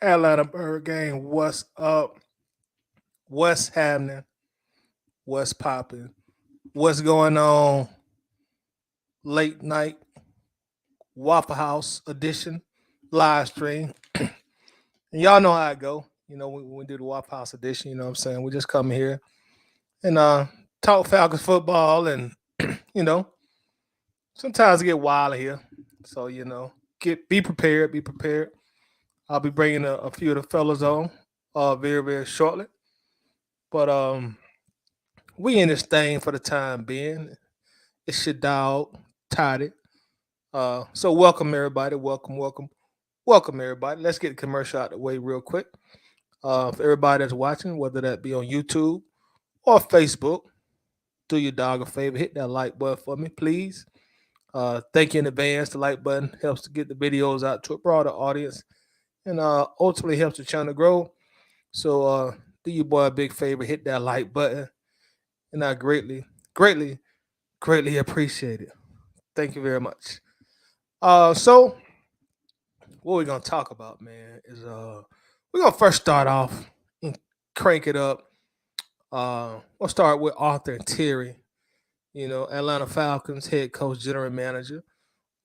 Atlanta Bird Gang, what's up? What's happening? What's popping? What's going on? Late night Waffle House edition live stream. And y'all know how I go. When we do the Waffle House edition, you know what I'm saying? We just come here and talk Falcons football and you know, sometimes get wild here. So, get be prepared, be prepared. I'll be bringing a few of the fellas on very, very shortly. But we in this thing for the time being. It's your dog, Toddy. So welcome everybody. Welcome, welcome, welcome everybody. Let's get the commercial out of the way real quick. For everybody that's watching, whether that be on YouTube or Facebook, do your dog a favor, hit that like button for me, please. Thank you in advance. The like button helps to get the videos out to a broader audience and ultimately helps the channel grow. So do your boy a big favor, hit that like button, and I greatly, greatly, greatly appreciate it. Thank you very much. So what we're gonna talk about, man, is we're gonna first start off and crank it up. We'll start with Arthur and Terry, Atlanta Falcons head coach, general manager.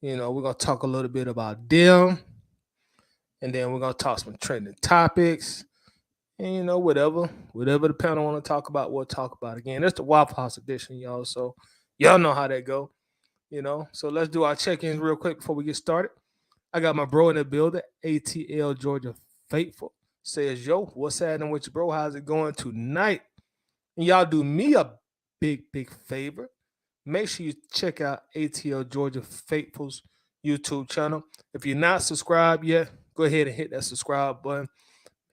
We're gonna talk a little bit about them, and then we're gonna talk some trending topics. And whatever the panel want to talk about, we'll talk about again. It's the Waffle House edition, y'all. So y'all know how that go. So let's do our check-ins real quick before we get started. I got my bro in the building, ATL Georgia Faithful. Says, yo, what's happening with you, bro? How's it going tonight? And y'all do me a big, big favor. Make sure you check out ATL Georgia Faithful's YouTube channel. If you're not subscribed yet, go ahead and hit that subscribe button.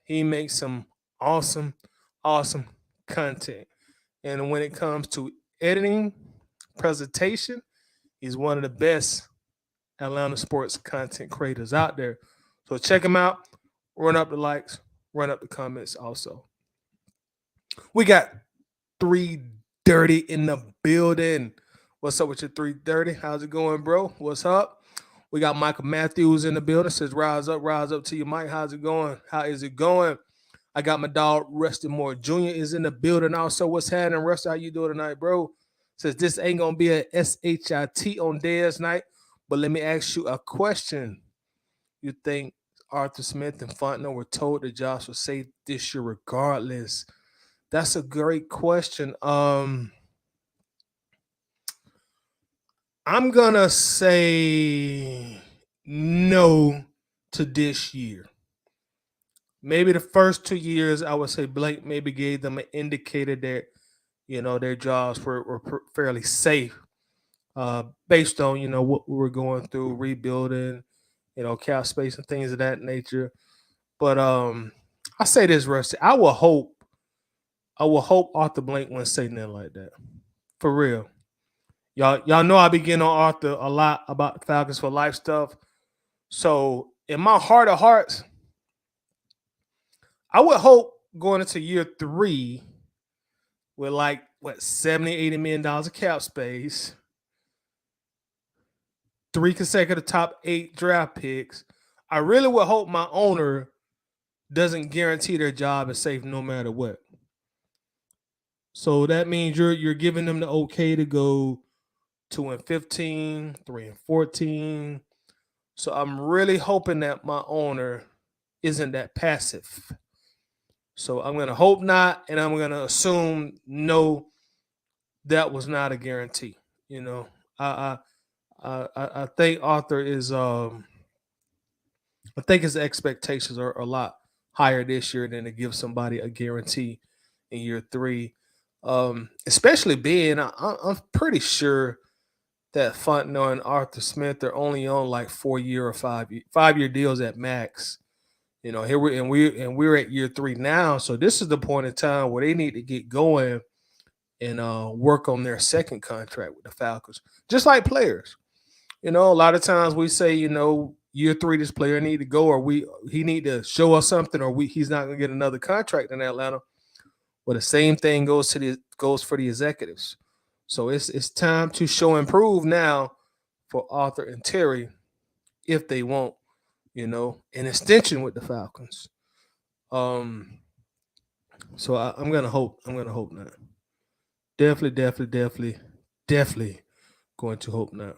He makes some awesome, awesome content. And when it comes to editing, presentation, he's one of the best Atlanta sports content creators out there. So check him out. Run up the likes, run up the comments also. We got 330 in the building. What's up with your 330? How's it going, bro? What's up? We got Michael Matthews in the building. Says, rise up to you, Mike. How's it going? How is it going? I got my dog, Rusty Moore Jr. is in the building also. What's happening, Rusty? How you doing tonight, bro? Says, this ain't going to be a SHIT on Dez night. But let me ask you a question. You think Arthur Smith and Fontenot were told that Josh would say this year regardless? That's a great question. I'm gonna say no to this year. Maybe the first 2 years, I would say Blake maybe gave them an indicator that their jobs were fairly safe. Based on what we were going through, rebuilding, cap space and things of that nature. But I say this, Rusty. I will hope Arthur Blank wouldn't say nothing like that. For real. Y'all know I be getting on Arthur a lot about Falcons for Life stuff. So in my heart of hearts, I would hope going into year 3 with like what $70-80 million of cap space, 3 consecutive top 8 draft picks. I really would hope my owner doesn't guarantee their job is safe no matter what. So that means you're giving them the okay to go 2-15, 3-14. So I'm really hoping that my owner isn't that passive. So I'm gonna hope not, and I'm gonna assume no. That was not a guarantee. I think Arthur is. I think his expectations are a lot higher this year than to give somebody a guarantee in year 3. Especially being, I'm pretty sure that Fontenot and Arthur Smith are only on like 4-year or 5-year deals at max. Here we're at year 3 now, so this is the point in time where they need to get going and work on their second contract with the Falcons, just like players. A lot of times we say, year 3 this player need to go, or he need to show us something, or he's not going to get another contract in Atlanta. Well, the same thing goes for the executives. So it's time to show and prove now for Arthur and Terry if they want, an extension with the Falcons. Um, so I'm gonna hope. I'm gonna hope not. Definitely going to hope not.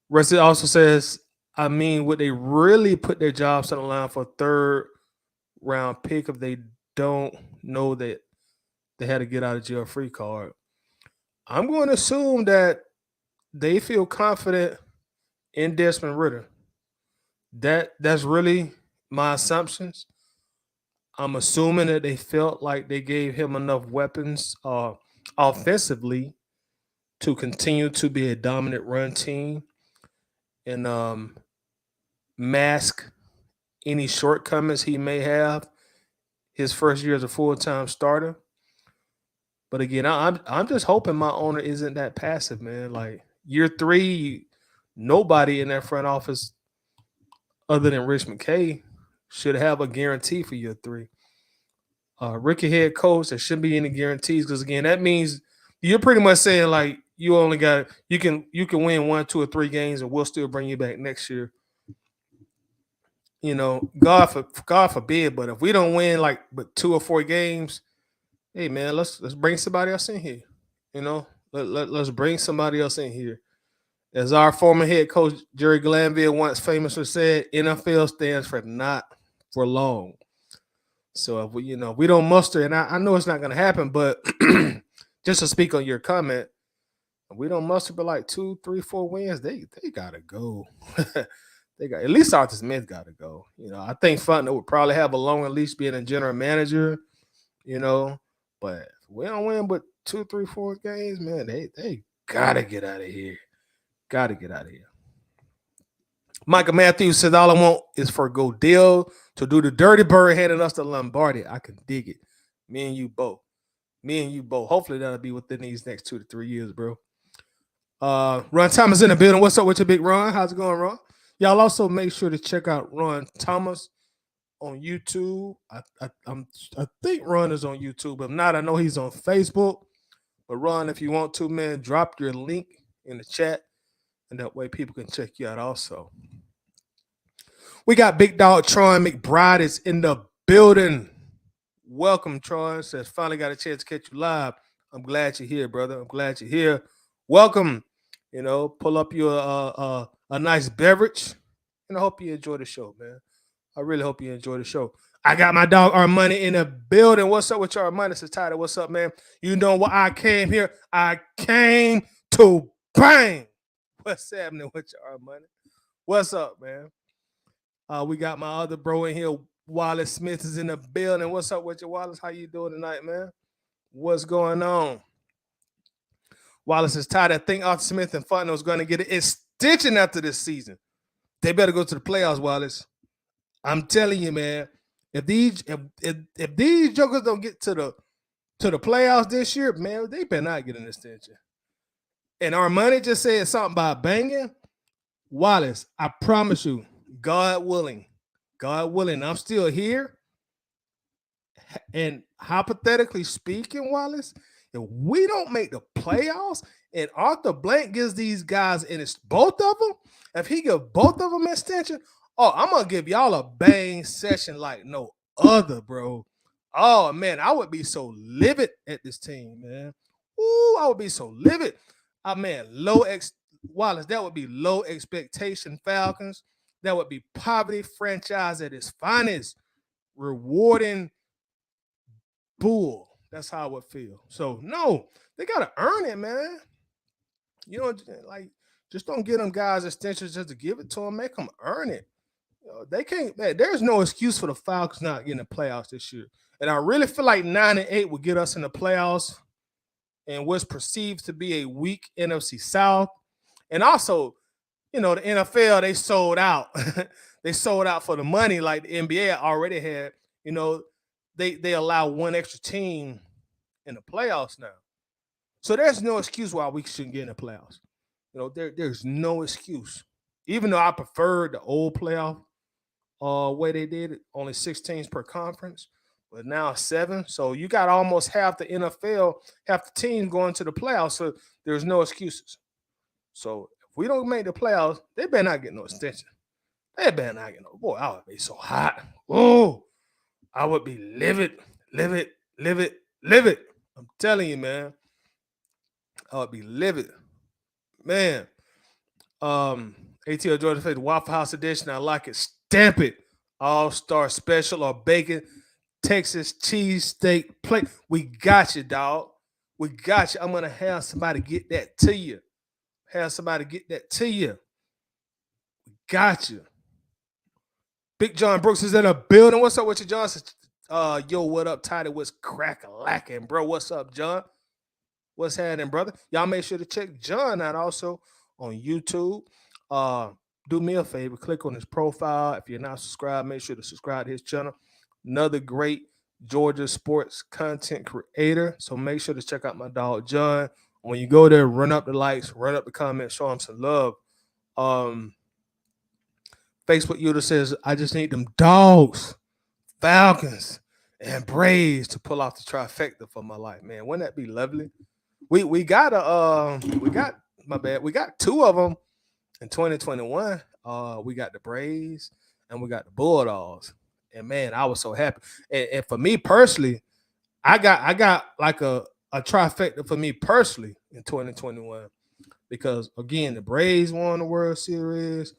Rusty also says, I mean, would they really put their jobs on the line for a third round pick if they don't know that they had to get out of jail free card? I'm going to assume that they feel confident in Desmond Ritter. That's really my assumptions. I'm assuming that they felt like they gave him enough weapons offensively to continue to be a dominant run team and mask any shortcomings he may have his first year as a full time starter. But again, I'm just hoping my owner isn't that passive, man. Like year three, nobody in that front office other than Rich McKay should have a guarantee for year three. Rookie head coach, there shouldn't be any guarantees because again, that means you're pretty much saying like you only got you can win 1, 2, or 3 games and we'll still bring you back next year. God forbid, but if we don't win like but 2 or 4 games, hey man, let's bring somebody else in here. You know, let's bring somebody else in here. As our former head coach Jerry Glanville once famously said, NFL stands for not for long. So if we don't muster, and I know it's not going to happen, but just to speak on your comment, if we don't muster but like 2, 3, 4 wins, they gotta go. They got at least Arthur Smith gotta go. I think Fontenot would probably have a longer leash being a general manager. You know, but if we don't win but 2, 3, 4 games, man, they gotta get out of here. Gotta get out of here. Michael Matthews says all I want is for Godell to do the dirty bird handing us to Lombardi. I can dig it. Me and you both. Me and you both. Hopefully that'll be within these next 2 to 3 years, bro. Ron Thomas in the building. What's up with your big Ron? How's it going, Ron? Y'all also make sure to check out Ron Thomas on YouTube. I think Ron is on YouTube. If not, I know he's on Facebook. But Ron, if you want to, man, drop your link in the chat, and that way people can check you out also. We got Big Dog Troy McBride is in the building. Welcome, Troy. Says finally got a chance to catch you live. I'm glad you're here, brother. I'm glad you're here. Welcome. Pull up your a nice beverage, and I hope you enjoy the show, man. I really hope you enjoy the show. I got my dog Armani in the building. What's up with your Armani? It's title. What's up, man? You know what I came here? I came to bang. What's happening with your Armani? What's up, man? We got my other bro in here. Wallace Smith is in the building. What's up with you, Wallace? How you doing tonight, man? What's going on? Wallace is tired. I think Arthur Smith and Fontenot is going to get an extension after this season. They better go to the playoffs, Wallace. I'm telling you, man. If these jokers don't get to the playoffs this year, man, they better not get an extension. And Armani just said something about banging. Wallace, I promise you, God willing, I'm still here. And hypothetically speaking, Wallace, if we don't make the playoffs and Arthur Blank gives these guys, and it's both of them, if he gives both of them extension, I'm going to give y'all a bang session like no other, bro. Oh, man, I would be so livid at this team, man. Ooh, I would be so livid. Man, Wallace, that would be low expectation Falcons. That would be poverty franchise at its finest. Rewarding bull. That's how I would feel. So, no, they got to earn it, man. Just don't give them guys extensions just to give it to them. Make them earn it. They can't. Man, there's no excuse for the Falcons not getting the playoffs this year. And I really feel like 9-8 will get us in the playoffs and what's perceived to be a weak NFC South. And also, the NFL, they sold out. They sold out for the money like the NBA already had. They allow one extra team in the playoffs now. So there's no excuse why we shouldn't get in the playoffs. There's no excuse. Even though I preferred the old playoff way they did it, only 6 teams per conference, but now 7. So you got almost half the NFL, half the teams going to the playoffs. So there's no excuses. So if we don't make the playoffs, they better not get no extension. They better not get no. Boy, I would be so hot. Oh, I would be livid, livid, livid, livid. I'm telling you, man. I would be livid. Man. ATL Georgia Face Waffle House Edition. I like it. Stamp it. All-Star Special or bacon, Texas cheesesteak plate. We got you, dog. We got you. I'm gonna have somebody get that to you. Have somebody get that to you. Got you. Big John Brooks is in a building. What's up with you, Johnson? Yo, what up, Tidy? What's crack-a-lacking, bro? What's up, John? What's happening, brother? Y'all make sure to check John out also on YouTube. Do me a favor, click on his profile. If you're not subscribed, make sure to subscribe to his channel. Another great Georgia sports content creator. So make sure to check out my dog John. When you go there, run up the likes, run up the comments, show him some love. Facebook user says, I just need them dogs, Falcons, and Braves to pull off the trifecta for my life. Man, wouldn't that be lovely? We got two of them in 2021. We got the Braves and we got the Bulldogs. And man, I was so happy. And for me personally, I got like a trifecta for me personally in 2021. Because again, the Braves won the World Series.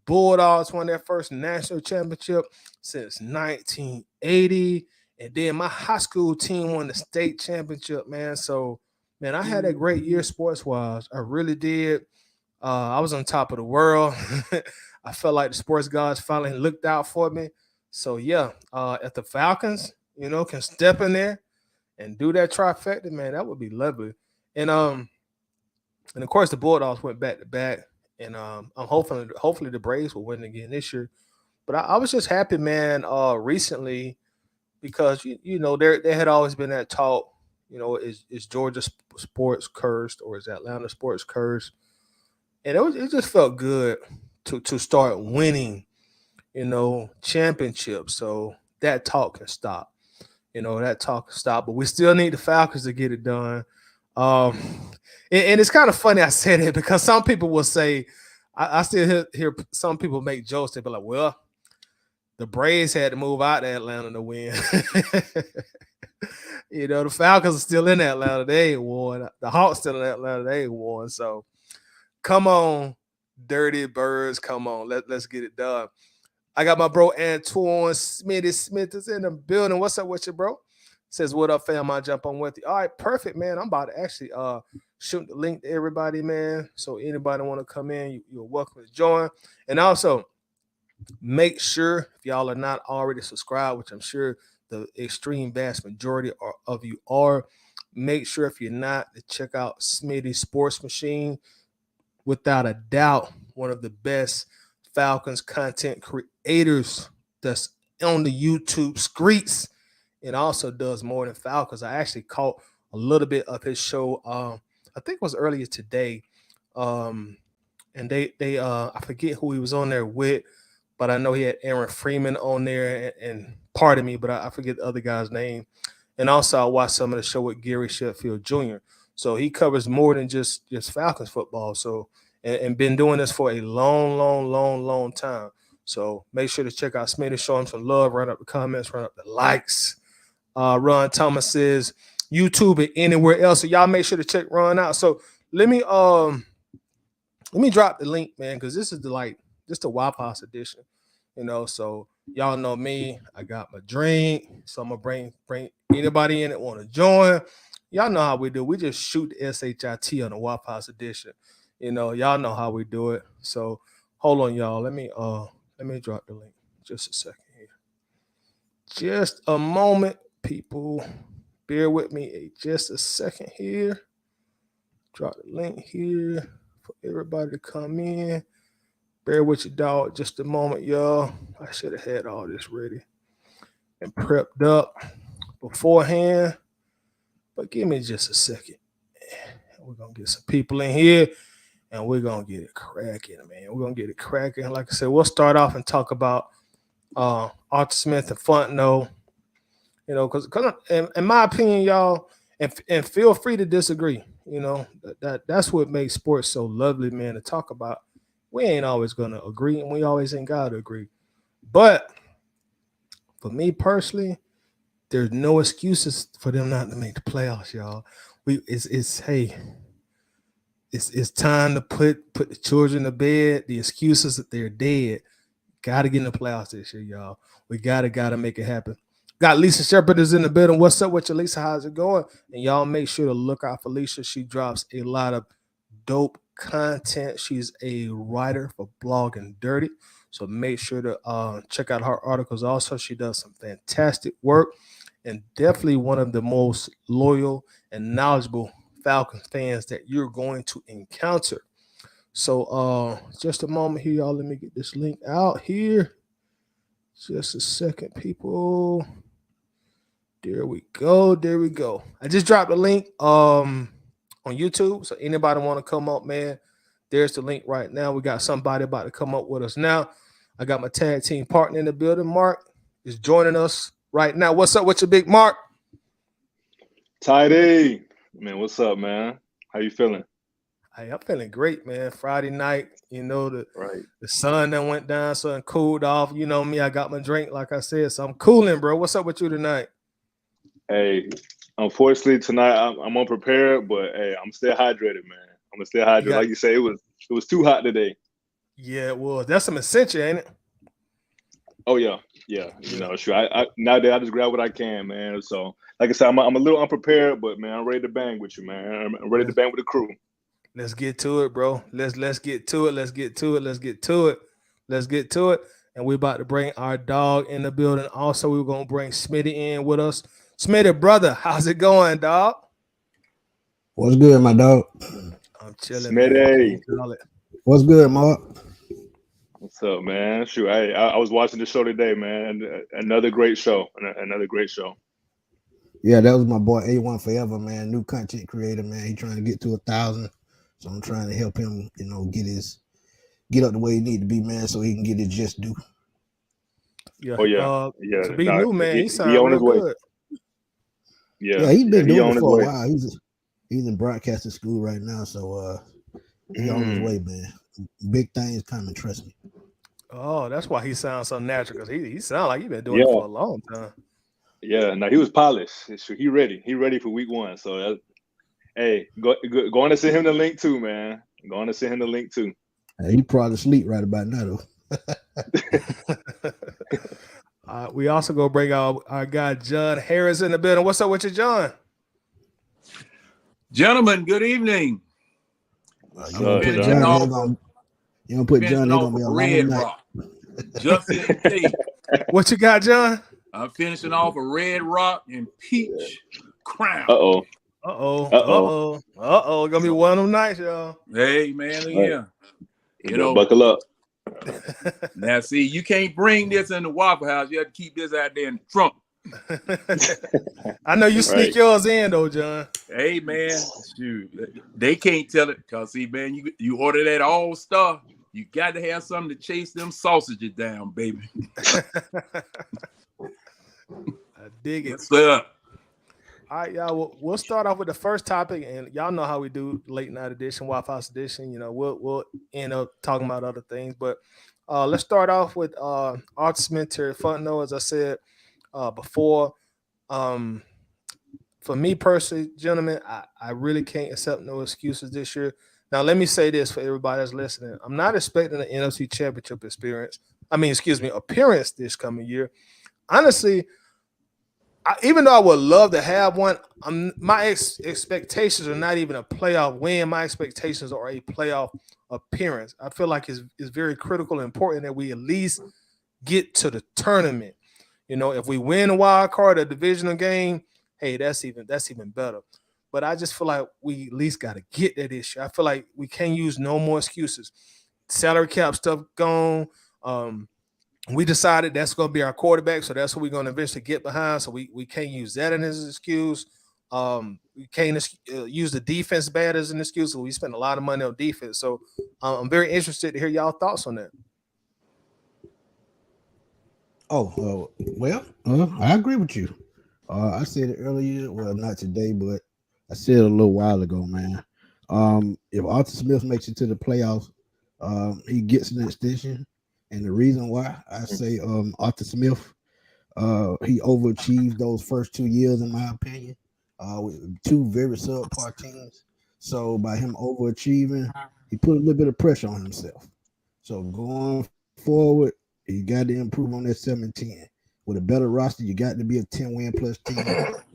Bulldogs won their first national championship since 1980. And then my high school team won the state championship, man. So, man, I had a great year sports-wise. I really did. I was on top of the world. I felt like the sports gods finally looked out for me. So, yeah, if the Falcons, can step in there and do that trifecta, man, that would be lovely. And of course, the Bulldogs went back to back. And I'm hopefully the Braves will win again this year. But I was just happy, man, recently because there had always been that talk. Is Georgia sports cursed or is Atlanta sports cursed? And it just felt good to start winning, championships. So that talk can stop. But we still need the Falcons to get it done. And it's kind of funny I said it because some people will say, I still hear some people make jokes. They be like, well, the Braves had to move out to Atlanta to win. The Falcons are still in Atlanta. They ain't won. The Hawks still in Atlanta. They ain't won. So come on, dirty birds. Come on. Let's get it done. I got my bro Antoine Smitty Smith is in the building. What's up with you, bro? Says, what up, fam? I jump on with you. All right, perfect, man. I'm about to actually shoot the link to everybody, man. So anybody want to come in, you're welcome to join. And also, make sure if y'all are not already subscribed, which I'm sure the extreme vast majority of you are, make sure if you're not to check out Smitty Sports Machine. Without a doubt, one of the best Falcons content creators that's on the YouTube streets. It also does more than Falcons. I actually caught a little bit of his show. I think it was earlier today. And they I forget who he was on there with, but I know he had Aaron Freeman on there. And pardon me, but I forget the other guy's name. And also I watched some of the show with Gary Sheffield Jr. So he covers more than just Falcons football. So and been doing this for a long time. So make sure to check out Smitty, show him some love, run up the comments, run up the likes. Ron Thomas says YouTube and anywhere else. So y'all make sure to check Ron out. So let me drop the link, man, because this is the Waffle House edition. So y'all know me. I got my drink. So I'm gonna bring anybody in that want to join. Y'all know how we do. We just shoot the SHIT on the Waffle House edition. Y'all know how we do it. So hold on, y'all. Let me drop the link. Just a second here. Just a moment, people. Bear with me just a second here. Drop the link here for everybody to come in. Bear with your dog just a moment, y'all. I should have had all this ready and prepped up beforehand. But give me just a second. We're going to get some people in here and we're going to get it cracking, man. We're going to get it cracking. Like I said, we'll start off and talk about Arthur Smith and Fontenot. Because in my opinion, y'all, and feel free to disagree. That's what makes sports so lovely, man, to talk about. We ain't always going to agree, and we always ain't got to agree. But for me personally, there's no excuses for them not to make the playoffs, y'all. It's time to put the children to bed. The excuses that they're dead. Got to get in the playoffs this year, y'all. We gotta make it happen. Got Lisa Shepherd is in the building. What's up with you, Lisa? How's it going? And y'all make sure to look out for Lisa. She drops a lot of dope content. She's a writer for Blog and Dirty. So make sure to check out her articles. Also, she does some fantastic work and definitely one of the most loyal and knowledgeable Falcons fans that you're going to encounter. So just a moment here, y'all. Let me get this link out here. Just a second, people. There we go. There we go. I just dropped a link on YouTube. So anybody want to come up, man, there's the link right now. We got somebody about to come up with us now. I got my tag team partner in the building. Mark is joining us right now. What's up with your big Mark? Tight A. Man, what's up, man? How you feeling? Hey, I'm feeling great, man. Friday night, the sun that went down, so it cooled off. You know me, I got my drink, like I said, so I'm cooling, bro. What's up with you tonight? Hey, unfortunately tonight I'm unprepared, but hey, I'm still hydrated, man. I'm gonna stay hydrated. Like you say, it was too hot today. Yeah, it was. That's some essential, ain't it? Oh yeah. Sure. I nowadays I just grab what I can, man. So like I said, I'm a little unprepared, but man, I'm ready to bang with you, man. I'm ready to bang with the crew. Let's get to it, bro. Let's get to it. Let's get to it. Let's get to it. Let's get to it. And we're about to bring our dog in the building. Also, we're gonna bring Smitty in with us. Smitty, brother, how's it going, dog? What's good, my dog? I'm chilling, Smitty. man. What's good, Mark? What's up, man? Shoot, I was watching the show today, man. Another great show. Another great show. Yeah, that was my boy A1 Forever, man. New content creator, man. He trying to get to 1,000. So I'm trying to help him, get up the way he need to be, man, so he can get his just due. Yeah. Oh yeah. To be new, man, he sounds real good. Yeah, he's been doing it for a while. He's in broadcasting school right now, so he's on his way, man. Big things coming, trust me. Oh, that's why he sounds so natural, because he sounds like he's been doing it for a long time. Yeah, no, he was polished. He ready. He ready for week 1. So, hey, go on to send him the link too, man. Go on to send him the link too. Hey, he probably sleep right about now, though. We also go bring our guy John Harris in the building. What's up with you, John? Gentlemen, good evening. You don't put John, they're gonna be a Red Rock. Just in case. What you got, John? I'm finishing off a Red Rock and Peach Crown. Gonna be one of them nights, y'all. Hey, man, yeah. Buckle up. Now, see, you can't bring this in the Waffle House. You have to keep this out there in the trunk. I know you sneak yours in, though, John. Hey, man, shoot, they can't tell it because, see, man, you order that all stuff. You got to have something to chase them sausages down, baby. I dig it. What's up? All right, y'all. We'll start off with the first topic, and y'all know how we do late night edition, Waffle House edition. We'll end up talking about other things, but let's start off with Arthur Smith, Terry Fontenot, as I said before. For me personally, gentlemen, I really can't accept no excuses this year. Now, let me say this for everybody that's listening. I'm not expecting an NFC Championship appearance this coming year. Honestly, even though I would love to have one, my expectations are not even a playoff win. My expectations are a playoff appearance. I feel like it's very critical and important that we at least get to the tournament. If we win a wild card, a divisional game, hey, that's even better. But I just feel like we at least got to get that issue. I feel like we can't use no more excuses. Salary cap stuff gone. We decided that's going to be our quarterback, so that's what we're going to eventually get behind. So we can't use that as an excuse. We can't use the defense bad as an excuse. So we spent a lot of money on defense. So I'm very interested to hear y'all thoughts on that. I agree with you. I said it earlier. Well, not today, but I said it a little while ago, man. If Arthur Smith makes it to the playoffs, he gets an extension. And the reason why I say Arthur Smith, He overachieved those first 2 years, in my opinion, with two very subpar teams. So by him overachieving, he put a little bit of pressure on himself. So going forward, you got to improve on that 7-10. With a better roster, you got to be a 10-win plus team.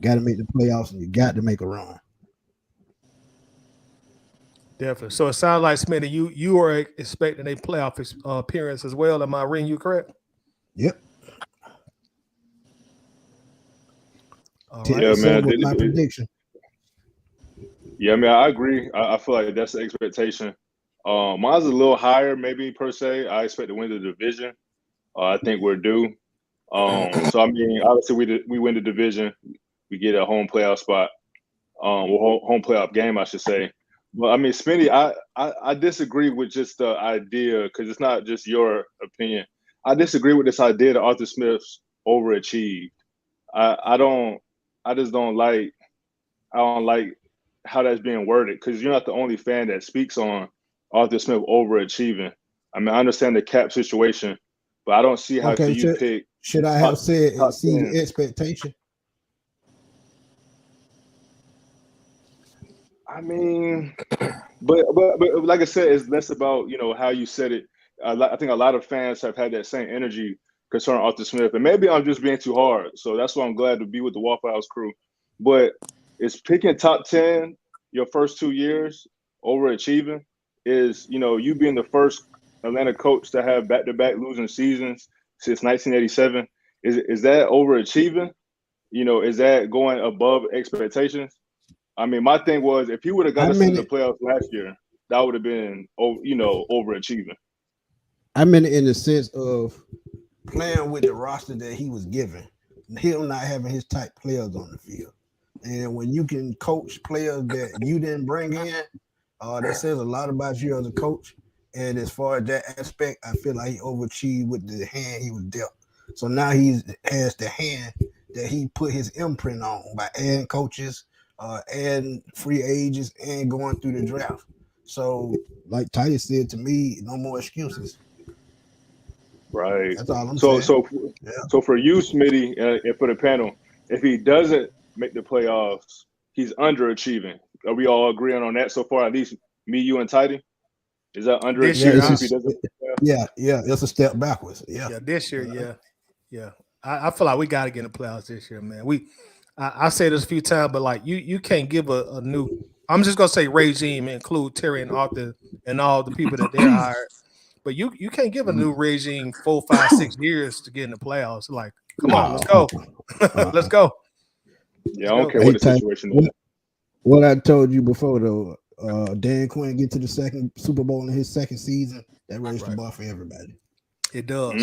Got to make the playoffs, and you got to make a run. Definitely. So it sounds like, Smitty, you are expecting a playoff appearance as well. Am I reading you correct? Yep. All right. Yeah, man. My prediction. Yeah, I mean, I agree. I feel like that's the expectation. Mine's a little higher, maybe per se. I expect to win the division. I think we're due. So I mean, obviously we win the division, we get a home playoff spot, home playoff game, I should say. But I mean, Smitty, I disagree with just the idea, because it's not just your opinion. I disagree with this idea that Arthur Smith's overachieved. I don't like how that's being worded, because you're not the only fan that speaks on Arthur Smith overachieving. I mean, I understand the cap situation, but I don't see how you pick. Should I have said exceed expectation? I mean, but like I said, it's less about how you said it. I think a lot of fans have had that same energy concerning Arthur Smith, and maybe I'm just being too hard. So that's why I'm glad to be with the Waffle House Crew. But it's picking top 10 your first 2 years, overachieving, is you being the first Atlanta coach to have back-to-back losing seasons since 1987. Is that overachieving? Is that going above expectations? I mean, my thing was, if he would have got us into the playoffs last year, that would have been, overachieving. I meant it in the sense of playing with the roster that he was given, him not having his type players on the field. And when you can coach players that you didn't bring in, that says a lot about you as a coach. And as far as that aspect, I feel like he overachieved with the hand he was dealt. So now he has the hand that he put his imprint on by adding coaches, adding free agents, and going through the draft. So, like Titus said to me, no more excuses. Right. That's all I'm saying. So for you, Smitty, and for the panel, if he doesn't make the playoffs, he's underachieving. Are we all agreeing on that so far? At least me, you, and Tidy. Is that underachieving? Yeah, it's a step backwards. Yeah, this year, yeah. I feel like we got to get in the playoffs this year, man. I say this a few times, but like you can't give a new. I'm just gonna say regime, include Terry and Arthur and all the people that they hired. But you can't give a new regime 4, 5, 6 years to get in the playoffs. Like, come on, let's go. Let's go. Yeah, I don't care what the situation is. What I told you before, though, Dan Quinn get to the second Super Bowl in his second season, that raised the bar for everybody. It does.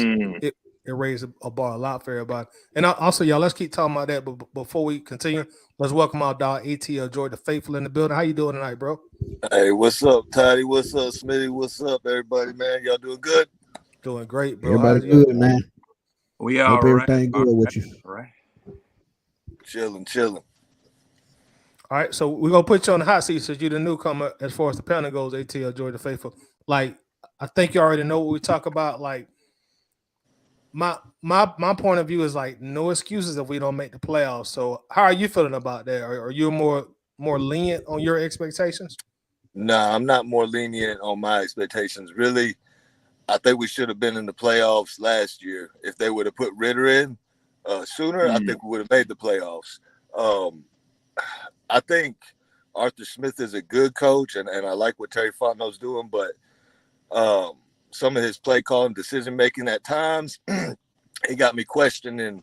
It raised a bar a lot for everybody. And also, y'all, let's keep talking about that. But before we continue, let's welcome our dog ATL Joy, the faithful in the building. How you doing tonight, bro? Hey, what's up, Toddy? What's up, Smitty? What's up, everybody, man? Y'all doing good? Doing great, bro. Everybody good, man. We are Hope everything good with you. All right. Chilling. All right, so we're gonna put you on the hot seat since you're the newcomer as far as the panel goes, ATL Joy the Faithful. Like, I think you already know what we talk about. Like, my point of view is like no excuses if we don't make the playoffs. So how are you feeling about that? Are you more lenient on your expectations? Nah, I'm not more lenient on my expectations. Really, I think we should have been in the playoffs last year. If they would have put Ritter in sooner, I think we would have made the playoffs. I think Arthur Smith is a good coach, and I like what Terry Fontenot's doing, but some of his play calling, decision making at times, it got me questioning him.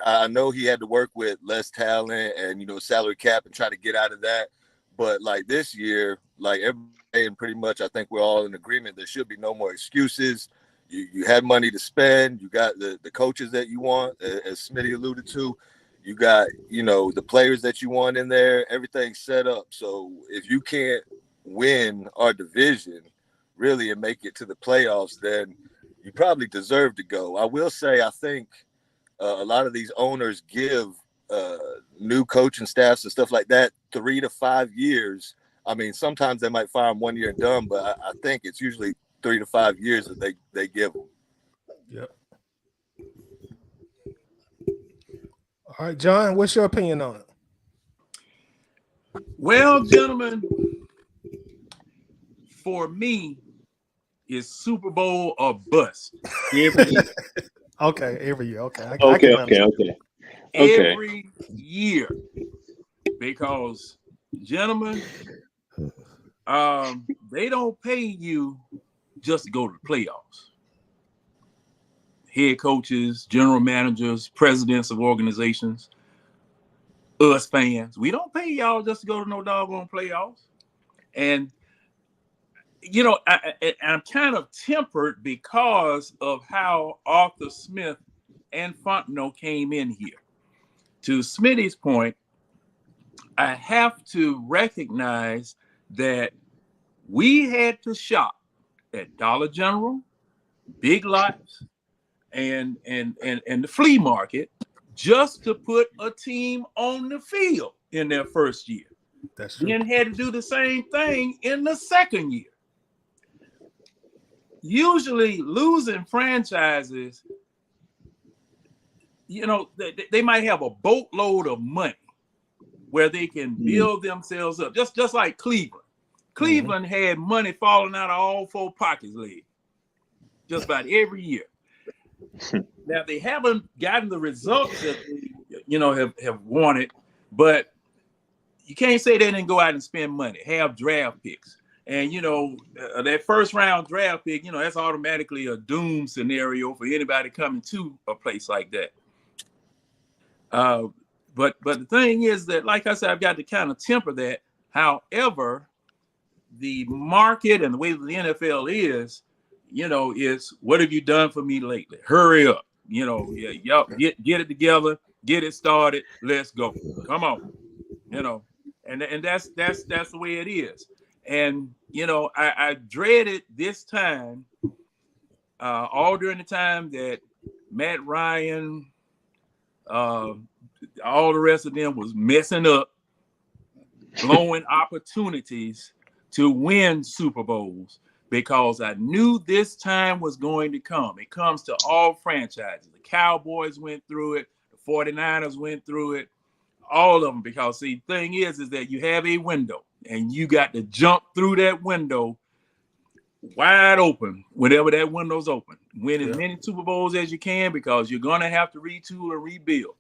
I know he had to work with less talent and salary cap and try to get out of that, but like this year, like everybody, and pretty much I think we're all in agreement there should be no more excuses. You had money to spend. You got the coaches that you want, as Smitty alluded to. You got, the players that you want in there. Everything's set up. So if you can't win our division, really, and make it to the playoffs, then you probably deserve to go. I will say, I think a lot of these owners give new coaching staffs and stuff like that 3 to 5 years. I mean, sometimes they might fire them 1 year and done, but I think it's usually 3 to 5 years that they give them. Yep. All right, John, what's your opinion on it? Well, gentlemen, for me, it's Super Bowl or bust every year. Okay, every year. Okay. I Okay. can understand. Every year. Because, gentlemen, they don't pay you just to go to the playoffs. Head coaches, general managers, presidents of organizations, us fans, we don't pay y'all just to go to no doggone playoffs. And I'm kind of tempered because of how Arthur Smith and Fontenot came in here. To Smitty's point, I have to recognize that we had to shop at Dollar General, Big Lots, and the flea market just to put a team on the field in their first year. That's true. Then had to do the same thing in the second year. Usually losing franchises, they might have a boatload of money where they can build themselves up. Just like Cleveland. Cleveland had money falling out of all four pockets lately, just about every year. Now they haven't gotten the results that they, have wanted, but you can't say they didn't go out and spend money, have draft picks. And, that first round draft pick, that's automatically a doom scenario for anybody coming to a place like that. But the thing is that, like I said, I've got to kind of temper that. However, the market and the way that the NFL is, is what have you done for me lately? Hurry up. Y'all get it together, get it started. Let's go. Come on. And that's the way it is. And, I dreaded this time, all during the time that Matt Ryan, all the rest of them was messing up, blowing opportunities to win Super Bowls, because I knew this time was going to come. It comes to all franchises. The Cowboys went through it. The 49ers went through it. All of them, because the thing is that you have a window and you got to jump through that window wide open whenever that window's open. Win as many Super Bowls as you can, because you're going to have to retool and rebuild.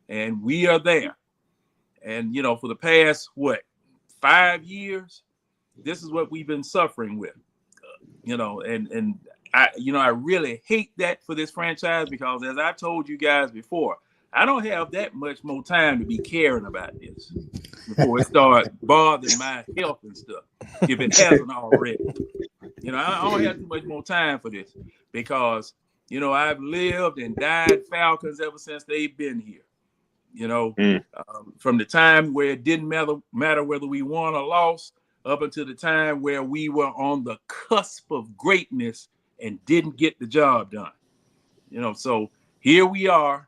And we are there. And, for the past, 5 years, this is what we've been suffering with, and I really hate that for this franchise, because as I told you guys before, I don't have that much more time to be caring about this before it starts bothering my health and stuff, if it hasn't already. I don't have too much more time for this, because, I've lived and died Falcons ever since they've been here. From the time where it didn't matter whether we won or lost, up until the time where we were on the cusp of greatness and didn't get the job done. So here we are,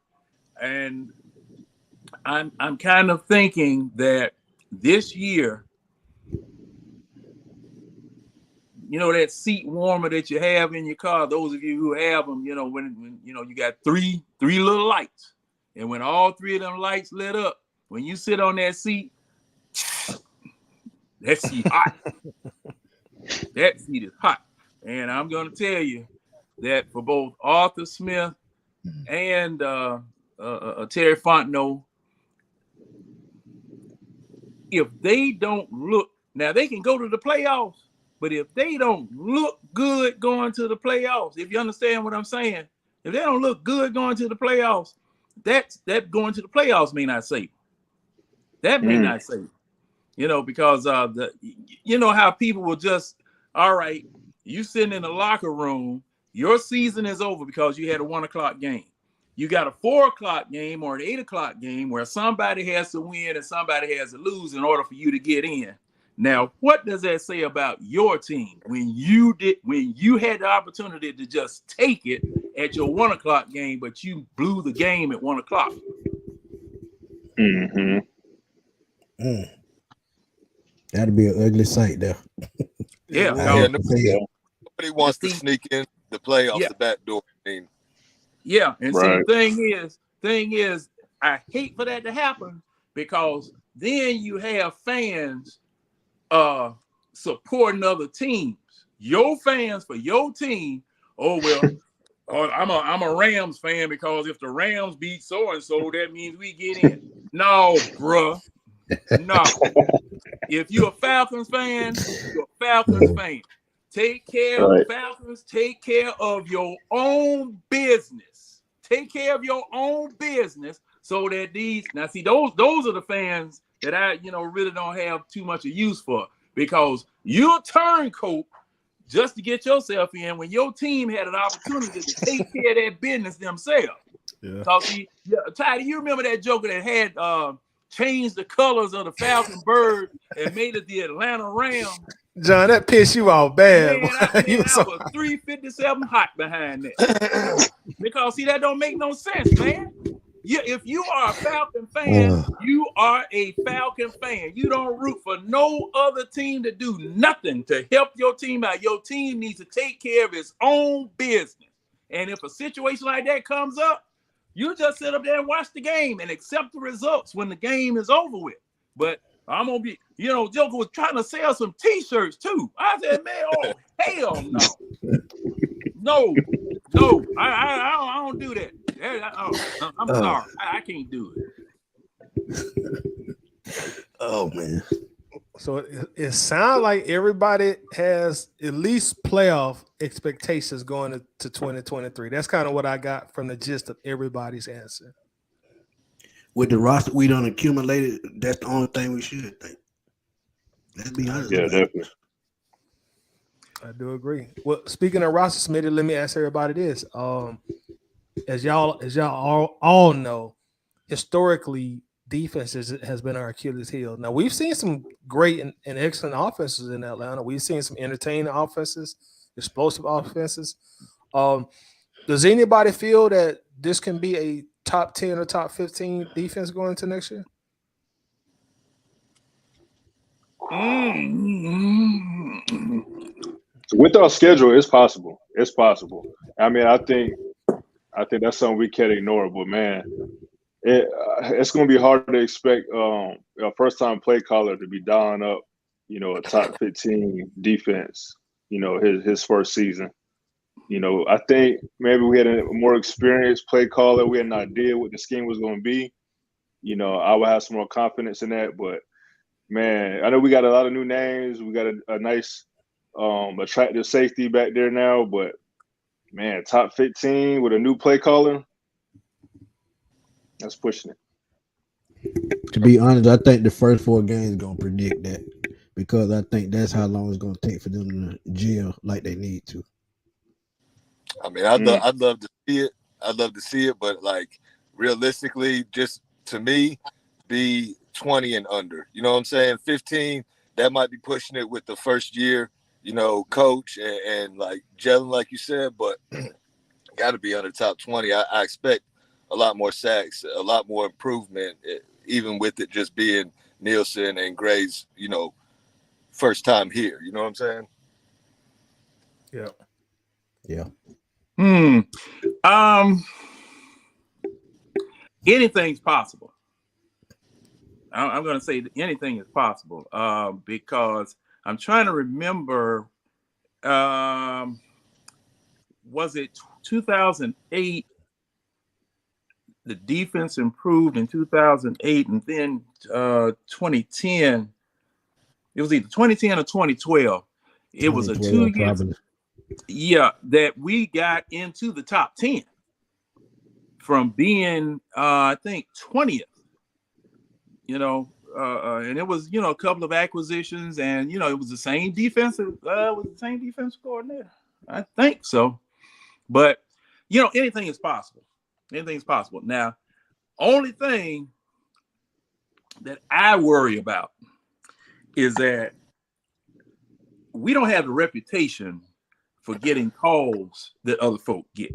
and I'm kind of thinking that this year, that seat warmer that you have in your car, those of you who have them, when you got three little lights, and when all three of them lights lit up, when you sit on that seat, that seat hot. That seat is hot. And I'm going to tell you that for both Arthur Smith and Terry Fontenot, if they don't look, now they can go to the playoffs, but if they don't look good going to the playoffs, if you understand what I'm saying, if they don't look good going to the playoffs, that going to the playoffs may not save them. That may not save them. Because how people will just, all right, you sitting in the locker room, your season is over because you had a 1 o'clock game. You got a 4 o'clock game or an 8 o'clock game where somebody has to win and somebody has to lose in order for you to get in. Now, what does that say about your team when you had the opportunity to just take it at your 1 o'clock game, but you blew the game at 1 o'clock? That'd be an ugly sight there. Yeah. Nobody wants to see, sneak in the play off yeah, the back door. I mean, yeah. And see, Right. thing is, I hate for that to happen because then you have fans supporting other teams. Your fans for your team. Oh well, I'm a Rams fan because if the Rams beat so and so, that means we get in. No, bruh. No. If you're a Falcons fan, you're a Falcons fan. Take care of Falcons. Take care of your own business. Take care of your own business so that these now see those are the fans that I really don't have too much of use for because you're a turncoat just to get yourself in when your team had an opportunity to take care of that business themselves. Yeah. Because Ty, do you remember that joker that had changed the colors of the Falcon bird and made it the Atlanta Rams? John, that pissed you off bad. Man, I was 357 hot behind that. Because see, that don't make no sense, man. If you are a Falcon fan, you are a Falcon fan. You don't root for no other team to do nothing to help your team out. Your team needs to take care of its own business. And if a situation like that comes up, you just sit up there and watch the game and accept the results when the game is over with. But I'm gonna be, Joker was trying to sell some T-shirts too. I said, man, oh hell no, no, I don't do that. I'm sorry, I can't do it. Oh man. So it sounds like everybody has at least playoff expectations going to 2023. That's kind of what I got from the gist of everybody's answer. With the roster we done accumulated, that's the only thing we should think. Let's be honest. Yeah, definitely. I do agree. Well, speaking of roster submitted, let me ask everybody this. As y'all all know, historically, defense has been our Achilles heel. Now, we've seen some great and excellent offenses in Atlanta. We've seen some entertaining offenses, explosive offenses. Does anybody feel that this can be a top 10 or top 15 defense going into next year? With our schedule, it's possible. It's possible. I mean, I think that's something we can't ignore. But man, it's going to be hard to expect a first-time play caller to be dialing up, a top 15 defense. His first season. I think maybe we had a more experienced play caller. We had an idea what the scheme was going to be. I would have some more confidence in that. But man, I know we got a lot of new names. We got a nice, attractive safety back there now. But man, top 15 with a new play caller, that's pushing it. To be honest, I think the first 4 games gonna predict that because I think that's how long it's gonna take for them to gel like they need to. I mean, I'd love to see it. I'd love to see it, but like realistically, just to me, be 20 and under. You know what I'm saying? 15, that might be pushing it with the first year, coach and like gelling, like you said, but got to be under top 20. I expect a lot more sacks, a lot more improvement, even with it just being Nielsen and Gray's, first time here. You know what I'm saying? Yeah. Yeah. Anything's possible. I'm going to say that anything is possible because I'm trying to remember, was it 2008? The defense improved in 2008, and then 2010. It was either 2010 or 2012. It was a 2 years. Yeah, that we got into the top 10 from being, I think, 20th. And it was, a couple of acquisitions, and it was the same defensive coordinator. I think so, but anything is possible. Anything's possible. Now, only thing that I worry about is that we don't have the reputation for getting calls that other folk get.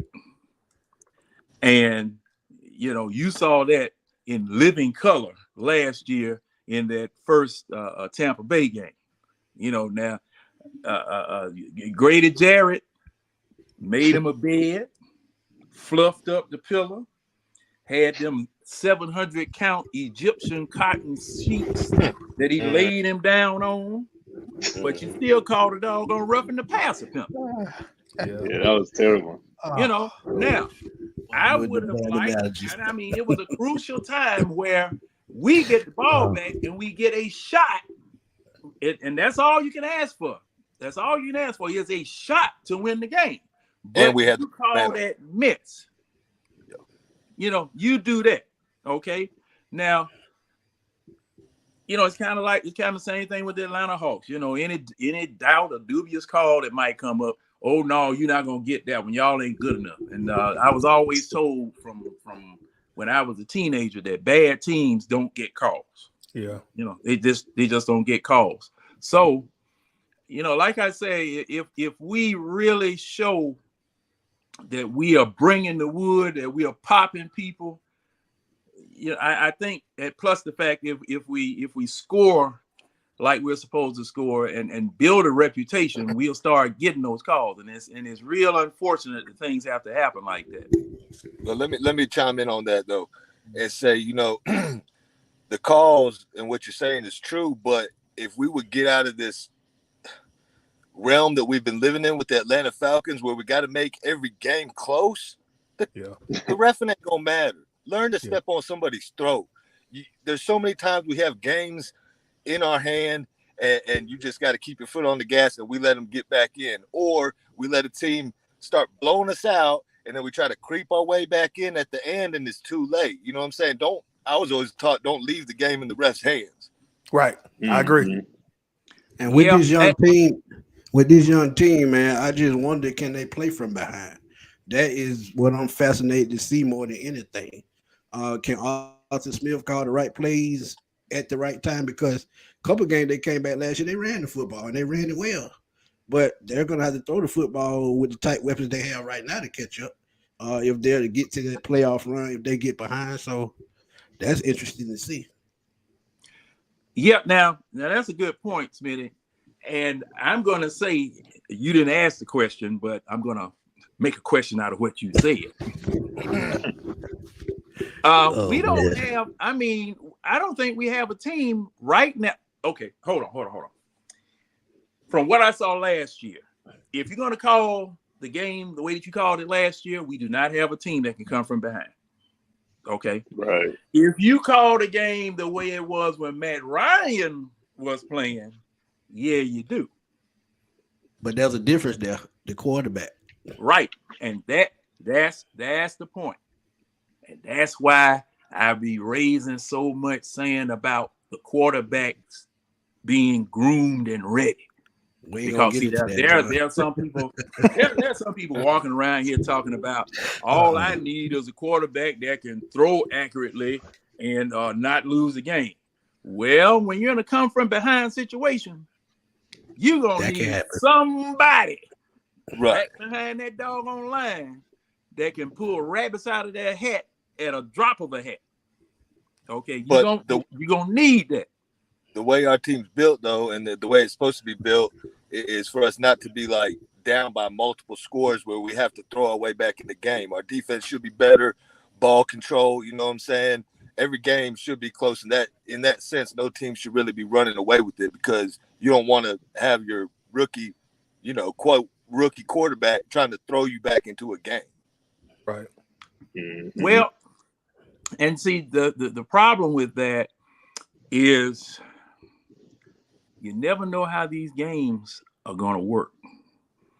And, you saw that in living color last year in that first Tampa Bay game. Now graded Jared, made him a bed, fluffed up the pillow, had them 700 count Egyptian cotton sheets that he laid him down on, but you still called a doggone roughing the passer pimp. Yeah, that was terrible. You know, now I would have liked, and I mean, it was a crucial time where we get the ball back and we get a shot, and that's all you can ask for. That's all you can ask for is a shot to win the game. But and we had to call that miss. You know, you do that. Okay. Now, you know, it's kind of the same thing with the Atlanta Hawks. You know, any doubt or dubious call that might come up, oh no, you're not gonna get that one. Y'all ain't good enough. And I was always told from when I was a teenager that bad teams don't get calls. Yeah. You know, they just don't get calls. So, you know, like I say, if we really show that we are bringing the wood, that we are popping people, you know, I think that plus the fact if we score like we're supposed to score and build a reputation, we'll start getting those calls. And it's real unfortunate that things have to happen like that. Well, let me chime in on that though, and say, you know, the calls and what you're saying is true, but if we would get out of this realm that we've been living in with the Atlanta Falcons, where we got to make every game close, the reffing ain't gonna matter. Learn to step on somebody's throat. There's so many times we have games in our hand and you just got to keep your foot on the gas and we let them get back in, or we let a team start blowing us out and then we try to creep our way back in at the end and it's too late. You know what I'm saying? I was always taught, don't leave the game in the ref's hands. Right. I agree. And with this young team, man, I just wonder, can they play from behind? That is what I'm fascinated to see more than anything. Can Arthur Smith call the right plays at the right time? Because a couple of games they came back last year, they ran the football and they ran it well. But they're going to have to throw the football with the tight weapons they have right now to catch up if they're to get to that playoff run, if they get behind. So that's interesting to see. Yep. Now that's a good point, Smitty. And I'm going to say, you didn't ask the question, but I'm going to make a question out of what you said. We don't have, I mean, I don't think we have a team right now. Okay, hold on. From what I saw last year, if you're going to call the game the way that you called it last year, we do not have a team that can come from behind. Okay? Right. If you call the game the way it was when Matt Ryan was playing, yeah, you do. But there's a difference there, the quarterback. Right. And that's the point. And that's why I be raising so much saying about the quarterbacks being groomed and ready. Because see, there are some people there are some people walking around here talking about all I need is a quarterback that can throw accurately and not lose a game. Well, when you're in a come from behind situation, you're gonna need somebody right behind that doggone line that can pull rabbits out of their hat at a drop of a hat. Okay, you're gonna need that. The way our team's built, though, and the way it's supposed to be built, is for us not to be like down by multiple scores where we have to throw our way back in the game. Our defense should be better, ball control. You know what I'm saying? Every game should be close. In that sense, no team should really be running away with it, because you don't want to have your rookie, quote, rookie quarterback trying to throw you back into a game. Right. Mm-hmm. Well, and see, the problem with that is you never know how these games are going to work.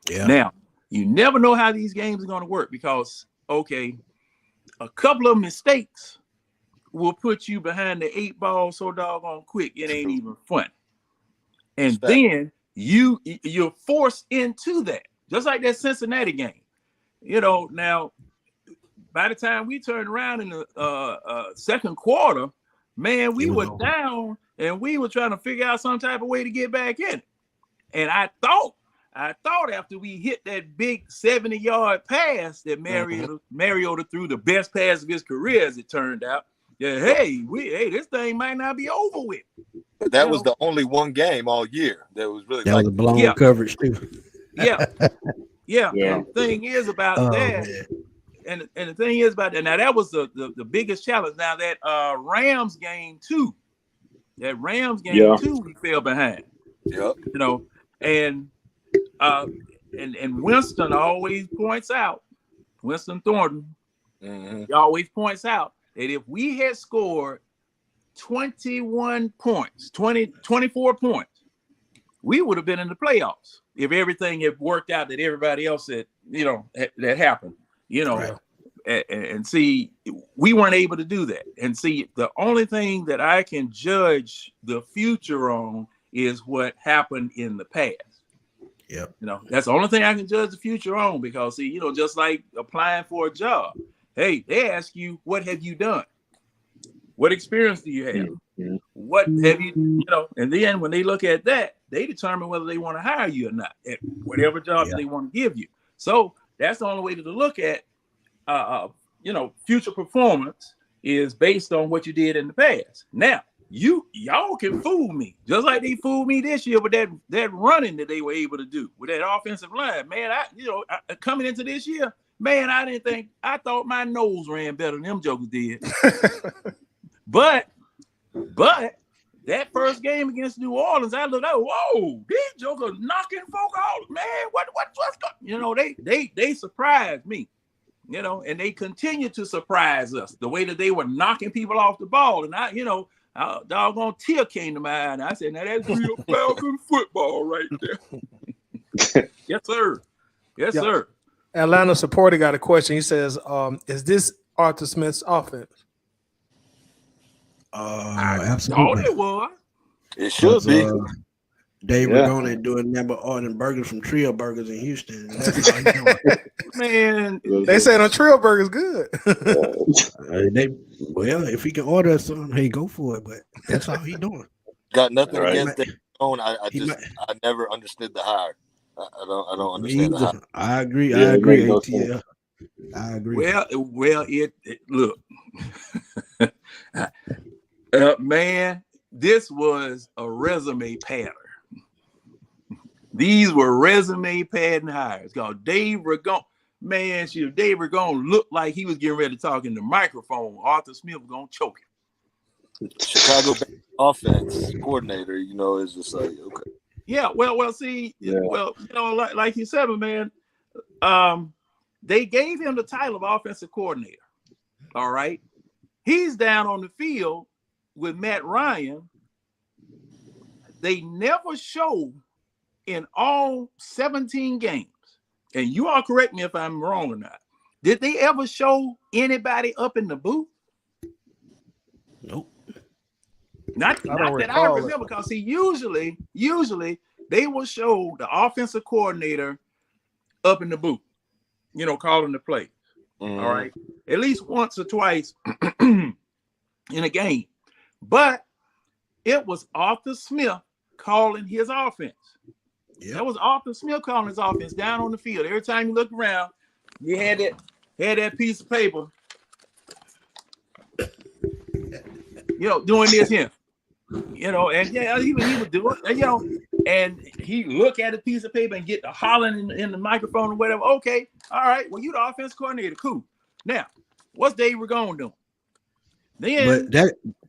Yeah. Now, you never know how these games are going to work because, okay, a couple of mistakes will put you behind the 8 ball so doggone quick it ain't even fun. And then you're forced into that, just like that Cincinnati game. Now, by the time we turned around in the second quarter, man, we were down and we were trying to figure out some type of way to get back in. And I thought after we hit that big 70-yard pass that Mariota threw, the best pass of his career, as it turned out, that hey, this thing might not be over with. But that was the only one game all year that was really that was a blown coverage too. Yeah. And the thing is about that, man. and the thing is about that. Now that was the biggest challenge. Now that Rams game 2, we fell behind. Yep. You know, and Winston always points out, Winston Thornton, he always points out that if we had scored 21 points, 24 points, we would have been in the playoffs if everything had worked out that everybody else said, that happened, and see, we weren't able to do that. And see, the only thing that I can judge the future on is what happened in the past. Yep. That's the only thing I can judge the future on, because see, just like applying for a job, hey, they ask you, what have you done? What experience do you have? Mm-hmm. What have you, and then when they look at that, they determine whether they want to hire you or not at whatever job they want to give you. So that's the only way to look at, future performance is based on what you did in the past. Now, y'all can fool me, just like they fooled me this year with that running that they were able to do with that offensive line. Man, I coming into this year, man, I thought my nose ran better than them jokers did. But that first game against New Orleans, I looked out, whoa, these jokers knocking folk out, man. What's going? They surprised me, and they continue to surprise us the way that they were knocking people off the ball. And a doggone tear came to my eye, and I said, now that's real Falcon football right there. Yes, sir. Yes, sir. Atlanta supporter got a question. He says, is this Arthur Smith's offense? Absolutely. It was. It should be. Dave Ragone doing nothing but ordering burgers from Trio Burgers in Houston. That's all he's doing. Man, they said on Trio Burgers good. If he can order something, hey, go for it. But that's all he's doing. Got nothing against Dave Ragone. I never understood the hire. I don't understand the hire. I agree. ATL. I agree. Well, it look, man, this was a resume pattern. These were resume padding hires. Because Dave Ragone, man, Dave Ragone looked like he was getting ready to talk in the microphone. Arthur Smith was gonna choke him. Chicago offense coordinator, is just like, okay. Yeah, well, see, like you said, man, they gave him the title of offensive coordinator. All right. He's down on the field with Matt Ryan. They never show in all 17 games, and you all correct me if I'm wrong or not. Did they ever show anybody up in the booth? Nope. Not that I remember, because see, usually they will show the offensive coordinator up in the booth, calling the play. Mm-hmm. All right. At least once or twice in a game. But it was Arthur Smith calling his offense. Yeah. That was Arthur Smith calling his offense down on the field. Every time you look around, you had that piece of paper, doing this here. And he would do it, and he look at a piece of paper and get the hollering in the microphone or whatever. Okay, all right. Well, you the offense coordinator, cool. Now, what's Dave Ragone doing? But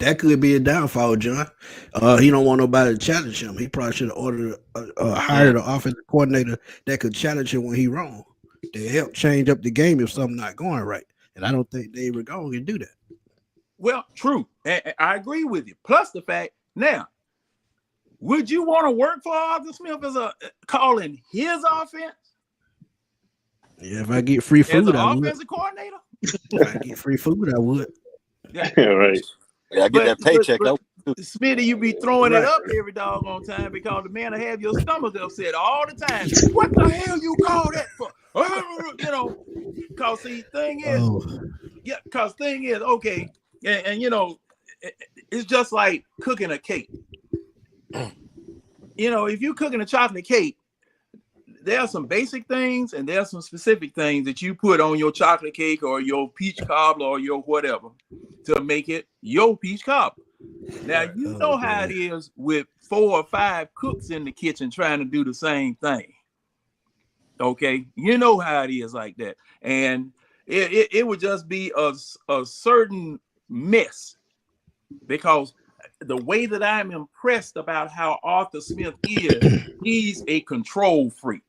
that could be a downfall, John. He don't want nobody to challenge him. He probably should have hired an offensive coordinator that could challenge him when he wrong. To help change up the game if something not going right. And I don't think Dave Ragone can do that. Well, true. I agree with you. Plus the fact, now, would you want to work for Arthur Smith as calling his offense? Yeah, if I get free food, I would. As an offensive coordinator? If I get free food, I would. Yeah, right. Yeah, I get that paycheck. Smitty, you be throwing it up every doggone time because the man will have your stomach upset all the time. What the hell you call that for? Because the thing is, okay, and it's just like cooking a cake. If you're cooking a chocolate cake, there are some basic things and there are some specific things that you put on your chocolate cake or your peach cobbler or your whatever to make it your peach cobbler. Now you know how it is with 4 or 5 cooks in the kitchen trying to do the same thing. Okay, you know how it is like that, and it would just be a certain mess, because the way that I'm impressed about how Arthur Smith is, he's a control freak.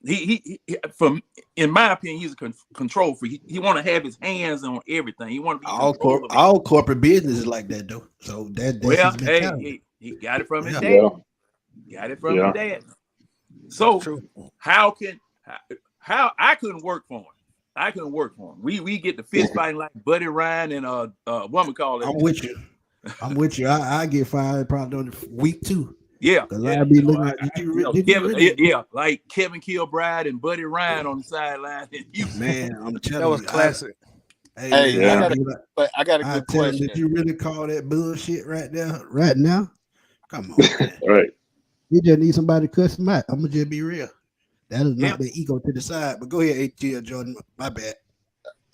He from, in my opinion, he's a control freak. He want to have his hands on everything. He want to be all corporate business is like that though. So that's well, his mentality. he got it from his dad. Yeah. Got it from his dad. So how I couldn't work for him. I couldn't work for him. We get the fist fighting like Buddy Ryan and what we call it. I'm with you. I get fired probably on the week 2. Yeah, because I'd be looking like like Kevin Kilbride and Buddy Ryan on the sideline. Man, I'm telling you, that was classic. Hey, I got a good question. Did you really call that bullshit right now? Come on, man. Right. You just need somebody to cuss him out. I'm gonna just be real. That is not the ego to the side. But go ahead, ATL Jordan. My bad.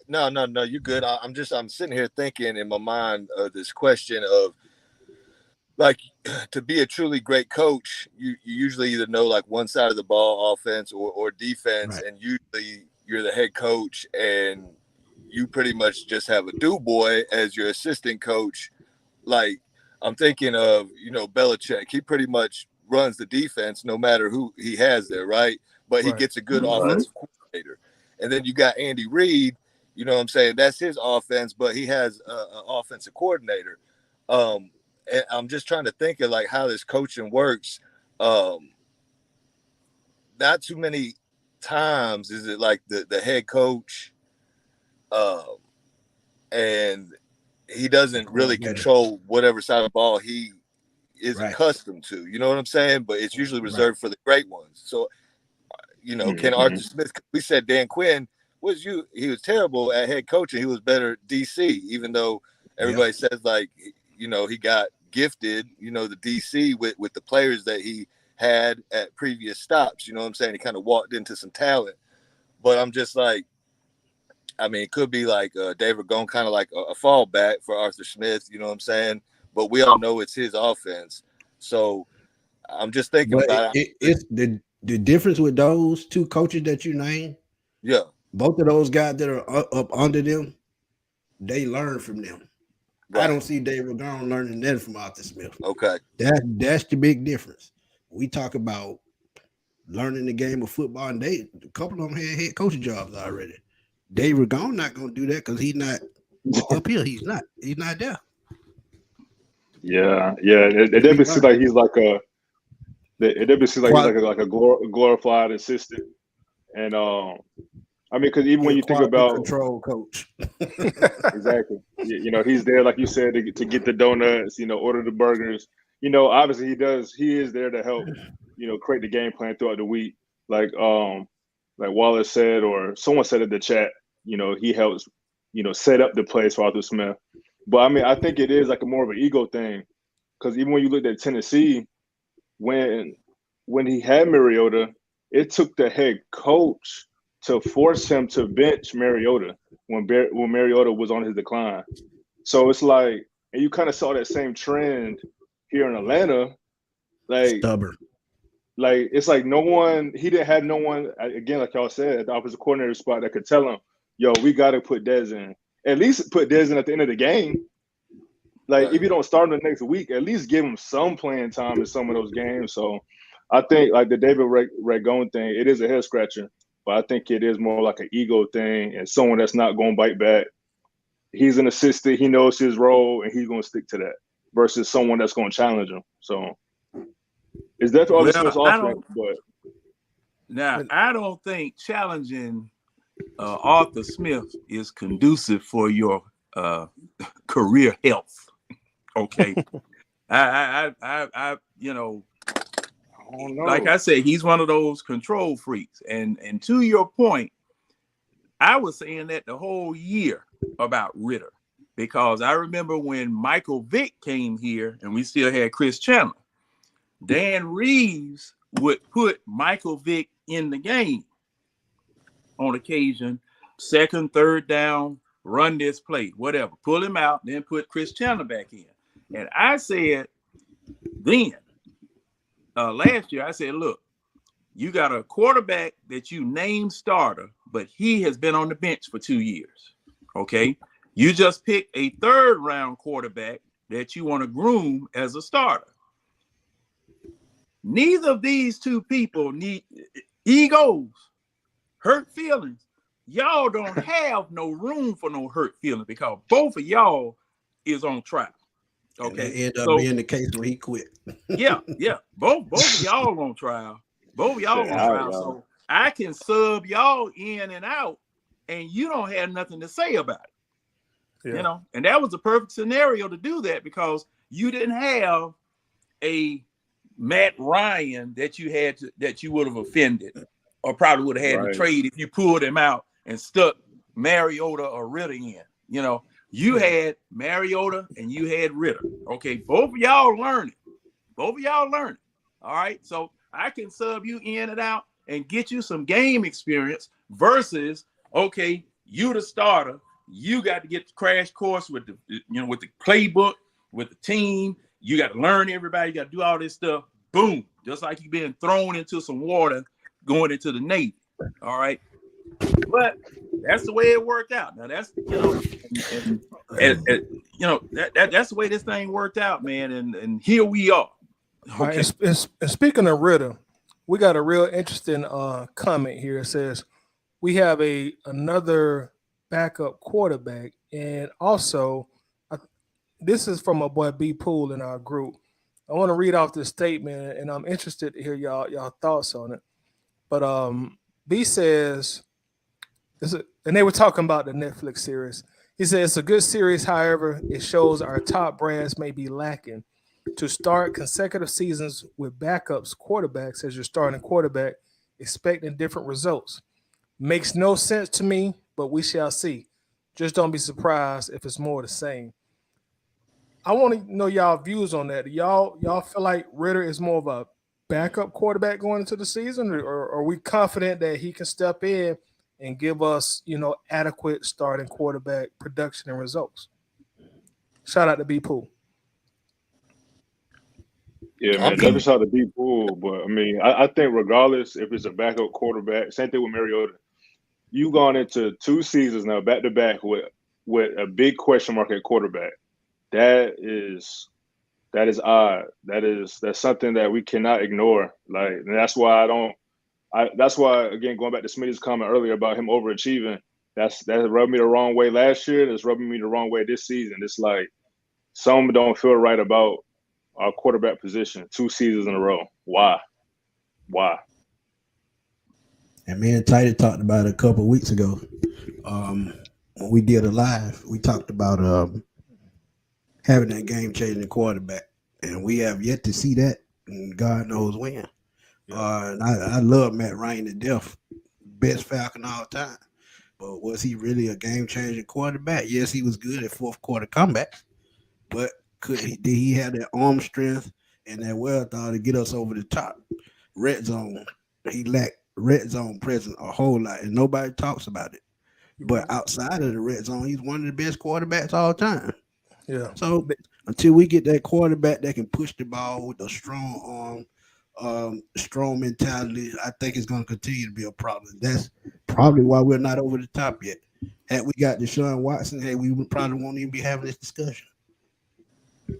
No, you're good. I'm sitting here thinking in my mind this question of, like, to be a truly great coach, you usually either know like one side of the ball, offense or defense, right. And usually you're the head coach and you pretty much just have a do-boy as your assistant coach. Like, I'm thinking of, Belichick. He pretty much runs the defense no matter who he has there, right? But he gets a good offensive coordinator. And then you got Andy Reid, you know what I'm saying? That's his offense, but he has an offensive coordinator. And I'm just trying to think of like how this coaching works. Not too many times is it like the head coach, and he doesn't really control whatever side of the ball he is accustomed to. You know what I'm saying? But it's usually reserved for the great ones. So, can Arthur Smith? We said Dan Quinn he was terrible at head coaching. He was better at DC, even though everybody says like, he got gifted, the DC with the players that he had at previous stops. You know what I'm saying? He kind of walked into some talent. But I'm just like, it could be like Dave Ragone, kind of like a fallback for Arthur Smith. You know what I'm saying? But we all know it's his offense. So I'm just thinking about it. It's the difference with those 2 coaches that you named. Yeah. Both of those guys that are up under them, they learn from them. Right. I don't see Dave Ragone learning that from Arthur Smith. Okay. That's the big difference. We talk about learning the game of football, and a couple of them had head coaching jobs already. Dave Ragone not going to do that because he's not up here. He's not there. Yeah. It definitely seems like he's like a glorified assistant, and because even when you think about control coach, exactly, he's there, like you said, to get the donuts, order the burgers. Obviously he is there to help, create the game plan throughout the week. Like Wallace said, or someone said in the chat, he helps, set up the plays for Arthur Smith. But I think it is like a more of an ego thing, because even when you looked at Tennessee, when he had Mariota, it took the head coach to force him to bench Mariota when Mariota was on his decline. So it's like, and you kind of saw that same trend here in Atlanta. Like, stubborn. Like, it's like he didn't have no one, again, like y'all said, at the offensive coordinator spot that could tell him, yo, we got to put Dez in. At least put Dez in at the end of the game. Like, if you don't start him the next week, at least give him some playing time in some of those games. So I think, like the David Ragone thing, it is a head scratcher, but I think it is more like an ego thing and someone that's not going to bite back. He's an assistant. He knows his role, and he's going to stick to that versus someone that's going to challenge him. So it's definitely Smith's offense. I don't think challenging Arthur Smith is conducive for your career health. Okay. I don't know. Like I said, he's one of those control freaks. And to your point, I was saying that the whole year about Ritter, because I remember when Michael Vick came here and we still had Chris Chandler, Dan Reeves would put Michael Vick in the game on occasion, 2nd, 3rd down, run this play, whatever, pull him out, then put Chris Chandler back in. And I said then, last year, I said, look, you got a quarterback that you named starter, but he has been on the bench for 2 years. Okay. You just picked a 3rd round quarterback that you want to groom as a starter. Neither of these two people need egos, hurt feelings. Y'all don't have no room for no hurt feelings because both of y'all is on trial. Okay. And that ended up being the case when he quit. Yeah. Both of y'all on trial. Both of y'all on trial. So I can sub y'all in and out, and you don't have nothing to say about it. You know, and that was the perfect scenario to do that because you didn't have a Matt Ryan that you would have offended or probably would have had to trade if you pulled him out and stuck Mariota or Ritter in. You know, you had Mariota and you had Ritter. Okay, both of y'all learning. All right, so I can sub you in and out and get you some game experience versus, okay, you the starter. You got to get the crash course with with the playbook, with the team. You got to learn everybody. You got to do all this stuff. Boom. Just like you've been thrown into some water going into the Navy. All right. But that's the way it worked out. Now that's, that's the way this thing worked out, man. And here we are. Okay. And speaking of Ritter, we got a real interesting comment here. It says we have another backup quarterback, and also this is from a boy B Pool in our group. I want to read off this statement, and I'm interested to hear y'all thoughts on it. But B says, and they were talking about the Netflix series. He said it's a good series, however, it shows our top brands may be lacking. To start consecutive seasons with backups quarterbacks as your starting quarterback, expecting different results. Makes no sense to me, but we shall see. Just don't be surprised if it's more the same. I want to know y'all views on that. Y'all feel like Ritter is more of a backup quarterback going into the season, or are we confident that he can step in and give us, adequate starting quarterback production and results? Shout out to B Pool. Yeah, man, never saw the B Pool, but I mean, I think regardless if it's a backup quarterback, same thing with Mariota. You gone into 2 seasons now back to back with a big question mark at quarterback. That is odd. That's something that we cannot ignore. Like, and that's why again, going back to Smitty's comment earlier about him overachieving, that rubbed me the wrong way last year. That's rubbing me the wrong way this season. It's like some don't feel right about our quarterback position 2 seasons in a row. Why? And me and Tidy talked about it a couple of weeks ago. When we did a live, we talked about having that game-changing quarterback, and we have yet to see that, and God knows when. And I love Matt Ryan to death, best Falcon all time. But was he really a game-changing quarterback? Yes, he was good at fourth quarter comebacks, but did he have that arm strength and that wherewithal to get us over the top? Red zone, he lacked red zone presence a whole lot, and nobody talks about it. But outside of the red zone, he's one of the best quarterbacks all time. Yeah. So until we get that quarterback that can push the ball with a strong arm, strong mentality, I think it's going to continue to be a problem. That's probably why we're not over the top yet. Had we got Deshaun Watson, we would probably won't even be having this discussion.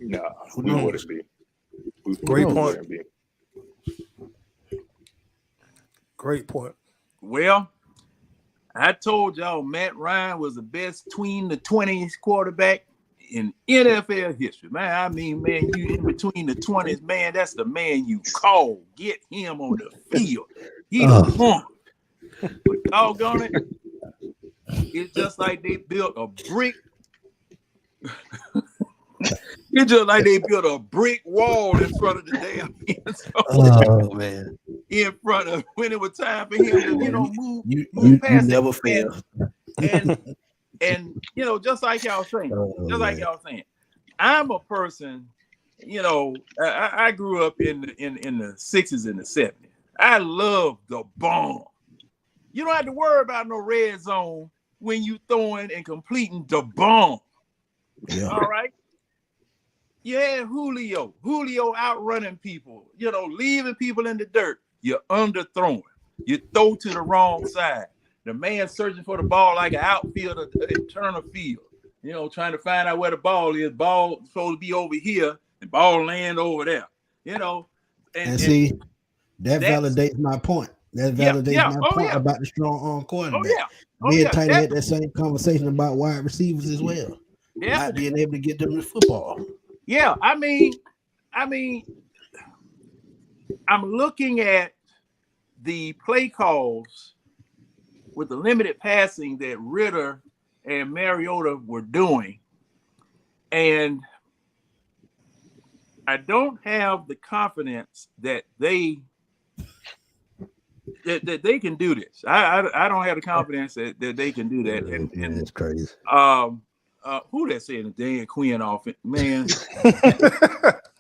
No, we wouldn't be. Great point. Great point. Well, I told y'all Matt Ryan was the best between the 20s quarterback in NFL history. Man, I mean, man, you in between the 20s, man, that's the man you call. Get him on the field. He the one. But doggone it, it's just like they built a brick. It's just like they built a brick wall in front of the damn end zone. Oh man! In front of when it was time for him to move. You past never it. fail. And just like y'all saying, I'm a person. I grew up in the 60s and the 70s. I love the bomb. You don't have to worry about no red zone when you throwing and completing the bomb. Yeah. All right. Yeah, Julio outrunning people, leaving people in the dirt. You're underthrowing. You throw to the wrong side. The man searching for the ball like an outfielder in turn of field. Trying to find out where the ball is. Ball supposed to be over here, and ball land over there. And see, that that's, validates my point. That yeah, validates my oh point yeah, about the strong arm quarterback. oh Me yeah, and Tight had that same conversation about wide receivers as well. definitely. Not being able to get them to football. Yeah, I mean, I'm looking at the play calls with the limited passing that Ritter and Mariota were doing, and I don't have the confidence that they can do this. I don't have the confidence that they can do that. And it's crazy. Who that saying the Dan Quinn offense, man?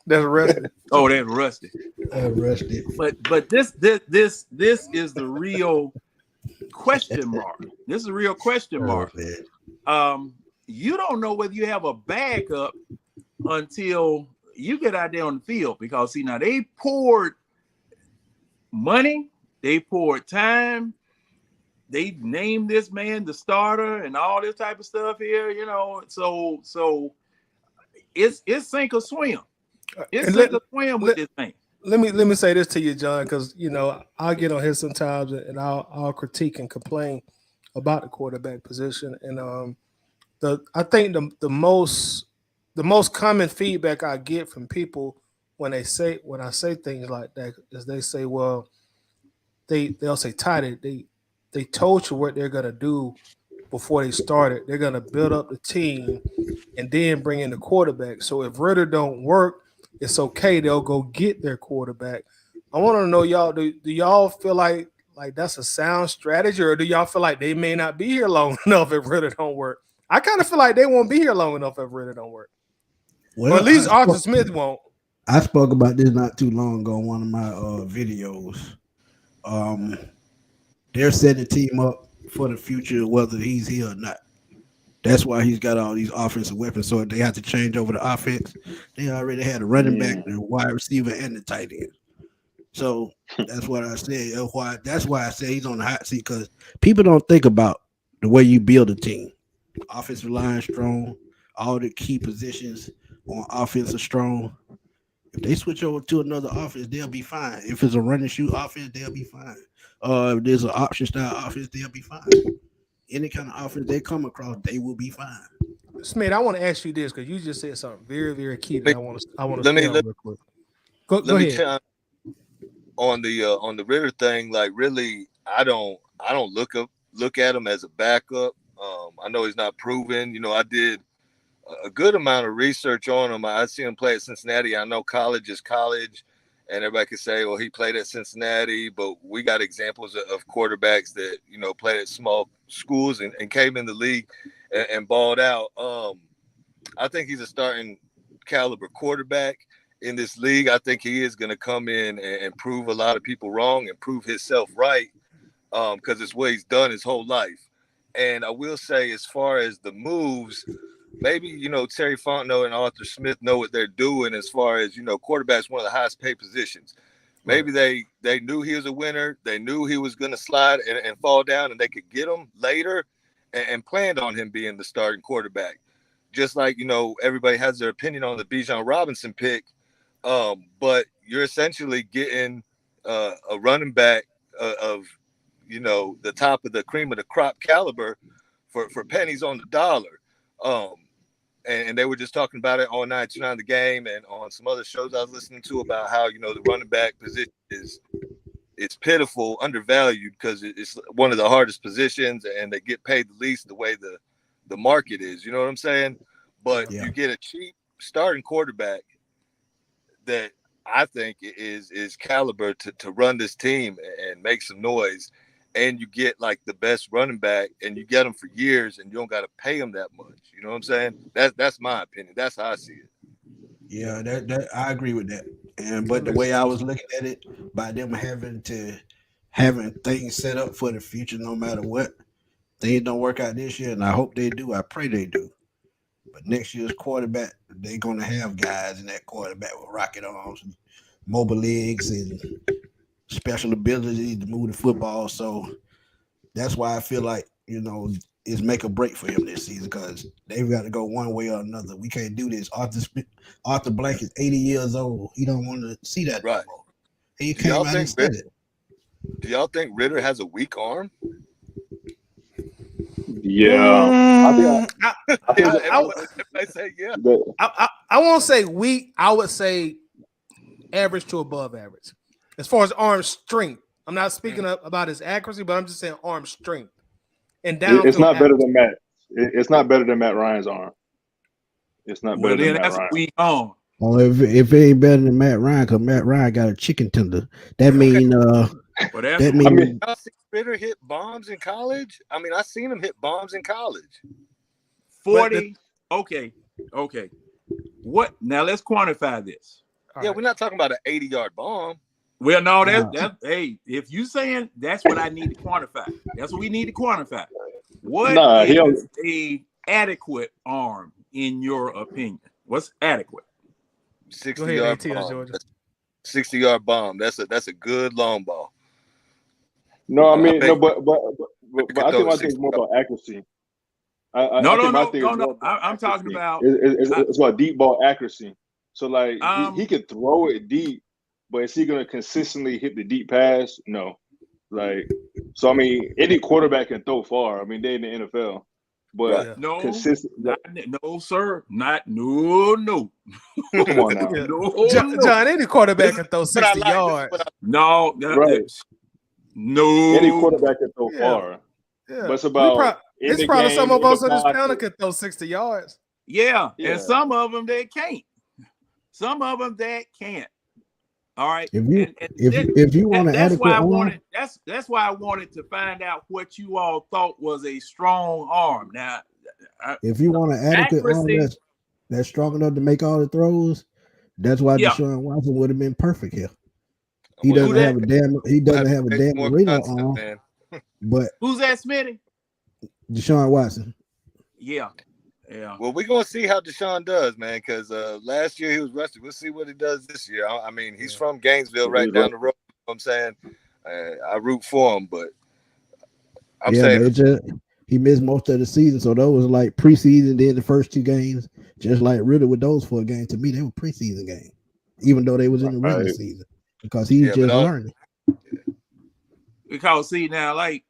That's Rusty. Oh, that's Rusty. Rusty. But this is the real question mark. This is a real question mark. You don't know whether you have a backup until you get out there on the field, because see, now they poured money, they poured time, they named this man the starter and all this type of stuff here, so it's sink or swim. It's sink or swim with this thing. Let me say this to you, John, because I'll get on here sometimes and I'll critique and complain about the quarterback position, and I think the most common feedback I get from people when I say things like that is they say, well, they'll say, Tight, they told you what they're gonna do before they started. They're gonna build up the team and then bring in the quarterback. So if Ritter don't work, it's okay. They'll go get their quarterback. I want to know, y'all, do y'all feel like that's a sound strategy, or do y'all feel like they may not be here long enough if Ritter don't work? I kind of feel like they won't be here long enough if Ritter don't work. Well, at least Arthur Smith won't. I spoke about this not too long ago in one of my videos. They're setting the team up for the future, whether he's here or not. That's why he's got all these offensive weapons. So if they have to change over the offense, they already had a running back, the wide receiver, and the tight end. So that's what I said. That's why I say he's on the hot seat, because people don't think about the way you build a team. Offensive line strong, all the key positions on offense are strong. If they switch over to another offense, they'll be fine. If it's a run and shoot offense, they'll be fine. If there's an option style offense, they'll be fine. Any kind of offense they come across, they will be fine. Smith, I want to ask you this, because you just said something very, very key that I want to let me real quick. Go ahead. On the Ritter thing, like really, I don't look at him as a backup. I know he's not proven. I did a good amount of research on him. I see him play at Cincinnati. I know college is college, and everybody can say, well, he played at Cincinnati, but we got examples of quarterbacks that, played at small schools and came in the league and balled out. I think he's a starting caliber quarterback in this league. I think he is going to come in and prove a lot of people wrong and prove himself right, because it's what he's done his whole life. And I will say, as far as the moves, maybe, Terry Fontenot and Arthur Smith know what they're doing as far as, quarterback's one of the highest paid positions. Maybe they knew he was a winner. They knew he was going to slide and fall down, and they could get him later and planned on him being the starting quarterback. Just like, everybody has their opinion on the Bijan Robinson pick, but you're essentially getting a running back of, the top of the cream of the crop caliber for pennies on the dollar. And they were just talking about it on 929 The Game and on some other shows I was listening to about how, the running back position it's pitiful, undervalued, because it's one of the hardest positions and they get paid the least the way the market is. You know what I'm saying? But you get a cheap starting quarterback that I think is caliber to run this team and make some noise. And you get like the best running back, and you get them for years, and you don't got to pay them that much. You know what I'm saying? That's my opinion. That's how I see it. Yeah, that I agree with that. But the way I was looking at it, by them having things set up for the future, no matter what, things don't work out this year, and I hope they do. I pray they do. But next year's quarterback, they're going to have guys in that quarterback with rocket arms, and mobile legs, and special ability to move the football. So that's why I feel like, it's make or break for him this season, because they've got to go one way or another. We can't do this. Arthur Blank is 80 years old. He don't want to see that right. no more. He came out and said it. Do y'all think Ritter has a weak arm? Yeah. I say yeah. I won't say weak. I would say average to above average. As far as arm strength, I'm not speaking about his accuracy, but I'm just saying arm strength. And down. It's not better than Matt. It's not better than Matt Ryan's arm. It's not better than Matt that's Ryan. a weak arm. Well, if it ain't better than Matt Ryan, because Matt Ryan got a chicken tender. That mean y'all see Ritter hit bombs in college? I mean, I seen him hit bombs in college. 40. Okay. What now? Let's quantify this. Yeah, we're not talking about an 80-yard bomb. Well, no, that's hey, if you saying that's what I need to quantify. That's what we need to quantify. What is a adequate arm in your opinion? What's adequate? 60-yard bomb. 60-yard bomb. That's a good long ball. No, I mean, but I think my thing is more about accuracy. No. I'm talking about it's about deep ball accuracy. So like he could throw it deep, but is he going to consistently hit the deep pass? No. Like, so I mean, any quarterback can throw far. I mean, they're in the NFL, but no, consistent. No, sir, no. Come on now, John. Any quarterback can throw 60 yards. No, any quarterback can throw far. Yeah. But it's about. It's probably some of us on this panel can throw 60 yards. Yeah, and some of them they can't. Some of them that can't. All right. If you want to adequate that's why I wanted to find out what you all thought was a strong arm. Now, if you want an adequate arm that's strong enough to make all the throws, that's why Deshaun Watson would have been perfect here. He doesn't have a damn Marino arm. Man. But who's that, Smitty? Deshaun Watson. Yeah. Well, we're gonna see how Deshaun does, man, because last year he was rusty. We'll see what he does this year. I mean, he's from Gainesville, right down the road. You know what I'm saying, I root for him, but I'm saying he missed most of the season, so those was like preseason. Then the first 2 games, just like Ritter with those 4 games, to me they were preseason games, even though they was in the regular season, because he's just learning. Because see now, like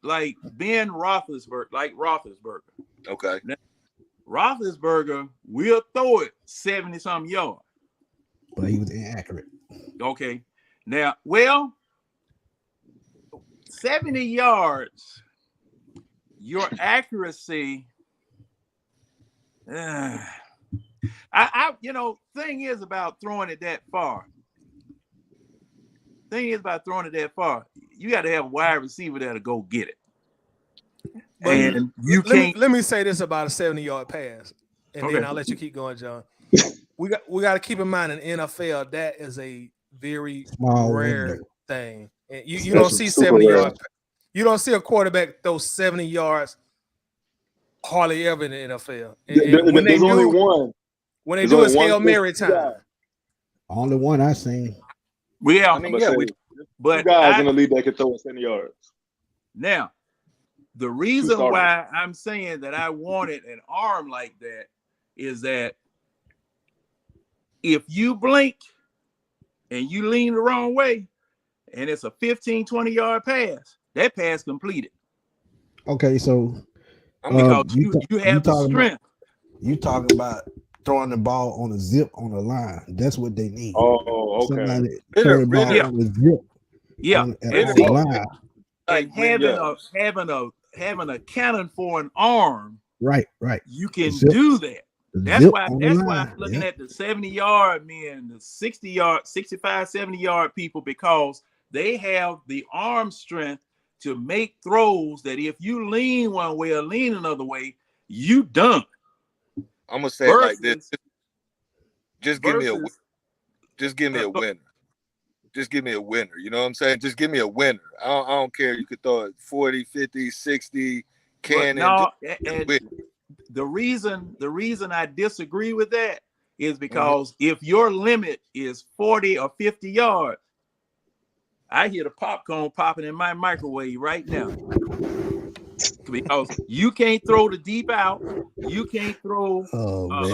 Ben Roethlisberger, Okay. Now, Roethlisberger will throw it 70-something yards. But he was inaccurate. Okay. Now, 70 yards, your accuracy. Thing is about throwing it that far. You got to have a wide receiver that'll go get it. And let me say this about a 70-yard pass, and then I'll let you keep going, John. We got to keep in mind in NFL that is a very rare thing. And you don't see 70 yards. You don't see a quarterback throw 70 yards hardly ever in the NFL. And there's only one. When they do it's Hail Mary time. Only one I seen. But guys in the league that can throw 70 yards. Now, the reason why I'm saying that I wanted an arm like that is that if you blink and you lean the wrong way and it's a 15-20 yard pass, that pass completed. Okay, so because you have the strength. You talking about throwing the ball on a zip on the line. That's what they need. Oh, okay. Somebody throw the ball on a zip. Yeah. On the line. And having a cannon for an arm, right. You can do that. That's why I'm looking at the 70-yard men, the 60-yard, 65, 70-yard people, because they have the arm strength to make throws that if you lean one way or lean another way, you done. I'm gonna say it like this. Just give me a winner. Just give me a winner. You know what I'm saying? Just give me a winner. I don't care. You could throw it 40, 50, 60, cannon. the reason I disagree with that is because if your limit is 40 or 50 yards, I hear the popcorn popping in my microwave right now. Because you can't throw the deep out, you can't throw a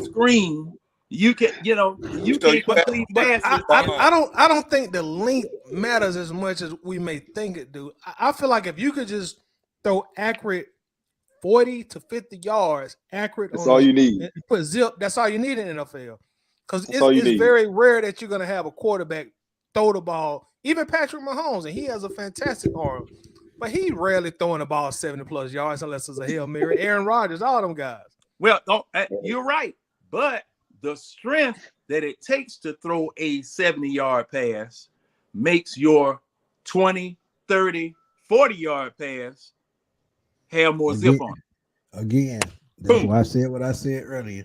screen. You can, you can't complete passes. I don't think the length matters as much as we may think it do. I feel like if you could just throw accurate 40 to 50 yards, accurate, that's all you need. Put zip. That's all you need in the NFL. Because it's very rare that you're going to have a quarterback throw the ball. Even Patrick Mahomes, and he has a fantastic arm, but he rarely throwing the ball 70+ yards unless it's a Hail Mary. Aaron Rodgers, all them guys. Well, you're right, but the strength that it takes to throw a 70-yard pass makes your 20, 30, 40-yard pass have more zip on it. Again, that's why I said what I said earlier.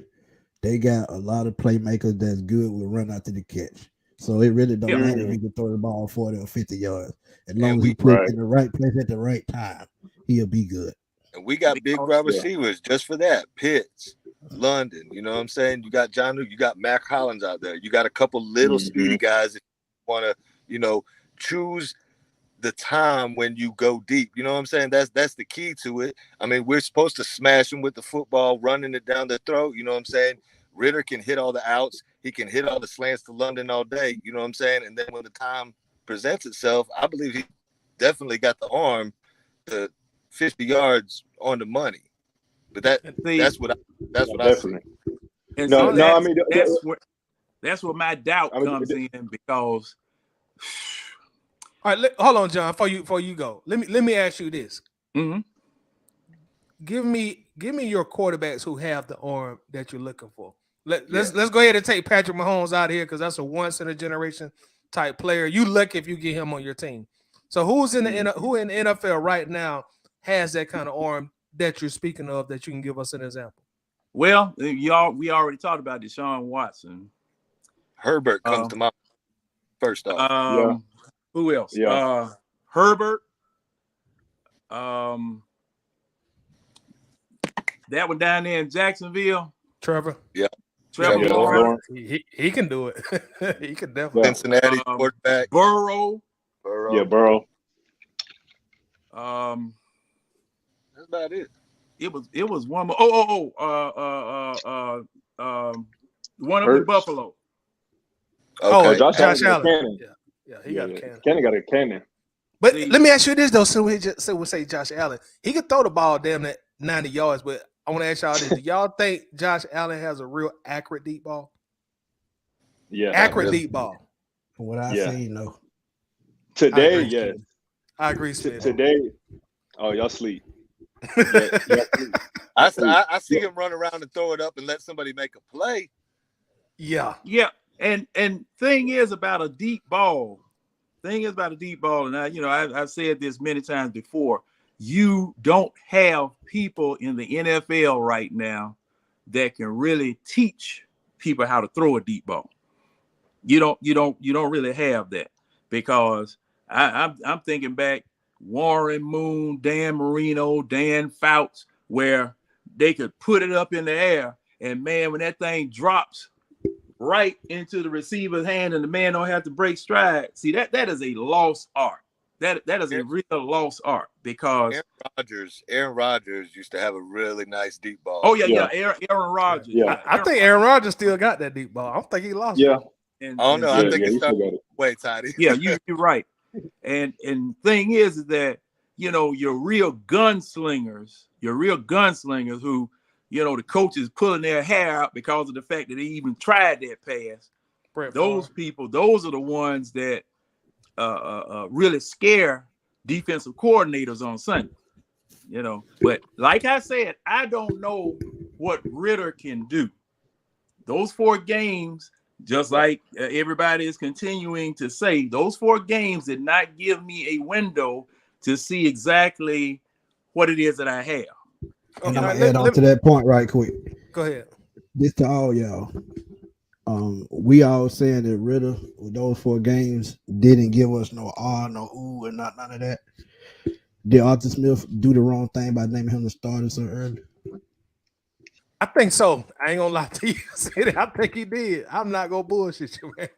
They got a lot of playmakers that's good with run after the catch. So it really don't matter if he can throw the ball 40 or 50 yards. As long as he put it in the right place at the right time, he'll be good. And we got big wide receivers just for that. Pitts, London, you know what I'm saying? You got John Luke, you got Mac Hollins out there. You got a couple little speedy guys that want to, choose the time when you go deep. You know what I'm saying? That's the key to it. I mean, we're supposed to smash them with the football, running it down their throat. You know what I'm saying? Ritter can hit all the outs. He can hit all the slants to London all day. You know what I'm saying? And then when the time presents itself, I believe he definitely got the arm to 50 yards on the money. But that's what I see. And so I mean that's where my doubt comes in, because all right, hold on, John, before you go. Let me ask you this. Mm-hmm. Give me your quarterbacks who have the arm that you're looking for. Let's go ahead and take Patrick Mahomes out of here, because that's a once in a generation type player. You lucky if you get him on your team. So who in the NFL right now has that kind of arm that you're speaking of that you can give us an example? Well, we already talked about Deshaun Watson. Herbert comes to my first off. Who else? Yeah. Herbert. That one down there in Jacksonville. Trevor. Yeah. Trevor Lawrence. He can do it. He can definitely. Cincinnati quarterback. Burrow. Yeah, Burrow. That's about it. It was one more. One up in Buffalo. Okay. Josh Allen. Cannon. Yeah, he got a cannon. Cannon got a cannon. But let me ask you this though. So we'll say Josh Allen. He could throw the ball damn at 90 yards, but I want to ask y'all this. Do y'all think Josh Allen has a real accurate deep ball? Yeah. Accurate deep ball. From what I see, no. Today, yes. I agree, Smith. Today, y'all sleep. I see him run around and throw it up and let somebody make a play. Yeah. And thing is about a deep ball, and I've said this many times before. You don't have people in the NFL right now that can really teach people how to throw a deep ball. You don't really have that, because I'm thinking back, Warren Moon, Dan Marino, Dan Fouts, where they could put it up in the air, and man, when that thing drops right into the receiver's hand and the man don't have to break stride. See, that is a lost art. That is a real lost art, because Aaron Rodgers used to have a really nice deep ball. Oh yeah. Aaron Rodgers. Yeah. I think Aaron Rodgers still got that deep ball. I don't think he lost it. I don't know. I think it's started way, Toddy. Yeah, you're right. And thing is that your real gunslingers who the coach is pulling their hair out because of the fact that they even tried that pass. Those people, those are the ones that really scare defensive coordinators on Sunday. But like I said, I don't know what Ritter can do. Those 4 games, just like everybody is continuing to say, those 4 games did not give me a window to see exactly what it is that I have. And I'm gonna add on to that point right quick. Go ahead. This to all y'all. We all saying that Ritter with those 4 games didn't give us no no ooh, and none of that. Did Arthur Smith do the wrong thing by naming him the starter so early? I think so. I ain't gonna lie to you. Say that. I think he did. I'm not gonna bullshit you, man.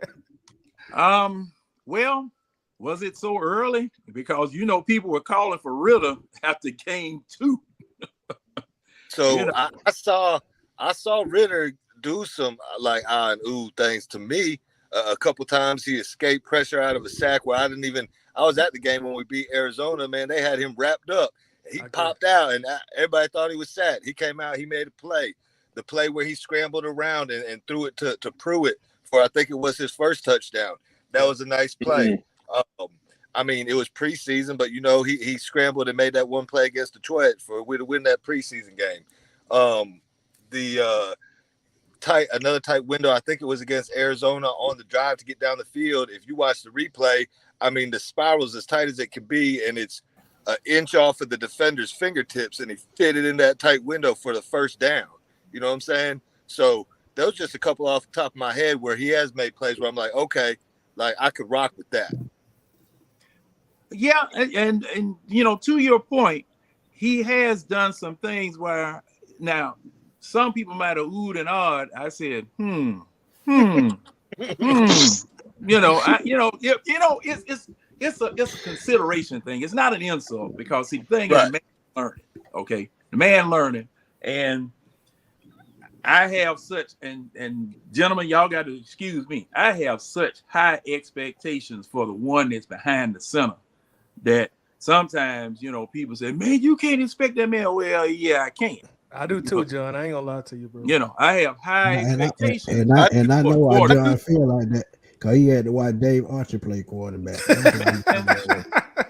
Well, was it so early? Because people were calling for Ritter after game 2. So I saw Ritter do some like ah and ooh things to me. A couple times he escaped pressure out of a sack where I was at the game when we beat Arizona, man. They had him wrapped up. He popped out, and everybody thought he was sacked. He came out. He made a play. The play where he scrambled around and threw it to Pruitt for, I think it was his first touchdown. That was a nice play. I mean, it was preseason, but, he scrambled and made that one play against Detroit for we to win that preseason game. Another tight window, I think it was against Arizona on the drive to get down the field. If you watch the replay, I mean, the spiral's as tight as it can be, and it's an inch off of the defender's fingertips, and he fit it in that tight window for the first down. You know what I'm saying? So those just a couple off the top of my head where he has made plays where I'm like, okay, like I could rock with that. Yeah, and to your point, he has done some things where now some people might have oohed and awed. I said, It's a consideration thing. It's not an insult because the thing is man learning. Okay, the man learning, and I have such and gentlemen, y'all got to excuse me. I have such high expectations for the one that's behind the center that sometimes people say, "Man, you can't expect that man." Well, yeah, I can. I do too, John. I ain't gonna lie to you, bro. I have high expectations, and I know why John feel like that. Because he had to watch Dave Archer play quarterback.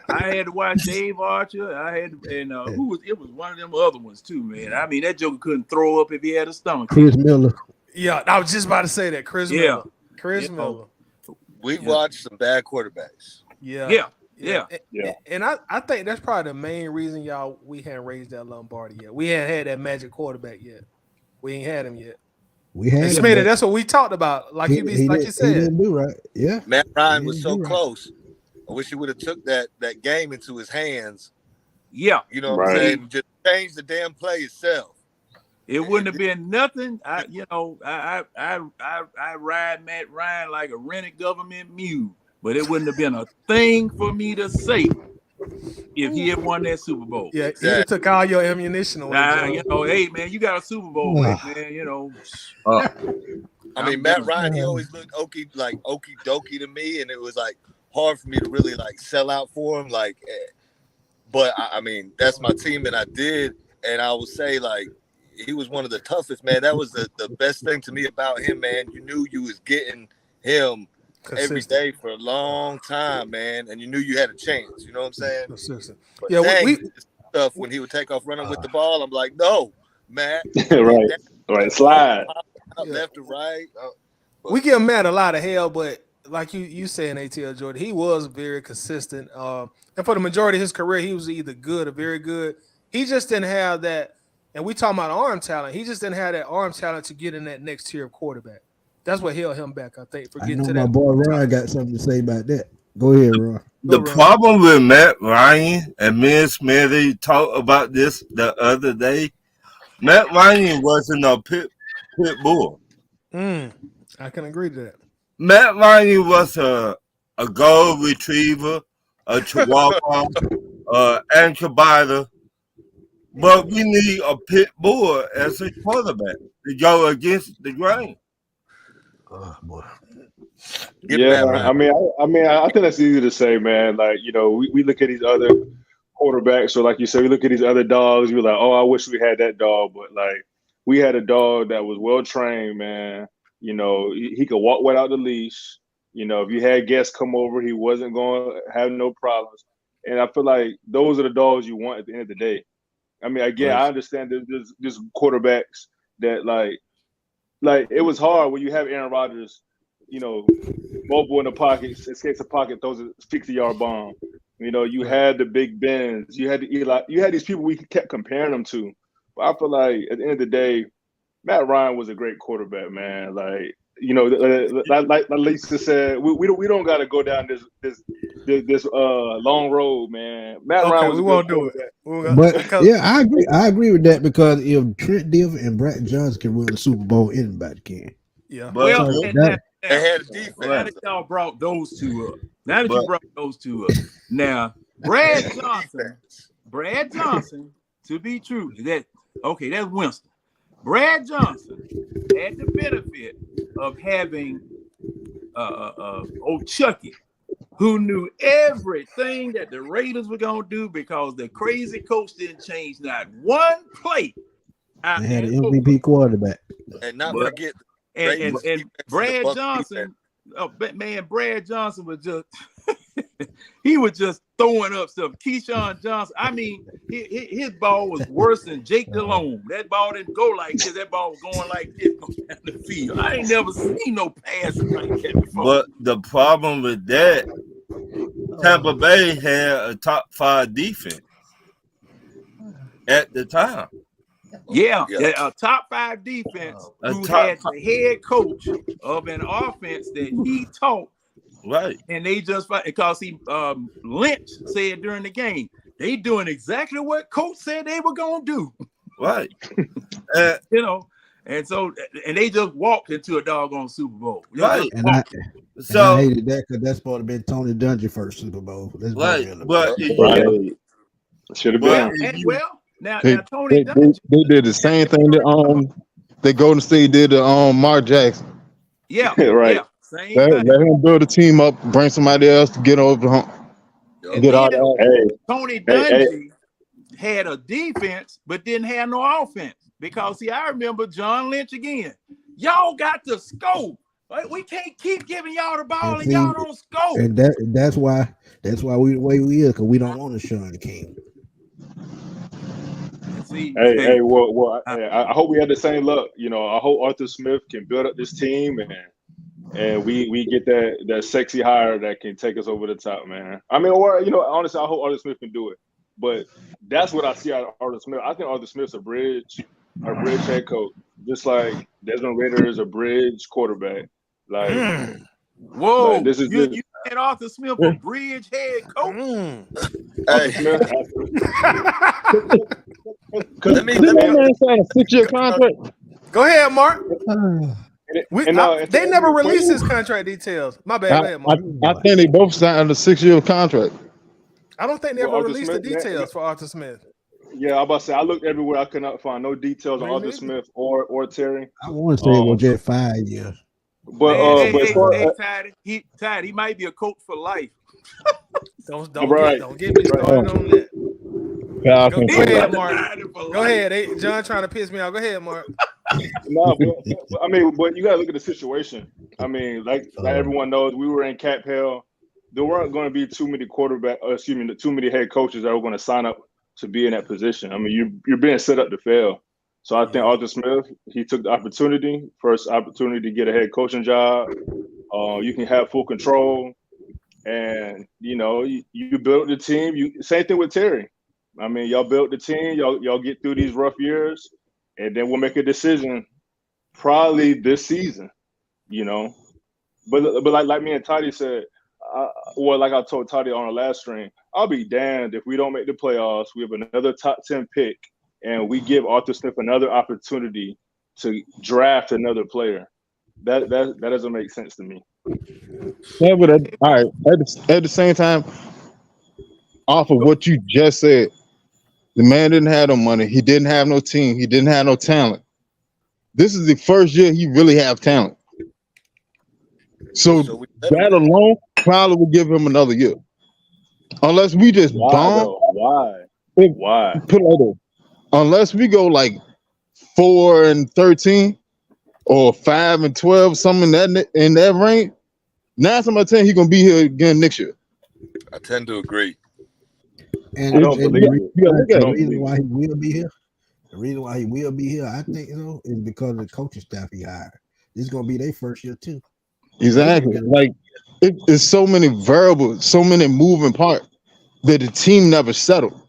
I had to watch Dave Archer. It was one of them other ones too, man. I mean, that joker couldn't throw up if he had a stomach. Chris Miller. Yeah, I was just about to say that. Chris Miller. Chris Miller. We've watched some bad quarterbacks. Yeah. And I think that's probably the main reason we hadn't raised that Lombardi yet. We hadn't had that magic quarterback yet. We ain't had him yet. We had him, that's what we talked about. Like you said. He didn't do right. Yeah. Matt Ryan was so close. I wish he would have took that game into his hands. Yeah. You know what I'm saying? Just change the damn play itself. It wouldn't have been nothing. I ride Matt Ryan like a rented government mule, but it wouldn't have been a thing for me to say if he had won that Super Bowl. Yeah, exactly. He took all your ammunition away. Hey man, you got a Super Bowl, man. I mean, Matt Ryan, he always looked okie dokie to me, and it was like hard for me to really like sell out for him. But I mean, that's my team, and I did, and I would say like he was one of the toughest, man. That was the best thing to me about him, man. You knew you was getting him every day for a long time, man, and you knew you had a chance. You know what I'm saying? Consistent. But yeah, stuff when he would take off running with the ball, I'm like, no, Matt. right, slide left to right. We give Matt a lot of hell, but like you saying, ATL Jordan, he was very consistent. And for the majority of his career, he was either good or very good. He just didn't have that. And we talking about arm talent. He just didn't have that arm talent to get in that next tier of quarterback. That's what held him back, I think, for getting to that. My boy Ryan got something to say about that. Go ahead, Ron. The problem with Matt Ryan and me and Smithy talked about this the other day. Matt Ryan wasn't a pit bull. I can agree to that. Matt Ryan was a gold retriever, a chihuahua, ankle biter. But we need a pit bull as a quarterback to go against the grain. Oh boy. I think that's easy to say, man. Like, we look at these other quarterbacks, or like you said, we look at these other dogs. We're like, oh, I wish we had that dog, but like we had a dog that was well trained, man. He could walk without the leash. If you had guests come over, he wasn't going to have no problems. And I feel like those are the dogs you want at the end of the day. I mean, again, I understand there's just quarterbacks that like it was hard when you have Aaron Rodgers, mobile in the pocket, escapes the pocket, throws a 60-yard bomb. You had the Big Bens, you had the Eli, you had these people we kept comparing them to. But I feel like at the end of the day, Matt Ryan was a great quarterback, man. Like you know, like Lisa said, we don't got to go down this long road, man. Matt Ryan Okay, was we a won't good do it. quarterback. We won't- But because- yeah, I agree with that because if Trent Dilfer and Brett Johnson can win the Super Bowl, anybody can. yeah. But Well, So and that- now, They had a now defense. that y'all brought those two up, now that you But- brought those two up, now Brad Johnson, to be true, that's Winston. Brad Johnson had the benefit of having old Chucky, who knew everything that the Raiders were gonna do because the crazy coach didn't change not one play. they had an MVP quarterback. And not But- forget And Ravens defense and the Brad Bucs Johnson, Brad Johnson was just he was just throwing up stuff. Keyshawn Johnson, I mean, his ball was worse than Jake Delhomme. That ball didn't go like this. That ball was going like this down the field. I ain't never seen no passing like that before. But the problem with that, Tampa Bay had a top 5 defense at the time. Yeah, Yeah. a top 5 defense A who top had the head coach of an offense that he taught, Right. and they just because Lynch said during the game, they doing exactly what coach said they were gonna do. Right. You know, and so they just walked into a doggone Super Bowl. They Right. just And walked. I So hated that because that's supposed to be Tony Dungy first Super Bowl. Let's be right, real about but it. Right. Should have But been. if And you- well, now They, Tony they, Dungy, they did the same thing that Golden State did to Mark Jackson. yeah, Right. yeah, same Let thing. him build a team up, bring somebody else to get over the hump. And Get out then of Hey, Tony Hey, Dungy had a defense, but didn't have no offense. Because see, I remember John Lynch again. Y'all got to score. Like, we can't keep giving y'all the ball And and y'all see, don't score. And that's why we the way we is because we don't want to Sean King. And see, hey, well, I hope we had the same luck. You know, I hope Arthur Smith can build up this team and we get that sexy hire that can take us over the top, man. I mean, or you know, honestly, I hope Arthur Smith can do it. But that's what I see out of Arthur Smith. I think Arthur Smith's a bridge head coach, just like Desmond Ritter is a bridge quarterback. Like, whoa, like, this is you just- had Arthur Smith a bridge head coach. Arthur Hey, Smith. let me Didn't that man sign a 6-year contract? Go ahead, Mark. They never and, released his contract details. My bad. Go ahead, Mark. I think they both signed a 6-year contract. I don't think they ever Arthur released the Smith, details for Arthur Smith. Yeah, I'm about to say I looked everywhere. I could not find no details on Me Arthur neither. Smith or Terry. I want to say it was just 5 years. But Tidy, he might be a coach for life. Don't Right. get me started on that. Falcons. Go ahead, He Mark. might be for Go life. ahead. John trying to piss me off. Go ahead, Mark. no, but I mean, but you gotta look at the situation. I mean, like everyone knows, we were in cap hell. There weren't going to be too many too many head coaches that were going to sign up to be in that position. I mean, you're being set up to fail. So I think Arthur Smith, he took the opportunity, first opportunity to get a head coaching job. You can have full control, and you know you built the team. Same thing with Terry. I mean, y'all built the team. Y'all get through these rough years, and then we'll make a decision probably this season. You know, but like me and Toddy said. Like I told Toddy on our last stream, I'll be damned if we don't make the playoffs. We have another top 10 pick, and we give Arthur Smith another opportunity to draft another player. That doesn't make sense to me. Yeah, but all right. At the same time, off of what you just said, the man didn't have no money. He didn't have no team. He didn't have no talent. This is the first year he really have talent. So that alone probably will give him another year, unless we just bomb. Why? Put it like this. Unless we go like 4-13 or 5-12, something in that range. 9 times out of 10, he's gonna be here again next year. I tend to agree. And I don't believe it. the reason why he will be here, I think, is because of the coaching staff he hired. This is gonna be their first year too. Exactly. Like it's so many variables, so many moving parts that the team never settled.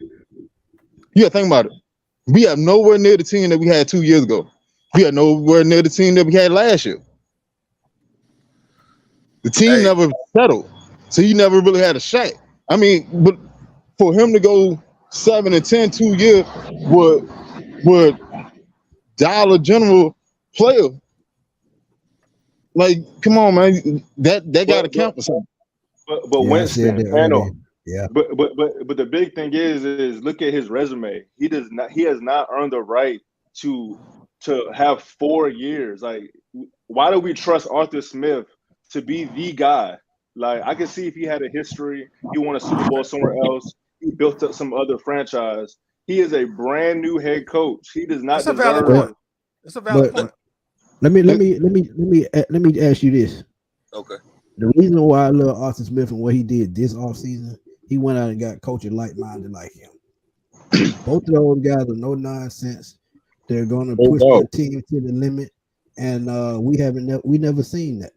You gotta think about it. We have nowhere near the team that we had 2 years ago. We are nowhere near the team that we had last year. The team never settled, so he never really had a shot. I mean, but for him to go 7-10 2 years would Dollar General player, like, come on, man, that got to count for something. But Winston, yeah. But the big thing is look at his resume. He has not earned the right to have 4 years. Like, why do we trust Arthur Smith to be the guy? Like, I can see if he had a history, he won a Super Bowl somewhere else, he built up some other franchise. He is a brand new head coach. He does not deserve. Valid point. It's a valid point. Let me ask you this. Okay. The reason why I love Arthur Smith and what he did this offseason, he went out and got coaches like-minded like him. Both of those guys are no nonsense. They're going to push their team to the limit, and we never seen that.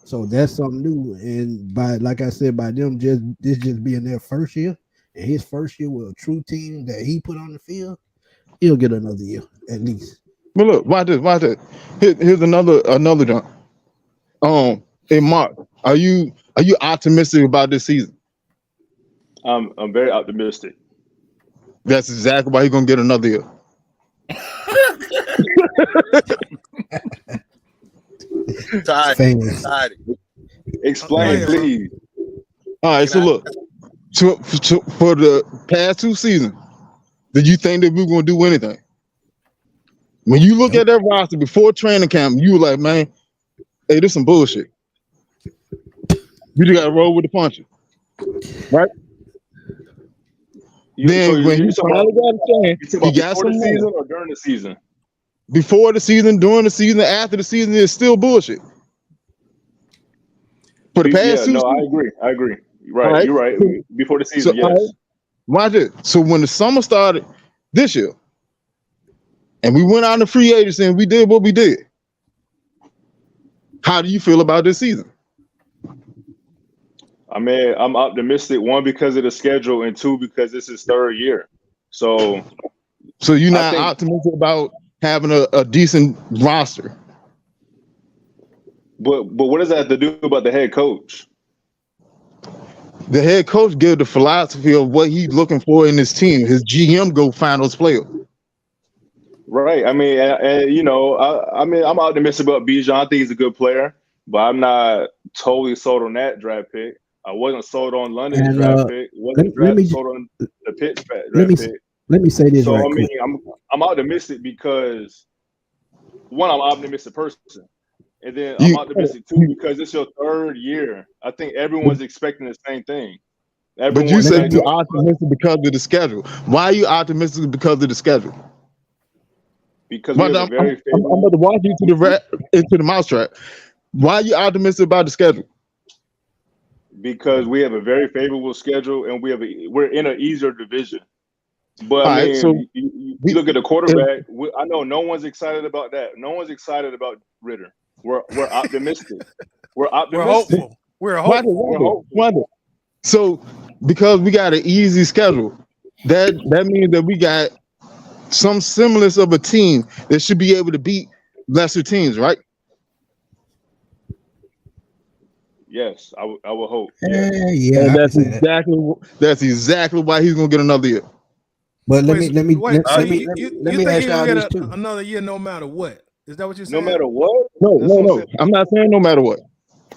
So that's something new. And like I said, by them just being their first year, and his first year with a true team that he put on the field, he'll get another year at least. But look, watch this. Here's another jump. Hey Mark, are you optimistic about this season? I'm very optimistic. That's exactly why he's gonna get another year. Tired. Explain, please. All right, so look, for the past 2 seasons, did you think that we were gonna do anything? When you look at that roster before training camp, you were like, man, hey, this some bullshit. You just gotta roll with the punches, right? Then when you finally got a chance, you got some season or during the season. Before the season, during the season, after the season, it's still bullshit. For the past 2 seasons, I agree. Right, you're right. Before the season, so, yes. Watch it. So when the summer started this year, and we went out to free agency and we did what we did, how do you feel about this season? I mean, I'm optimistic, 1, because of the schedule, and 2, because this is 3rd year. So you're not optimistic about having a decent roster? But what does that have to do about the head coach? The head coach gives the philosophy of what he's looking for in his team. His GM go find those players. Right. I mean, I'm optimistic about Bijan. I think he's a good player, but I'm not totally sold on that draft pick. I wasn't sold on London's draft pick. Wasn't sold on the Pitts draft pick. Let me say this. So right quick. I'm optimistic because, 1, I'm an optimistic person, and then I'm optimistic 2 because it's your 3rd year. I think everyone's expecting the same thing. But you said you're optimistic because of the schedule. Why are you optimistic because of the schedule? Because I'm about to walk you into the mousetrap. Why are you optimistic about the schedule? Because we have a very favorable schedule, and we're in an easier division. But you look at the quarterback. I know no one's excited about that. No one's excited about Ritter. We're optimistic. We're optimistic. We're hopeful. Wonderful. So because we got an easy schedule, that means that we got some semblance of a team that should be able to beat lesser teams, right? Yes, I will hope. Yeah, and that's exactly why he's gonna get another year. But let me you ask think y'all he'll this get too. another year no matter what? Is that what you're saying? No matter what? No. I'm not saying no matter what.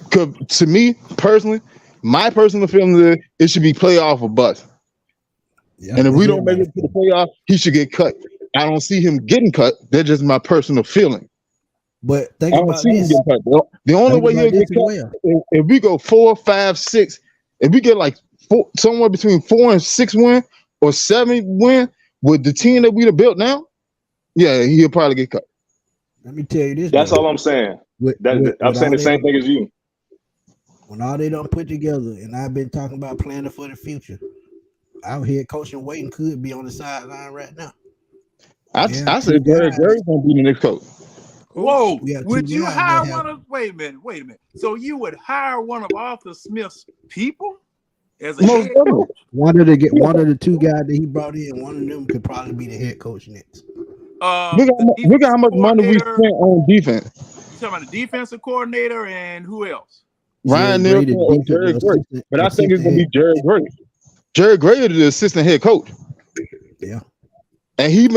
Because to me personally, my personal feeling is it should be playoff or bust. Yeah, and if we don't make it to the playoff, he should get cut. I don't see him getting cut. That's just my personal feeling. But I don't see him getting cut. The only way he'll get cut if we go 4, 5, 6. If we get like somewhere between 4 and 6 win or 7 win with the team that we've built now, yeah, he'll probably get cut. Let me tell you this. That's all I'm saying. I'm saying the same thing as you. When all they don't put together, and I've been talking about planning for the future, our head coach and Wayne could be on the sideline right now. I said Gary's gonna be the next coach. Whoa! Would you hire one of? Wait a minute. So you would hire one of Arthur Smith's people as a head coach? One of the 2 guys that he brought in. One of them could probably be the head coach next. Look at how much money we spent on defense. You talking about the defensive coordinator and who else? Ryan Jerry Nielsen Grady, or Jerry Gray. assistant- But I think it's gonna be assistant Jerry Gray. Jerry Gray is the assistant head coach. Yeah. And he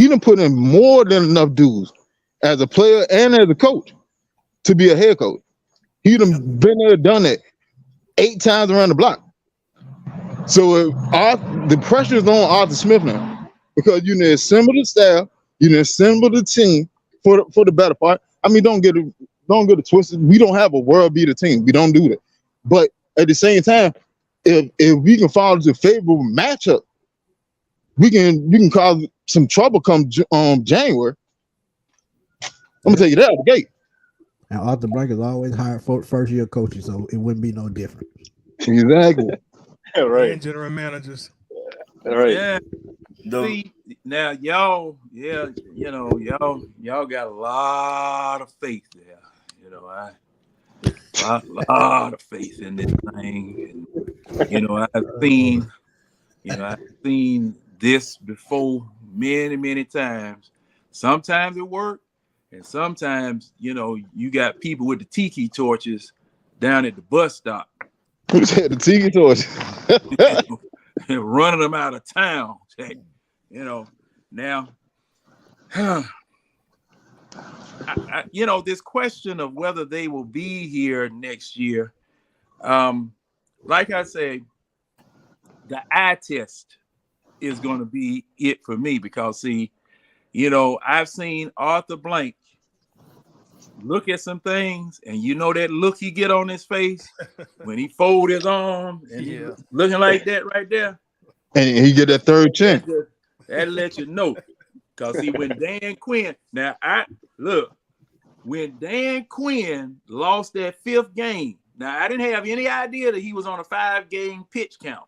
done put in more than enough dues as a player and as a coach to be a head coach. He done been there, done it 8 times around the block. So the pressure is on Arthur Smith now because you need to assemble the staff, you need to assemble the team for the better part. I mean, don't get it twisted. We don't have a world beater team. We don't do that. But at the same time, if we can fall into a favorable matchup, we can cause some trouble come January. I'm gonna take it out of the gate. And Arthur Blank is always hired for first year coaches, so it wouldn't be no different. Exactly. Right. And general managers. Right. Yeah. See, now y'all, yeah, you know, y'all got a lot of faith there. You know, a lot of faith in this thing. And, you know, I've seen this before many times. Sometimes it worked, and sometimes, you know, you got people with the tiki torches down at the bus stop. Who said the tiki torch? Running them out of town. You know, now, you know, this question of whether they will be here next year, like I say, the eye test is going to be it for me because, see, you know, I've seen Arthur Blank look at some things, and you know that look he get on his face when he fold his arm and he looking like that right there. And he get that third chin. That let you know. Because see, when Dan Quinn, when Dan Quinn lost that 5th game, now I didn't have any idea that he was on a 5-game pitch count.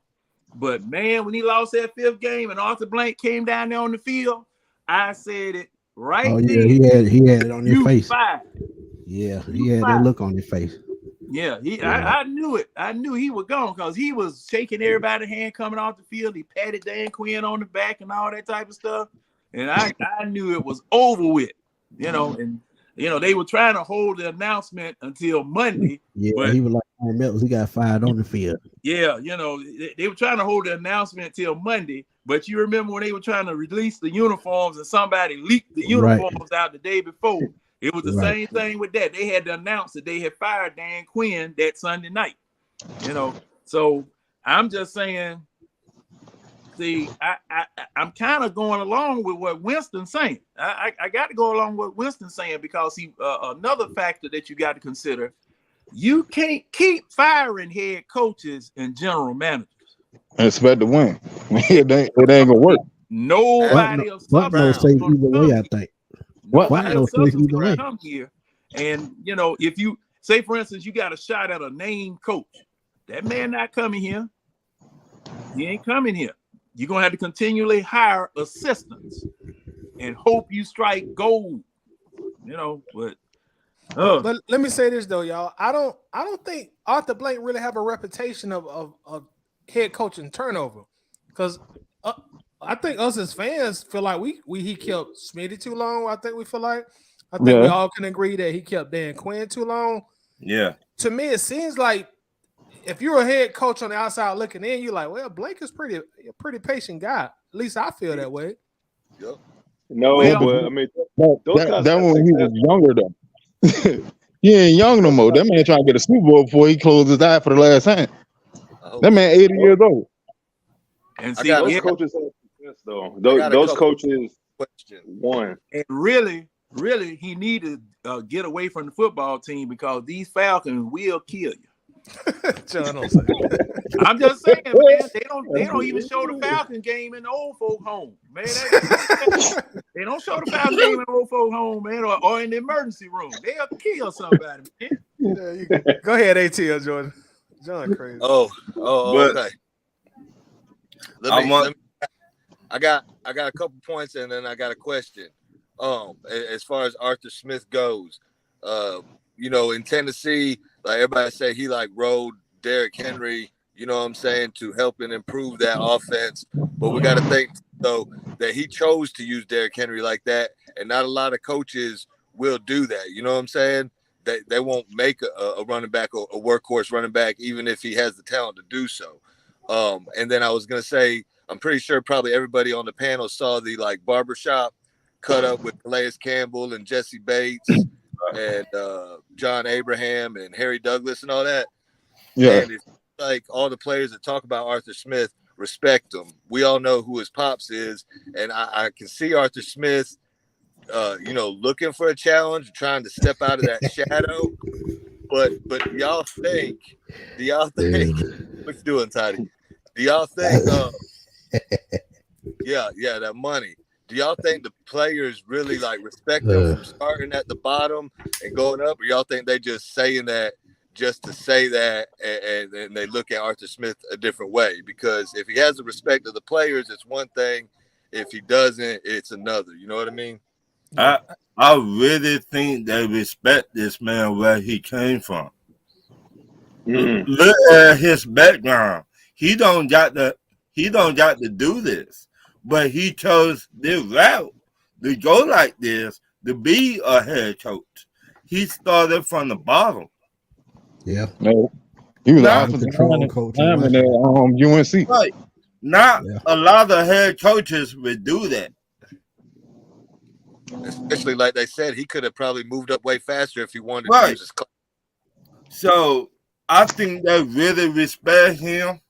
But man, when he lost that 5th game and Arthur Blank came down there on the field, I said it right yeah, then. he had it on his face. Fired. Yeah, he had that look on his face. Yeah, I knew it. I knew he was gone because he was shaking everybody's hand coming off the field. He patted Dan Quinn on the back and all that type of stuff. And I knew it was over with, you know, and you know, they were trying to hold the announcement until Monday. Yeah, but he was like Aaron Mills, he got fired on the field. Yeah, you know, they were trying to hold the announcement until Monday, but you remember when they were trying to release the uniforms and somebody leaked the uniforms out the day before. It was the same thing with that. They had to announce that they had fired Dan Quinn that Sunday night. You know, so I'm just saying, see, I'm kind of going along with what Winston's saying. I got to go along with what Winston's saying because another factor that you got to consider, you can't keep firing head coaches and general managers and expect to win. it ain't gonna work. Nobody else say either way, I think. Come here, and you know, if you say, for instance, you got a shot at a named coach, that man not coming here. He ain't coming here. You're gonna have to continually hire assistants and hope you strike gold. You know, but let me say this though, y'all. I don't think Arthur Blank really have a reputation of head coaching turnover, because I think us as fans feel like he kept Smitty too long. I think we all can agree that he kept Dan Quinn too long. Yeah. To me, it seems like if you're a head coach on the outside looking in, you're like, well, Blake is a pretty patient guy. At least I feel that way. Yep. No, but I mean, that when he was younger though. He ain't young no more. That man trying to get a Super Bowl before he closed his eye for the last time. That man 80 years old. And see, those coaches have success though. Those coaches won. And really, he needed to get away from the football team because these Falcons will kill you. John, don't say that. I'm just saying, man. They don't even show the Falcon game in the old folk home, man. They don't show the Falcon game in the old folk home, man, or in the emergency room. They'll kill somebody, man. Yeah, go ahead, ATL Jordan. John crazy. Okay. I got a couple points and then I got a question. As far as Arthur Smith goes, you know, in Tennessee, like everybody say, he like rode Derrick Henry, you know what I'm saying, to help and improve that offense. But we got to think though that he chose to use Derrick Henry like that, and not a lot of coaches will do that. You know what I'm saying? they won't make a running back or a workhorse running back, even if he has the talent to do so. And then I was gonna say, I'm pretty sure probably everybody on the panel saw the like barbershop cut up with Calais Campbell and Jesse Bates and John Abraham and Harry Douglas and all that. Yeah. And it's like all the players that talk about Arthur Smith respect him. We all know who his pops is, and I can see Arthur Smith, looking for a challenge, trying to step out of that shadow. But do y'all think? What you doing, Toddy? Do y'all think? That money. Do y'all think the players really like respect him from starting at the bottom and going up, or y'all think they just saying that just to say that, and they look at Arthur Smith a different way? Because if he has the respect of the players, it's one thing. If he doesn't, it's another. You know what I mean? I really think they respect this man where he came from. Look at his background. He don't got to do this, but he chose this route to go like this to be a head coach. He started from the bottom. Yeah. No, he was Now- an offensive control coach. lineman at UNC. Right. Not a lot of head coaches would do that. Especially like they said, he could have probably moved up way faster if he wanted Right. to use his class. So I think they really respect him,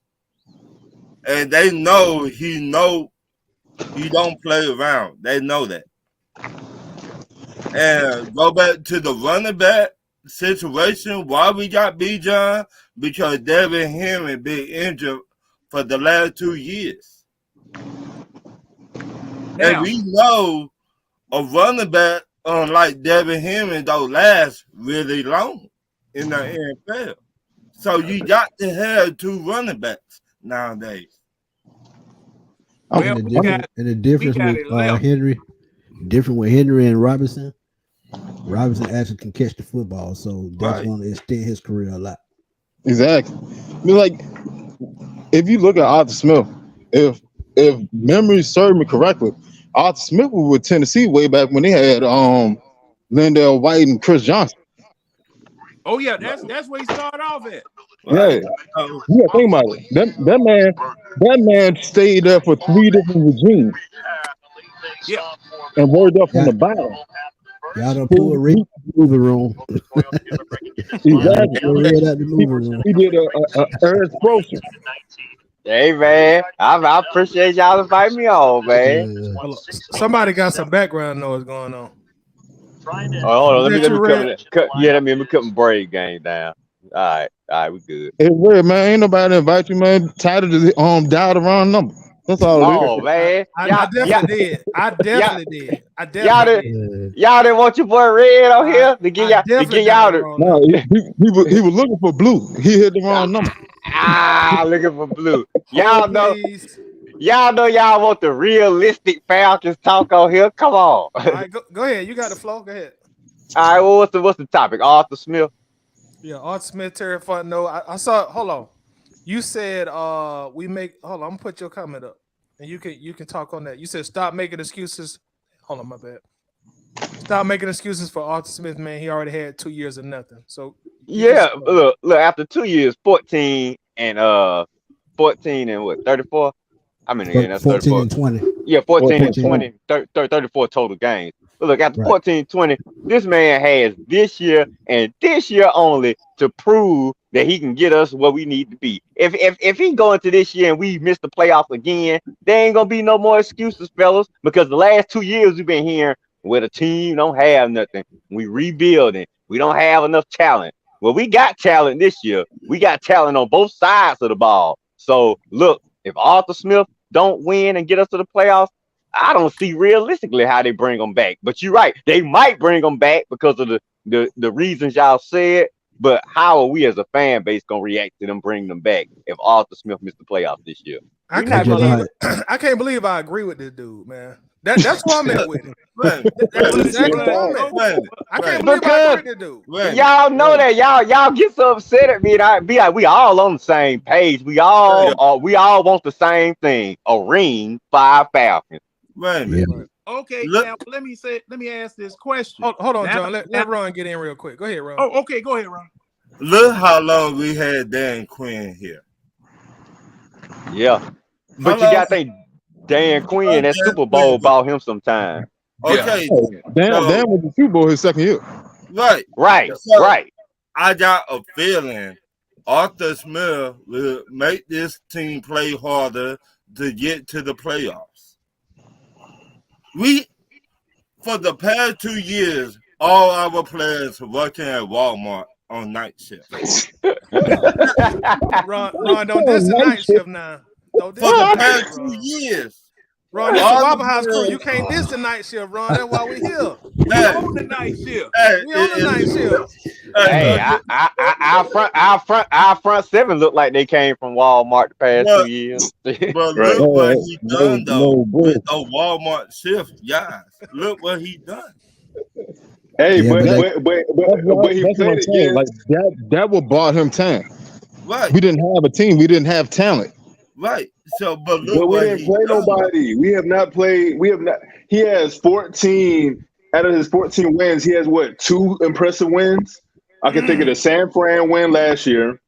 and they know he don't play around. They know that. And go back to the running back situation. Why we got Bijan? Because Devin Henry been injured for the last 2 years. Now, And we know a running back like Devin Henry don't last really long in the NFL. So you got to have 2 running backs nowadays. Well, and we the difference, got- and the difference got with it left. Henry, different with Henry and Robinson. Robinson actually can catch the football, so that's Right. going to extend his career a lot. Exactly. I mean, like, if you look at Arthur Smith, if memory served me correctly, Arthur Smith was with Tennessee way back when they had Lindell White and Chris Johnson. Oh yeah, that's where he started off at. Yeah. Yeah, think about it. That man stayed there for 3 different regimes Yeah. and worked up from the bottom. Y'all done pull a red out the moving room. Exactly. Pull a red out the moving room. He did a Eric Sprocer. Hey man, I appreciate y'all inviting me on, man. Hold on. Somebody got some background noise going on. Oh, hold on, let me Is that you, let me cut my braid game down. All right, we good. Hey, Red, man, ain't nobody invite you, man. Title to dial the wrong number. That's all it Oh is. man, I y'all, definitely did. I definitely did. y'all didn't want your boy Red on here to get y'all the. No, he was looking for blue. He hit the wrong number. Looking for blue. Y'all know Please. y'all want the realistic Falcons talk on here. Come on. All right, go ahead. You got the flow. Go ahead. All right, well, what's the topic? Arthur Smith. Yeah, Art Smith, Terry Fontenot. I saw. Hold on. You said we make. Hold on. I'm gonna put your comment up, and you can talk on that. You said stop making excuses. Hold on, my bad. Stop making excuses for Arthur Smith, man. He already had 2 years of nothing. So Yeah, look. After 2 years, 14 and what, 34? I mean, again, that's 14 34. and 20. Yeah, 14 and 14. 20, 34 total games. But look, after Right. 14, 20, this man has this year and this year only to prove that he can get us where we need to be. If he go into this year and we miss the playoffs again, there ain't gonna be no more excuses, fellas, because the last 2 years we've been hearing where the team don't have nothing. We rebuilding. We don't have enough talent. Well, we got talent this year. We got talent on both sides of the ball. So look, if Arthur Smith don't win and get us to the playoffs, I don't see realistically how they bring them back. But you're right, they might bring them back because of the reasons y'all said. But how are we as a fan base gonna react to them bringing them back if Arthur Smith missed the playoffs this year? I We're can't not gonna- believe I can't believe I agree with this dude, man. That's why I'm at with him. Right. That's exactly what I'm at. Right. I can't Right. believe I Because- agree with this dude. Right. Y'all know that y'all get so upset at me and I be like, we all on the same page. We all want the same thing: a ring for our Falcons. Right. Yeah. Okay, Look, now let me ask this question. Hold on, Now- John. Let Ron get in real quick. Go ahead, Ron. Oh, okay, go ahead, Ron. look how long we had Dan Quinn here. Yeah. But How you long- gotta think Dan Quinn, that Dan Super Bowl Quinn. bought him some time. Okay, Dan so- was the Super Bowl his second year. right. Right, So, right. I got a feeling Arthur Smith will make this team play harder to get to the playoffs. We, for the past 2 years, all our players are working at Walmart on night shift. Ron, don't diss the night shift now. Don't diss For the the night past shift, 2 Ron. years. Ron, this is All the Waffle House Crew. players- You can't diss the night shift, Ron. That's why we here. We Hey, on the night shift. hey, We on the night shift. Hey, our front seven look like they came from Walmart the past But- 2 years. But Right. look what he done though no, with a Walmart shift, guys. Look what he done. Hey, Yeah, but That's he what I'm played saying. against. Like that will bought him time. Right, We didn't have a team. We didn't have talent. right. So, but look But we what didn't he play done. nobody. We have not played. We have not. He has 14 out of his 14 wins. He has what, 2 impressive wins? I can think of the San Fran win last year.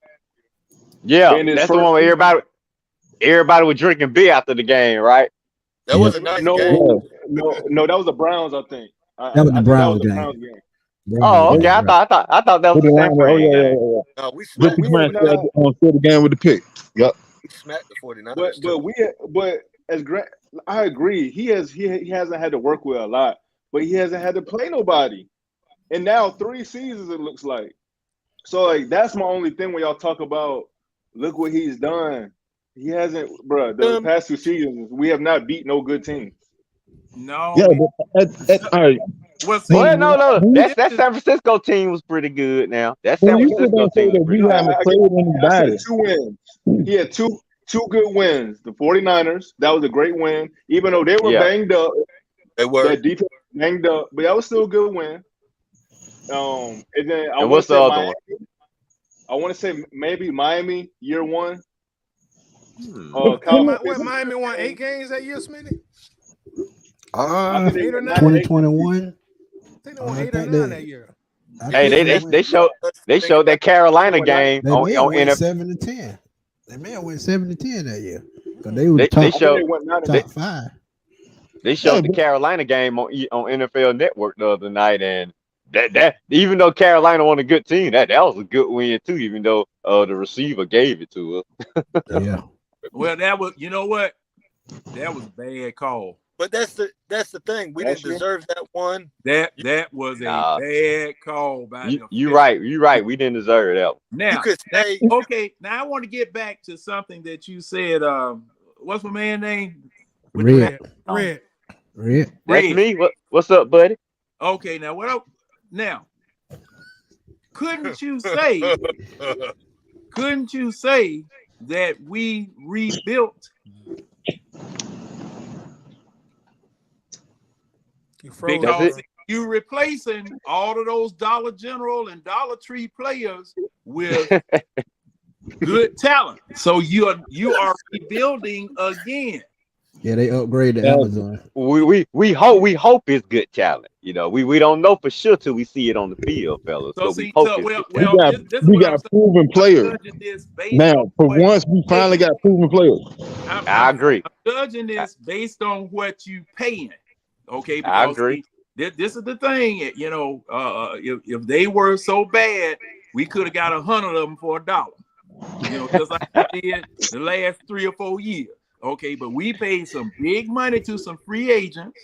Yeah, And his that's the first- one where everybody was drinking beer after the game, right? That was a nice No, game. no, that was the Browns. I think That was the I think Browns game. Browns game. Oh, okay. I thought that was the San Fran game. No, we Ricky smacked, we Grant have not- on the game with the pick. Yep. we smacked the 49ers. But as Grant, I agree. He hasn't had to work with a lot, but he hasn't had to play nobody. And now 3 seasons it looks like. So like that's my only thing when y'all talk about look what he's done. He hasn't, bro. The past 2 seasons we have not beat no good teams. No. Yeah, but all right. Well, see, Well, no. This That is- San Francisco team was pretty good now. That Well, San you still Francisco gonna say team that was we pretty good. haven't played I said anybody. 2 wins. He had two good wins. The 49ers, that was a great win. Even though they were Yeah. banged up, They were. that defense was banged up, but that was still a good win. And then I And want what's to the say other Miami. one? I want to say maybe Miami year 1. What, Miami won 8 games that year, Smitty? I think they 8 or won 9? 2021. I think they won I 8 or think 9 they- that year. Hey, they showed that Carolina game They on may have went NFL. 7-10. They may have went 7-10 that year. Because they were They top, showed top 5. they showed the Carolina game on NFL Network the other night, and that even though Carolina won a good team, that was a good win too. Even though the receiver gave it to us. Yeah. well, that was, you know what? That was a bad call. But that's the thing. We That's didn't deserve that one. That was a Nah. bad call by the You official. right. We didn't deserve that one. Now, You could say okay, now I want to get back to something that you said. What's my man's name? Red. Red. Red. That's Red. me. What's up, buddy? Okay, now now couldn't you say that we rebuilt You froze. because That's you replacing all of those Dollar General and Dollar Tree players with good talent. So you are rebuilding again. Yeah, they upgraded Amazon. We hope it's good talent. You know, we don't know for sure till we see it on the field, fellas. So But see, we hope so, it's well, good well, talent. this is We what I'm got saying. proven players. Judging this based Now, on for what- once, we finally got proven players. I agree. I'm judging this based on what you paying. Okay, I because agree. this is the thing. You know, if they were so bad, we could have got 100 of them for $1. You know, just like we did the last 3 or 4 years. Okay, but we paid some big money to some free agents.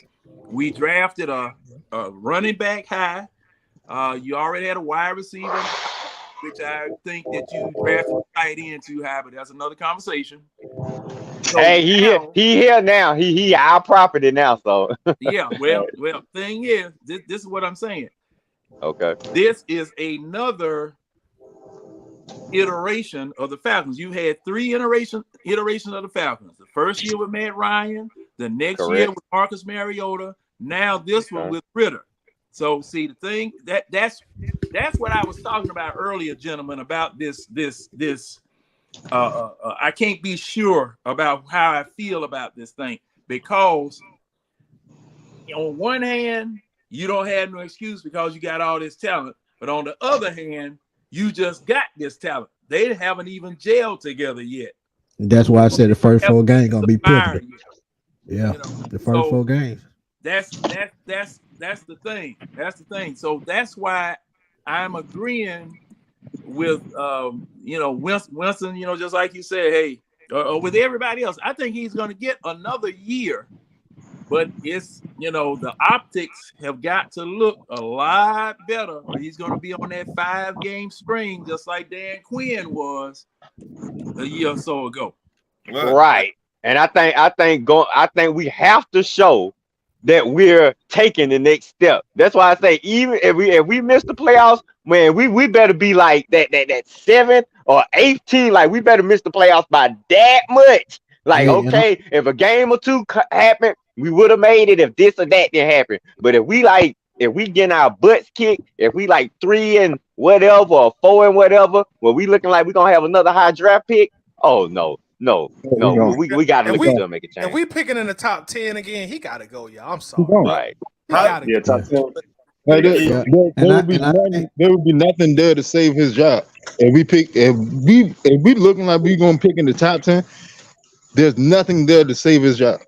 We drafted a running back high. You already had a wide receiver, which I think that you drafted tight end too high, but that's another conversation. So Hey, now- he here now. He our property now. So yeah, well, thing is, this is what I'm saying. okay. This is another iteration of the Falcons. You had 3 iterations of the Falcons. The first year with Matt Ryan, the next year Correct. with Marcus Mariota, now this one with Ritter. So see the thing that's what I was talking about earlier, gentlemen, about this I can't be sure about how I feel about this thing because on one hand, you don't have no excuse because you got all this talent. But on the other hand, you just got this talent. They haven't even gelled together yet. That's why I said the first 4 games gonna be Fire pivotal. yet. Yeah, You know, the first 4 games. That's the thing. That's the thing. So that's why I'm agreeing with Winston. You know, just like you said, hey, or with everybody else, I think he's going to get another year. But it's, the optics have got to look a lot better. He's going to be on that 5-game string, just like Dan Quinn was a year or so ago. Right. And I think we have to show that we're taking the next step. That's why I say, even if we miss the playoffs, man, we better be like that 7th or 8th team. Like, we better miss the playoffs by that much. Like, okay, if a game or two happened, we would have made it if this or that didn't happen. But if we getting our butts kicked, if we like 3 and whatever or 4 and whatever, well, we looking like we're gonna have another high draft pick. Oh no. We gotta look at them, make a change. If we picking in the top 10 again, he gotta go, y'all. I'm sorry. Right. Yeah, top 10. Like, there would be nothing there to save his job. If we looking like we gonna pick in the top 10, there's nothing there to save his job.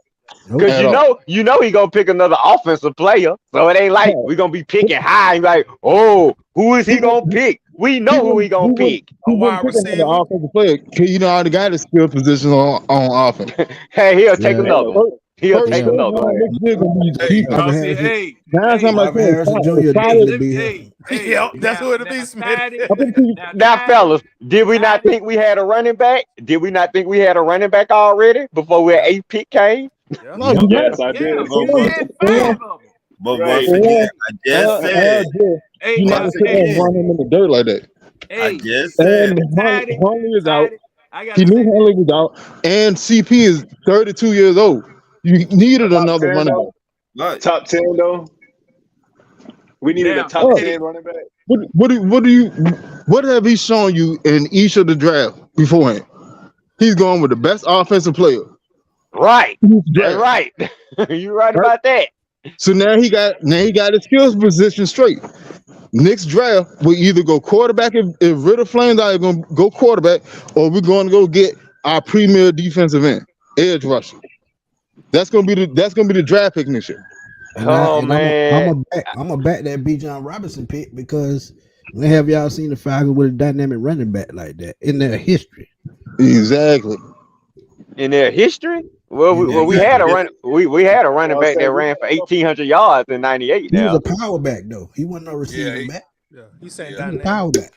Because he gonna pick another offensive player, so it ain't like we're gonna be picking high and like, oh, who is he gonna pick? We know who he gonna pick. A wide receiver. The offensive player, already got his skill position on offense. Hey, he'll take another. He'll take another. Hey, Harrison Jr. to be here. Yep, that's what it be, Smith. Now, fellas, did we not think we had a running back? Did we not think we had a running back already before our 8th pick came? Yes, I did. But once again, I just said, Hey, you not run him in the dirt like that. I just said, Huntley is out. He knew Huntley was out, and CP is 32 years old. You needed another running back. Top 10 though. We needed a top 10 running back. What have he shown you in each of the draft beforehand? He's going with the best offensive player. Right. That's right. You're right about that. So now he got his skills position straight. Next draft, we either go quarterback if Ritter Flames are going to go quarterback, or we're going to go get our premier defensive end, edge rusher. That's gonna be the draft pick next year. Man, I'm gonna back that Bijan Robinson pick because when have y'all seen the Falcons with a dynamic running back like that in their history? Exactly. In their history? Well, we had a running back that ran for 1,800 yards in '98. He was a power back though. He wasn't no receiving back. Yeah, he's saying he was a power back.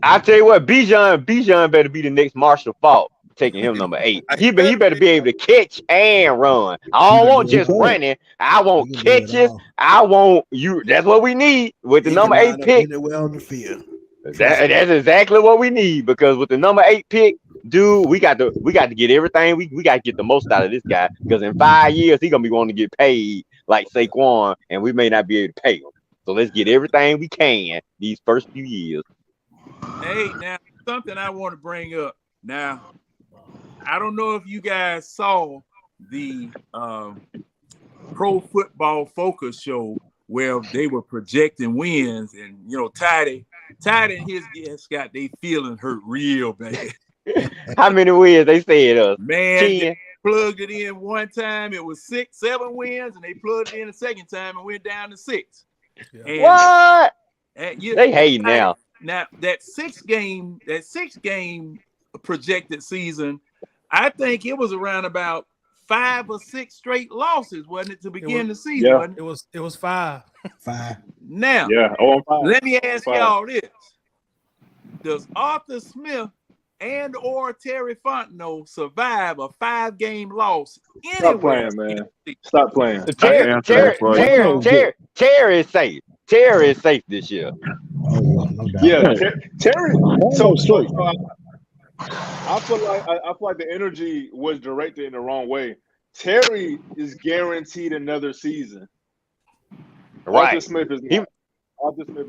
I tell you what, Bijan better be the next Marshall Faulk. Taking him number 8. He better be able to catch and run. I don't want just running. I want catches. I want you. That's what we need with the number 8 pick. Well on the field. That's exactly what we need, because with the number 8 pick, dude, we got to get everything. We got to get the most out of this guy, because in 5 years he's gonna be wanting to get paid like Saquon, and we may not be able to pay him. So let's get everything we can these first few years. Hey, now something I want to bring up now. I don't know if you guys saw the Pro Football Focus show where they were projecting wins, and Toddy and his guests got they feeling hurt real bad. How many wins they said? Man, 10. they plugged it in one time, it was 7 wins, and they plugged it in the second time and went down to 6. Yeah. And, what? They hate now. Now that 6 game projected season, I think it was around about 5 or 6 straight losses, wasn't it, to begin the season? Yeah. It was 5. 5. Now, let me ask y'all this: does Arthur Smith and or Terry Fontenot survive a 5-game loss anywhere? Stop playing, man. Stop playing. Terry is safe. Terry is safe this year. Yeah, Terry. So I feel like the energy was directed in the wrong way. Terry is guaranteed another season. Right. Arthur Smith is not.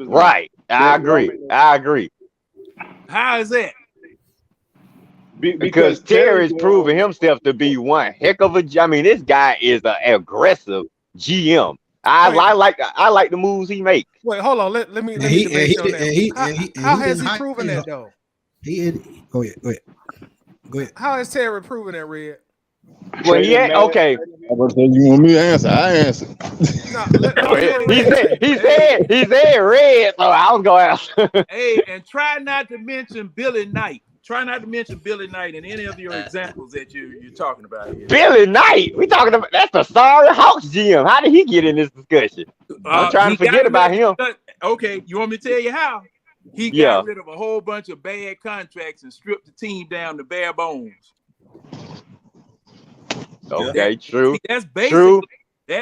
Right. I agree. How is that? Because Terry's proven himself to be one heck of a. I mean, this guy is an aggressive GM. I like the moves he makes. Wait, hold on. Let me debate you on that. How has he proven that though? Go ahead. How has Terry proven that, Red? Well, okay. You want me to answer? I answer. No, he said Red, so I was going to ask. Hey, and try not to mention Billy Knight. Try not to mention Billy Knight in any of your examples that you're talking about here. Billy Knight? We talking about that's the sorry Hawks GM. How did he get in this discussion? I'm trying to forget about him. Okay, you want me to tell you how? He got rid of a whole bunch of bad contracts and stripped the team down to bare bones. Okay, true. See, that's basic. True. But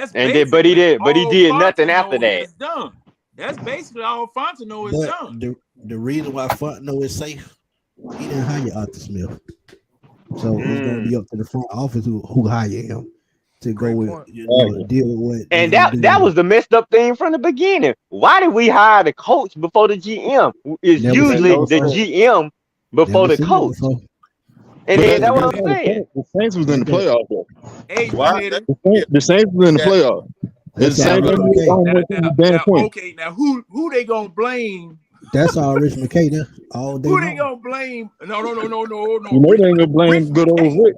he did nothing after that. Done. That's basically all Fontenot is done. The reason why Fontenot is safe, he didn't hire Arthur Smith. So it's gonna be up to the front office who hire him to go with deal with what. And that was the messed up thing from the beginning. Why did we hire the coach before the GM? It's usually the GM before the coach. And then that's what I'm saying. The Saints was in the playoffs. Hey, the Saints was in the playoffs. It's the same thing. Okay, now who they gonna blame? That's all Rich McKay. All day. Who they gonna blame? No. You know they ain't gonna blame good old Rick.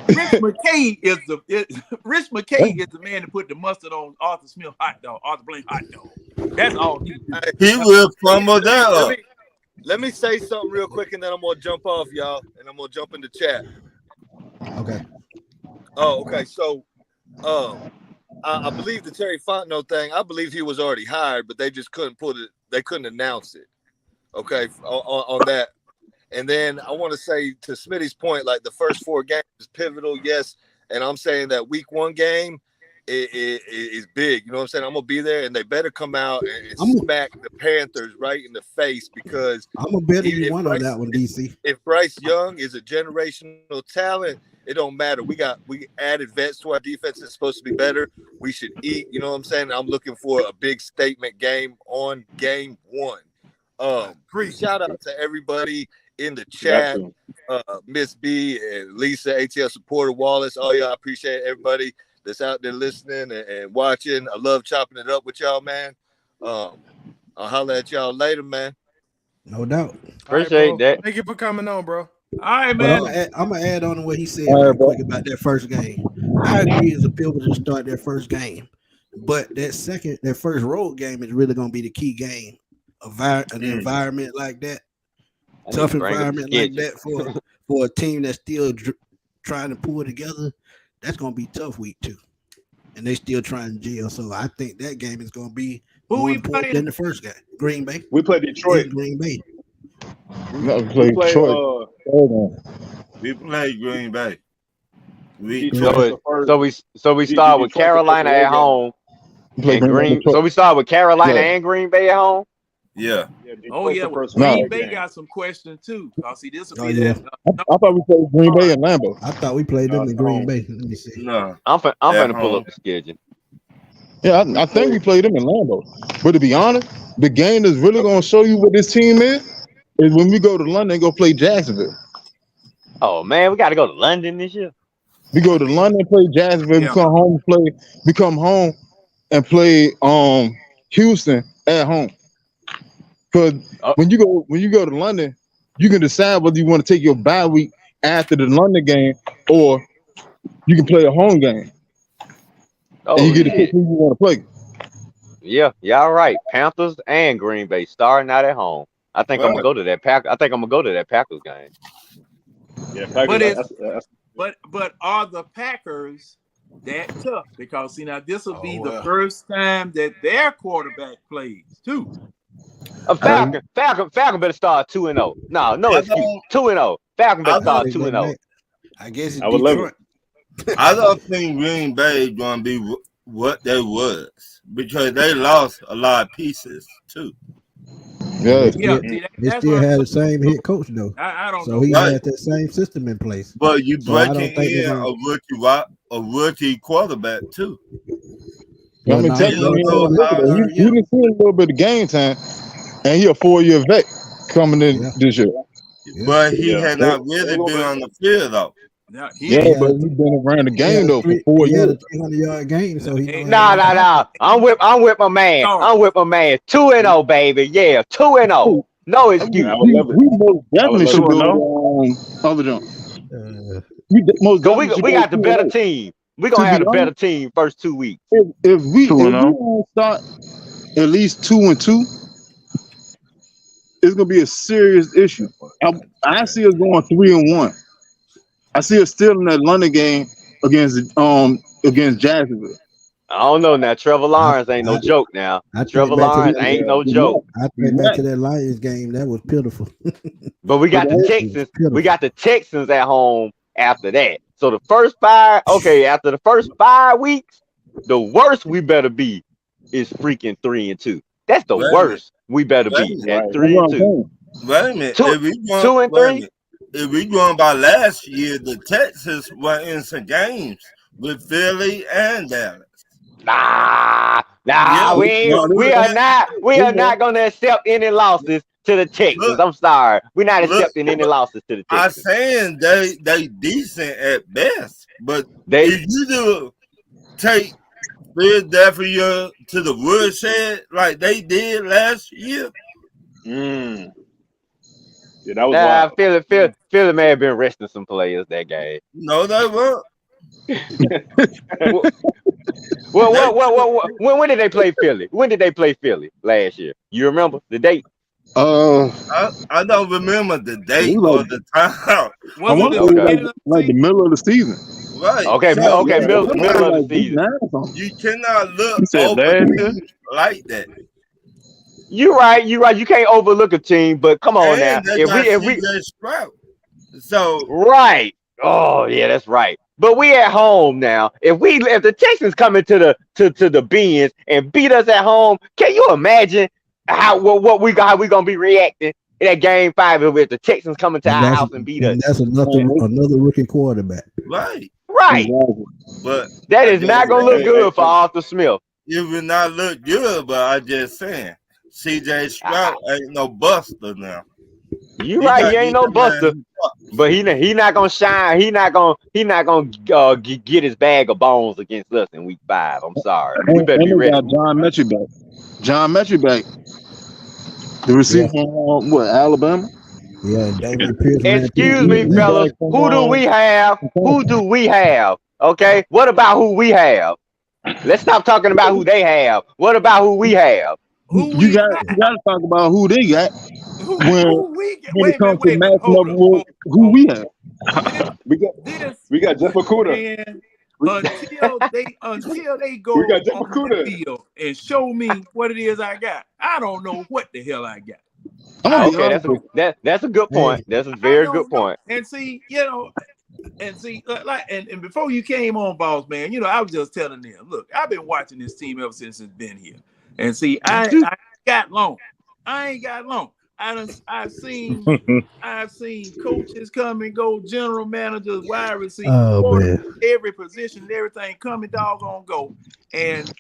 Rich McKay is the man that put the mustard on Arthur Smith hot dog. Arthur Blank hot dog. That's all he did. He will fumble that up. Let me say something real quick, and then I'm gonna jump off, y'all, and I'm gonna jump in the chat. Okay. Oh, okay. So, I believe the Terry Fontenot thing. I believe he was already hired, but they just couldn't put it. They couldn't announce it. Okay, on that. And then I want to say to Smitty's point, like the first 4 games is pivotal, yes. And I'm saying that week 1 game is big. You know what I'm saying? I'm gonna be there, and they better come out and smack the Panthers right in the face, because I'm gonna bet you one on that one, DC. If Bryce Young is a generational talent, it don't matter. We added vets to our defense. It's supposed to be better. We should eat. You know what I'm saying? I'm looking for a big statement game on game 1. Shout out to everybody in the chat, Miss B and Lisa, ATL supporter, Wallace. Oh yeah, I appreciate everybody that's out there listening and watching. I love chopping it up with y'all, man. I'll holler at y'all later, man. No doubt. Appreciate that. Thank you for coming on, bro. All right, man. I'm gonna add on to what he said real quick about that first game. I agree it's a pivotal to start that first game, but that first road game is really gonna be the key game. An environment like that, tough environment like that for a team that's still trying to pull it together. That's gonna be tough week 2, and they still trying to jail. So I think that game is gonna be more important than the first game. Green Bay. We play Detroit. Green Bay. We play Detroit. We play Green Bay. So we start with Carolina at home. So we start with Carolina and Green Bay at home. Yeah. Green Bay got some questions too. See, this will be that. I thought we played Green Bay and Lambeau. I thought we played them in Green Bay. Let me see. No, I'm gonna pull up the schedule. Yeah, I think we played them in Lambeau. But to be honest, the game that's really gonna show you what this team is when we go to London and go play Jacksonville. Oh man, we got to go to London this year. We go to London, play Jacksonville. We come home and play Houston at home. Because when you go to London, you can decide whether you want to take your bye week after the London game, or you can play a home game. Oh, and you get to pick who you want to play. Yeah, y'all right. Panthers and Green Bay starting out at home. I think I'm gonna go to that Packers game. Yeah, Packers. But are the Packers that tough? Because see, now this will be the first time that their quarterback plays too. Falcon better start 2-0. No excuse. 2-0. Falcon better start 2-0. I guess I would love it. I don't think Green Bay is going to be what they was, because they lost a lot of pieces too. Yeah, they still had the same head coach though. I don't so know. He had that same system in place. But you breaking in a rookie quarterback too. Well, he didn't see a little bit of game time, and he a 4-year vet coming in this year. But he had not really been on the field though. Now, Yeah, Yeah. but he's been around the He game had though for 4 he had years. a 300-yard game, so he know Nah, nah, nah. I'm with my man. Sorry. I'm with my man. 2-0, baby. Yeah, 2-0. No excuse. I would love it. We most definitely love should it. do other jump. Most Cause definitely should we go got the better 2-0. team. We To gonna have be the better honest, team first 2 weeks. if we 2-0. don't start at least 2-2, it's gonna be a serious issue. I see us going 3-1. I see us still in that London game against Jacksonville. I don't know now. Trevor Lawrence ain't no joke now. Trevor Lawrence ain't no joke. I think back to that Lions game, that was pitiful. But we got the Texans. We got the Texans at home after that. So the first after the first 5 weeks, the worst we better be is freaking 3-2. That's the worst we better be at 3-2. Wait a minute. 2-3. If we going by last year, the Texans were in some games with Philly and Dallas. Nah, Yeah, we are not gonna accept any losses to the Texans. I'm sorry, we're not accepting any losses to the I'm Texans. saying they decent at best, but They if you do take Philadelphia to the woodshed like they did last year, Yeah, that was wild. Philly may have been resting some players that game. no, they weren't. When did they play Philly? When did they play Philly last year? You remember the date? I don't remember the date or the time. I want to say like the middle of the season. Right. Okay, So, middle of the season. You cannot look You said over last year? like that. You're right. You can't overlook a team, but come on now. And they got CJ Stroud. So right. Oh yeah, that's right. But we at home now. If the Texans come into the Beans and beat us at home, can you imagine how we gonna be reacting in that game 5 if the Texans come into our house and beat us? That's another rookie quarterback. right. Right. But That is not gonna look good for Arthur Smith. it will not look good, but I just saying CJ Stroud ain't no buster now. You right, he ain't no buster, but he not gonna shine. He not gonna get his bag of bones against us in week 5. I'm sorry. We better be ready. John Metchie back. John Metchie back. The receiver from Alabama. Yeah, David Pierce. Excuse me, fellas. Who do we have? Who do we have? Okay. What about who we have? Let's stop talking about who they have. What about who we have? You got to talk about who they got when it comes to matching up with who we have. We got Jeff Okuda. Until they go We got Jeff on Okuda. the field and show me what it is I got, I don't know what the hell I got. Okay, that's a good point. That's a very good point. And see, and before you came on, boss man, I was just telling them, look, I've been watching this team ever since it's been here. And see, I got long. I ain't got long. I've seen coaches come and go, general managers, wide receivers, every position, and everything come and doggone go. And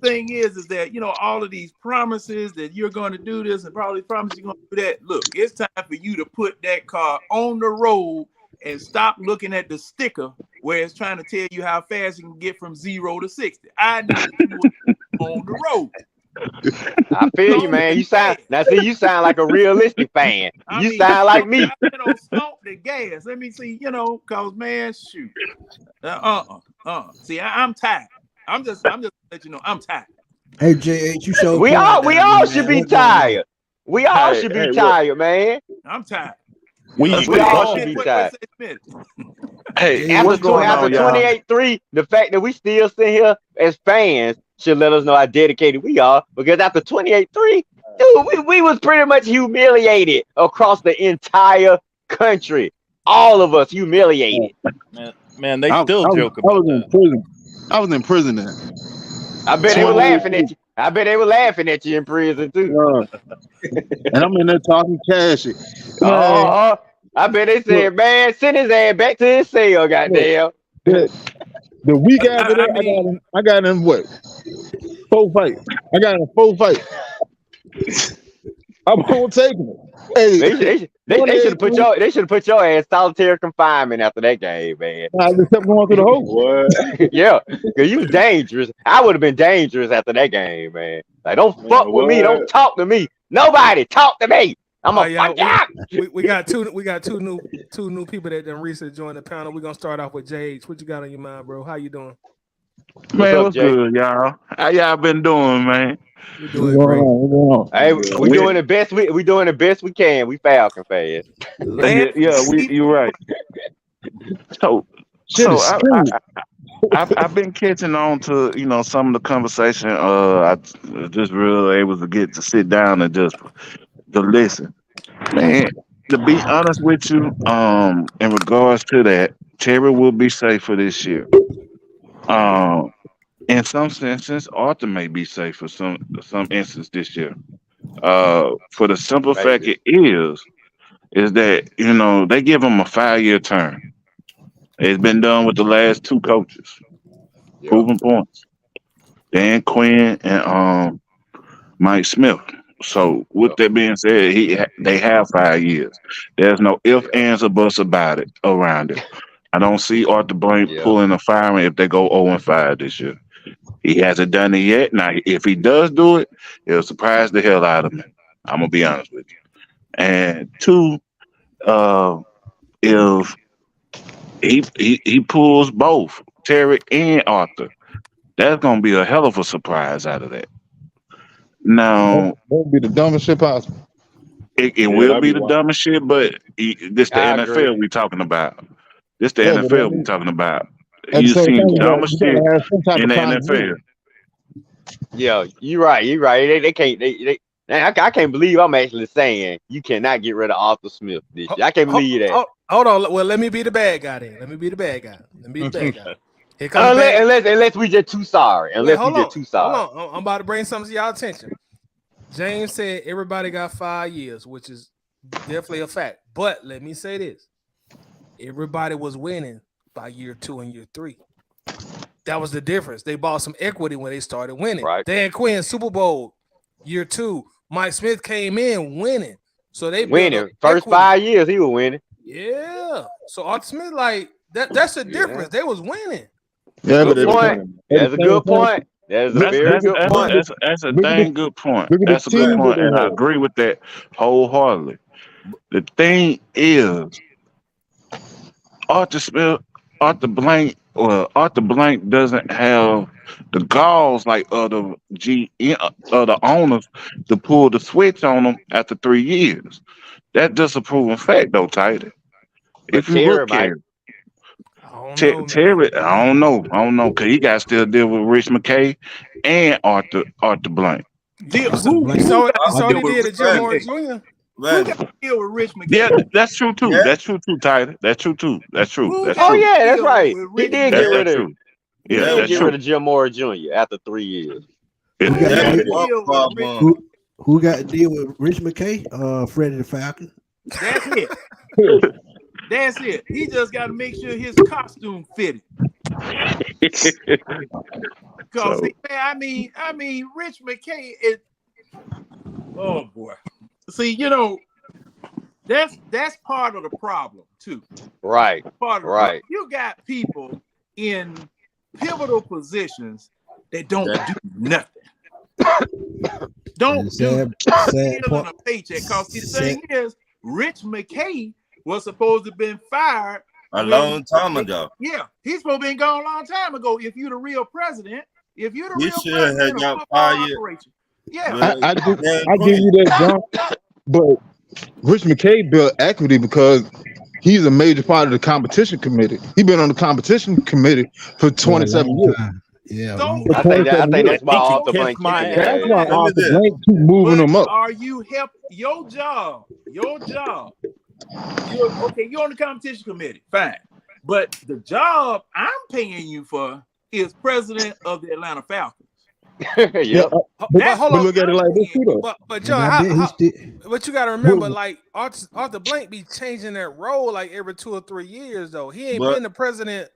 thing is that all of these promises that you're going to do this and probably promise you're going to do that. Look, it's time for you to put that car on the road and stop looking at the sticker where it's trying to tell you how fast you can get from 0 to 60. I need to do it on the road. I feel you, man. You sound like a realistic fan. You sound like me. Stomp the gas. Let me see, cause man, shoot. See, I'm tired. I'm just let you know I'm tired. Hey, JH, you showed we all should be tired. We all should be tired, man. I'm tired. We all should be tired. Hey, after 28-3, the fact that we still sit here as fans should let us know how dedicated we are. Because after 28-3, dude, we was pretty much humiliated across the entire country. All of us humiliated. Man, they still joke about that. I was in prison then. I bet they were laughing at you. I bet they were laughing at you in prison too. And I'm in there talking cash. I bet they said, man, send his ass back to his cell, goddamn. The week after that, I got in what? 4 fights. I got in a 4 fight. I'm gonna take it. Hey, They should have put your ass solitary confinement after that game, man. I just kept going through the hole. What? Yeah, because you was dangerous. I would have been dangerous after that game, man. Like, don't fuck with me. Don't talk to me. Nobody talk to me. I'm a fuck out. We got two new people that then recently joined the panel. We're gonna start off with JH. What you got on your mind, bro? How you doing? Man, what's good, y'all? How y'all been doing, man? We're doing great. Hey, we doing the best. We doing the best we can. We Falcon fans. You're right. So I've been catching on to some of the conversation. I just really able to get to sit down and just to listen. Man, to be honest with you, in regards to that, Terry will be safe for this year. In some senses, Arthur may be safe for some instance this year. For the simple fact is that they give him a 5-year term. It's been done with the last two coaches, proven points, Dan Quinn and Mike Smith. So with that being said, they have 5 years. There's no ifs, ands, or buts about it around it. I don't see Arthur Blank pulling a firing if they go 0-5 this year. He hasn't done it yet. Now, if he does do it, it'll surprise the hell out of me. I'm gonna be honest with you. And two, if he pulls both Terry and Arthur, that's gonna be a hell of a surprise out of that. Now, that'll be the dumbest shit possible. It will be the dumbest shit, but this the NFL we talking about. This the NFL we talking about. You seen dumbest shit in the NFL. Yeah, you're right. You're right. They can't. I can't believe I'm actually saying you cannot get rid of Arthur Smith this year. I can't believe that. Hold on. Well, let me be the bad guy then. Here comes unless we just too sorry. Hold on. I'm about to bring something to y'all attention. James said everybody got 5 years, which is definitely a fact. But let me say this. Everybody was winning by year 2 and year 3. That was the difference. They bought some equity when they started winning. Right. Dan Quinn, Super Bowl, year 2. Mike Smith came in winning. So they winning. First 5 years, he was winning. Yeah. So Arthur Smith, like, that's the difference. They was winning. Yeah, good point. That's a good point. That's a very good point. That's a dang good point. That's a good point, and I agree with that wholeheartedly. The thing is, Arthur Blank doesn't have the galls like other owners to pull the switch on them after 3 years. That's just a proven fact, though, Tidy. If you look at it, Terry, I don't know, because he got to still deal with Rich McKay and Arthur Blank. So he did it, Jim Moore Jr. Who got to deal with Rich McKay? Yeah, that's true too. Yeah. That's true too, Tidy. That's true too. That's true. Oh yeah, that's right. He did get rid of. Yeah, get rid of Jim Moore Jr. after 3 years. Who got to deal with Rich McKay? Freddie the Falcon. That's it. That's it. He just got to make sure his costume fitted. Because I mean, Rich McKay is. Oh boy. See, that's part of the problem too. Right. Right. You got people in pivotal positions that don't do nothing. Don't do a paycheck. Because the thing is, Rich McKay was supposed to have been fired a long time ago. Yeah, he's supposed to be gone a long time ago. If you're the real president, He should have got fired. Yeah, I give you that, John. But Rich McKay built equity because he's a major part of the competition committee. He's been on the competition committee for 27 years. Yeah, I think that's why Arthur Blank. That's why Arthur Blank keep moving them up. Are you help your job? You're on the competition committee, fine. But the job I'm paying you for is president of the Atlanta Falcons. Yep. But hold on. Look at it like this too, though. But John, but you got to remember, like Arthur Blank be changing that role like every 2 or 3 years, though. He ain't been the president.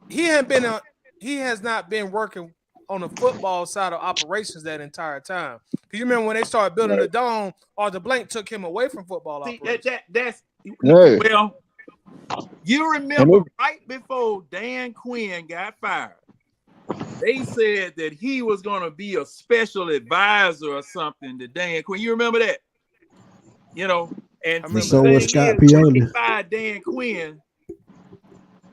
He has not been working on the football side of operations that entire time. Because you remember when they started building the dome, Arthur Blank took him away from football operations. Hey. Well, you remember right before Dan Quinn got fired, they said that he was going to be a special advisor or something to Dan Quinn. You remember that? You know, and so was Scott Pioli.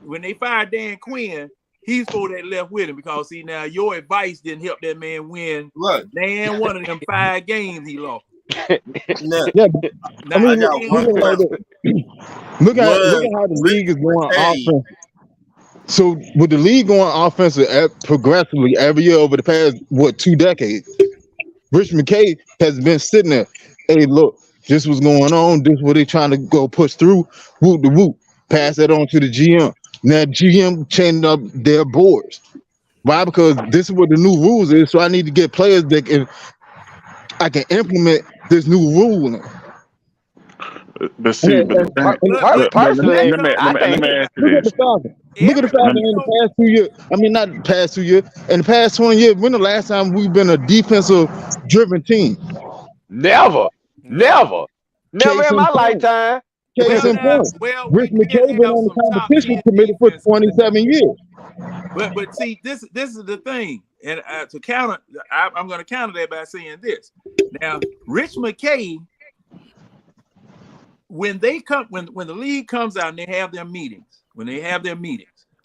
When they fired Dan Quinn, he's supposed to have left with him because see now your advice didn't help that man win. Look, Dan one of them 5 games he lost. look, Yeah, I mean, look at how the league is going offense. So with the league going offensive progressively every year over the past 2 decades, Rich McKay has been sitting there. Hey, look, this was going on. This what they trying to go push through. Whoop the whoop. Pass that on to the GM. Now GM changing up their boards. Why? Because this is what the new rules is. So I need to get players that I can implement this new rule. But see, personally, let me ask you Look at this. the Falcons. Look at the Falcons in the past 2 years. I mean, not the past 2 years. In the past 20 years, when the last time we've been a defensive-driven team? Never in my lifetime. Case in point. Rich McKay been on the competition committee for 27 years. But see, this is the thing, and to counter, I'm going to counter that by saying this. Now, Rich McKay, when the league comes out and they have their meetings,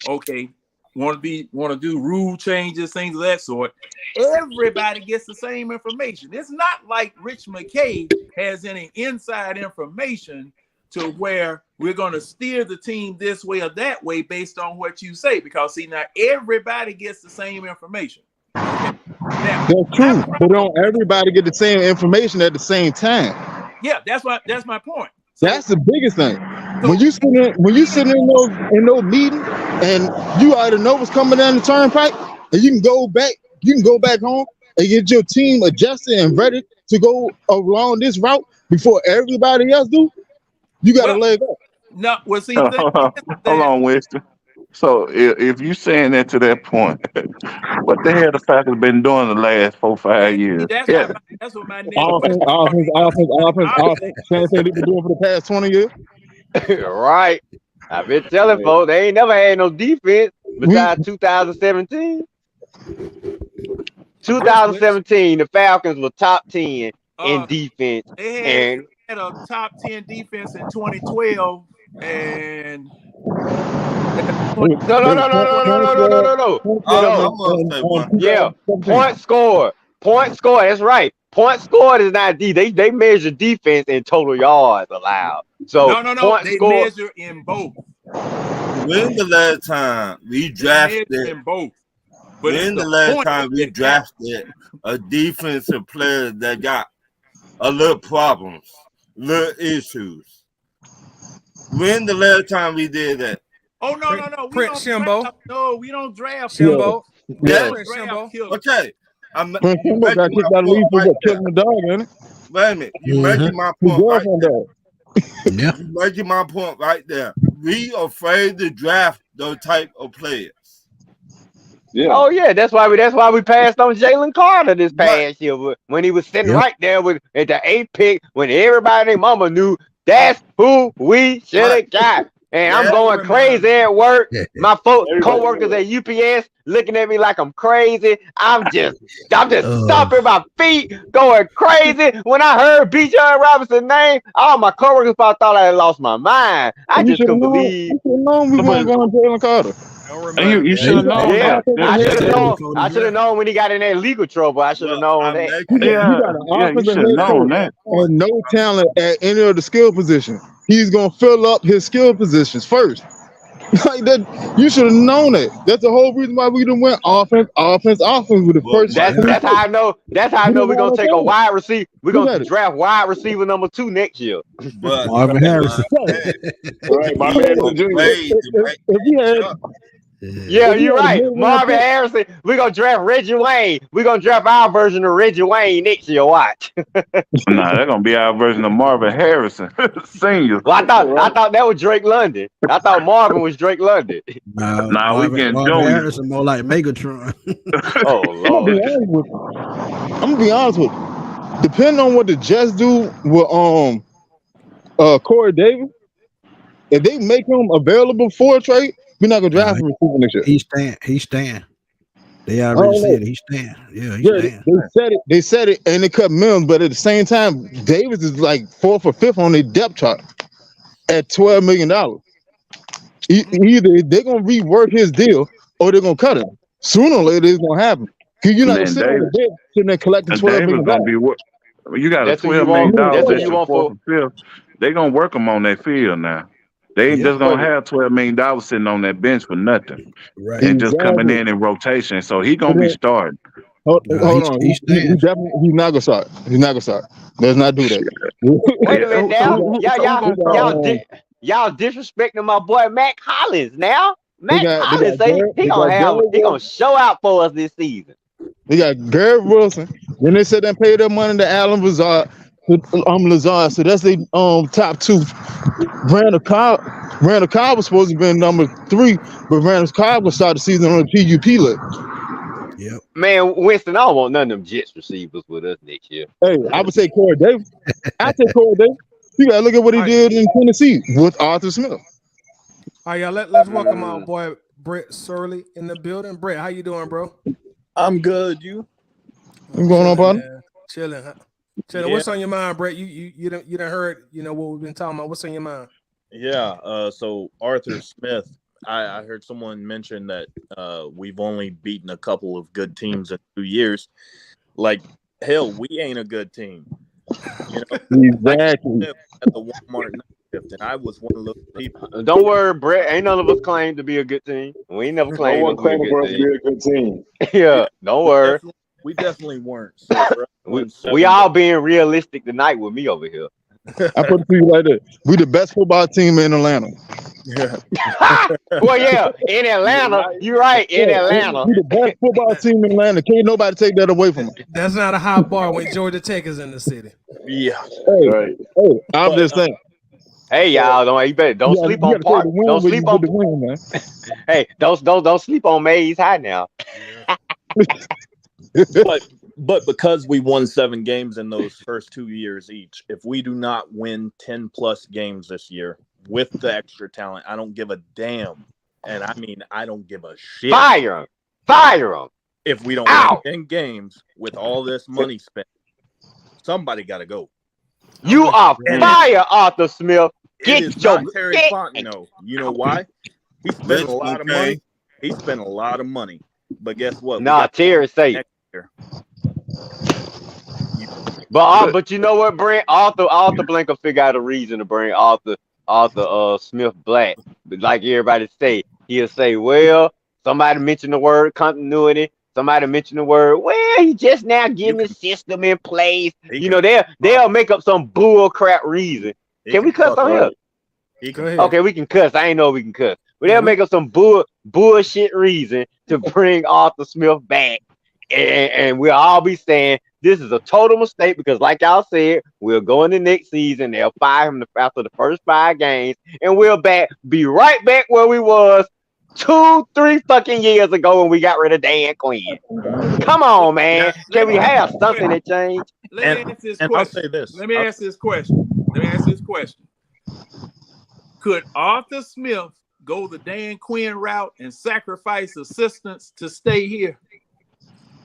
okay, want to do rule changes, things of that sort. Everybody gets the same information. It's not like Rich McKay has any inside information to where we're going to steer the team this way or that way based on what you say. Because see, now everybody gets the same information. Okay? Now, that's true, but don't everybody get the same information at the same time? Yeah, that's my point. That's the biggest thing. When you sitting in those meetings and you already know what's coming down the turnpike, and you can go back home and get your team adjusted and ready to go along this route before everybody else do. You got to leg up. No, well, see, hold on, Winston. So if you saying that to that point, what the hell the Falcons been doing the last 4-5 years? That's what my name offense. Same thing they've been doing for the past 20 years. Right. I've been telling folks they ain't never had no defense besides 2017. 2017, the Falcons were top 10 in defense. They had a top 10 defense in 2012 and no. Yeah, point scored. That's right. Point scored is not D. They measure defense in total yards allowed. So no. They measure in both. When the last time we drafted in both? When the last time we drafted a defensive player that got a little problems, little issues? When the last time we did that? Oh no. Prince Shimbo. No, we don't draft Shimbo. Yeah. Okay. Prince Shimbo got kicked out of the league for killing the dog, ain't it? Wait a minute. You making my point right there. Yeah. You making my point right there. We afraid to draft those type of players. Yeah. Oh yeah, that's why we passed on Jalen Carter this past year when he was sitting right there at the 8th pick when everybody and mama knew that's who we should have got. And I'm going crazy at work. My co-workers at UPS looking at me like I'm crazy. I'm just stomping my feet, going crazy. When I heard Bijan Robinson's name, all my co-workers thought I had lost my mind. I just couldn't believe. We weren't going to Jalen Carter. You should have known. Yeah, I should have known when he got in that legal trouble. I should have known that. You should have known that. And no talent at any of the skill positions. He's gonna fill up his skill positions first. Like that, you should have known that. That's the whole reason why we didn't win offense with the first. That's how I know. That's how I know we're gonna take a wide receiver. We're gonna draft wide receiver number 2 next year. Marvin Harrison. Yeah, you're right. Marvin Harrison. We're gonna draft Reggie Wayne. We're gonna draft our version of Reggie Wayne next year. Watch. Nah, they're gonna be our version of Marvin Harrison, senior. Well, I thought that was Drake London. I thought Marvin was Drake London. Nah, we getting Marvin Junior. Harrison more like Megatron. Oh Lord. I'm gonna be honest with you. Depending on what the Jets do with Corey Davis, if they make him available for a trade, we're not gonna draft him next year. He's staying. They already said he's staying. Yeah, he's staying. They said it, and they cut Mills, but at the same time, Davis is like 4th or 5th on their depth chart at $12 million. Either they're gonna rework his deal or they're gonna cut him. Sooner or later, it's gonna happen. Cause you're not gonna sit on the bench sitting there collecting $12 million. Gonna be what? You got a $12 million. That's what you want for. They're gonna work him on that field now. They ain't just gonna have $12 million sitting on that bench for nothing, right? And just coming in rotation. So he gonna be starting. Hold on, he's not gonna start. He's not gonna start. Let's not do that. Wait a minute now, y'all disrespecting my boy Mac Hollins now. Mac Hollins say he gonna show out for us this season. They got Garrett Wilson. Then they said they paid their money to Alan Lazard. Lazard, so that's the top 2. Randall Cobb was supposed to be number 3, but Randall Cobb will start the season on the PUP list. Yep. Man, Winston, I don't want none of them Jets receivers with us next year. Hey, I would say Corey Davis. I take Corey Davis. You gotta look at what he did in Tennessee with Arthur Smith. All right, y'all. Let's welcome our boy Brett Surley in the building. Brett, how you doing, bro? I'm good. You? What's going on, partner? Chilling. Huh? Chilling. Yeah. What's on your mind, Brett? You done heard what we've been talking about. What's on your mind? Yeah. So Arthur Smith. I heard someone mention that we've only beaten a couple of good teams in 2 years. Like hell, we ain't a good team. You know, exactly. At the Walmart night shift, and I was one of those people. Don't worry, Brett. Ain't none of us claim to be a good team. We ain't never claimed to be a good team. Yeah, don't worry. We definitely weren't. So we all being realistic tonight with me over here. I put it to you like this: we the best football team in Atlanta. Yeah. Well, yeah, in Atlanta, you're right. In Atlanta, we the best football team in Atlanta. Can't nobody take that away from us. That's not a high bar when Georgia Tech is in the city. Yeah. Hey, I'm just saying. Hey, y'all, don't sleep on Park. Don't sleep on the win, man. Hey, don't sleep on Mays High now. But because we won 7 games in those first 2 years each, if we do not win 10 plus games this year with the extra talent, I don't give a damn. And I mean, I don't give a shit. Fire them. If we don't win 10 games with all this money spent, somebody got to go. You are fire, Arthur Smith. Get your Terry Fontenot. You know why? He spent a lot of money. He spent a lot of money. But guess what? Nah, Terry say. But you know what, Brent? Arthur Blank will figure out a reason to bring Arthur Smith Black. But like everybody say, he'll say, well, somebody mentioned the word continuity. Somebody mentioned the word, well, he just now getting the system in place. You know, they'll make up some bull crap reason. Can we cuss on here? Okay, we can cuss. I ain't know we can cuss. But they'll make up some bullshit reason to bring Arthur Smith back. And we'll all be saying this is a total mistake because, like y'all said, we'll go in the next season. They'll fire him after the first 5 games, and we'll be right back where we was 2-3 fucking years ago when we got rid of Dan Quinn. Come on, man. Can we have something that changed? Let me ask this question. Could Arthur Smith go the Dan Quinn route and sacrifice assistants to stay here?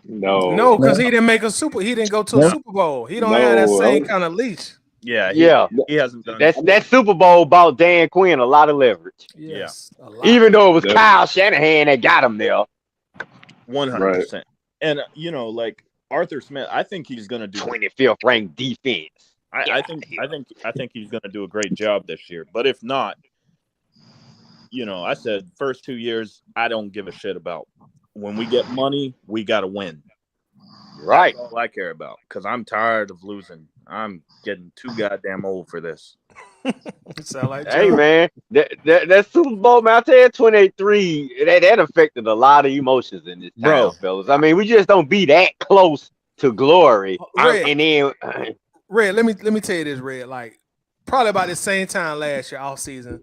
No, because he didn't he didn't go to a Super Bowl. He don't have that same kind of leash. Yeah, he hasn't done that Super Bowl bought Dan Quinn a lot of leverage. Yes, even though it was Kyle Shanahan that got him there. 100%. And like Arthur Smith, I think he's going to do 25th ranked defense. I think he's going to do a great job this year. But if not, I said first 2 years, I don't give a shit about. When we get money, we got to win. Right. That's all I care about because I'm tired of losing. I'm getting too goddamn old for this. Sound like Hey John. man, that Super Bowl, man, I tell you, 28-3, that affected a lot of emotions in this Bro. town, fellas. I mean, we just don't be that close to glory. Red, And then Red, let me tell you this, Red. Like probably about the same time last year, off season,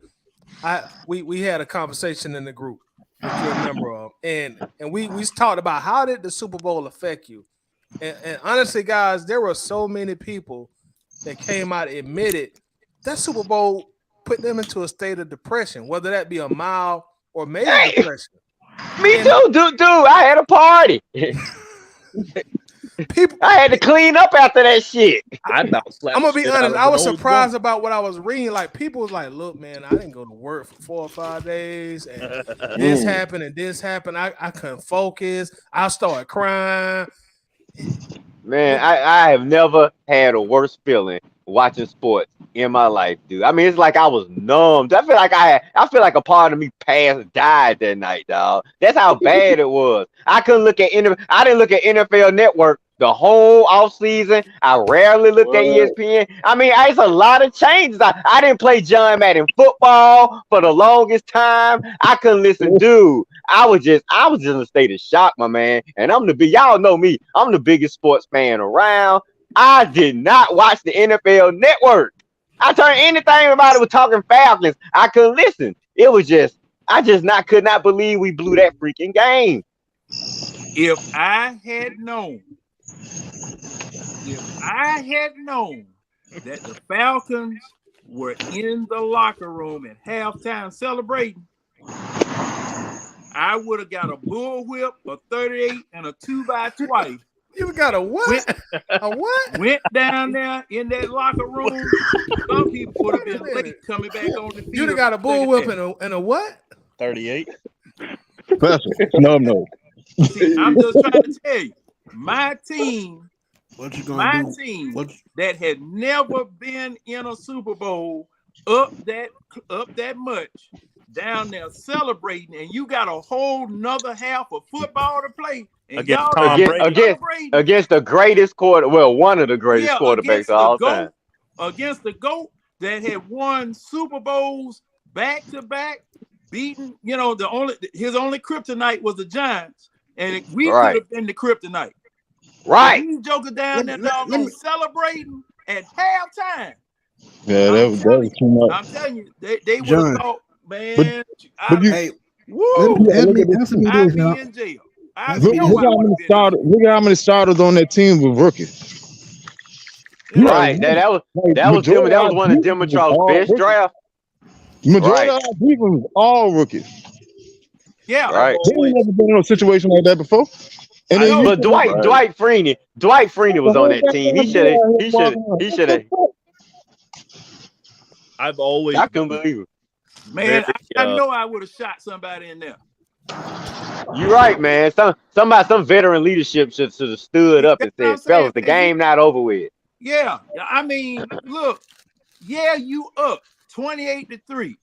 we had a conversation in the group that you're a member of, and we talked about how did the Super Bowl affect you. And honestly, guys, there were so many people that came out and admitted that Super Bowl put them into a state of depression, whether that be a mild or major depression. me too, dude. I had a party. People, I had to clean up after that shit. I'm gonna be honest. I was surprised about what I was reading. Like people was like, "Look, man, I didn't go to work for 4 or 5 days, and this happened and this happened. I couldn't focus. I started crying." Man, I have never had a worse feeling watching sports in my life, dude. I mean, it's like I was numbed. I feel like a part of me died that night, dog. That's how bad it was. I didn't look at NFL Network the whole offseason. I rarely looked at ESPN. I mean, it's a lot of changes. I didn't play John Madden football for the longest time. I couldn't listen, dude. I was just in a state of shock, my man. And y'all know me. I'm the biggest sports fan around. I did not watch the NFL Network. I turned anything about it was talking Falcons. I couldn't listen. It was just, could not believe we blew that freaking game. If I had known that the Falcons were in the locker room at halftime celebrating, I would have got a bullwhip, a 38, and a 2x20. You got a what? A what? Went down there in that locker room. Some people would have been late coming back on the field. You'd have got a bullwhip and a what? 38. No. See, I'm just trying to tell you, my team that had never been in a Super Bowl up that much down there celebrating, and you got a whole nother half of football to play. And against the greatest one of the greatest quarterbacks of all time. Against the GOAT that had won Super Bowls back to back, beaten, his only kryptonite was the Giants, and we could have been the kryptonite. Right. These jokers down there celebrating at halftime. Yeah, that was too much. I'm telling you, they would have thought, man, I'd be in jail. Look how many starters on that team were rookies. Right. That was one of Dimitroff's best drafts. Majority of our defense was all rookies. Yeah. Right. They never been in a situation like that before. And but Dwight Freeney was on that team. He should have. I couldn't believe it. Man, I know I would have shot somebody in there. You're right, man. Some veteran leadership should have stood up and said, "Fellas, the game not over with." Yeah, I mean, look, you up 28-3,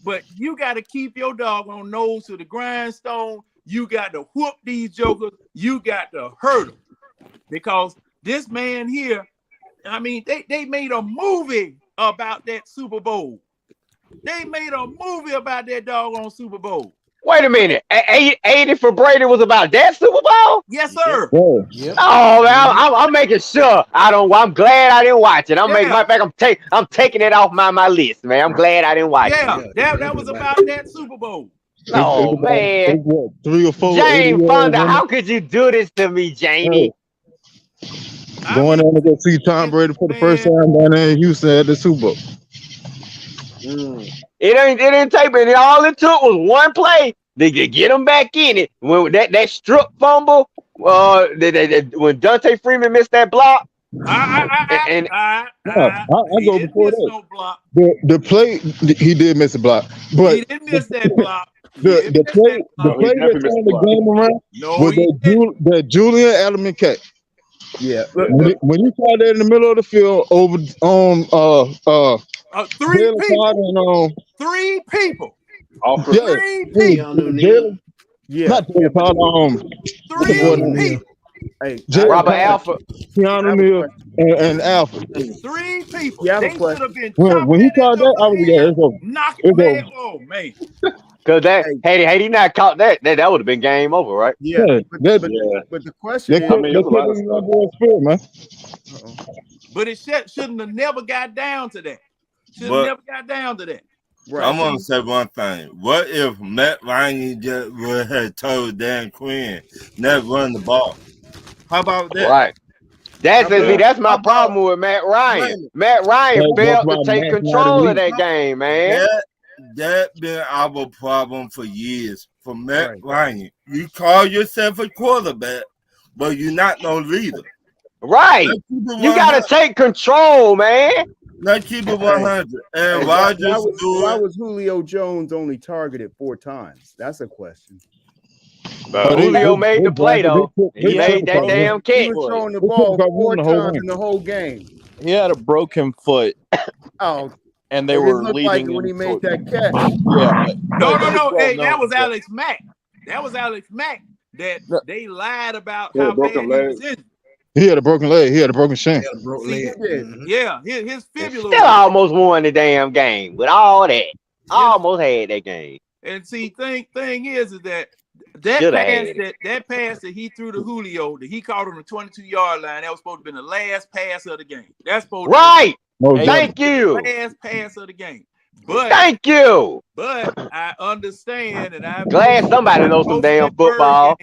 but you got to keep your doggone nose to the grindstone. You got to whoop these jokers. You got to hurt them, because this man here, I mean, they made a movie about that Super Bowl. They made a movie about that doggone Super Bowl. Wait a minute. 80 for Brady was about that Super Bowl? Yes, sir. Yep. Oh, man, I'm making sure. I'm glad I didn't watch it. I'm taking it off my list, man. I'm glad I didn't watch it. That was about that Super Bowl. Oh, man. 3 or 4. James Fonda, how could you do this to me, Jamie? Going on to go see Tom Brady for the first time down there in Houston at the Super Bowl. It didn't take me. All it took was one play to get him back in it. When that strip fumble, when Dante Freeman missed that block, I go before that. The play, he did miss a block, but he didn't miss that block. The play that turned the game around was that Julian Edelman catch. Yeah, when you saw that in the middle of the field over three people. Three people. Yeah. Not three people. Three people. Hey, Robert Alford. Keanu Neal. and Alpha. 3 people. Yeah, I have a They should question. have been When he chopping that called that, I was joker's yeah, head, it's over. knocking It's man. over. Oh man. Cause that Hey, had he not caught that would have been game over, right? yeah, Yeah, that but the question they is, I mean, it was a lot of couldn't stuff. boy spirit, man. uh-oh. But it shouldn't have never got down to that. Should have But never got down to that. Right. I'm gonna say one thing. What if Matt Ryan just would have told Dan Quinn never run the ball? How about that? Right. That's How about, that's my how about problem with Matt Wait a Ryan. minute. Matt Ryan That's failed why to take Matt's not control of elite. that game, man. that been our problem for years? For Matt Right. Ryan, you call yourself a quarterback, but you're not no leader. Right. Let's keep it You gotta 100. take control, man. Let's keep it Hey, 100. And hey, why Rodgers do why it. was Julio Jones only targeted 4 times? That's a question. But Julio made the play though. He they made that took damn He catch. was throwing the They took ball about 4 one the whole times game. in the whole game. He had a broken foot, Oh, and they it were looked like leading it when he him. made that catch. Yeah, No. it's well Hey, that known was that- Alex Mack. That was Alex Mack that No. they lied about He had a how bad broken he leg. was injured. He had a broken leg. He had a broken shin. Got a broke See, leg. Yeah. Mhm. yeah, his fibula. Still almost won the damn game with all that. know- Almost had that game. And see, thing is that Shoulda pass had that pass that he threw to Julio that he caught on the 22-yard line, that was supposed to be the last pass of the game. That's supposed Right. Most Thank to you. be the last pass of the game. But Thank you. I understand, and I've Glad somebody knows some damn football.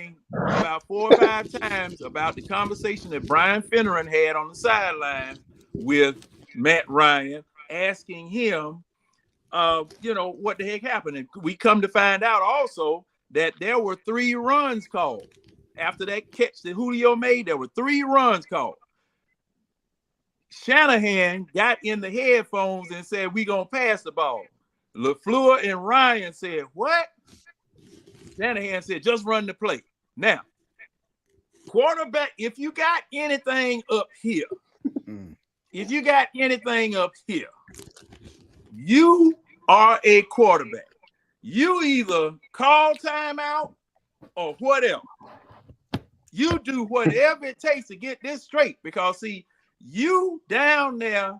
about 4 or 5 times about the conversation that Brian Finneran had on the sideline with Matt Ryan, asking him, what the heck happened. And we come to find out also that there were 3 runs called after that catch that Julio made. There were 3 runs called. Shanahan got in the headphones and said, "We gonna pass the ball." LaFleur and Ryan said, "What?" Shanahan said, "Just run the play." Now, quarterback, if you got anything up here, you are a quarterback. You either call timeout or whatever. You do whatever it takes to get this straight, because see, you down there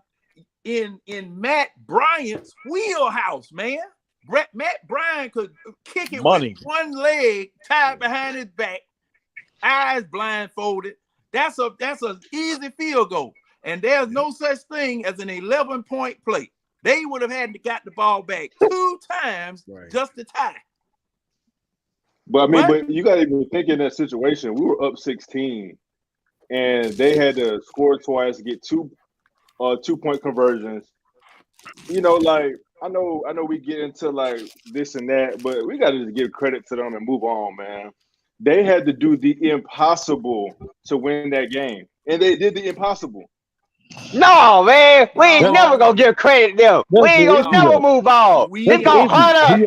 in Matt Bryant's wheelhouse, man. Matt Bryant could kick it Money. with one leg tied behind his back, eyes blindfolded. That's a easy field goal. And there's no such thing as an 11-point play. They would have had to got the ball back 2 times just to tie. But I mean, but you got to even think in that situation. We were up 16, and they had to score twice, get 2-point conversions. Like I know we get into like this and that, but we got to just give credit to them and move on, man. They had to do the impossible to win that game, and they did the impossible. No, man. We ain't never gonna give credit to them. We ain't gonna never move on. It's gonna hurt us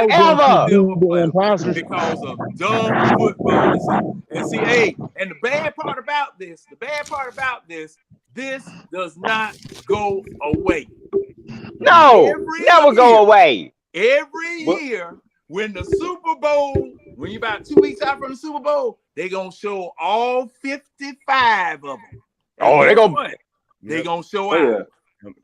forever. Because of dumb football. And see, hey, and the bad part about this, this does not go away. No, never go away. Every year, when the Super Bowl, when you're about 2 weeks out from the Super Bowl, they're gonna show all 55 of them. Oh, they're gonna show out.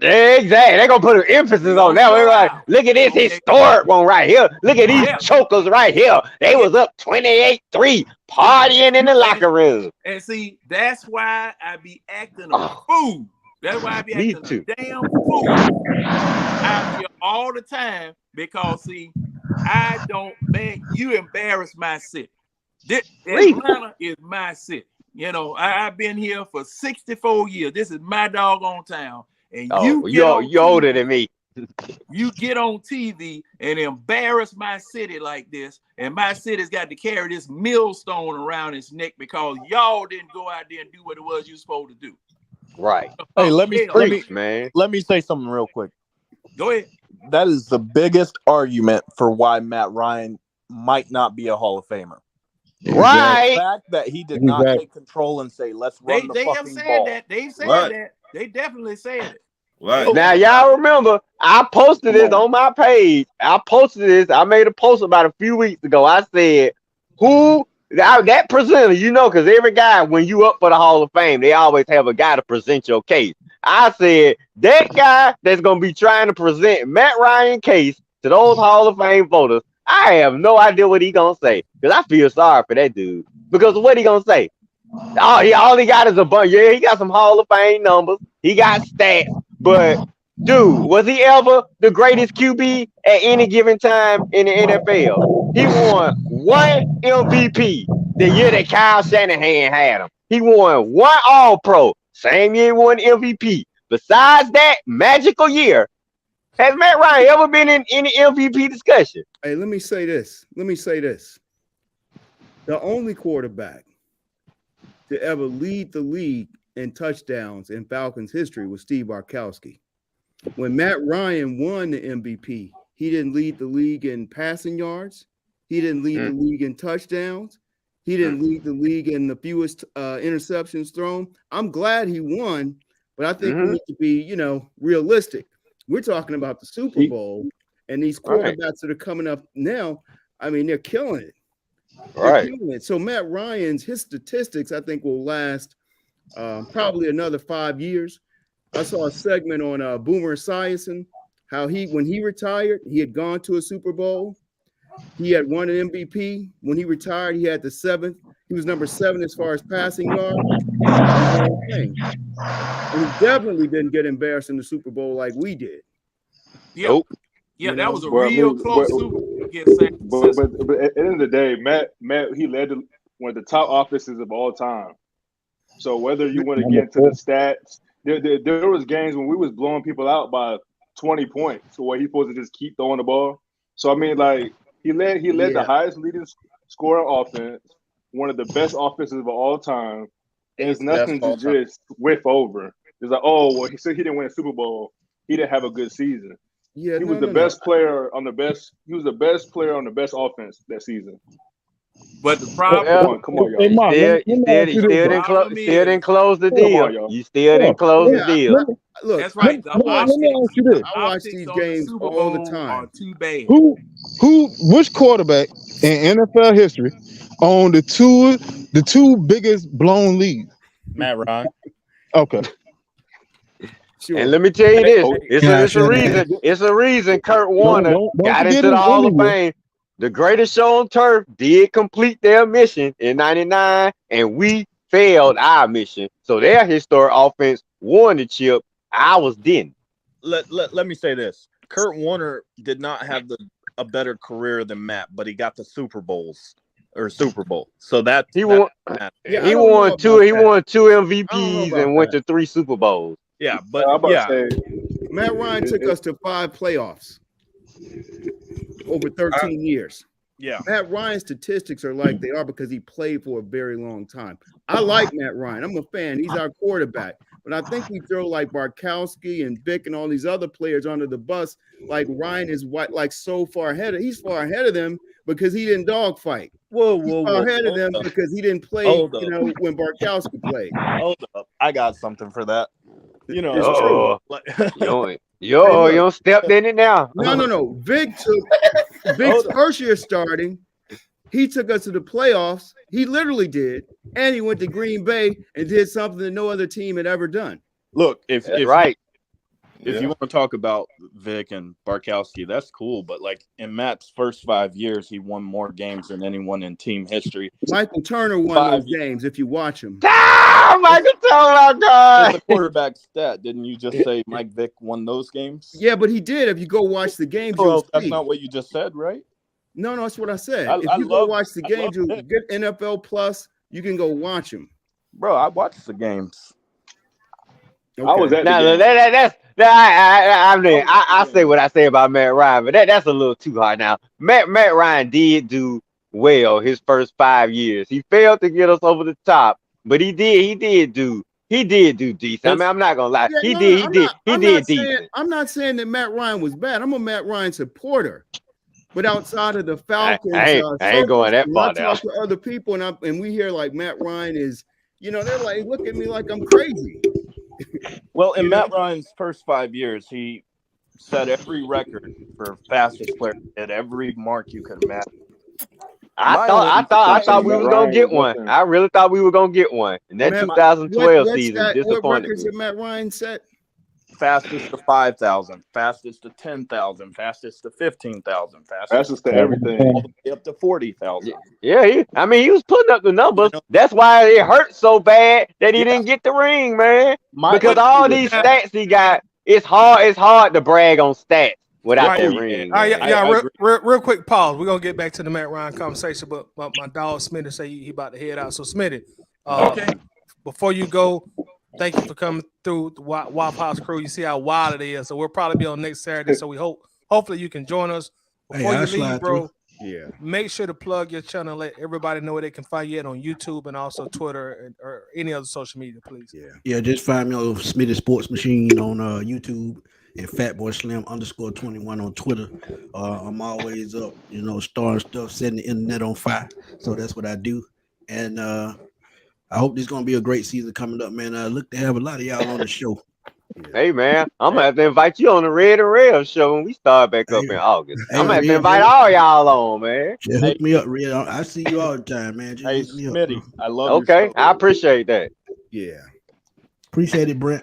Exactly. They're gonna put an emphasis on that. We're like, look at this historic one right here. Look at these chokers right here. They was up 28-3, partying in the locker room. And see, that's why I be acting a fool. That's why I be acting a damn fool out here all the time, because see, you embarrass my city. Atlanta is my city. I've been here for 64 years. This is my doggone town. And you're older than me. You get on TV and embarrass my city like this, and my city's got to carry this millstone around its neck because y'all didn't go out there and do what it was you supposed to do. Right. Hey, let me say something real quick. Go ahead. That is the biggest argument for why Matt Ryan might not be a Hall of Famer. Right. The fact that he did not take control and say, "Let's run the fucking ball." They have said that. They've said that. They definitely said it. Right. Now, y'all remember, I posted this on my page. I made a post about a few weeks ago. I said, who That presenter, because every guy, when you up for the Hall of Fame, they always have a guy to present your case. I said that guy that's gonna be trying to present Matt Ryan case to those Hall of Fame voters. I have no idea what he gonna say because I feel sorry for that dude. Because what he gonna say? Oh, all he got is a bunch. Yeah, he got some Hall of Fame numbers. He got stats, but dude, was he ever the greatest QB at any given time in the NFL? He won one MVP the year that Kyle Shanahan had him. He won one All-Pro. Same year he won MVP. Besides that magical year, has Matt Ryan ever been in any MVP discussion? Hey, let me say this. The only quarterback to ever lead the league in touchdowns in Falcons history was Steve Bartkowski. When Matt Ryan won the MVP, he didn't lead the league in passing yards. He didn't lead the league in touchdowns. He didn't lead the league in the fewest interceptions thrown. I'm glad he won, but I think we need to be, realistic. We're talking about the Super Bowl, and these quarterbacks that are coming up now, I mean, they're killing it. They're killing it. So Matt Ryan's, his statistics, I think, will last probably another 5 years. I saw a segment on Boomer Esiason, how when he retired, he had gone to a Super Bowl. He had won an MVP. When he retired, he had the 7th. He was number 7 as far as passing yards. And he definitely didn't get embarrassed in the Super Bowl like we did. Yeah, that was a real close Super Bowl against San Francisco. But at the end of the day, Matt, he led one of the top offenses of all time. So whether you want to get into the stats, there was games when we was blowing people out by 20 points. So where he supposed to just keep throwing the ball. So I mean, like he led the highest leading scoring offense, one of the best offenses of all time. And it's nothing to just whiff over. It's like, oh, well, he said he didn't win a Super Bowl. He didn't have a good season. Yeah, he was the best player on the best. He was the best player on the best offense that season. But the problem, come on, y'all. You still didn't close the deal. You still didn't close the deal. Look, that's right. Let me ask you this. I watch these games all the time. Are too bad. Which quarterback in NFL history owned the two biggest blown leads? Matt Ryan. Okay. Sure. And let me tell you this: it's a reason Kurt Warner got into the Hall of Fame. The greatest show on turf did complete their mission in '99, and we failed our mission. So their historic offense won the chip. Ours didn't. Let me say this: Kurt Warner did not have a better career than Matt, but he got the Super Bowl. So that he won. He won two MVPs and went to 3 Super Bowls. Yeah, but Matt Ryan took us to 5 playoffs over 13 years. Yeah, Matt Ryan's statistics are like they are because he played for a very long time. I like Matt Ryan. I'm a fan. He's our quarterback. But I think we throw like Bartkowski and Vic and all these other players under the bus. Like Ryan is so far ahead of. He's far ahead of them because he didn't dogfight. Whoa, far ahead of them because he didn't play. When Bartkowski played. Hold up, I got something for that. It's true. You don't stepped in it now. No. Vic's first year starting. He took us to the playoffs. He literally did. And he went to Green Bay and did something that no other team had ever done. Look, if you want to talk about Vic and Bartkowski, that's cool. But like in Matt's first 5 years, he won more games than anyone in team history. Michael Turner won those games if you watch him. Michael Turner, God. It's a quarterback stat. Didn't you just say Mike Vick won those games? Yeah, but he did. If you go watch the games, that's not what you just said, right? No, that's what I said. If you go watch the games, you'll get NFL Plus. You can go watch them. Bro, I watched the games. Okay. I was at I say what I say about Matt Ryan, but that's a little too hard now. Matt Ryan did do well his first 5 years. He failed to get us over the top, but he did do decent. I mean, I'm not gonna lie. He did decent. I'm not saying that Matt Ryan was bad. I'm a Matt Ryan supporter. But outside of the Falcons, I ain't going that far now. I talk to other people, and we hear like Matt Ryan is, they're like, look at me like I'm crazy. Well, in Matt Ryan's first 5 years, he set every record for fastest player at every mark you could imagine. I thought we Matt was gonna Ryan get was up one. there. I really thought we were gonna get one. And that Matt, 2012 season what disappointed records me. did Matt Ryan set? Fastest to 5,000, fastest to 10,000, fastest to 15,000, That's fastest just to everything. all the way up to 40,000. Yeah, he was putting up the numbers. You know? That's why it hurt so bad that he Yeah. didn't get the ring, man. My Because issue all with these that- stats he got, it's hard to brag on stats without Oh, that yeah. ring. All right, Man. yeah, I agree. real quick pause. We're gonna get back to the Matt Ryan conversation, but my dog Smitty say he about to head out. So Smitty, Okay. before you go, thank you for coming through the Waffle House Crew. You see how wild it is. So we'll probably be on next Saturday. So hopefully you can join us. Before I'll you slide leave, bro, Yeah. make sure to plug your channel and let everybody know where they can find you at on YouTube and also Twitter or any other social media, please. Yeah, just find me on Smitty Sports Machine on YouTube and Fatboy Slim _21 on Twitter. I'm always up, starting stuff, setting the internet on fire. So that's what I do. And I hope this is gonna be a great season coming up, man. I look to have a lot of y'all on the show. Hey man, I'm gonna have to invite you on the Red and Red show when we start back up in August. I'm gonna have to invite all y'all on, man. Yeah, hook me up, Red. I see you all the time, man. Just Hey, hook me up. Smitty, I love Okay, your show. I appreciate that. Yeah. Appreciate it, Brent.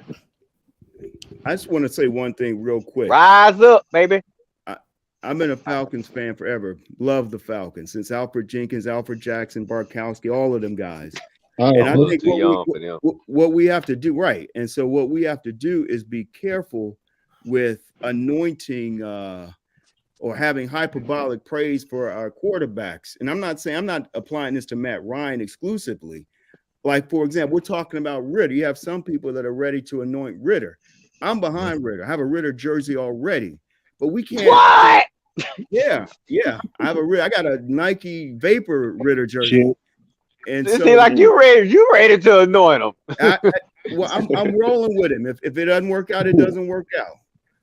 I just want to say one thing real quick. Rise up, baby. I've been a Falcons fan forever. Love the Falcons since Alfred Jenkins, Alfred Jackson, Barkowski, all of them guys. And I think what we have to do, right? And so what we have to do is be careful with anointing or having hyperbolic praise for our quarterbacks. And I'm not applying this to Matt Ryan exclusively. Like, for example, we're talking about Ritter. You have some people that are ready to anoint Ritter. I'm behind Ritter. I have a Ritter jersey already, but we can't. What? Yeah. I got a Nike Vapor Ritter jersey. And It so, seems like you ready to anoint him. I'm rolling with him. If it doesn't work out, it doesn't work out.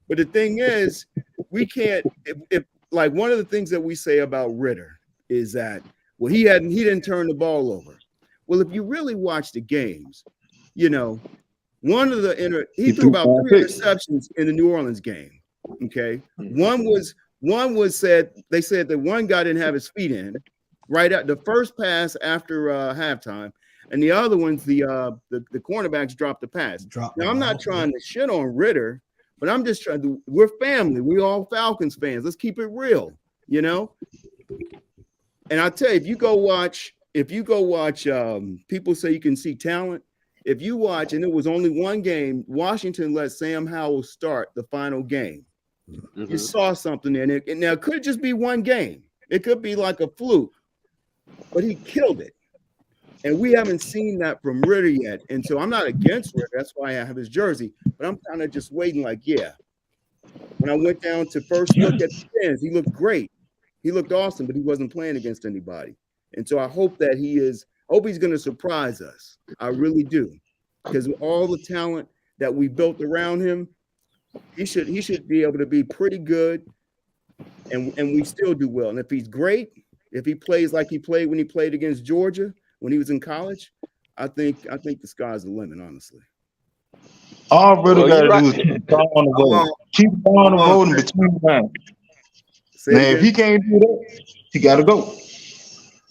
But the thing is, we can't. If like one of the things that we say about Ritter is that he didn't turn the ball over. Well, if you really watch the games, one of he threw about 3 interceptions in the New Orleans game. Okay, one was said that one guy didn't have his feet in right at the first pass after halftime, and the other ones the cornerbacks dropped the pass. Now I'm not trying to shit on Ritter, but I'm just trying to. We're family. We all Falcons fans. Let's keep it real, And I tell you, if you go watch, people say you can see talent. If you watch, and it was only one game, Washington let Sam Howell start the final game. You saw something in it. And now it could just be one game. It could be like a fluke, but he killed it. And we haven't seen that from Ritter yet. And so I'm not against Ritter. That's why I have his jersey. But I'm kind of just waiting like, yeah. When I went down to first look at the fans, he looked great. He looked awesome, but he wasn't playing against anybody. And so I hope that he's going to surprise us. I really do. Because with all the talent that we built around him, he should be able to be pretty good. And we still do well. And if he's great, if he plays like he played when he played against Georgia, when he was in college, I think the sky's the limit, honestly. All Ritter got to do is keep on the road. Keep on the road in between rounds. Now, if he can't do that, he got to go.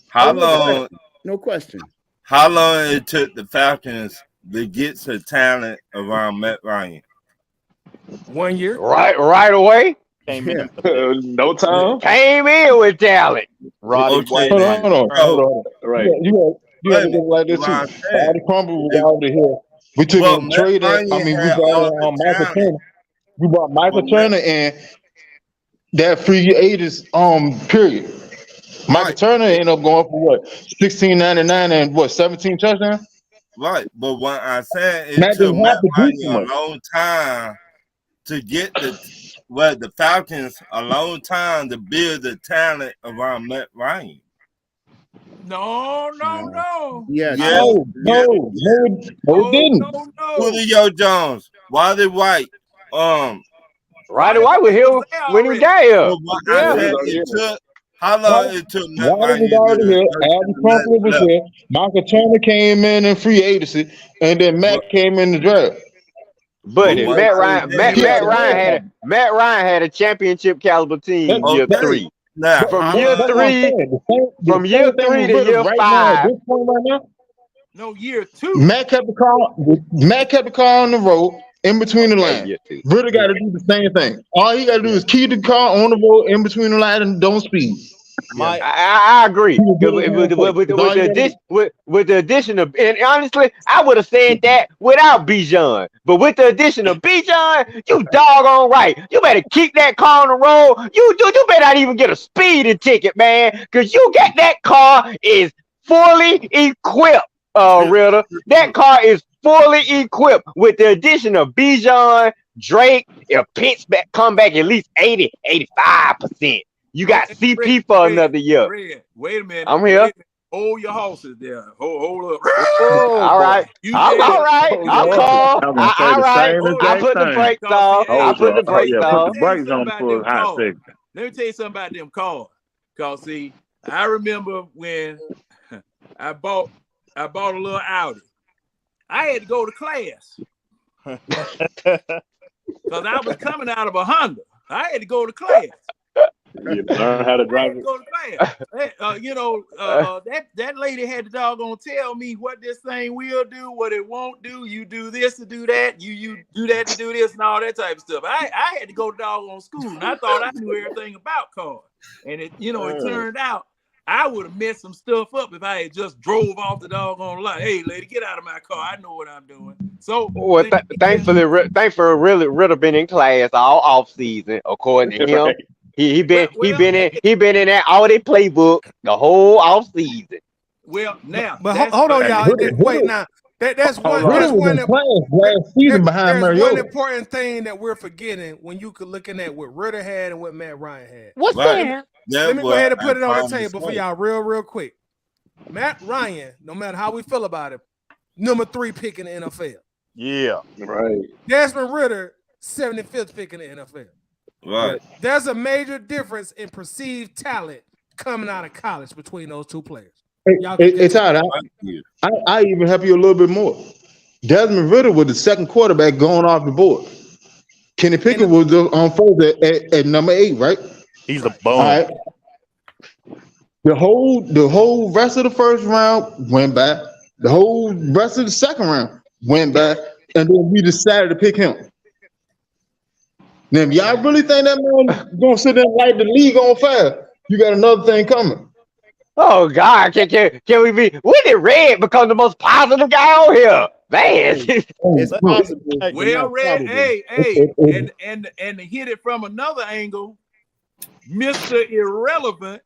How long? No question. How long it took the Falcons to get to talent around Matt Ryan? 1 year. Right away. No time. Came in with talent. Roddy White. Hold on. Right. You got to look like this too. Roddy Crumble was already here. We took him trade. We brought Michael Turner. We brought Michael Turner and that free agents period. Michael Turner ended up going for what, $16.99 and what, 17 touchdowns? Right, but what I said it took Matt Ryan a long time to get the Falcons a long time to build the talent around Matt Ryan. No. Yeah. No, it didn't. Julio Jones, Wally White, Roddy White was here when he got here. How long it took Matt Ryan was already here. Adam Crumpler was here. Michael Turner came in free agency, and then Matt came in the draft. But Matt Ryan had a championship caliber team year 3. Now, From I'm year That's what I'm three, saying. from year 3 to year right 5. now, at this point right now, No, year 2. Matt kept the car on the road in between the Okay, lines. year 2. Ritter got to do the same thing. All he got to do is keep the car on the road in between the lines and don't speed. My I agree. He will get it With, on with, with, That's with all the you got to do. addition, with the addition of, and honestly, I would have said that without Bijan. But with the addition of Bijan, you doggone right. You better keep that car on the road. You better not even get a speeding ticket, man, because you got that car is fully equipped. Ritter, that car is fully equipped with the addition of Bijan, Drake. If Pitts come back at least 85%. You got CP for another year. Red, wait a minute. I'm here. Wait a minute. Hold your horses there. Hold up. oh, All right. You I'm did. all right. Oh, I'm Lord. calm. I'm gonna say All the right. same I exact put the thing. brakes on. I put the brakes Put on. the brakes on for a hot second. Let me tell you something about them cars. Cause see, I remember when I bought a little Audi. I had to go to class. Cause I was coming out of a Honda. I had to go to class. You learn how to I drive had to it. go to class. That lady had to doggone tell me what this thing will do, what it won't do. You do this to do that. You do that to do this and all that type of stuff. I had to go to doggone school, and I thought I knew everything about cars. And it turned out I would have messed some stuff up if I had just drove off the doggone lot. Hey, lady, get out of my car. I know what I'm doing. So, Well, thankfully, Ritter been in class all off season, according to him. Right. He been in that Audi playbook the whole off season. Well, now, But hold on, y'all. Wait now. That's one. Ritter That's was one. in class last season behind There's one Mariota. important thing that we're forgetting when you could looking at what Ritter had and what Matt Ryan had. What's Right. that? Let me go ahead and put it on the I'm table for saying. y'all real quick. Matt Ryan, no matter how we feel about it, number 3 pick in the NFL. Yeah. Right. Desmond Ritter, 75th pick in the NFL. Right. There's a major difference in perceived talent coming out of college between those two players. It's all right. I even help you a little bit more. Desmond Ritter was the second quarterback going off the board. Kenny Pickett was on first at number 8, right? He's the bone. All right. The whole rest of the first round went by. The whole rest of the second round went by, and then we decided to pick him. Now, if y'all really think that man gonna sit there and light the league on fire, you got another thing coming. Oh God, can we be? When did Red become the most positive guy on here? Man, It's possible. but well, not Red, probable. and to hit it from another angle, Mr. Irrelevant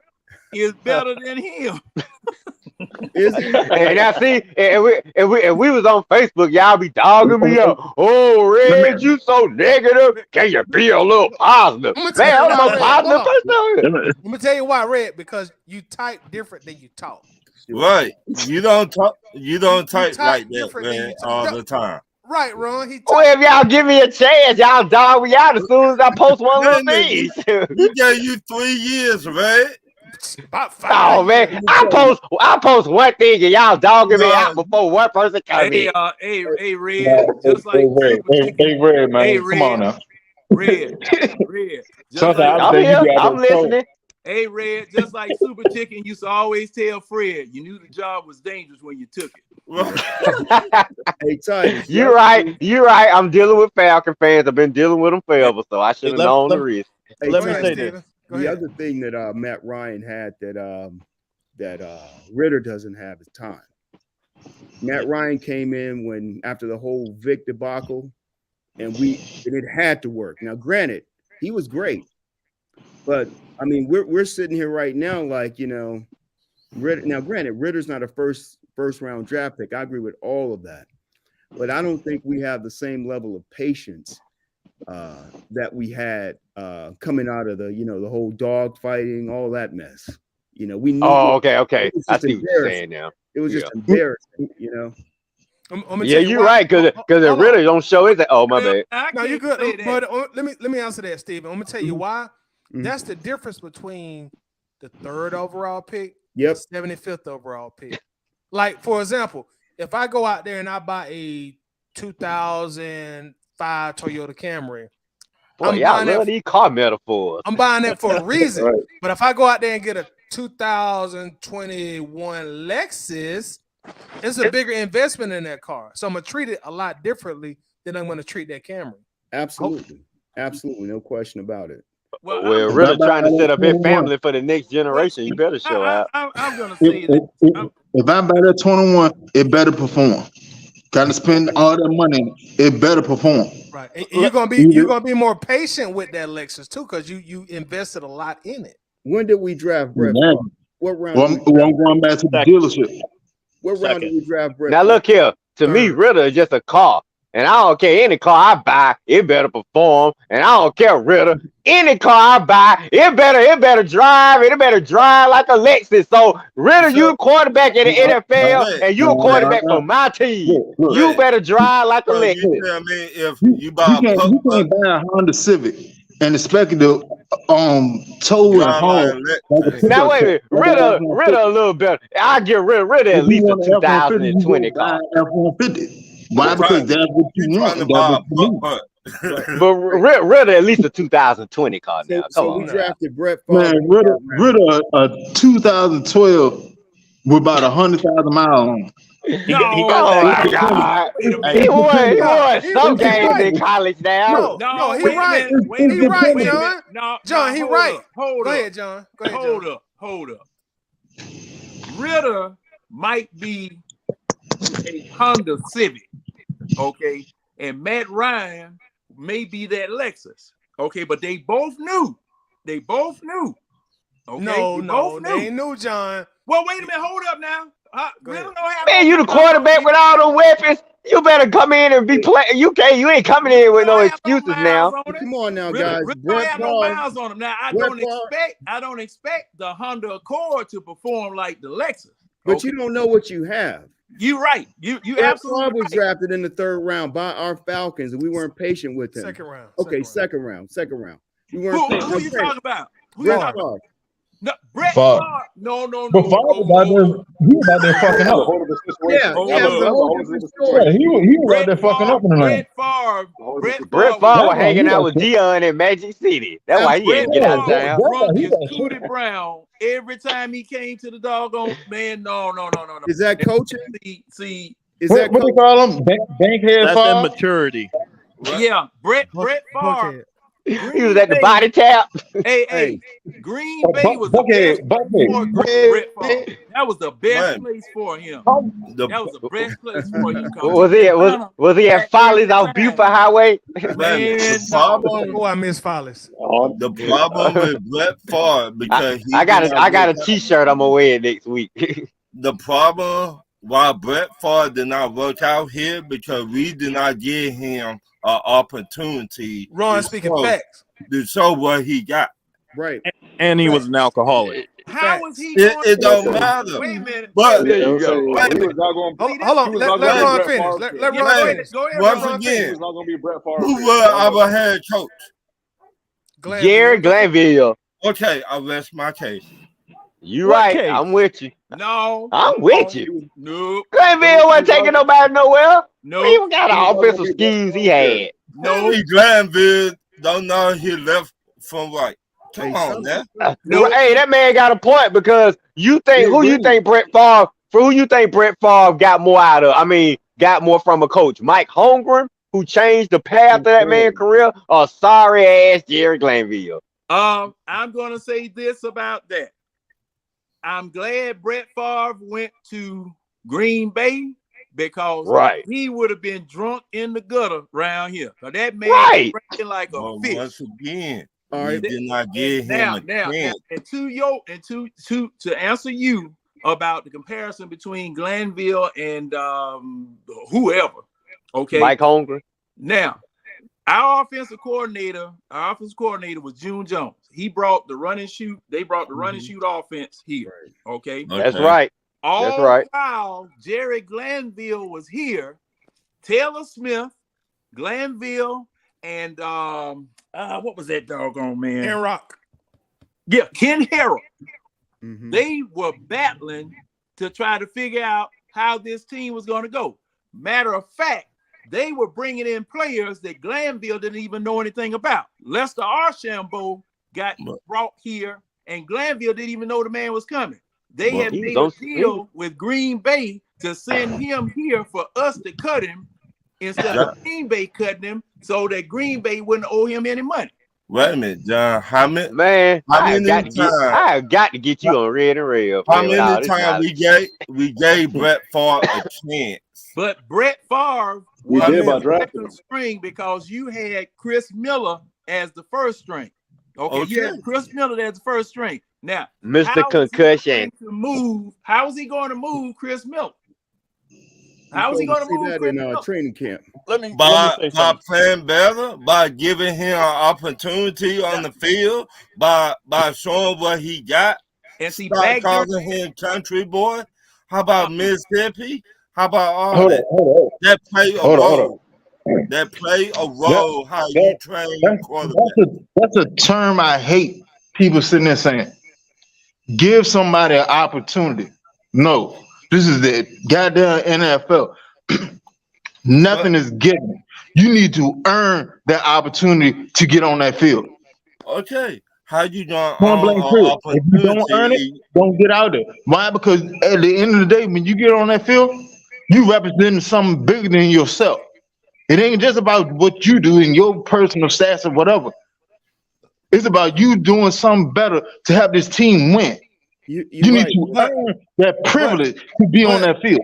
is better than him. Is he? and I see, and we was on Facebook, y'all be dogging me up. Oh, Red, you so negative. Can you be a little positive? I'm gonna tell Man, you I'm why, the most Red. positive Hold on. person on here. Let me tell you why, Red, because you type different than you talk. Right. You don't talk. You don't type type like that, different than man, you talk. all the time. Right, Ron. He Well, if y'all give me a chance, y'all dog me out as soon as I post one little Man, thing. We gave you 3 years, right? about 5 Oh man, years. I post one thing and y'all dogging me out before one person comes Hey, in. hey, Red, just like Super Chicken. Red, man. Hey, Come Red. on now. Red, just Sometimes like I I'm think you here. be out I'm there trolling. listening. hey, Red, just like Super Chicken used to always tell Fred, you knew the job was dangerous when you took it. Hey, Titus. You're right. You're right. I'm dealing with Falcon fans. I've been dealing with them forever, so I should have known the risk. Hey, Let me Titus, say this. Go the ahead. other thing that Matt Ryan had that Ritter doesn't have is time. Matt Ryan came in after the whole Vic debacle, and it had to work. Now, granted, he was great, but I mean, we're sitting here right now, like, you know, Ritter. Now, granted, Ritter's not a first round draft pick. I agree with all of that, but I don't think we have the same level of patience that we had coming out of the whole dog fighting, all that mess. You know, we knew. Oh, okay. It was I just see what you're embarrassing. saying now. It was just embarrassing, you know. I'm gonna Yeah, tell you you're why. right, because Hold if on. Ritter don't show it, oh my bad. I No, you're can't say good. that. But let me answer that, Stephen. I'm gonna tell you why. Mhm. That's the difference between the 3rd overall pick, Yep. the 75th overall pick. Like, for example, if I go out there and I buy a 2005 Toyota Camry, Boy, y'all love these car metaphors. I'm buying that for a reason. Right. But if I go out there and get a 2021 Lexus, it's a bigger investment in that car. So I'm gonna treat it a lot differently than I'm gonna treat that Camry. Absolutely. Absolutely. No question about it. Well, really trying to set up his family for the next generation. You better show out. I'm gonna say that. If I buy that 21, it better perform. Got to spend all that money. It better perform. Right. And you're gonna be more patient with that Lexus too, because you invested a lot in it. When did we draft Brett? Yeah. What round? Well, I'm going back to the dealership. What round did we draft Brett? Now look here. To me, Ritter is just a car. And I don't care any car I buy, it better perform. And I don't care, Ritter. Any car I buy, it better drive. It better drive like a Lexus. So Ritter, you a quarterback in the NFL, and you a quarterback for my team. You better drive like a Lexus. You tell me if you buy You can't buy a Honda Civic and expect it to tow and haul. Now wait a minute, Ritter a little better. I give Ritter at least a 2020 car. F-150. Why? Because that's what you want. But Ritter at least a 2020 car now. Come on. We drafted Brett Favre. Man, Ritter a 2012 with about 100,000 miles on. Oh my God! He won some games in college now. No, he right. He right, John. John, he right. Go ahead, John. Hold up. Ritter might be a Honda Civic, okay, and Matt Ryan may be that Lexus, okay, but they both knew. Okay? No, they knew, John. Well, wait a minute. Hold up now. Man, you the quarterback with all the weapons. You better come in and be playing. You ain't coming in with no excuses now. Come on now, Ritter guys. don't have no miles on him. Now I don't expect the Honda Accord to perform like the Lexus. But you don't know what you have. You're right. You Brett absolutely Favre was right. drafted in the 3rd round by our Falcons, and we weren't patient with him. Second round. Okay, second round. We weren't Who patient. you talking about? Brett Favre. No, Brett Favre. Favre. No. But Favre was out there fucking up. He was out there fucking up in the night. Brett Favre was hanging out with Dion in Magic City. That's why he had to get out of town. Drunk as Cootie Brown every time he came to the doggone man. No. Is that coaching? See. Is What do you call him? Bankhead That's Favre? immaturity. Yeah, Brett Favre. He was at the body tap. Hey, Green Bay was the best place for Brett Favre. That was the best place for him. That was the best place for him. Was he at Follies off Buford Highway? I miss Follies. The problem with Brett Favre because I got a T-shirt I'm gonna wear next week. The problem why Brett Favre did not work out here because we did not give him an opportunity. Ron speaking facts to show what he got. Right. And he was an alcoholic. How was he? It don't matter. Wait a minute. But There you go. Hold on. Let Ron finish. Let Ron finish. Go ahead. Once Ron. again, It's not gonna be Brett Favre. who was our head coach? Jerry Glanville. Okay, I rest my case. You right. I'm with you. No. I'm with you. No. Glanville wasn't taking nobody nowhere. No. He even got the offensive schemes he had. No, he Glanville don't know he left from right. Come on, man. No. Hey, that man got a point because you think who you think Brett Favre got more out of? I mean, got more from a coach, Mike Holmgren, who changed the path of that man's career, or sorry ass Jerry Glanville. I'm gonna say this about that. I'm glad Brett Favre went to Green Bay because he would have been drunk in the gutter around here. So that man was drinking like a fish. Once again, all right. did not give him a chance. And to answer you about the comparison between Glanville and whoever, okay, Mike Holmgren. Now, our offensive coordinator was June Jones. He brought the run and shoot. They brought the run and shoot offense here. Okay, that's right. All while Jerry Glanville was here, Taylor Smith, Glanville, and what was that doggone man? Ken Rock. Yeah, Ken Harrell. They were battling to try to figure out how this team was going to go. Matter of fact, they were bringing in players that Glanville didn't even know anything about. Lester Archambault got brought here, and Glanville didn't even know the man was coming. They had made a deal with Green Bay to send him here for us to cut him instead of Green Bay cutting him, so that Green Bay wouldn't owe him any money. Wait a minute, John. How many? Man, I have got to get you on Red and Rail. How many times we gave Brett Favre a chance? But Brett Favre was the second string because you had Chris Miller as the first string. Okay. You had Chris Miller as the first string. Now, Mr. Concussion. How is he going to move Chris Miller? How is he going to move that in training camp? By playing better, by giving him an opportunity on the field, by showing what he got. And see, stop calling him country boy. How about Mississippi? How about all that? That play a role. That play a role. How you train your quarterback. That's a term I hate. People sitting there saying, "Give somebody an opportunity." No. This is the goddamn NFL. Nothing is given. You need to earn that opportunity to get on that field. Okay. How you gonna if you don't earn it, don't get out there. Why? Because at the end of the day, when you get on that field, you represent something bigger than yourself. It ain't just about what you do in your personal stats or whatever. It's about you doing something better to have this team win. You need to earn that privilege to be on that field.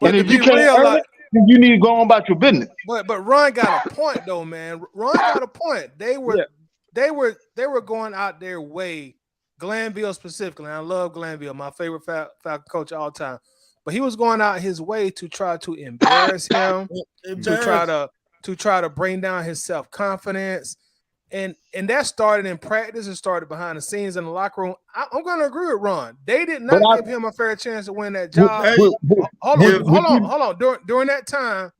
And if you can't earn it, then you need to go on about your business. But Ron got a point though, man. Ron got a point. They were going out their way, Glanville specifically. I love Glanville, my favorite Falcon coach of all time. But he was going out his way to try to embarrass him, to try to bring down his self-confidence. And that started in practice. It started behind the scenes in the locker room. I'm going to agree with Ron. They did not give him a fair chance to win that job. Hold on. During that time,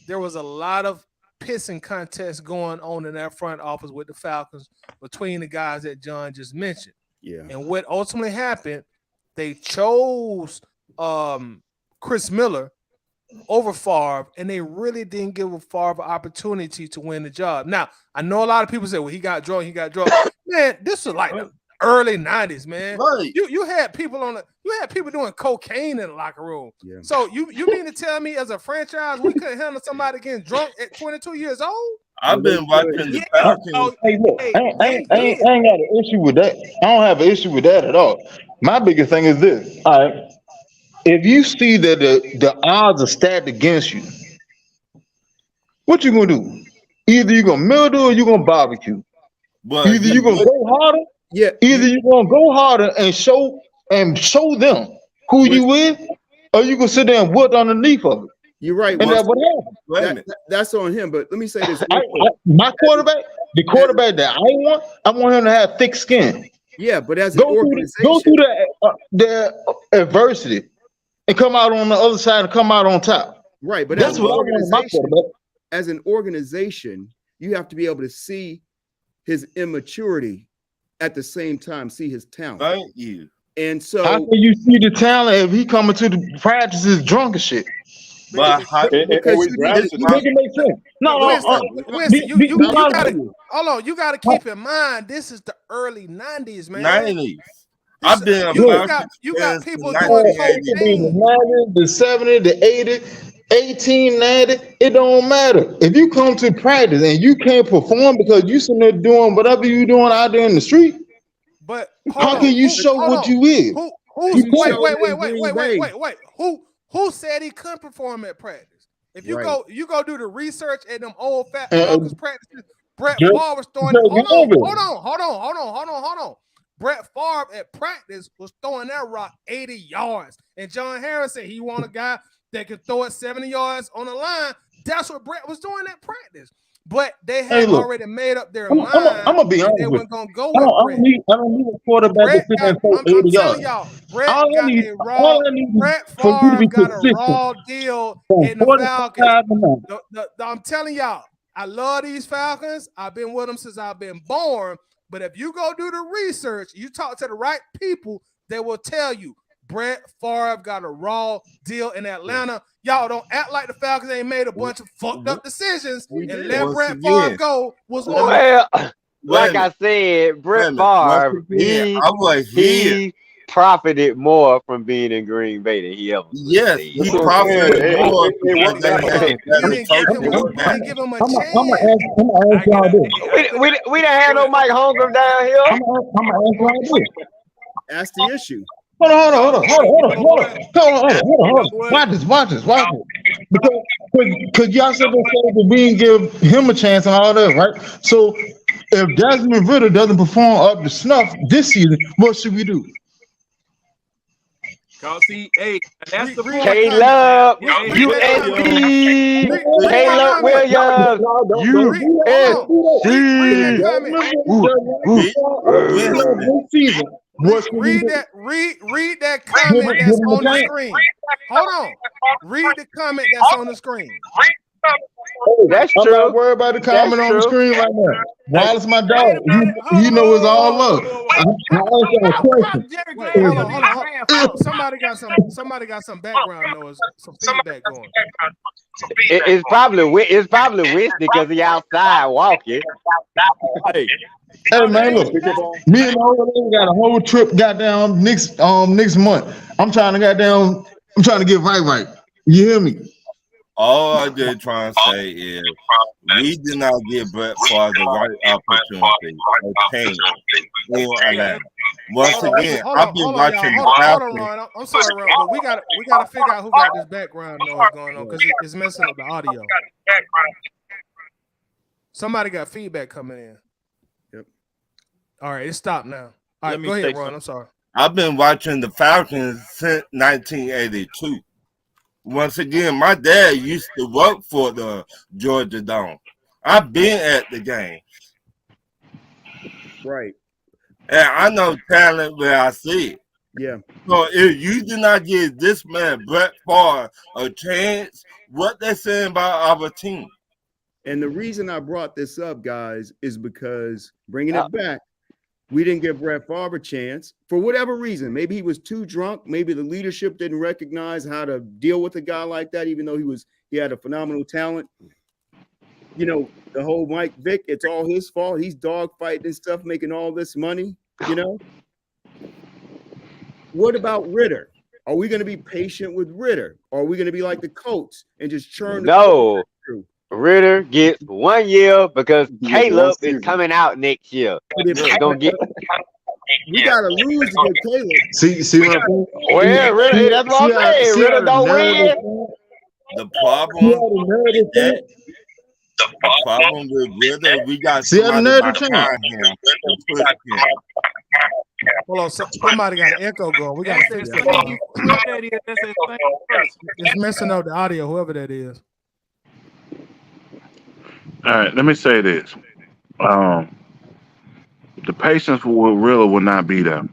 there was a lot of pissing contests going on in that front office with the Falcons between the guys that John just mentioned. Yeah. And what ultimately happened, they chose Chris Miller over Favre, and they really didn't give Favre an opportunity to win the job. Now, I know a lot of people say, well, he got drunk. Man, this was like the early 90s, man. Right. You had people doing cocaine in the locker room. Yeah. So you mean to tell me as a franchise we couldn't handle somebody getting drunk at 22 years old? I've been watching the Falcons. Hey, look, I ain't got an issue with that. I don't have an issue with that at all. My biggest thing is this. All right. If you see that the odds are stacked against you, what you gonna do? Either you're gonna mildew or you're gonna barbecue. But either you're gonna go harder, either you're gonna go harder and show them who you with, or you gonna sit there and wood underneath of it. You're right. And that's what happened. That's on him. But let me say this. My quarterback, the quarterback that I want him to have thick skin. Yeah, but as an organization, go through the adversity and come out on the other side and come out on top. Right, but that's what I want my quarterback. As an organization, you have to be able to see his immaturity at the same time, see his talent. Thank you. And so, how can you see the talent if he coming to the practices drunk as shit? But because make it make sense. Winston, hold on. You got to keep in mind this is the early 90s, man. 90s. I've been you got people doing cocaine. The 70s, the 80s, 1890. It don't matter. If you come to practice and you can't perform because you sitting there doing whatever you doing out there in the street, but how can you show what you is? Wait. Who said he couldn't perform at practice? If you go do the research at them old Falcons practices, Brett Favre was throwing. Hold on. Brett Favre at practice was throwing that rock 80 yards, and John Harris said he want a guy that can throw it 70 yards on the line. That's what Brett was doing at practice. But they had already made up their mind. I'm gonna be honest they with weren't gonna go with Brett. I don't need a quarterback to sit there and throw 80 yards. Brett Favre got a raw deal in the Falcons. I'm telling y'all, I love these Falcons. I've been with them since I've been born. But if you go do the research, you talk to the right people, they will tell you Brett Favre got a raw deal in Atlanta. Y'all don't act like the Falcons ain't made a bunch of fucked up decisions and let Once Brett Favre again, go was on. Well, wait like a I minute, said, wait Brett a minute. Once Favre, again, I was here. he profited more from being in Green Bay than he ever Yes, succeeded. he That's what I'm saying. profited more It because worked they out. had He better didn't give coaching him. than He that. didn't give him a I'm gonna chance. ask y'all this. We didn't have no Mike Holmgren down here. I'm gonna ask y'all this. That's the issue. Hold on. What? Watch this. Because y'all said that we didn't give him a chance and all that, right? So if Desmond Ridder doesn't perform up to snuff this season, what should we do? Cause see, hey, that's the Read point. Caleb, Read that USC, comment. Read that Caleb comment. Williams, Read that USC. comment. This season, what should we Read do? that. Read that comment that's on the screen. Hold on. Read the comment that's on the screen. That's I'm true. not worried about the comment That's on the true. screen right now. Wallace, my Wait dog, a minute. he know it's all love. I asked y'all a question. Jerry Wait, Glass, hold on. Somebody got some background noise, some feedback going. It's probably Winston because he outside walking. Hey, Hey man, look, me and my old lady got a whole trip goddamn next month. I'm trying to get right. You hear me? All I did trying to say is we did not give Brett Favre the right opportunity or chance for Atlanta. Once again, I've been watching the Hold on, Falcons. Ron. I'm sorry, Ron, but we gotta figure out who got this background noise going on because it's messing up the audio. Somebody got feedback coming in. Yep. All right, it stopped now. All Let right, me go say ahead, Ron. something. I'm sorry. I've been watching the Falcons since 1982. Once again, my dad used to work for the Georgia Dome. I've been at the game. Right. And I know talent where I see it. Yeah. So if you do not give this man, Brett Favre, a chance, what they saying about our team? And the reason I brought this up, guys, is because bringing it back, we didn't give Brett Favre a chance for whatever reason. Maybe he was too drunk. Maybe the leadership didn't recognize how to deal with a guy like that, even though he had a phenomenal talent. You know, the whole Mike Vick, it's all his fault. He's dogfighting and stuff, making all this money, you know. What about Ridder? Are we going to be patient with Ridder? Or are we going to be like the Colts and just churn? No. Ridder gets 1 year because Caleb is coming out next year. We're gonna get. We gotta lose to get Caleb. See what I'm saying? Well, Ridder, that's what I'm saying. Ridder don't win. The problem with Ridder, we got somebody behind him. Hold on, somebody got an echo going. We gotta fix that. It's messing up the audio, whoever that is. All right, let me say this. The patience will not be there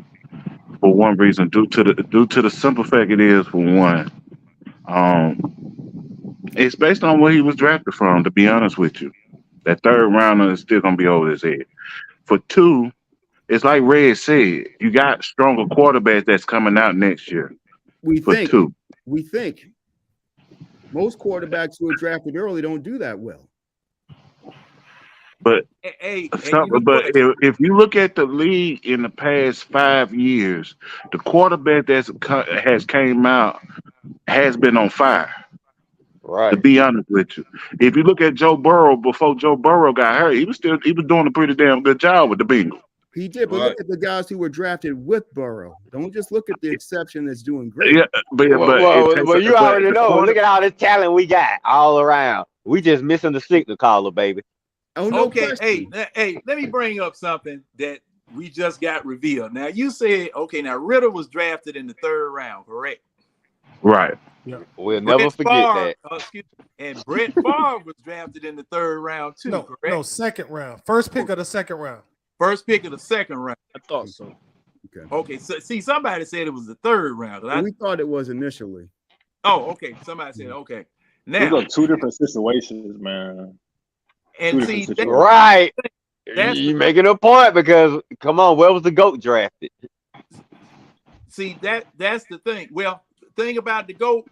for one reason, due to the simple fact it is, for one, it's based on where he was drafted from, to be honest with you. That third rounder is still gonna be over his head. For two, it's like Red said, you got stronger quarterbacks that's coming out next year. We think most quarterbacks who are drafted early don't do that well. But if you look at the league in the past 5 years, the quarterback has came out has been on fire. Right. To be honest with you, if you look at Joe Burrow before Joe Burrow got hurt, he was doing a pretty damn good job with the Bengals. He did, but look at the guys who were drafted with Burrow. Don't just look at the exception that's doing great. Yeah, but you already know. Look at all this talent we got all around. We just missing the signal caller, baby. Oh, no okay, question. hey, let me bring up something that we just got revealed. Now you said, okay, now Ridder was drafted in the 3rd round, correct? Right. Yeah. We'll never forget that. And Brett Favre was drafted in the 3rd round too, correct? No, 2nd round. First pick of the 2nd round. First pick of the 2nd round. I thought so. Okay. So see, somebody said it was the 3rd round. We thought it was initially. Oh, okay. Somebody said okay. These Now are two different situations, man. And see, right. You making a point because come on, where was the GOAT drafted? see that's the thing. Well, the thing about the GOAT,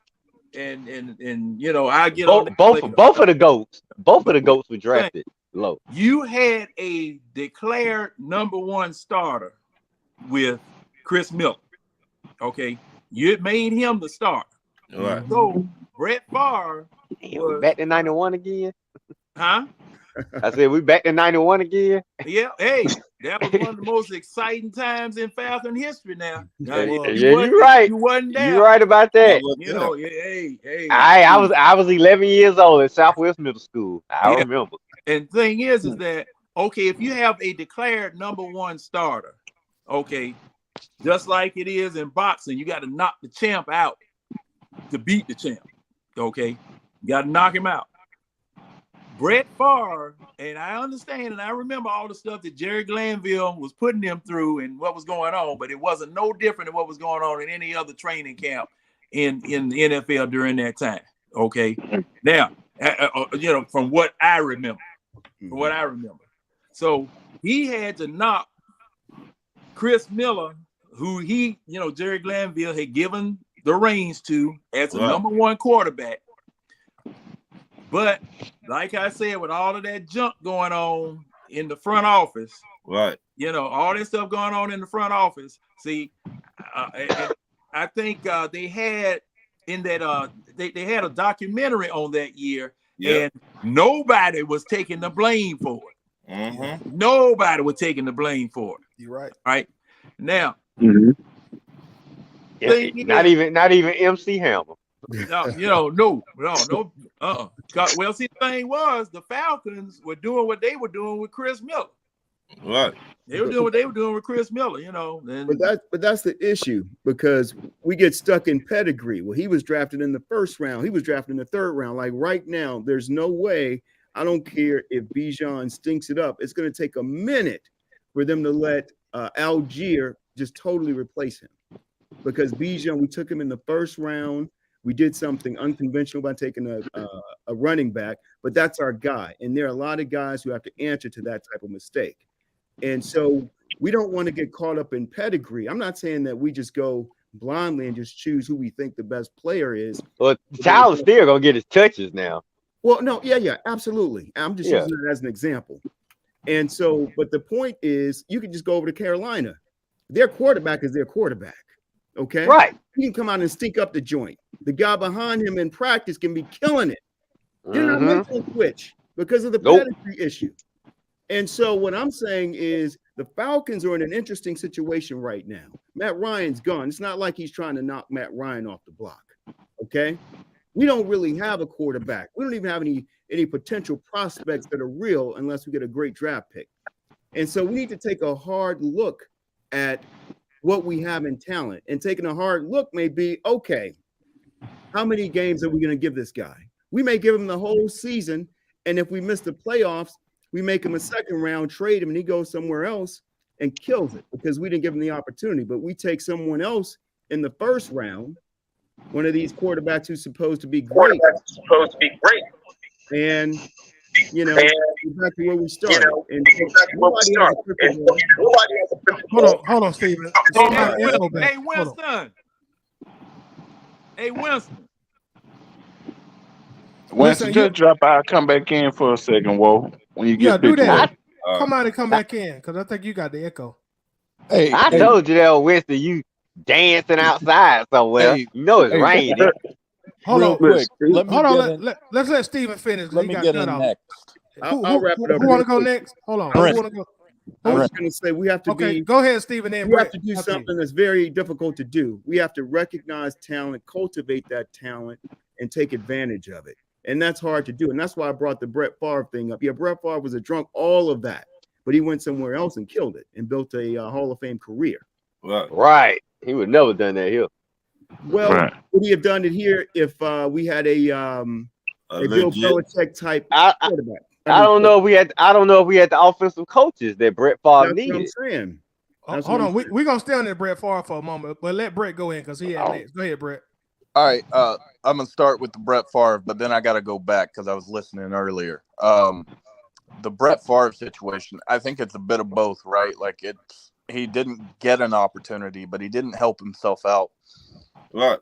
and you know, I get on that both later. of the goats. Both of the goats were drafted low. You had a declared #1 starter with Chris Miller. Okay, you had made him the starter. Right. So Brett Favre Damn, we back to 91 again. Huh? I said we back to 91 again. Yeah, hey, that was one of the most exciting times in Falcon history. Now, You're right. You wasn't there. You're right about that. You know, hey. I was 11 years old at Southwest Middle School. I remember. And thing is that okay, if you have a declared #1 starter, okay, just like it is in boxing, you got to knock the champ out to beat the champ. Okay, you got to knock him out. Brett Favre, and I understand and I remember all the stuff that Jerry Glanville was putting them through and what was going on, but it wasn't no different than what was going on in any other training camp in the NFL during that time. Okay, now you know, from what I remember, so he had to knock Chris Miller, who Jerry Glanville had given the reins to as a #1 quarterback. But like I said, with all of that junk going on in the front office, right? You know, all that stuff going on in the front office. See, I think they had in that they had a documentary on that year, and nobody was taking the blame for it. Mm-hmm. Nobody was taking the blame for it. You're right. Right now, not even MC Hammer. No, you know, no. Well, see, the thing was, the Falcons were doing what they were doing with Chris Miller. Right. They were doing what they were doing with Chris Miller, you know. But that's the issue, because we get stuck in pedigree. Well, he was drafted in the first round. He was drafted in the third round. Like right now, there's no way. I don't care if Bijan stinks it up. It's going to take a minute for them to let Algier just totally replace him, because Bijan, we took him in the first round. We did something unconventional by taking a running back, but that's our guy. And there are a lot of guys who have to answer to that type of mistake. And so we don't want to get caught up in pedigree. I'm not saying that we just go blindly and just choose who we think the best player is. Well, Tyler's still going to get his touches now. Well, no, yeah, absolutely. I'm just using it as an example. And so, but the point is, you can just go over to Carolina. Their quarterback is their quarterback. Okay. Right. He can come out and stink up the joint. The guy behind him in practice can be killing it. You're not making a switch because of the pedigree issue. And so what I'm saying is the Falcons are in an interesting situation right now. Matt Ryan's gone. It's not like he's trying to knock Matt Ryan off the block. Okay. We don't really have a quarterback. We don't even have any potential prospects that are real unless we get a great draft pick. And so we need to take a hard look at what we have in talent, and taking a hard look may be, okay, how many games are we going to give this guy? We may give him the whole season, and if we miss the playoffs, we make him a second round, trade him, and he goes somewhere else and kills it because we didn't give him the opportunity. But we take someone else in the first round, one of these quarterbacks who's supposed to be great, and back to where we started. Hold on, Steven. Hey, Winston. Hey, Winston. Winston, just drop out, come back in for a second, Whoa. When you get do that. Come out and come back in, because I think you got the echo. Hey, I told you that, Winston, you dancing outside somewhere. You know it's raining. Hold on, quick. Let's let Steven finish. Let me get in next. I'll wrap it up. Who want to go next? Hold on. I was going to say we have to go ahead, Steven. We have to do something that's very difficult to do. We have to recognize talent, cultivate that talent, and take advantage of it. And that's hard to do. And that's why I brought the Brett Favre thing up. Yeah, Brett Favre was a drunk, all of that. But he went somewhere else and killed it and built a Hall of Fame career. Right. He would never done that here. Well, would he have done it here if we had a Bill Belichick type quarterback? I don't know if we had the offensive coaches that Brett Favre needed. That's what I'm saying. Hold on, we're gonna stay on that Brett Favre for a moment, but let Brett go in because he had next. Go ahead, Brett. All right, I'm gonna start with the Brett Favre, but then I gotta go back because I was listening earlier. The Brett Favre situation, I think it's a bit of both, right? Like he didn't get an opportunity, but he didn't help himself out. Right.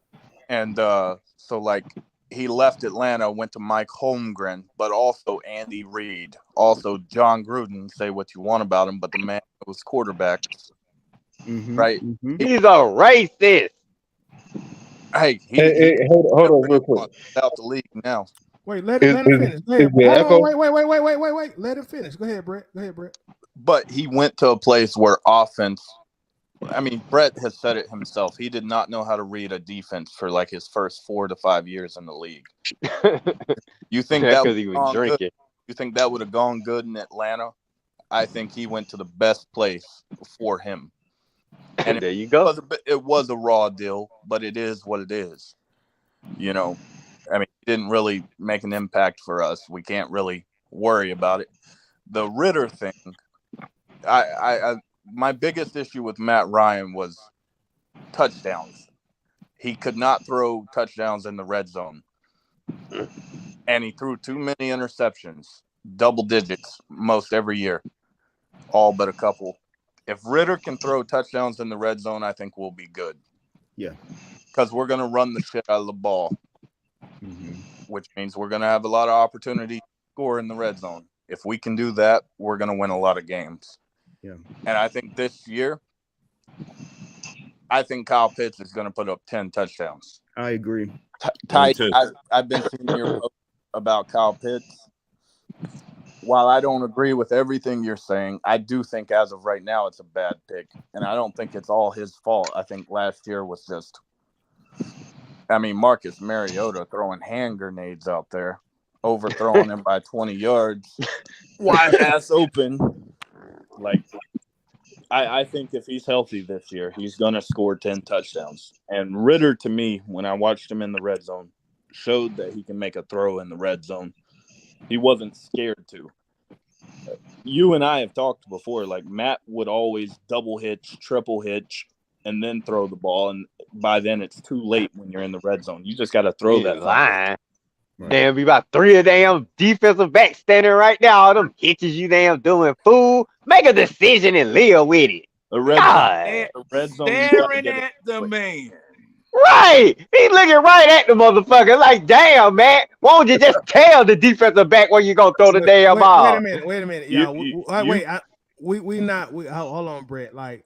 And so like he left Atlanta, went to Mike Holmgren, but also Andy Reid, also John Gruden. Say what you want about him, but the man was quarterback, right? He's a racist. Hey, hold on real quick. Out the league now. Wait, let him finish. Go ahead. Hold on, wait. Let him finish. Go ahead, Brett. But he went to a place where offense. I mean, Brett has said it himself. He did not know how to read a defense for like his first 4 to 5 years in the league. You think that because he was drinking? You think that would have gone good in Atlanta? I think he went to the best place for him. And there you go. It was a raw deal, but it is what it is. You know, I mean, it didn't really make an impact for us. We can't really worry about it. The Ritter thing, my biggest issue with Matt Ryan was touchdowns. He could not throw touchdowns in the red zone. And he threw too many interceptions, double digits, most every year, all but a couple. If Ritter can throw touchdowns in the red zone, I think we'll be good. Yeah. Because we're going to run the shit out of the ball, which means we're going to have a lot of opportunity to score in the red zone. If we can do that, we're going to win a lot of games. Yeah. And I think this year, I think Kyle Pitts is going to put up 10 touchdowns. I agree. Ty, I've been seeing your post about Kyle Pitts. While I don't agree with everything you're saying, I do think as of right now it's a bad pick. And I don't think it's all his fault. I think last year was just, I mean, Marcus Mariota throwing hand grenades out there, overthrowing him by 20 yards, wide ass open. Like, I think if he's healthy this year, he's going to score 10 touchdowns. And Ritter, to me, when I watched him in the red zone, showed that he can make a throw in the red zone. He wasn't scared to. You and I have talked before, like Matt would always double hitch, triple hitch, and then throw the ball. And by then it's too late when you're in the red zone. You just got to throw that line. Right. Damn, be about 3 of damn defensive backs standing right now. All them hitches you damn doing, fool. Make a decision and live with it. The red zone, staring at the man. Right. He's looking right at the motherfucker. Like, damn, man. Why don't you just tell the defensive back where you gonna throw the damn ball? Wait a minute. Hold on, Brett. Like,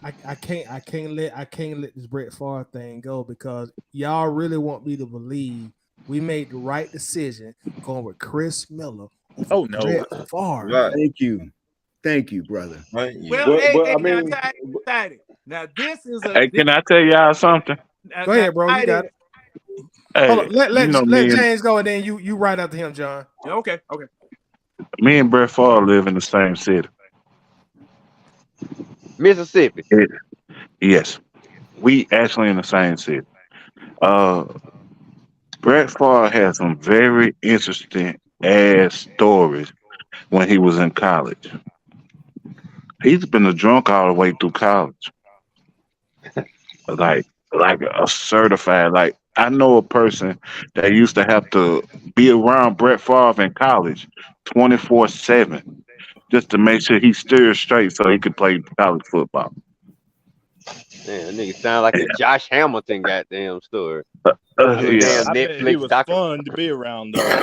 I can't let this Brett Favre thing go because y'all really want me to believe we made the right decision going with Chris Miller. Oh no, Brett Favre. Right. Thank you, brother. Well, now this is a. Hey, can I tell y'all something? Go ahead, bro. You got it. Hey, hold on. Let James go, and then you right after him, John. Okay. Me and Brett Favre live in the same city, Mississippi. Yes, we actually in the same city. Brett Favre had some very interesting ass stories when he was in college. He's been a drunk all the way through college. like a certified. Like, I know a person that used to have to be around Brett Favre in college 24/7 just to make sure he steered straight so he could play college football. Man, nigga sound like a Josh Hamilton goddamn story. Yeah. He was fun to be around, though.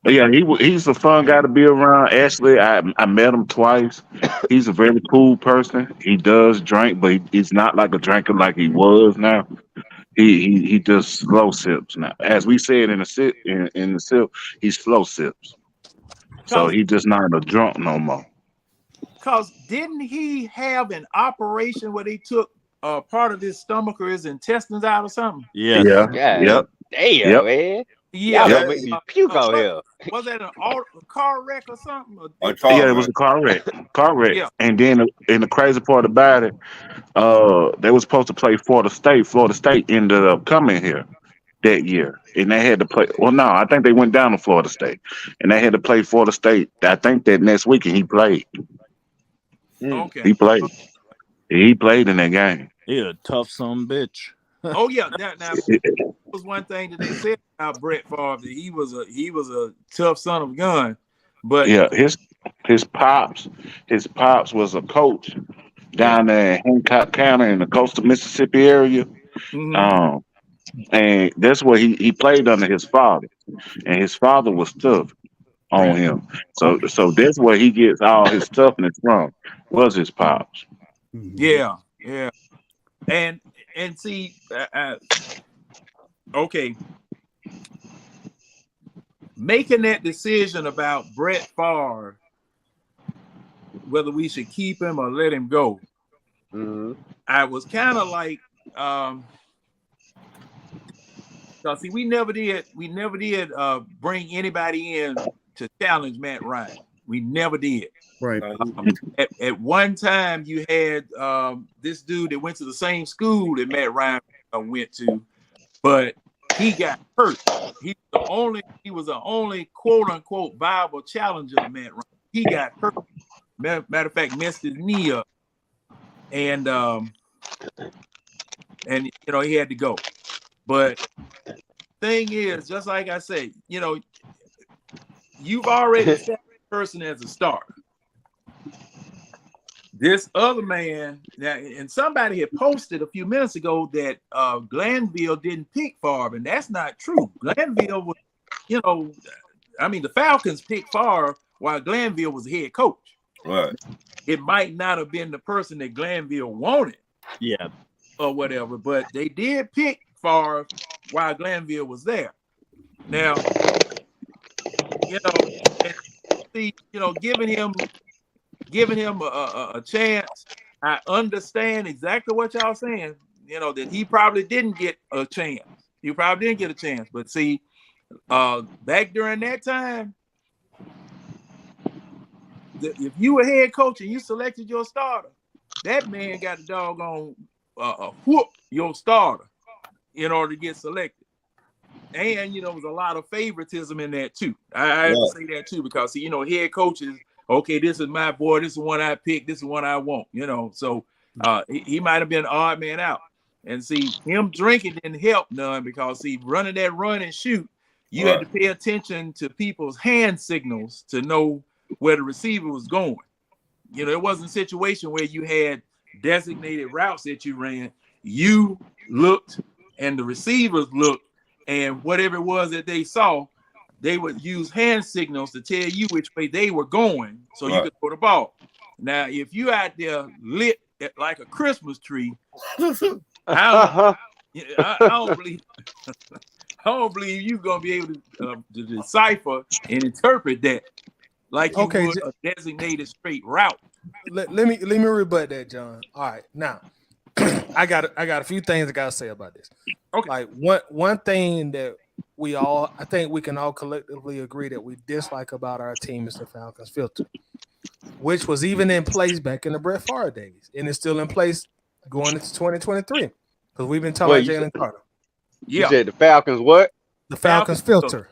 Yeah, he's a fun guy to be around. Actually, I met him twice. He's a very cool person. He does drink, but he's not like a drinker like he was now. He does slow sips now. As we said in the sip, he's slow sips. So he's just not a drunk no more. Because didn't he have an operation where they took part of his stomach or his intestines out or something? Yeah. Yep. Damn, man. Yeah. Y'all make me puke out here. Was that a car wreck or something? Yeah, it was a car wreck. Yeah. And then the crazy part about it, they were supposed to play Florida State. Florida State ended up coming here that year. And they had to play. Well, no, I think they went down to Florida State. And they had to play Florida State. I think that next weekend he played. Okay. He played. He played in that game. He a tough son bitch. Oh yeah. Now that was one thing that they said about Brett Favre, that he was a tough son of a gun. But yeah, his pops was a coach down there in Hancock County in the coastal Mississippi area. Mhm. And that's where he played under his father, and his father was tough on Right. him. So that's where he gets all his toughness from. Was his pops? Yeah, yeah. And see, okay, making that decision about Brett Favre, whether we should keep him or let him go, I was kind of like, so see, we never did bring anybody in to challenge Matt Ryan. We never did. Right. At one time, you had this dude that went to the same school that Matt Ryan went to, but he got hurt. He was the only quote unquote viable challenger to Matt Ryan. He got hurt. Matter of fact, messed his knee up, and he had to go. But thing is, just like I say, you've already set the person as a starter. This other man, and somebody had posted a few minutes ago that Glanville didn't pick Favre, and that's not true. Glanville was, the Falcons picked Favre while Glanville was the head coach. Right. It might not have been the person that Glanville wanted. Yeah. Or whatever, but they did pick Favre while Glanville was there. Now, giving him a chance. I understand exactly what y'all saying. That he probably didn't get a chance. He probably didn't get a chance. But see, back during that time, if you were head coach and you selected your starter, that man got a doggone whoop your starter in order to get selected. And there was a lot of favoritism in that too. I have to say that too, because head coaches, okay, this is my boy, this is the one I picked, this is the one I want, so he might have been an odd man out. And see, him drinking didn't help none, because running that run and shoot, you had to pay attention to people's hand signals to know where the receiver was going. It wasn't a situation where you had designated routes that you ran. You looked and the receivers looked, and whatever it was that they saw, they would use hand signals to tell you which way they were going, so you could throw the ball. Now, if you out there lit like a Christmas tree, I don't believe you're gonna be able to decipher and interpret that like you would a designated straight route. Let me rebut that, John. All right, now I got a few things I gotta say about this. Okay, like one thing that I think we can all collectively agree that we dislike about our team is the Falcons filter, which was even in place back in the Brett Favre days, and it's still in place going into 2023, because we've been talking about Jalen Carter. You said the Falcons what? The Falcons filter.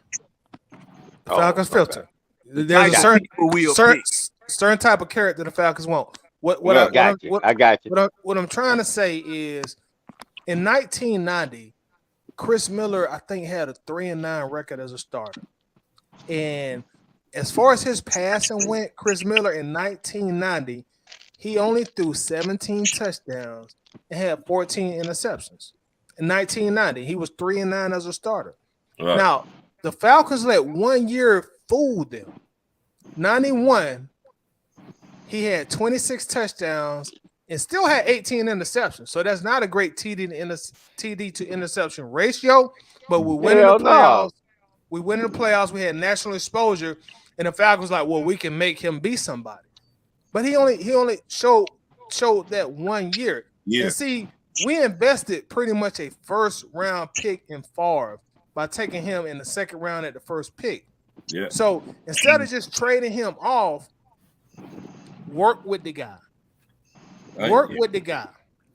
The Falcons filter. There's a certain type of character the Falcons want. I got you. What I'm trying to say is, in 1990, Chris Miller, I think, had a 3-9 record as a starter. And as far as his passing went, Chris Miller in 1990, he only threw 17 touchdowns and had 14 interceptions. In 1990, he was 3-9 as a starter. Right. Now, the Falcons let 1 year fool them. 91, he had 26 touchdowns and still had 18 interceptions. So that's not a great TD to interception ratio, but we went in the playoffs. We went in the playoffs. We had national exposure, and the Falcons like, well, we can make him be somebody. But he only showed that 1 year. Yeah. And see, we invested pretty much a first round pick in Favre by taking him in the second round at the first pick. Yeah. So instead of just trading him off, work with the guy. With the guy.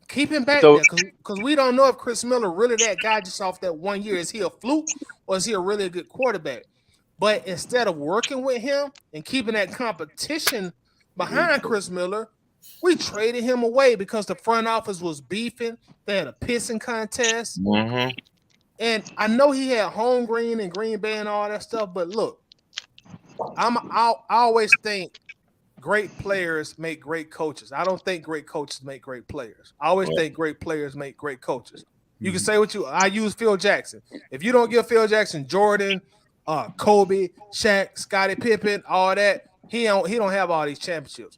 Keep him back there, because we don't know if Chris Miller really that guy just off that 1 year. Is he a fluke or is he a really good quarterback? But instead of working with him and keeping that competition behind Chris Miller, we traded him away because the front office was beefing. They had a pissing contest. Mm-hmm. And I know he had home green and Green Bay and all that stuff, but look, I always think great players make great coaches. I don't think great coaches make great players. I always think great players make great coaches. You can say what you. I use Phil Jackson. If you don't give Phil Jackson, Jordan, Kobe, Shaq, Scottie Pippen, all that, he don't have all these championships.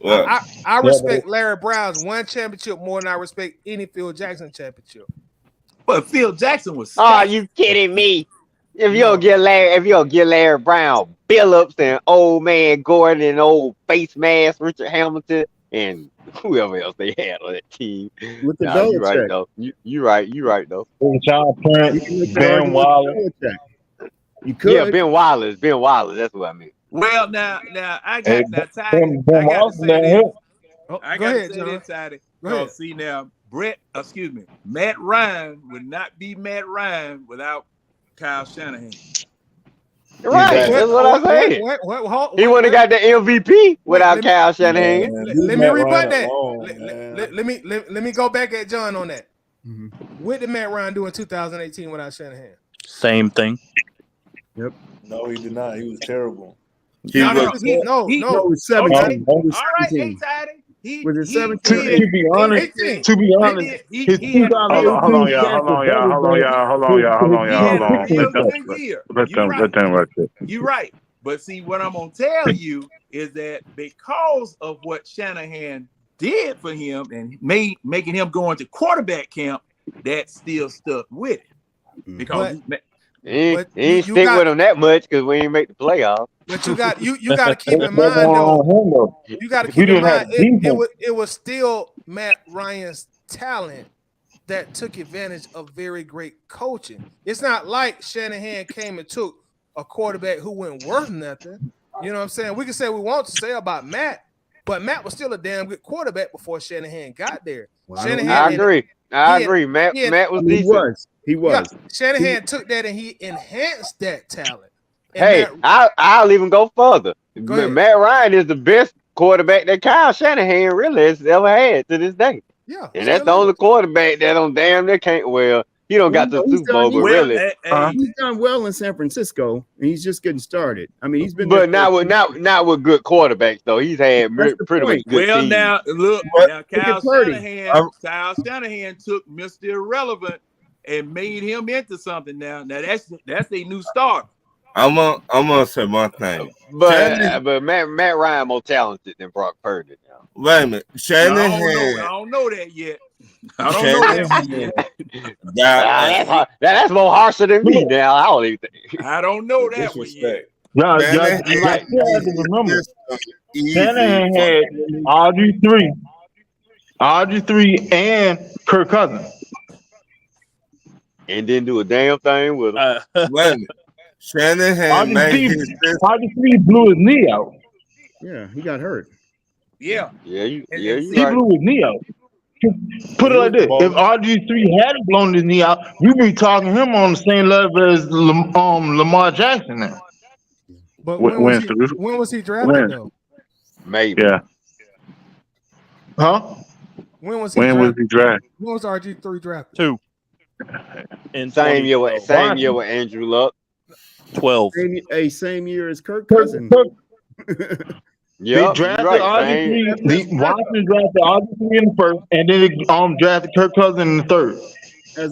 Well, I respect Larry Brown's one championship more than I respect any Phil Jackson championship. But Phil Jackson was. Oh, you kidding me? If you don't get Larry Brown, Billups and old man Gordon and old face mask Richard Hamilton and whoever else they had on that team. With the you right though. You right though. John Prince, Ben Wallace. You could. Yeah, Ben Wallace. That's what I mean. Well, now I got that time. I got to say this. I got to say this, Toddy. No, see now, Matt Ryan would not be Matt Ryan without Kyle Shanahan. Right, that's what I said. He wouldn't have got the MVP without Kyle Shanahan. Let me rebut that. Let me go back at John on that. What did Matt Ryan do in 2018 without Shanahan? Same thing. Yep. No, he did not. He was terrible. No. It was 17. All right, hey, Toddy. Was it 17? To be honest, his 2018 Hold on, y'all. Let them right there. You're right. But see, what I'm going to tell you is that because of what Shanahan did for him and making him go into quarterback camp, that still stuck with it. Because he ain't stick with him that much because we ain't make the playoffs. But you got to keep in mind though. You got to keep in mind it was still Matt Ryan's talent that took advantage of very great coaching. It's not like Shanahan came and took a quarterback who wasn't worth nothing. You know what I'm saying? We can say we want to say about Matt, but Matt was still a damn good quarterback before Shanahan got there. Well, I agree. Matt was decent. He was. Yeah, Shanahan took that and he enhanced that talent. And I'll even go further. Matt Ryan is the best quarterback that Kyle Shanahan really has ever had to this day. Yeah. And that's the only quarterback that on damn near can't he don't got the Super Bowl, but really. He's done well in San Francisco and he's just getting started. I mean, he's been not with good quarterbacks though. He's had pretty much good teams. Now look, Kyle Shanahan took Mr. Irrelevant and made him into something now. Now that's a new start. I'm gonna say one thing. But Matt Ryan more talented than Brock Purdy now. Wait a minute. Shanahan. I don't know that yet. I don't know that yet. That's more harsher than me now. I don't even think. I don't know that one yet. No, you have to remember. Shanahan had RG3 and Kirk Cousins. And didn't do a damn thing with him. Wait a minute. Shanahan RG3 blew his knee out. Yeah, he got hurt. He blew his knee out. Put it like this: if RG3 hadn't blown his knee out, we'd be talking him on the same level as Lamar Jackson now. But when was he drafted though? Maybe. Yeah. Huh? When was he drafted? When was RG3 drafted? 2. In same year with Andrew Luck. 12. Same year as Kirk Cousins. They drafted RG3. Washington drafted RG3 in the first, and then they drafted Kirk Cousins in the third.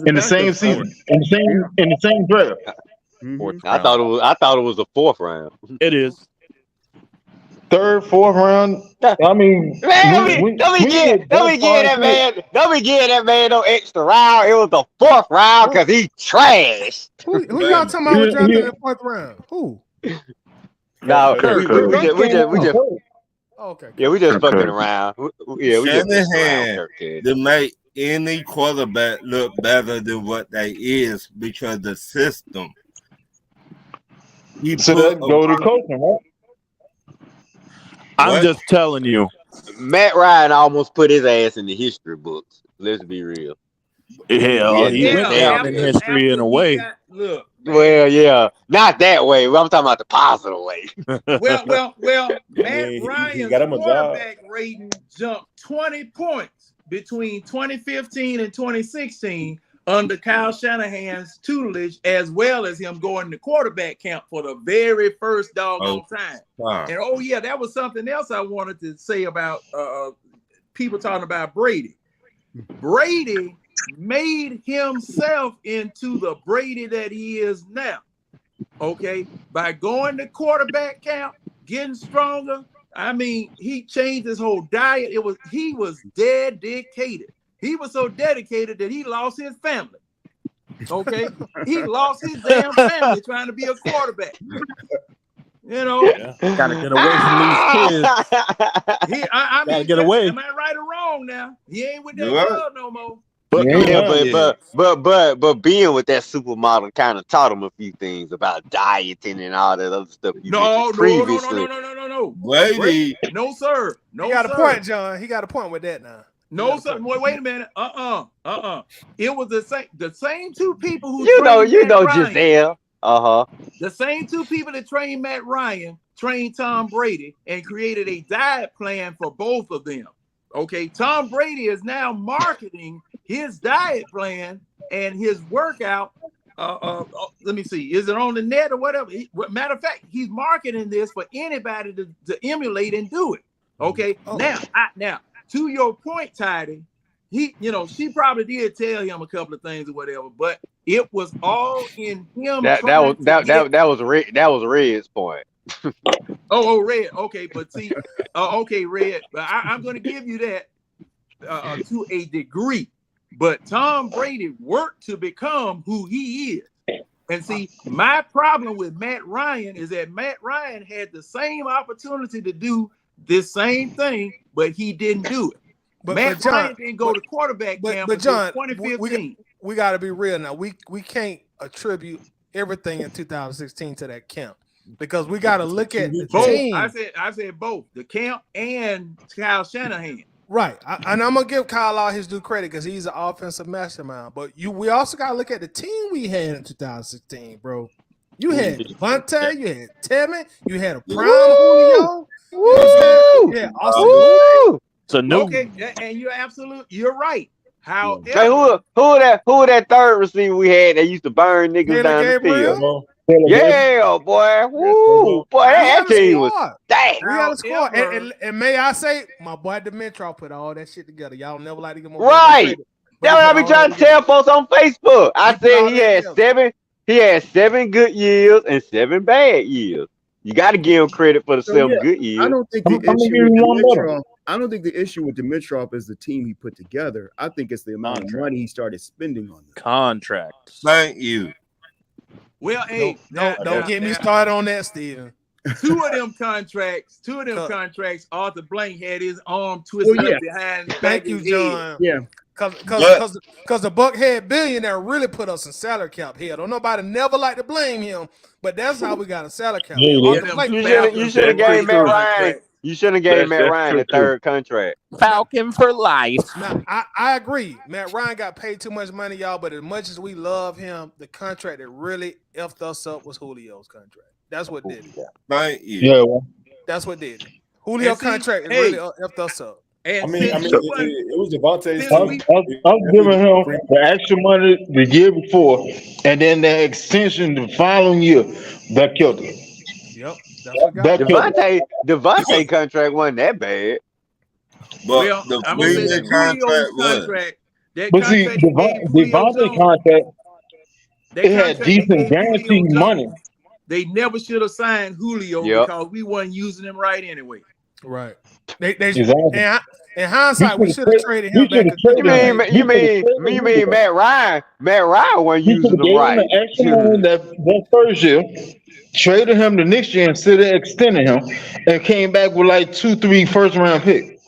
In the same season, in the same draft. I thought it was the 4th round. It is. 3rd, 4th round. I mean, let me give that man no extra round. It was the 4th round because he trash. Who y'all talking about was drafted in the 4th round? Who? No, we just. Okay. Yeah, we just fucking around. Shanahan to make any quarterback look better than what they is because the system. So that go to coaching, right? I'm just telling you. Matt Ryan almost put his ass in the history books. Let's be real. Hell, he went down in history in a way. Well, yeah, not that way. I'm talking about the positive way. Well, Matt Ryan's quarterback rating jumped 20 points between 2015 and 2016, under Kyle Shanahan's tutelage, as well as him going to quarterback camp for the very first doggone time. Wow. And oh yeah, that was something else I wanted to say about people talking about Brady. Brady made himself into the Brady that he is now. Okay, by going to quarterback camp, getting stronger. I mean, he changed his whole diet. He was dedicated. He was so dedicated that he lost his family. Okay, he lost his damn family trying to be a quarterback. You know, gotta get away from these kids. I mean, Gotta get away. Am I right or wrong now? He ain't with that Right. club no more. But but being with that supermodel kind of taught him a few things about dieting and all that other stuff you mentioned previously. No. Brady. No, sir. No, He got sir. a point, John. He got a point with that now. No, sir. Wait a minute. It was the same two people who You know, Ryan. Giselle. The same two people that trained Matt Ryan trained Tom Brady and created a diet plan for both of them. Okay, Tom Brady is now marketing his diet plan and his workout. Let me see. Is it on the net or whatever? Matter of fact, he's marketing this for anybody to emulate and do it. Okay. Now, to your point, Tidy, she probably did tell him a couple of things or whatever, but it was all in him. That was Red's point. Red. Okay, but see, okay, Red. I'm going to give you that to a degree. But Tom Brady worked to become who he is. And see, my problem with Matt Ryan is that Matt Ryan had the same opportunity to do this same thing, but he didn't do it. Matt Ryan didn't go to quarterback camp until 2015. We got to be real now. We can't attribute everything in 2016 to that camp because we got to look at the team. I said both the camp and Kyle Shanahan. Right, and I'm gonna give Kyle all his due credit because he's an offensive mastermind. But we also gotta look at the team we had in 2016, bro. You had Fontenot, you had Tevin, you had a prime Julio. Yeah, Austin. So no. Okay, and you're right. However, hey, who that third receiver we had that used to burn niggas down the field? Yeah, boy. Woo, boy, that team was dang. We got a score. And may I say, my boy Demetro put all that shit together. Y'all never like to give him right. That's what I be trying to tell folks on Facebook. I said he had 7 good years and 7 bad years. You got to give him credit for the 7 good years. I don't think the issue with Dimitrov is the team he put together. I think it's the amount of money he started spending on them. Contracts. Thank you. Well, hey, don't get me started on that, Steven. Two of them contracts, Arthur Blank had his arm twisted up behind the back. Thank you, John. Yeah. Because the Buckhead billionaire really put us in salary cap here. Don't nobody never like to blame him, but that's how we got a salary cap. You should have gave Matt Ryan. You shouldn't have gave Matt Ryan the 3rd contract. Falcon for life. Now, I agree. Matt Ryan got paid too much money, y'all, but as much as we love him, the contract that really effed us up was Julio's contract. That's what did it. Thank you. Yeah, well. That's what did it. Julio's contract really effed us up. I mean, it was Devontae's. I'm giving him the extra money the year before, and then the extension the following year. That killed it. Yep. Devontae contract wasn't that bad. But the contract. But see, Devontae contract, it had decent guaranteed money. They never should have signed Julio because we wasn't using him right anyway. Right. In hindsight, we should have traded him back. You mean Matt Ryan? Matt Ryan wasn't using him right. That first year, traded him the next year instead of extending him, and came back with like 2-3 first-round picks.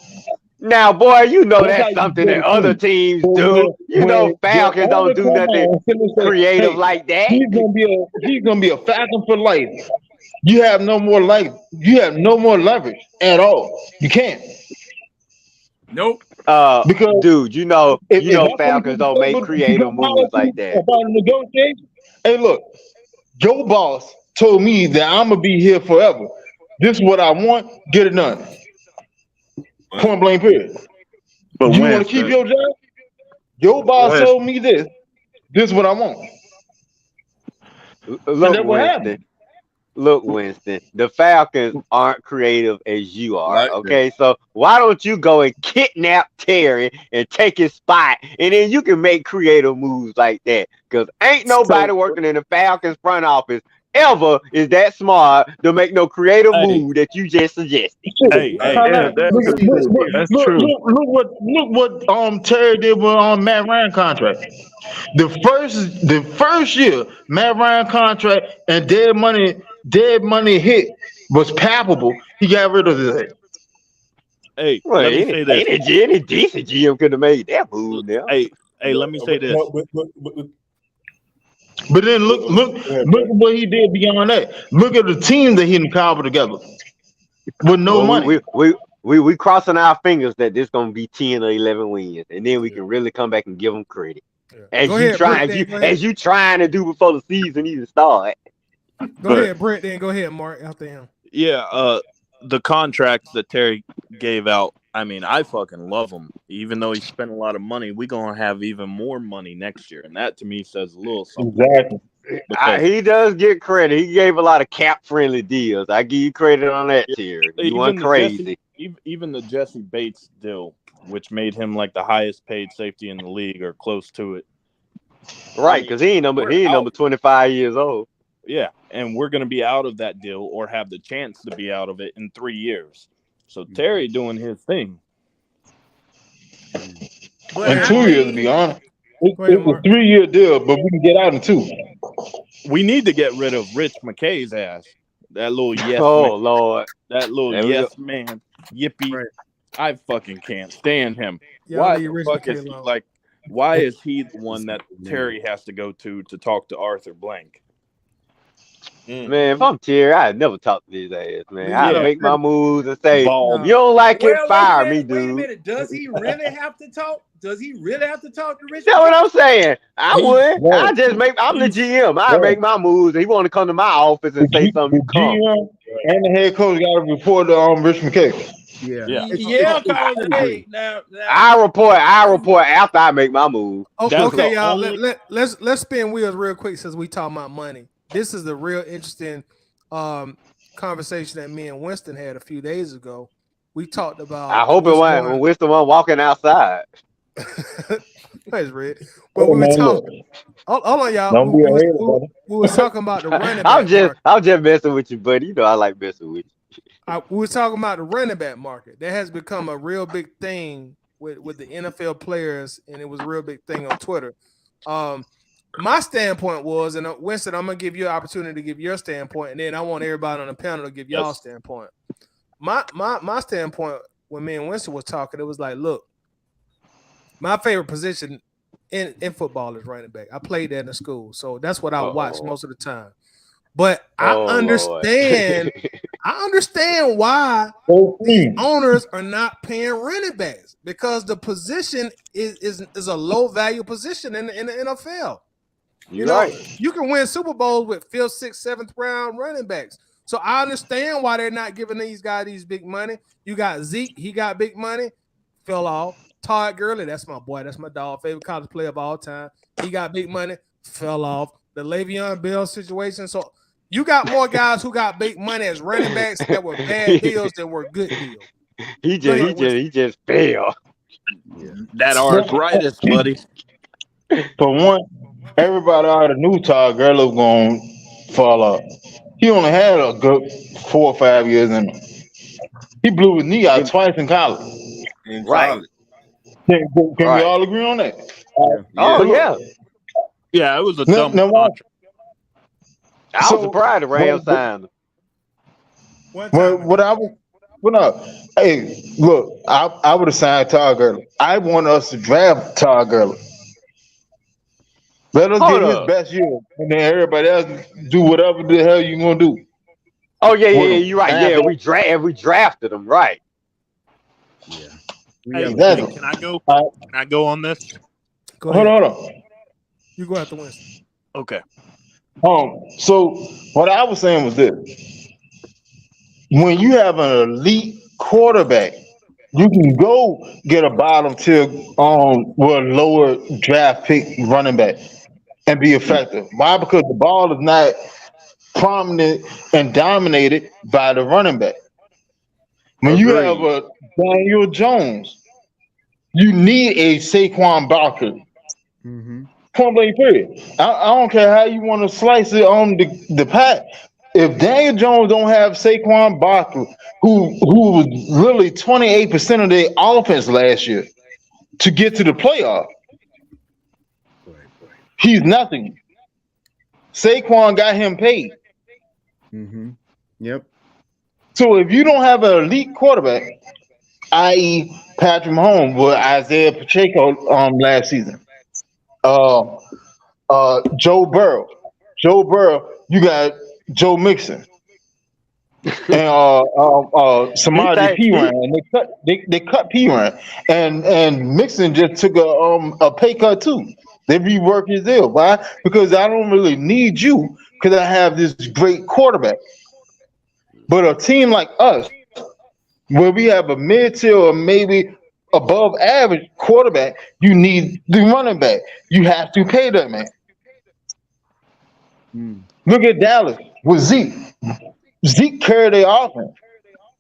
Now, boy, you know that's something that other teams do. You know, Falcons don't do nothing creative like that. He's gonna be a Falcon for life. You have no more life. You have no more leverage at all. You can't. Nope. Because dude, you know Falcons don't make creative moves like that. About negotiation. Hey, look, your boss told me that I'm gonna be here forever. This is what I want. Get it done. Point blank period. But you want to keep your job? Your boss told me this. This is what I want. And Look, that's what happened. Winston. Look, Winston. The Falcons aren't creative as you are. Right. Okay, so why don't you go and kidnap Terry and take his spot, and then you can make creative moves like that? Because ain't nobody working in the Falcons front office ever is that smart to make no creative move that you just suggested. Hey, Yeah, that's true. Look what Terry did with Matt Ryan contract. The first year Matt Ryan contract and dead money hit was palpable. He got rid of it. hey, Well, let me say this. any decent GM could have made that move now. Hey, let me say this. But then look at what he did beyond that. Look at the team that he done cobbled together with no money. We crossing our fingers that this gonna be 10 or 11 wins, and then we can really come back and give them credit. As you trying to do before the season even start. Go ahead, Brent. Then go ahead, Mark. After him. Yeah, the contracts that Terry gave out, I mean, I fucking love him. Even though he spent a lot of money, we're going to have even more money next year. And that, to me, says a little something. Exactly. He does get credit. He gave a lot of cap-friendly deals. I give you credit on that, Terry. You went crazy. Even the Jesse Bates deal, which made him like the highest paid safety in the league or close to it. Right, because he ain't number 25 years old. Yeah, and we're going to be out of that deal or have the chance to be out of it in 3 years. So Terry doing his thing. In 2 years, to be honest. It's a 3-year deal, but we can get out in 2. We need to get rid of Rich McKay's ass. That little yes man. Lord. That little yes man. Yippee. Right. I fucking can't stand him. Why the fuck is he like? Why is he the one that Terry has to go to talk to Arthur Blank? Man, if I'm Terry, I'd never talk to his ass, man. I'd make my moves and say, you don't like it, fire me, dude. Wait a minute. Does he really have to talk? Does he really have to talk to Rich? That's what I'm saying. I would. I'm the GM. I make my moves. And he want to come to my office and say something. The GM and the head coach got to report to Rich McKay. I report after I make my move. Okay, y'all. Let's spin wheels real quick since we talking about money. This is the real interesting conversation that me and Winston had a few days ago. We talked about. I hope it wasn't when Winston was walking outside. Thanks, Red. Well, we were talking. Hold on, y'all. We were talking about the running back. I'm just messing with you, buddy. You know I like messing with you. We were talking about the running back market. That has become a real big thing with the NFL players, and it was a real big thing on Twitter. My standpoint was, and Winston, I'm gonna give you an opportunity to give your standpoint, and then I want everybody on the panel to give y'all standpoint. My standpoint when me and Winston was talking, it was like, look, my favorite position in football is running back. I played that in school, so that's what I watch most of the time. But I understand why these owners are not paying running backs, because the position is a low value position in the NFL. You know, you can win Super Bowls with 5th, 6th, 7th round running backs. So I understand why they're not giving these guys these big money. You got Zeke, he got big money, fell off. Todd Gurley, that's my boy, that's my dog, favorite college player of all time. He got big money, fell off. The Le'Veon Bell situation. So you got more guys who got big money as running backs that were bad deals than were good deals. He just fell. That arthritis, buddy. For one, everybody already knew Todd Gurley was going to fall off. He only had a good 4 or 5 years in him. He blew his knee out twice in college. Right. Can we all agree on that? Yeah, it was a dumb contract. I was surprised the Rams signed him. Hey, look, I would have signed Todd Gurley. I want us to draft Todd Gurley. Let us get his best year, and then everybody else do whatever the hell you gonna do. Oh yeah, you're right. Yeah, we drafted him, right? Yeah. Hey, exactly. Can I go? Can I go on this? Go ahead. Hold on. You go after Winston. Okay. So what I was saying was this: when you have an elite quarterback, you can go get a bottom tier, lower draft pick running back. and be effective. Why? Because the ball is not prominent and dominated by the running back. When you have Agreed. a Daniel Jones, you need a Saquon Barkley. Mm-hmm. Point blank period. I don't care how you want to slice it on the pack. If Daniel Jones don't have Saquon Barkley, who was literally 28% of their offense last year to get to the playoff, he's nothing. Saquon got him paid. Mm-hmm. Yep. So if you don't have an elite quarterback, i.e. Patrick Mahomes with Isaiah Pacheco last season, Joe Burrow, you got Joe Mixon and somebody P Ryan. They cut P Ryan, and Mixon just took a pay cut too. They reworked his deal. Why? Because I don't really need you because I have this great quarterback. But a team like us, where we have a mid-tier or maybe above average quarterback, you need the running back. You have to pay that man. Look at Dallas with Zeke. Zeke carried their offense.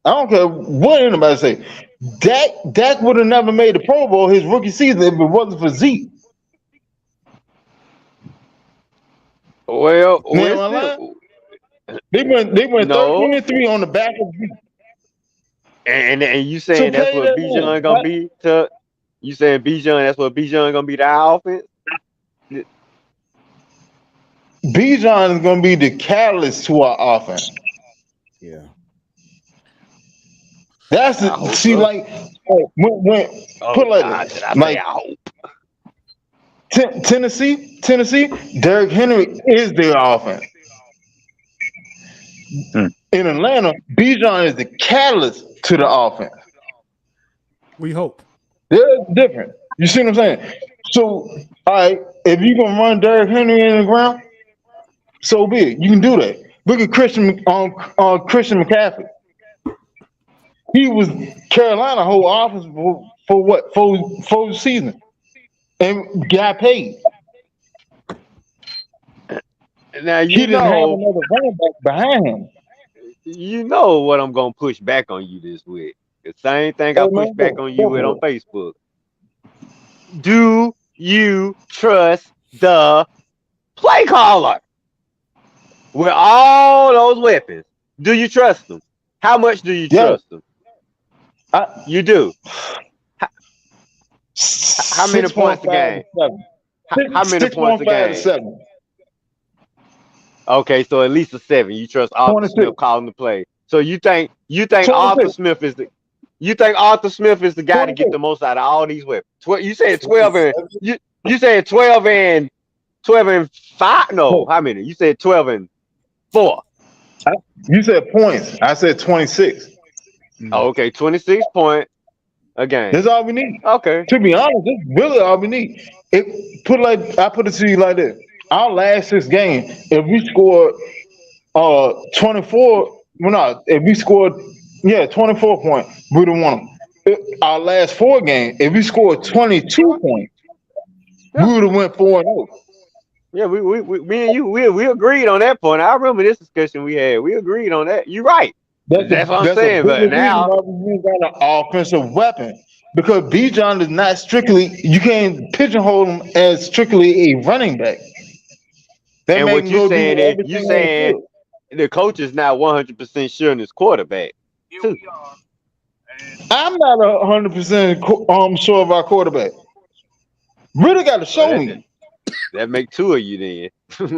I don't care what anybody say. Dak would have never made the Pro Bowl his rookie season if it wasn't for Zeke. Well, they went no. 13-3 on the back of Zeke. And you saying that's what Bijan gonna be to? You saying Bijan? That's what Bijan gonna be to our offense? Bijan is gonna be the catalyst to our offense. Yeah. That's the see so. Like when put like this, like Tennessee, Derrick Henry is their offense. In Atlanta, Bijan is the catalyst to the offense. We hope. They're different. You see what I'm saying? So, all right, if you're gonna run Derrick Henry in the ground, so be it. You can do that. Look at Christian McCaffrey. He was Carolina whole offense for what? Four seasons, and got paid. Now he didn't have another running back behind him. You know what I'm gonna push back on you this week. The same thing I pushed back on you with on Facebook. Do you trust the play caller with all those weapons? Do you trust them? How much do you trust them? You do. How many points a game? How many points a game? Okay, so at least a 7. You trust Arthur Smith calling the play. So you think Arthur Smith is the guy to get the most out of all these weapons? You said 12 and you said 12 and 5. No, how many? You said 12 and 4. You said points. I said 26. Oh, okay, 26 points a game. That's all we need. Okay. To be honest, that's really all we need. I put it to you like this. Our last 6 games, if we scored 24, if we scored 24 points, we'd have won them. Our last 4 games, if we scored 22 points, we would have went 4-0. Yeah, me and you, we agreed on that point. I remember this discussion we had. We agreed on that. You're right. That's what I'm saying. But now we got an offensive weapon because Bijan is not strictly. You can't pigeonhole him as strictly a running back. And what you saying is you saying the coach is not 100% sure in his quarterback. I'm not 100% sure of our quarterback. Really got to show me. That make 2 of you then. Think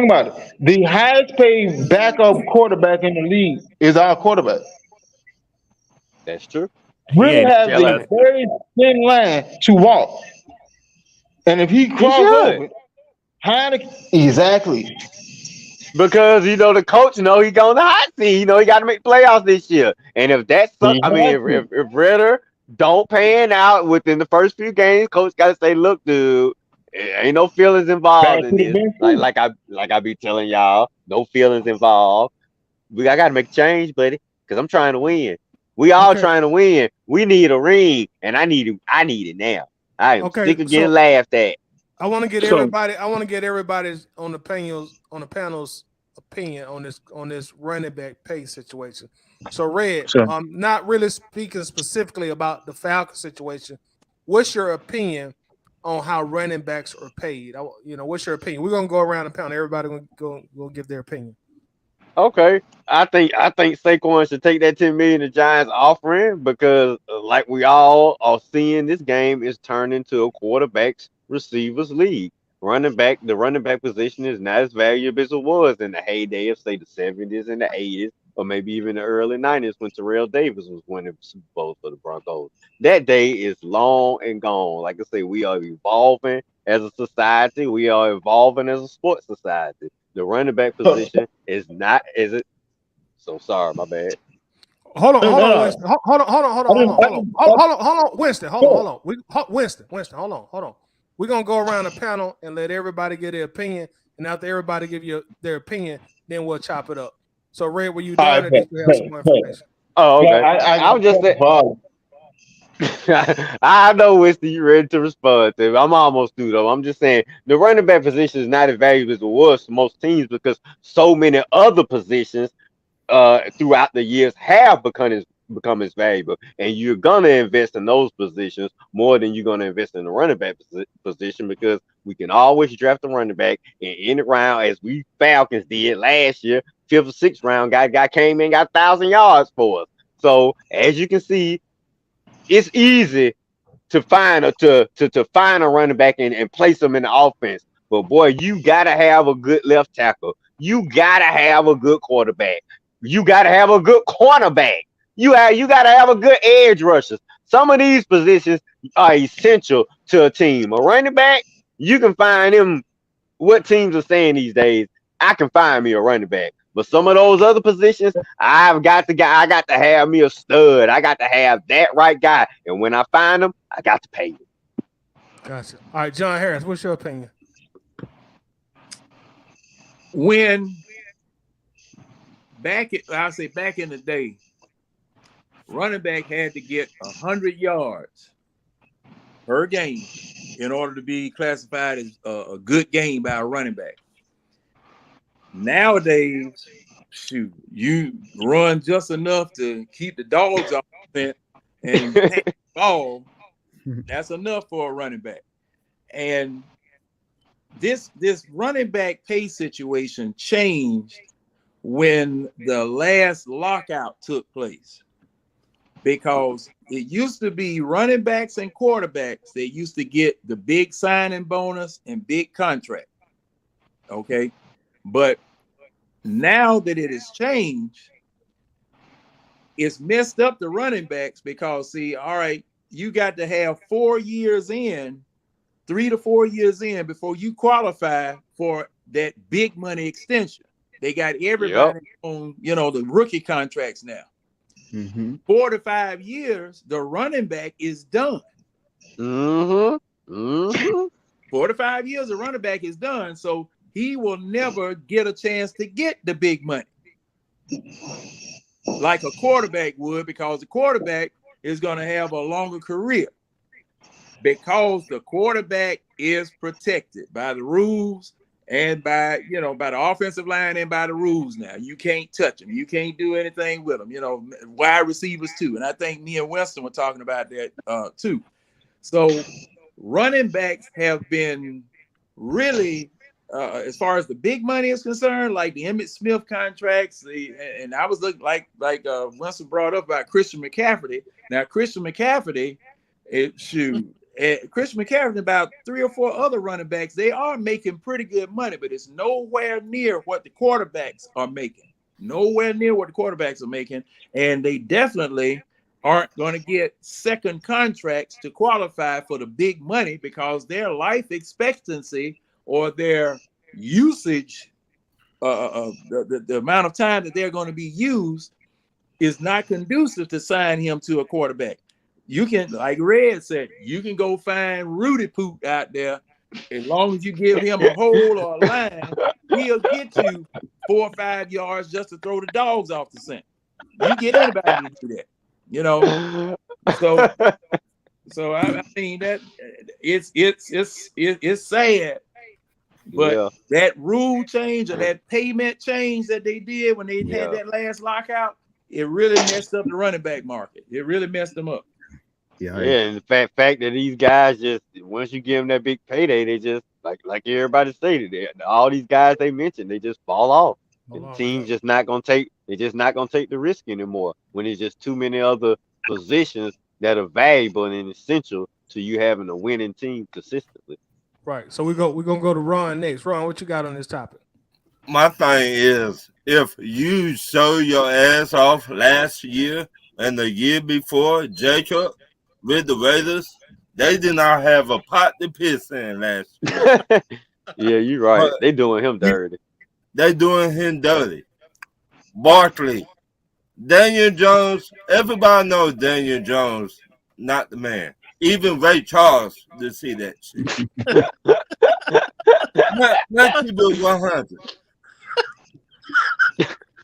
about it. The highest paid backup quarterback in the league is our quarterback. That's true. Really has a very thin line to walk. And if he crosses over, exactly. Because the coach he going to hot seat. He got to make playoffs this year. And if that sucks, I mean, if Ritter don't pan out within the first few games, coach got to say, "Look, dude, ain't no feelings involved in this." Like I be telling y'all, no feelings involved. I got to make a change, buddy, because I'm trying to win. We all trying to win. We need a ring, and I need it now. I am sick of getting laughed at. I want to get everybody. I want to get everybody's on the panel's opinion on this running back pay situation. So, Red, So, not really speaking specifically about the Falcons situation. What's your opinion on how running backs are paid? What's your opinion? We're gonna go around the panel. Everybody gonna go give their opinion. Okay, I think Saquon should take that 10 million the Giants offering because, like we all are seeing, this game is turned into a quarterbacks receivers league. The running back position is not as valuable as it was in the heyday of say the 70s and the 80s, or maybe even the early 90s when Terrell Davis was winning Super Bowls for the Broncos. That day is long and gone. Like I say, we are evolving as a society. We are evolving as a sports society. The running back position is it? So sorry, my bad. Hold on, Winston. Hold on, Winston. Winston, hold on. We're gonna go around the panel and let everybody get their opinion, and after everybody give you their opinion, then we'll chop it up. So, Red, were you done, or did you have some more information? Oh, okay. I was just saying. I know, Winston, you ready to respond to. I'm almost through though. I'm just saying the running back position is not as valuable as it was for most teams because so many other positions throughout the years have become as valuable, and you're gonna invest in those positions more than you're gonna invest in the running back position because we can always draft a running back in any round, as we Falcons did last year, 5th or 6th round. Guy came in, got 1,000 yards for us. So as you can see, it's easy to find to find a running back and place them in the offense. But boy, you gotta have a good left tackle. You gotta have a good quarterback. You gotta have a good cornerback. You gotta have a good edge rushers. Some of these positions are essential to a team. A running back, you can find them. What teams are saying these days? I can find me a running back. But some of those other positions, I got to have me a stud. I got to have that right guy. And when I find him, I got to pay him. Gotcha. All right, John Harris, what's your opinion? When back in the day, running back had to get 100 yards per game in order to be classified as a good game by a running back. Nowadays, shoot, you run just enough to keep the dogs off it and take the ball. That's enough for a running back. And this running back pay situation changed when the last lockout took place, because it used to be running backs and quarterbacks that used to get the big signing bonus and big contract. Okay. But now that it has changed, it's messed up the running backs because, see, all right, you got to have 4 years in, 3 to 4 years in before you qualify for that big money extension. They got everybody on, the rookie contracts now. 4 to 5 years, the running back is done. 4 to 5 years, the running back is done. So he will never get a chance to get the big money like a quarterback would, because the quarterback is going to have a longer career because the quarterback is protected by the rules and by the offensive line and by the rules. Now you can't touch them. You can't do anything with them, wide receivers too. And I think me and Winston were talking about that too. So running backs have been really, as far as the big money is concerned, like the Emmitt Smith contracts, and I was looking like Winston brought up about Christian McCaffrey. Now Christian McCaffrey, Christian McCaffrey and about 3 or 4 other running backs, they are making pretty good money, but it's nowhere near what the quarterbacks are making. Nowhere near what the quarterbacks are making, and they definitely aren't going to get second contracts to qualify for the big money because their life expectancy or their usage, the amount of time that they're going to be used is not conducive to sign him to a quarterback. You can, like Red said, you can go find Rudy Poot out there. As long as you give him a hole or a line, he'll get you 4 or 5 yards just to throw the dogs off the scent. You get anybody to do that, So I mean that it's sad. But Yeah. that rule change or that payment change that they did when they had Yeah. that last lockout, it really messed up the running back market. It really messed them up. Yeah, Yeah, and the fact that these guys just once you give them that big payday, they just like everybody stated, all these guys they mentioned, they just fall off. And the team's just not gonna take the risk anymore when there's just too many other positions that are valuable and essential to you having a winning team consistently. Right. So we're gonna go to Ron next. Ron, what you got on this topic? My thing is, if you show your ass off last year and the year before, Jacob, with the Raiders, they did not have a pot to piss in last year. Yeah, you're right. But They doing him dirty. they doing him dirty. Barkley, Daniel Jones, everybody knows Daniel Jones, not the man. Even Ray Charles to see that shit. Not keep it 100.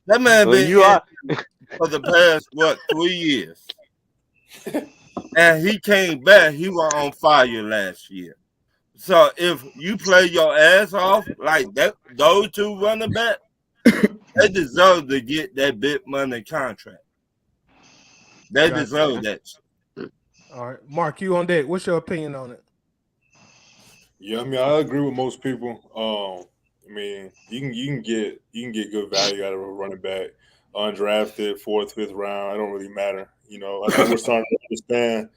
That man Well, been you are in for the past 3 years, and he came back. He was on fire last year. So if you play your ass off like that, those two running back, they deserve to get that big money contract. They Gotcha. deserve that. All right, Mark, you on deck. What's your opinion on it? Yeah, I mean, I agree with most people. I mean, you can get good value out of a running back, undrafted, 4th, 5th round. It don't really matter. You know, I think we're starting to understand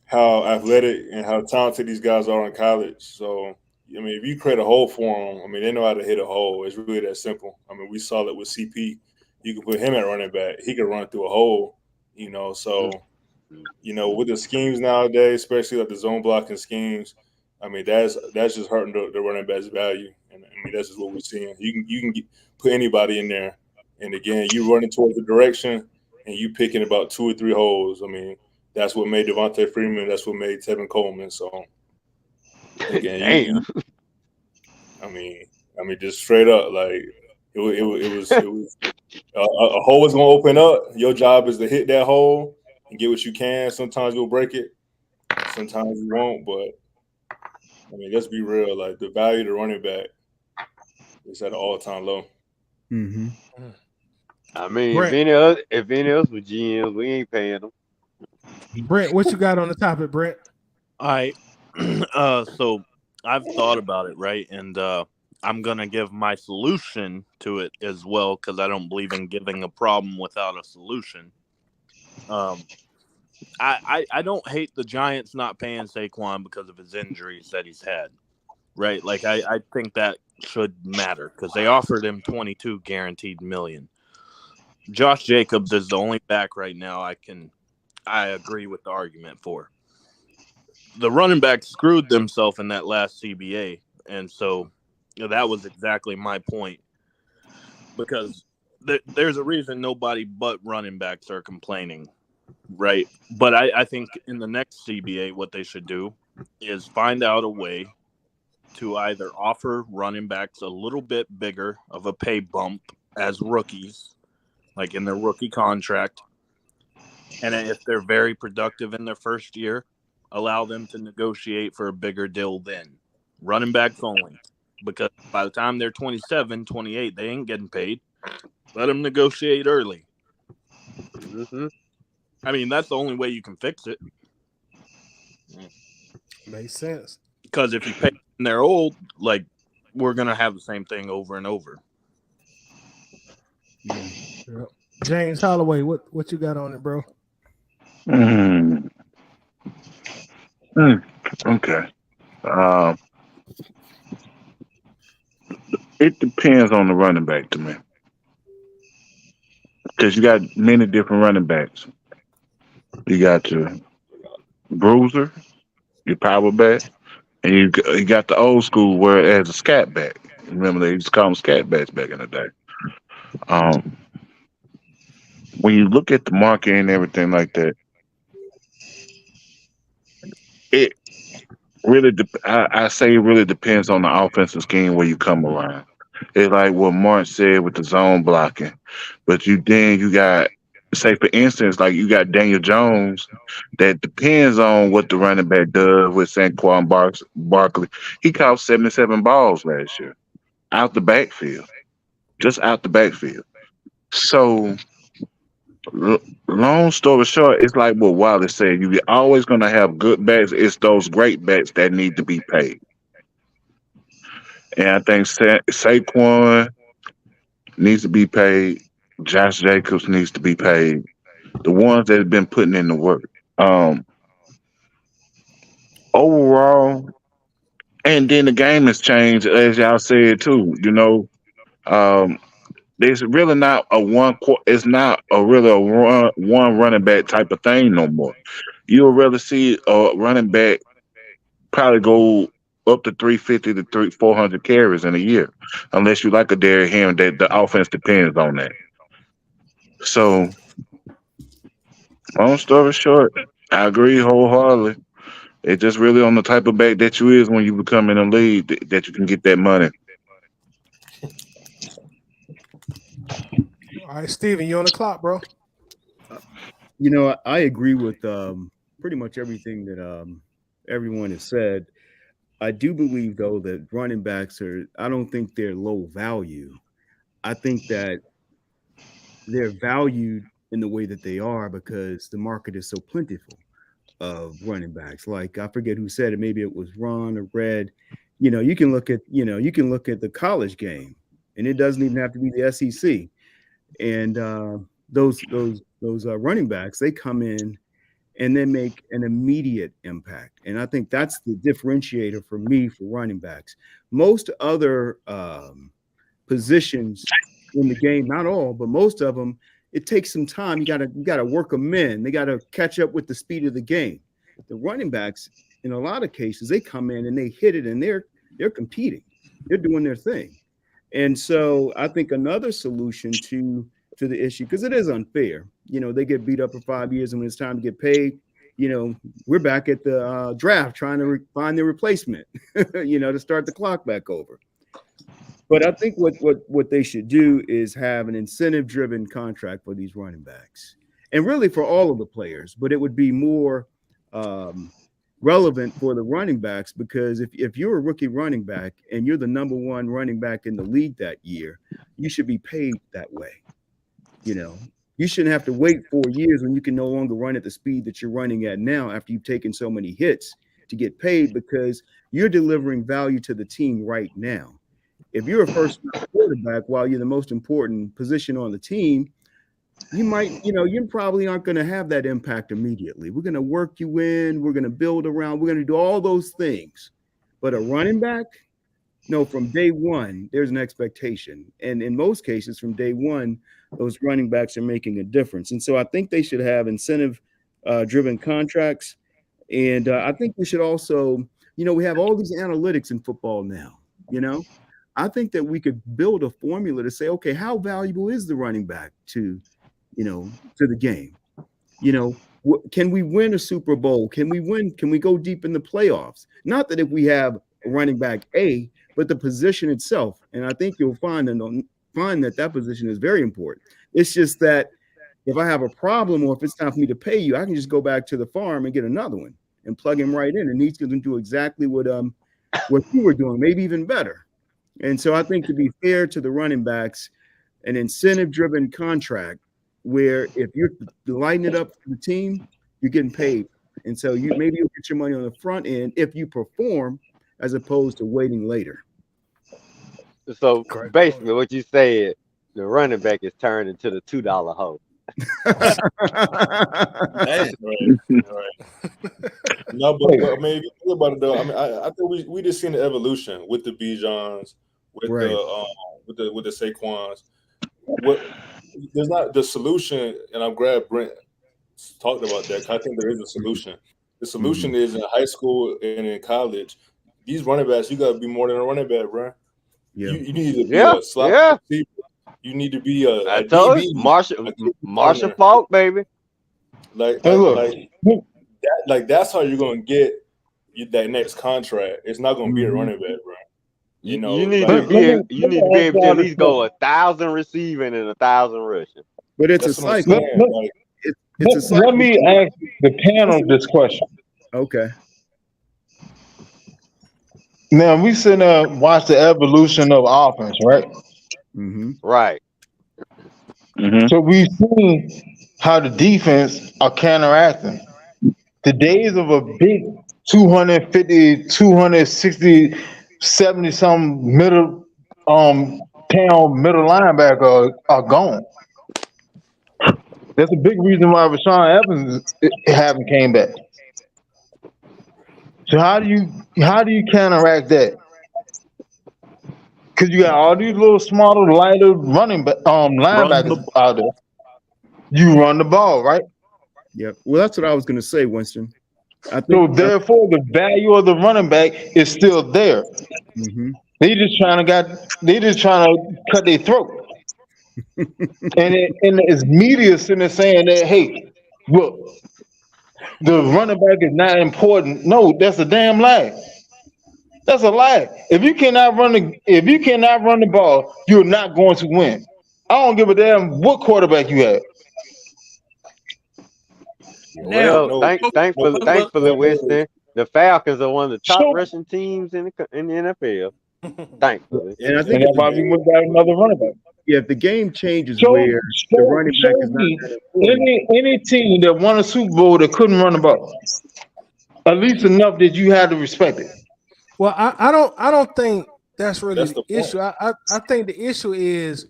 how athletic and how talented these guys are in college. So, I mean, if you create a hole for them, I mean, they know how to hit a hole. It's really that simple. I mean, we saw that with CP. You can put him at running back. He could run through a hole, you know. So, you know, with the schemes nowadays, especially like the zone blocking schemes, I mean, that's just hurting the running back's value. And I mean, that's just what we're seeing. You can put anybody in there. And again, you running towards the direction and you picking about 2 or 3 holes. I mean, that's what made Devontae Freeman. That's what made Tevin Coleman. So again, I mean, just straight up, like it was a hole was gonna open up. Your job is to hit that hole and get what you can. Sometimes you'll break it, sometimes you won't. But I mean, let's be real. Like the value of the running back is at an all-time low. Mm-hmm. I mean, Brent. if any else with GMs, we ain't paying them. Brent, what you got on the topic, Brent? All right. So I've thought about it, right? And I'm going to give my solution to it as well because I don't believe in giving a problem without a solution. I don't hate the Giants not paying Saquon because of his injuries that he's had, right? Like, I think that should matter because they offered him $22 guaranteed million. Josh Jacobs is the only back right now I agree with the argument for. The running back screwed themselves in that last CBA, and so that was exactly my point. Because there's a reason nobody but running backs are complaining, right? But I think in the next CBA, what they should do is find out a way to either offer running backs a little bit bigger of a pay bump as rookies, like in their rookie contract. And if they're very productive in their first year, allow them to negotiate for a bigger deal then. Running backs only. Because by the time they're 27, 28, they ain't getting paid. Let them negotiate early. Mm-hmm. I mean, that's the only way you can fix it. Makes sense. Because if you pay them when they're old, like, we're going to have the same thing over and over. Yep. James Holloway, what you got on it, bro? Okay. It depends on the running back to me. Because you got many different running backs. You got your bruiser, your power back, and you got the old school where it has a scat back. Remember, they used to call them scat backs back in the day. When you look at the market and everything like that, it really, I say it really depends on the offensive scheme where you come around. It's like what Mark said with the zone blocking, but you got say for instance, like you got Daniel Jones, that depends on what the running back does with Saquon Barkley. He caught 77 balls last year out the backfield, just out the backfield. So, long story short, it's like what Wallace said. You're always going to have good backs. It's those great backs that need to be paid. And I think Saquon needs to be paid. Josh Jacobs needs to be paid. The ones that have been putting in the work. Overall, and then the game has changed, as y'all said too. There's really not a it's not a really one running back type of thing no more. You'll really see a running back probably go up to 350 to 400 carries in a year, unless you like a Derrick Henry that the offense depends on that. So, long story short, I agree wholeheartedly. It's just really on the type of back that you is when you become in the league that you can get that money. All right, Steven, you on the clock, bro. I agree with pretty much everything that everyone has said. I do believe, though, that running backs I don't think they're low value. I think that they're valued in the way that they are because the market is so plentiful of running backs. Like, I forget who said it. Maybe it was Ron or Red. You can look at the college game, and it doesn't even have to be the SEC. And those running backs, they come in and they make an immediate impact. And I think that's the differentiator for me for running backs. Most other positions in the game, not all, but most of them, it takes some time. You gotta work them in. They gotta catch up with the speed of the game. The running backs, in a lot of cases, they come in and they hit it, and they're competing. They're doing their thing. And so I think another solution to the issue, because it is unfair. They get beat up for 5 years, and when it's time to get paid, we're back at the draft trying to find the replacement, to start the clock back over. But I think what they should do is have an incentive-driven contract for these running backs, and really for all of the players. But it would be more relevant for the running backs, because if you're a rookie running back and you're the number one running back in the league that year, you should be paid that way. You shouldn't have to wait 4 years when you can no longer run at the speed that you're running at now after you've taken so many hits to get paid, because you're delivering value to the team right now. If you're a first quarterback while you're the most important position on the team, you probably aren't going to have that impact immediately. We're going to work you in. We're going to build around. We're going to do all those things. But a running back, no, from day one, there's an expectation. And in most cases, from day one, those running backs are making a difference. And so I think they should have incentive-driven contracts. And I think we should also, we have all these analytics in football now, I think that we could build a formula to say, okay, how valuable is the running back to the game? Can we win a Super Bowl? Can we go deep in the playoffs? Not that if we have a running back A, but the position itself. And I think you'll find that position is very important. It's just that if I have a problem, or if it's time for me to pay you, I can just go back to the farm and get another one and plug him right in. And he's going to do exactly what you were doing, maybe even better. And so I think, to be fair to the running backs, an incentive-driven contract where if you're lighting it up for the team, you're getting paid. And so you'll get your money on the front end if you perform, as opposed to waiting later. So basically what you said, the running back is turned into the $2 hoe. Right. No, but I mean, if you think about it though, I mean, I think we just seen the evolution with the Bijans, with the Saquons. There's not the solution, and I'm glad Brent talked about that. I think there is a solution. The solution is in high school and in college. These running backs, you got to be more than a running back, bro. Yeah. You need to be a slot receiver. You need to be a DB. Marshall Falk, baby. That's how you're gonna get that next contract. It's not gonna be a running back, bro. You need to be able to at least go 1,000 receiving and 1,000 rushing. But it's That's a what I'm cycle. saying. Like, It's a cycle. Let me ask the panel this question. Okay. Now we sit there and watch the evolution of offense, right? Mm-hmm. Right. So we've seen how the defense are counteracting. The days of a big 250, 260, 70 some middle pound middle linebacker are gone. That's a big reason why Rashawn Evans haven't came back. So how do you counteract that? Because you got all these little smarter, lighter linebackers out there. You run the ball, right? Yep. Well, that's what I was going to say, Winston. I So think therefore, the value of the running back is still there. Mhm. They just trying to cut their throat. and it's media sitting there saying that, hey, look, the running back is not important. No, that's a damn lie. That's a lie. If you cannot run the ball, you're not going to win. I don't give a damn what quarterback you have. Well, no, thankfully, Winston, the Falcons are one of the top rushing teams in the NFL. Thankfully. And I think that's why we went got another running back. Yeah, if the game changes where the running back is not that important. Any team that won a Super Bowl that couldn't run the ball, at least enough that you had to respect it. Well, I don't think that's really the issue. I think the issue is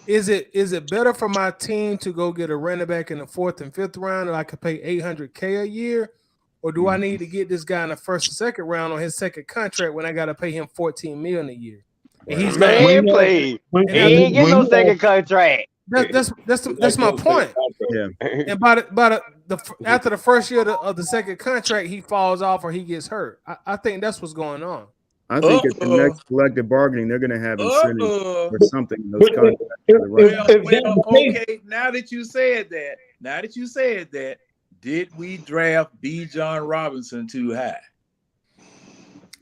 it better for my team to go get a running back in the 4th and 5th round and I could pay $800K a year, or do I need to get this guy in the 1st and 2nd round on his 2nd contract when I got to pay him $14 million a year? And he's not play. He ain't getting no 2nd contract. That's my point. Yeah. And after the first year of the 2nd contract, he falls off or he gets hurt. I think that's what's going on. I think at the next collective bargaining, they're going to have incentives or something in those contracts. Okay. Now that you said that, did we draft Bijan Robinson too high?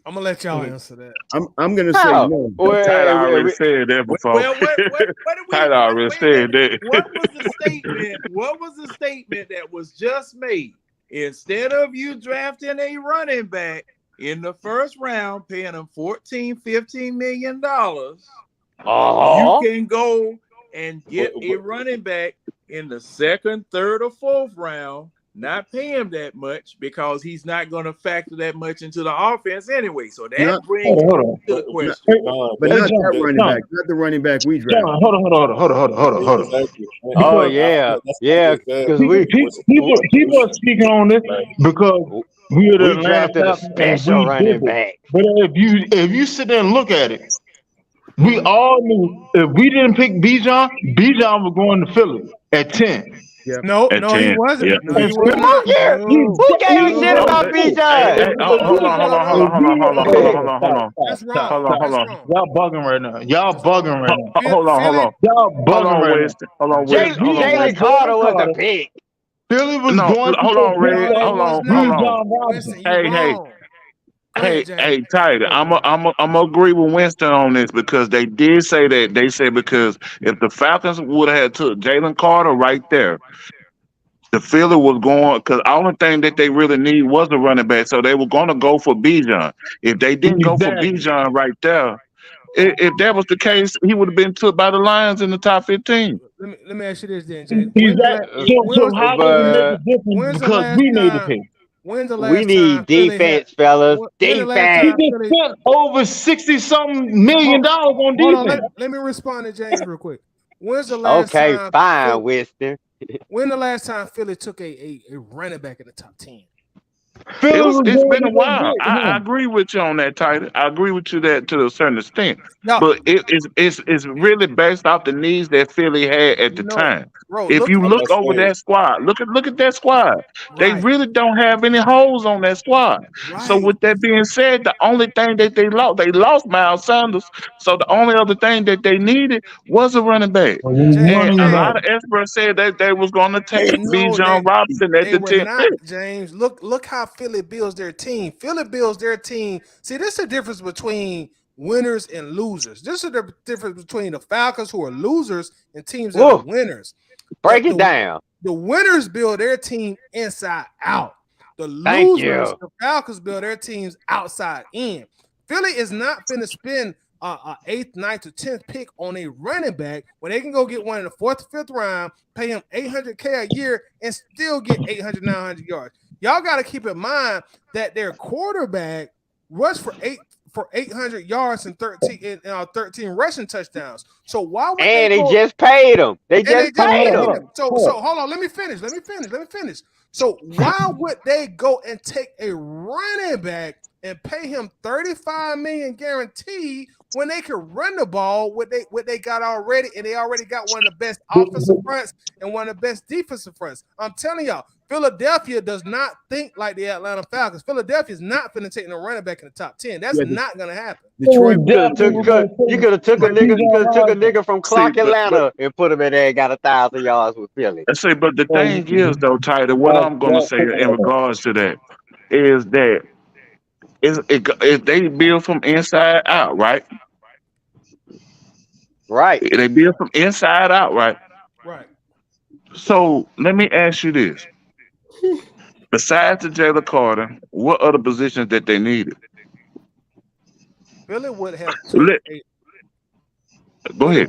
I'm gonna let y'all answer that. I'm gonna say no. Tyler already said that before. Tyler already said that. What was the statement that was just made? Instead of you drafting a running back in the 1st round, paying him $14-15 million, you can go and get a running back in the 2nd, 3rd, or 4th round. Not pay him that much because he's not going to factor that much into the offense anyway. So that brings to the question. But not that running back, not the running back we drafted. Hold on. Oh yeah, because people are speaking on this because we drafted a special running back. But if you sit there and look at it, we all knew if we didn't pick Bijan was going to Philly at 10. Yep. No, At he 10, wasn't. yeah. No, he wasn't. Who gave a shit about Bijan? Hold on. That's wrong. Hold on. Y'all bugging right now. Hold on. Y'all bugging right Winston. Hold on, Jalen Carter was a pick. Philly was No, going. hold on, Red. Hold on. Bijan Robinson. Hey, Tiger, I'm gonna agree with Winston on this because they did say that. They said because if the Falcons would have had took Jalen Carter right there, the Philly was going because the only thing that they really need was a running back, so they were going to go for Bijan. If they didn't go for Bijan right there, if that was the case, he would have been took by the Lions in the top 15. Let me ask you this, then, Jay. So how does it make a difference because we made the pick? When's the last We need defense, fellas. Defense. He just spent over $60-something million on defense. Let me respond to James real quick. When's the last time? Okay, fine, Winston. When the last time Philly took a running back in the top 10? It's been a while. I agree with you on that, Title. I agree with you that to a certain extent. No. But it's really based off the needs that Philly had at the time. Bro, if you look over that squad, look at that squad. Right. They really don't have any holes on that squad. Right. So with that being said, the only thing that they lost Miles Sanders. So the only other thing that they needed was a running back. And a lot of experts said that they was going to take Bijan Robinson at the 10th. James, look how Philly builds their team. Philly builds their team. See, this is the difference between winners and losers. This is the difference between the Falcons, who are losers, and teams that are winners. Break it down. The winners build their team inside out. The Thank losers, you. the Falcons, build their teams outside in. Philly is not finna spend an 8th, 9th, or 10th pick on a running back when they can go get one in the 4th or 5th round, pay him $800K a year, and still get 800, 900 yards. Y'all got to keep in mind that their quarterback rushed for 800 yards and 13 rushing touchdowns. So why would they just paid him? They just paid him. So hold on, let me finish. So why would they go and take a running back and pay him $35 million guaranteed when they could run the ball what they got already, and they already got one of the best offensive fronts and one of the best defensive fronts? I'm telling y'all, Philadelphia does not think like the Atlanta Falcons. Philadelphia is not going to take no running back in the top 10. That's not going to happen. Detroit, you could have took a nigga from Clark, Atlanta, and put him in there and got 1,000 yards with Philly. Let's say, but the thing is, though, Tyler, what I'm going to say in regards to that is that if they build from inside out, right? Right. They build from inside out, right? Right. So let me ask you this. Besides the Jalen Carter, what other positions that they needed? Philly would have Go ahead.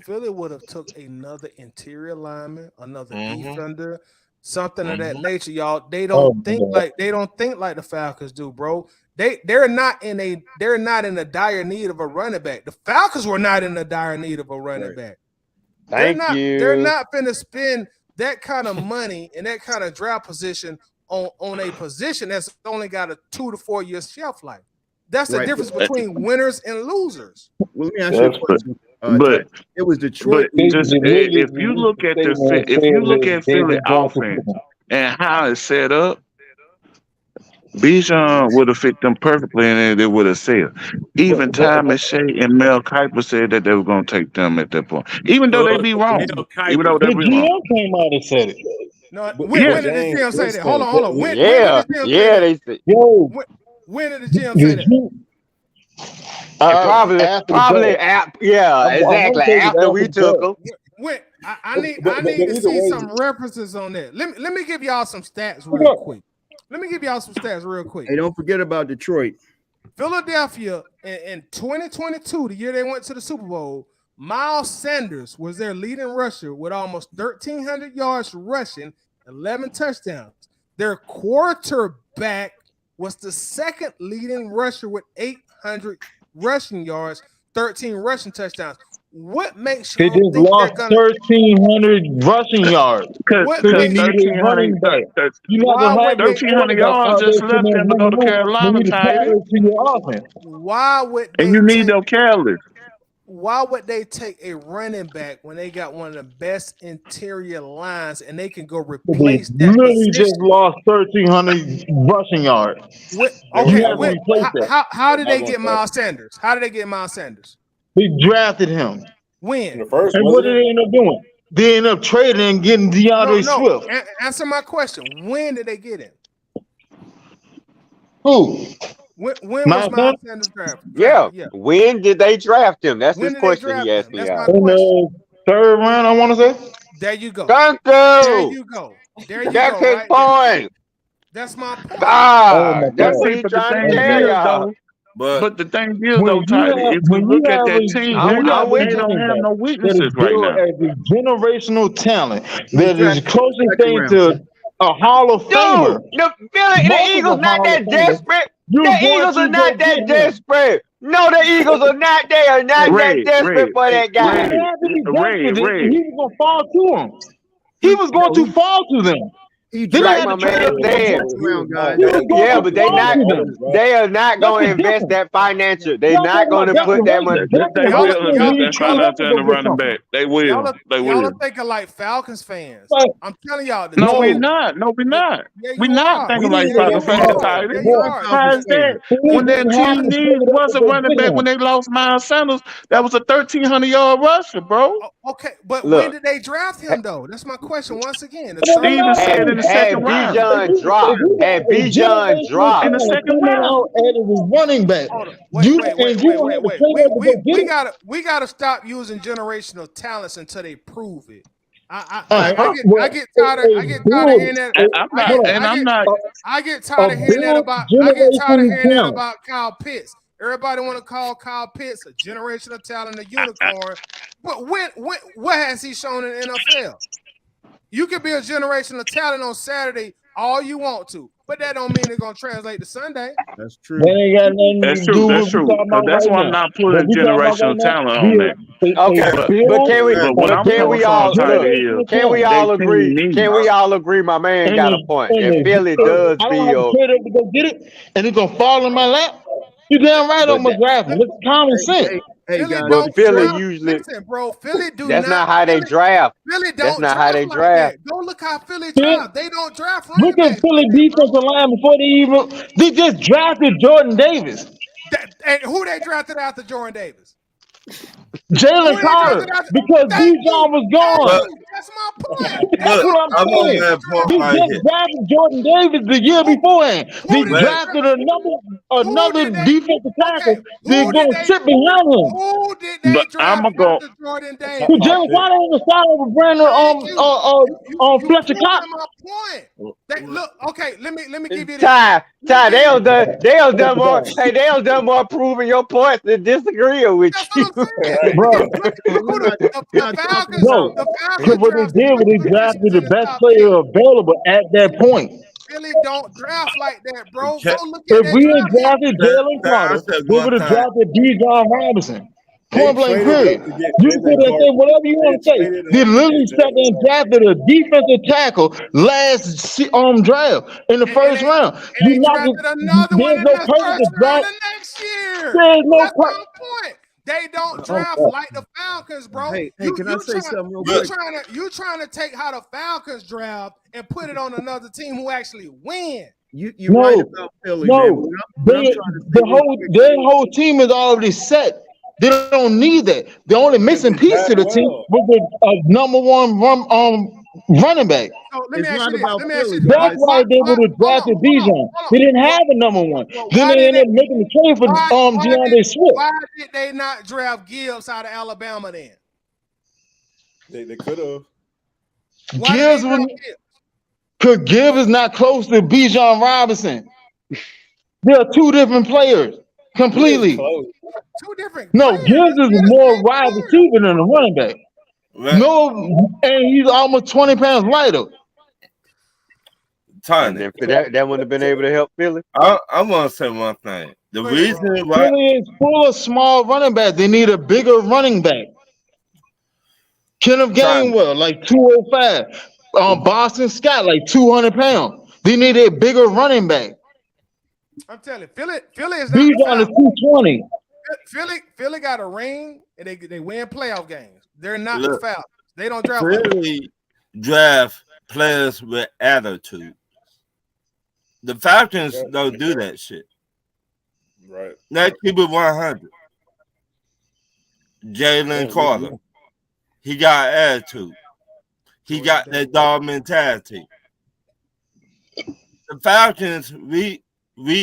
Philly would have took another interior lineman, another defender, something of that nature, y'all. They don't think like the Falcons do, bro. They're not in a dire need of a running back. The Falcons were not in a dire need of a running back. They're not finna spend that kind of money and that kind of draft position on a position that's only got a 2 to 4 year shelf life. That's the difference between winners and losers. Well, let me ask you a question. But it was Detroit. But just, if you look at Philly offense and how it's set up, Bijan would have fit them perfectly, and they would have said. Even Ty McShay and Mel Kiper said that they were going to take them at that point, even though they be wrong. Even though they be wrong. came out and said it. No, when did the GM say that? Hold on. When did the GM they said. When did the GM say that? Probably exactly. After we took them. I need to see some references on that. Let me give y'all some stats real quick. Hey, don't forget about Detroit. Philadelphia in 2022, the year they went to the Super Bowl, Miles Sanders was their leading rusher with almost 1,300 yards rushing, 11 touchdowns. Their quarterback was the second leading rusher with 800 rushing yards, 13 rushing touchdowns. What makes you they just lost 1,300 rushing yards? What So they needed a running back. You never had 1,300 yards just left them to go to Carolina. Why would they and you need no careless? Why would they take a running back when they got one of the best interior lines and they can go replace that? Literally just lost 1,300 rushing yards. How did they get Miles Sanders? They drafted him. When? And what did they end up doing? They ended up trading and getting DeAndre Swift. Answer my question. When did they get him? Who? When was Miles Sanders drafted? Yeah. When did they draft him? That's his question he asked me. In the 3rd round, I want to say. There you go. Thank you. There you go. That's his point. That's my point. That's what he's trying to tell y'all. But the thing is, though, Tyler, if we look at that team, they don't have no weaknesses right now. A generational talent that is closest thing to a Hall of Famer. The Eagles not that desperate. The Eagles are not that desperate. No, the Eagles are not. They are not that desperate for that guy. He was going to fall to him. He was going to fall to them. Like my man said, yeah, but they are not going to invest that financial. They're not going to put that money. They will invest that financial in the running back. They will. Y'all are thinking like Falcons fans. I'm telling y'all. No, we're not. We're not thinking like Falcons fans. How is that? When that team was a running back, when they lost Miles Sanders, that was a 1,300-yard rusher, bro. Okay, but when did they draft him though? That's my question once again. Steven said in the Had second round. Bijan dropped. Had Bijan dropped. In the second round. Running back. Hold on. You Wait. and you don't have to trade up to go get it. We gotta stop using generational talents until they prove it. I get tired of hearing that. I get tired of hearing that about Kyle Pitts. Everybody want to call Kyle Pitts a generational talent, a unicorn. But what has he shown in the NFL? You can be a generational talent on Saturday all you want to, but that don't mean it's gonna translate to Sunday. That's true. That ain't got nothing That's to true. do with That's true. what we talking about That's right why now. I'm not What putting we talking about right generational now, talent on that. Okay, but can we? But what But I'm can coming we from, all Tiger, look? is Can we all they agree? team Can needs. we all agree? My man got a point. If Philly does I don't have to build, trade up to go get it, and it's gonna fall in my lap. You damn right but I'm gonna draft it. It's common sense. Hey Philly guys. don't Philly draft. usually Listen, bro. Philly do that's not not. how they draft. Philly That's don't not how they draft like draft. that. Go look how Philly Phil- draft. They don't draft Look running at backs Philly like that, bro. defensive line before they just drafted Jordan Davis. And who they drafted after Jordan Davis? Jalen Carter, because Bijan was gone. That's my point. That's what I'm I'm on saying. that point They right just here. drafted Jordan Davis the year beforehand. They did they drafted another defensive tackle. They're Who going did to sit behind him. Who did they But I'm draft gonna go. after Jordan Davis? Who Jalen Carter ain't the start over Brandon Fletcher proving Cox. my point. Look, okay, let me give you this. Ty, they was done more. Hey, they was done more proving your points than disagreeing with That's you. what I'm saying. Bro. The Falcons, No, the because Falcons what they drafted did was they three drafted positions the in the best top player 10. available at that point. Philly don't draft like that, bro. Okay. Go look at If that we had draft. drafted Jalen I Carter, said we one would have time. drafted Bijan Robinson. They Point blank, traded period. up to get You can Jalen sit there and say Carter. whatever you want to say. traded They up to literally get sat there and drafted a defensive tackle last draft in the first round. And they drafted another one There's in no the purpose first to round draft. of next year. There's no That's purpose. my point. They don't draft like the Falcons, bro. Hey, can I say something real you quick? You trying to take how the Falcons draft and put it on another team who actually win. You're right about Philly, man. No, their whole team is already set. They don't need that. The only missing piece to the team was a number one running back. So let me ask you this. That's why they would have drafted Bijan. They didn't have a number one. Then they ended up making the trade for DeAndre Swift. Why did they not draft Gibbs out of Alabama then? They could have. Gibbs was because Gibbs is not close to Bijan Robinson. They are two different players completely. Two different. No, Gibbs is more wide receiver than a running back. No, and he's almost 20 pounds lighter. Tiny. That wouldn't have been able to help Philly. I want to say one thing. The reason why Philly is full of small running back. They need a bigger running back. Kenneth Gainwell, like 205. Boston Scott, like 200 pounds. They need a bigger running back. I'm telling you, Philly is Bijan not is 220. Philly got a ring and they win playoff games. They're not Look, the Falcons. They don't draft like Philly draft players with attitude. The Falcons don't do that shit. Right. Let's keep it 100. Jalen Carter, he got attitude. He got that dog mentality. The Falcons, we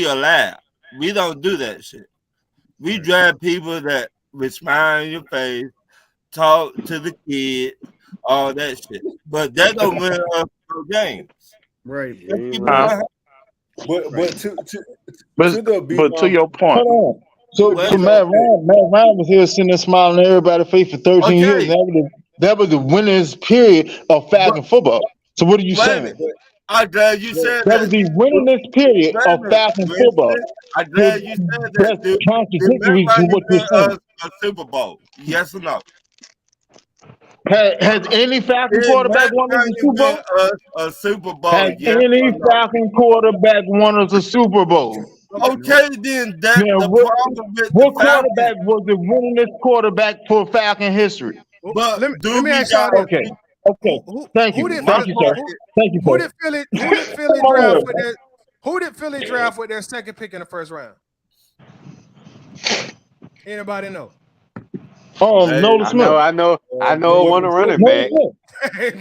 allow. We don't do that shit. We draft people that with smile on your face, talk to the kid, all that shit. But that don't win us no games. Right. But to your point. Hold on. So Matt Ryan was here sitting there smiling on everybody's face for 13 years. That was the winners period of Falcon football. So what are you saying? I'm glad you said that. That was the winningest period of Falcon football. I'm glad you said that. That's contradictory to what you're saying. A Super Bowl, yes or no? Has any Falcon quarterback won us a Super Bowl? A Super Bowl. Has any Falcon quarterback won us a Super Bowl? Okay, then that's the problem with what quarterback was the winningest quarterback for Falcon history? But let me ask y'all this. Okay. Thank you. Thank you, sir. Thank you, Who sir. did Philly draft with their second pick in the first round? Anybody know? Nolan Smith. I know one running back.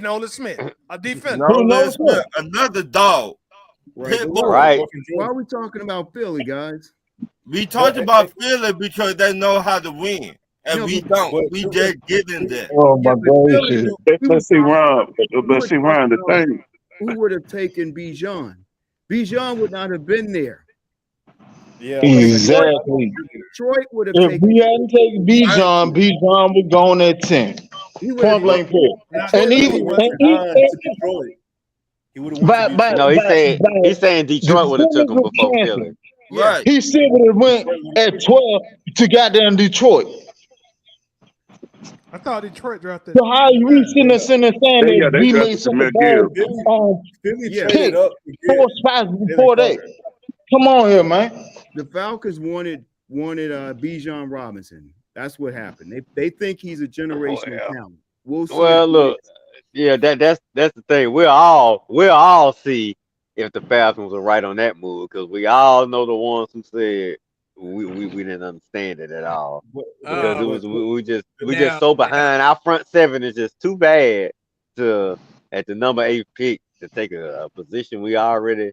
Nolan Smith, a defender. Nolan Smith, another dog. Right. Pit But bull. Right. why are we talking about Philly, guys? We talked about Philly because they know how to win. And No, we but- don't. We just getting there. Oh my Philly, gracious. Let's see, Ron. Let's see, Ron. The thing. who would have taken Bijan? Bijan would not have been there. Yeah, Exactly. Detroit would have If taken. we hadn't taken Bijan would go on at 10. He would Point have. blank period. And even Detroit. He would have went No, he's saying Detroit would have took him before Philly. Right. He still would have went at 12 to goddamn Detroit. I thought Detroit drafted. So how you we sitting there saying that they we drafted made some Samir Philly Yeah. traded pick up to get 4 spots before that. Come on here, man. The Falcons wanted Bijan Robinson. That's what happened. They think he's a generational talent. We'll see. Well, look, yeah, that's the thing. We'll all see if the Falcons were right on that move, because we all know the ones who said we didn't understand it at all, because it was we just so behind. Our front seven is just too bad to at the number 8 pick to take a position we already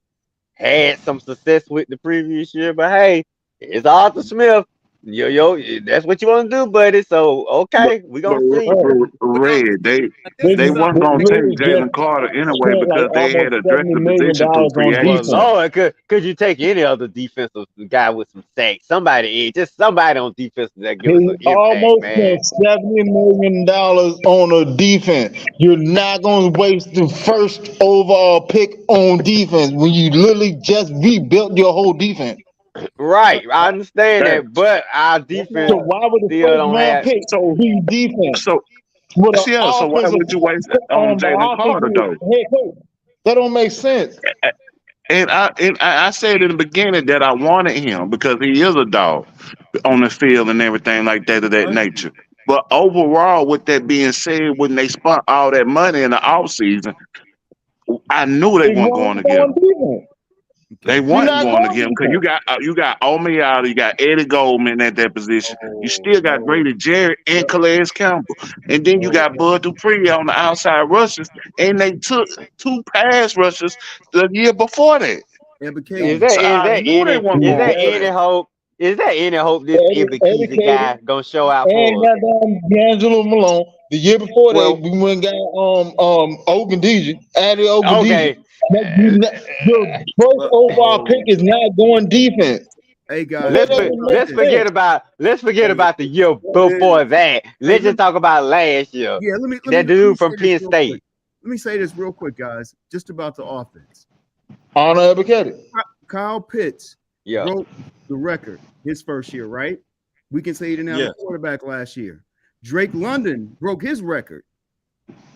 had some success with the previous year. But hey, it's Arthur Smith. Yo, that's what you want to do, buddy. So okay, we gonna see. Red, they weren't gonna take Jalen Carter anyway because they had addressed the position through free agency. Lord, could you take any other defensive guy with some sacks? Somebody on defense that gives us an He almost impact, spent $70 million on a defense. You're not going to waste the first overall pick on defense when you literally just rebuilt your whole defense. Right, I understand that, but our defense So why would the still first don't round have. pick be defense? So With an so why offensive- would you waste it on Jalen Carter though? head coach? That don't make sense. And I said in the beginning that I wanted him because he is a dog on the field and everything like that of that nature. But overall, with that being said, when they spent all that money in the offseason, I knew they weren't going to get him. They weren't going to get him because you got Omiata, you got Eddie Goldman at that position. You still got Grady Jarrett and Calais Campbell, and then you got Bud Dupree on the outside rushes, and they took 2 pass rushes the year before that. Is there any hope? Is there any hope this Ebekeezy guy gonna show out for And us? goddamn D'Angelo Malone. The year before that, we went and got Ogundeji, added Ogundeji. Okay. The first overall pick is not going defense. Hey guys, Let's forget about the year before that. Let's just talk about last year. Yeah, let me that dude from Penn State. Let me say this real quick, guys, just about the offense. Honor Ebekeezy. Kyle Pitts Yeah. broke the record his first year, right? We can say he didn't have a quarterback last year. Drake London broke his record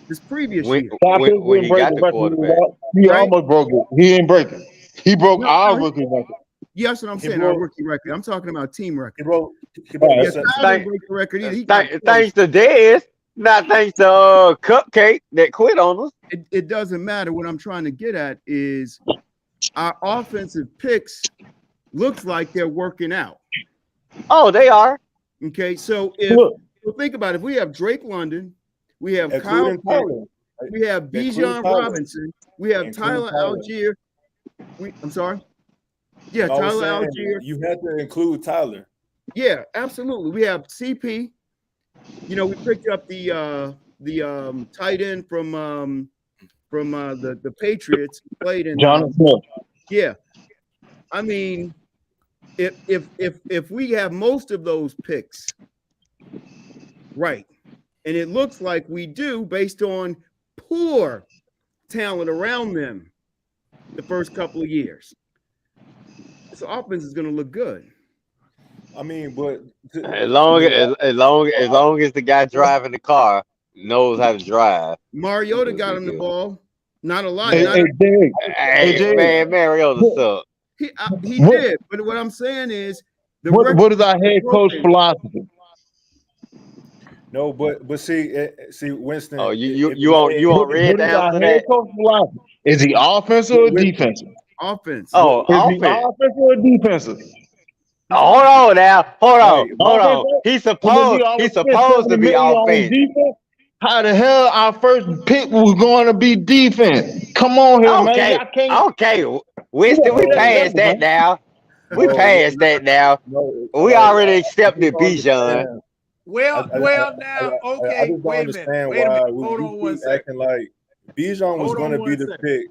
this previous year. When he got the quarterback. He almost broke it. He didn't break it. He broke our rookie record. Yeah, that's what I'm saying. Our rookie record. I'm talking about team record. He broke Yeah, Tyler didn't break the record either. He got Thanks to Dez, not thanks to Cupcake that quit on us. It doesn't matter. What I'm trying to get at is our offensive picks looks like they're working out. Oh, they are. Okay, so think about it. If we have Drake London, we have Kyle Pitts, we have Bijan Robinson, we have Tyler Algier. I'm sorry. Yeah, Tyler Algier. You have to include Tyler. Yeah, absolutely. We have CP. You know, we picked up the tight end from the Patriots. Played in Jonathan Smith. Yeah, I mean, if we have most of those picks, right, and it looks like we do based on poor talent around them the first couple of years, this offense is going to look good. I mean, but as long as the guy driving the car knows how to drive. Mariota got him the ball. Not a lot. Man, Mariota sucked. He did, but what I'm saying is, what is our head coach philosophy? No, but see, Winston. Oh, you on red down for that? Is he offensive or defensive? Offense. Oh, is he offensive or defensive? Hold on now. Hold on. Right, Hold on. He's supposed to be offense. defense. How the hell our first pick was going to be defense? Come on here, man. Okay. Y'all can't. Okay. Winston, we No, passed that now. We no, passed that now. no. We Like, already I accepted just don't Bijan. understand. Well, now, I okay. just don't Wait a minute. understand Wait a why minute. Hold we on one keep second. acting like Bijan was Hold going on to be one the second. pick.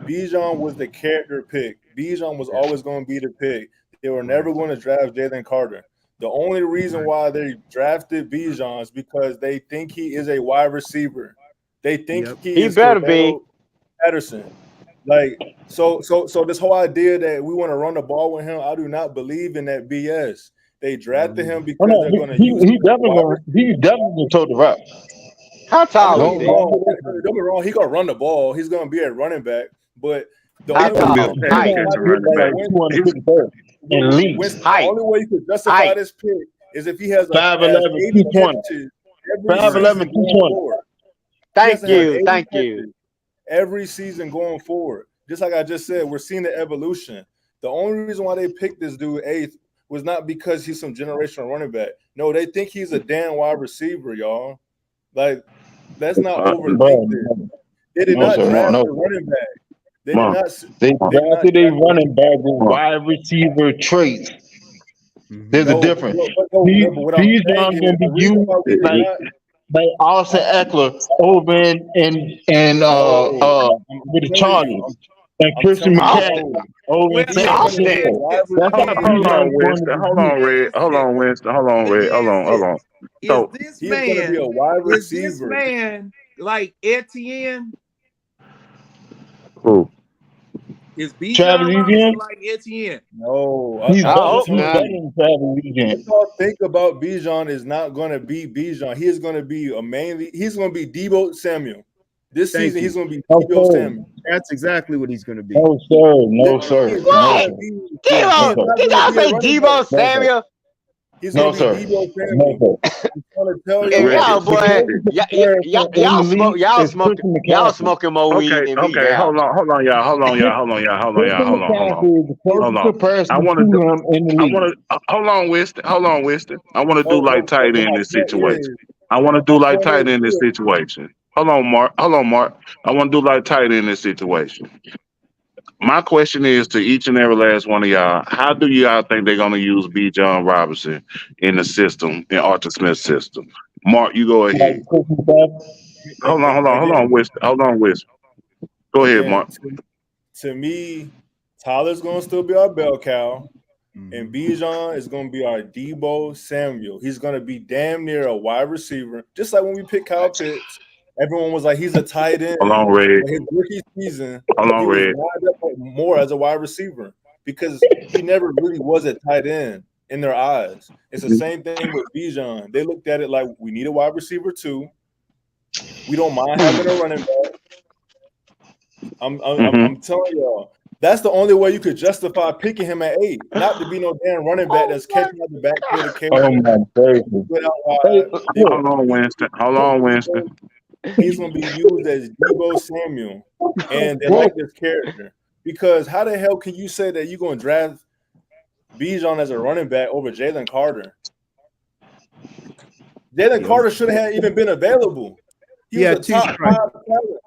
Bijan was the character pick. Bijan was always going to be the pick. They were never going to draft Jalen Carter. The only reason why they drafted Bijan is because they think he is a wide receiver. They think he He is better be. Cordell Patterson. Like, so this whole idea that we want to run the ball with him, I do not believe in that BS. They drafted him because they're going to use him. He's definitely going to toe the route. How tall Don't is get he? me wrong. He gonna run the ball. He's gonna be a running back. But the How only tall? way Be a pass catching running back. the only way you could justify this pick is if he has 5'11", 80 220. catches every 5'11", season going 220. forward. Thank He has to have you. 80 Thank you. catches every season going forward. Just like I just said, we're seeing the evolution. The only reason why they picked this dude 8th was not because he's some generational running back. No, they think he's a damn wide receiver, y'all. Like, let's not overthink this. They did not draft the running back. They did not. They drafted a running back with wide receiver traits. There's a difference. These are going to be used like Austin Eckler over in with the Chargers. And Christian McCaffrey over in San Francisco. That's how Hold on, Winston. Hold on, Red. Hold on, Winston. Hold on, Red. Hold on. So Is he's going to be a wide this receiver. man like Etienne? Who? Is Bijan Travis Robinson Etienne? like Etienne? No, He's I hope better not. than Travis Etienne. What y'all think about Bijan is not going to be Bijan. He is going to be he's going to be Deebo Samuel. This Thank season, you. he's going to be No, Deebo sir. Samuel. That's exactly what he's going to be. No, sir. No, sir. He's No, not sir. going to be. Debo. Did y'all say Debo Samuel? He's No, going to sir. be Deebo No, Samuel. sir. I'm trying to tell If y'all. y'all smoking more weed than me Okay. now. Hold on, y'all. Hold on. Comparison I want to to. him in the league. Hold on, Winston. I want to do like tight end in this situation. I want to My do like point tight end in is this situation. Hold on, Mark. I want to do like tight end in this situation. My question is to each and every last one of y'all: how do y'all think they're going to use Bijan Robinson in the system, in Arthur Smith's system? Mark, you go ahead. Hold on, Winston. Go ahead, again, Mark. to me, Tyler's going to still be our bell cow. And Bijan is going to be our Deebo Samuel. He's going to be damn near a wide receiver. Just like when we picked Kyle Pitts, everyone was like, he's a tight end. Hold on, Red. But his rookie season, Hold on, he was Red. lined up more as a wide receiver because he never really was a tight end in their eyes. It's the same thing with Bijan. They looked at it like, we need a wide receiver too. We don't mind having a running back. I'm telling y'all. That's the only way you could justify picking him at 8, not to be no damn running back that's catching out the backfield of carry. Oh my goodness. Hold on, Winston. He's going to be used as Deebo Samuel, and they like this character because how the hell can you say that you're going to draft Bijan as a running back over Jalen Carter? Jalen Carter shouldn't have even been available. He was a top 5 talent.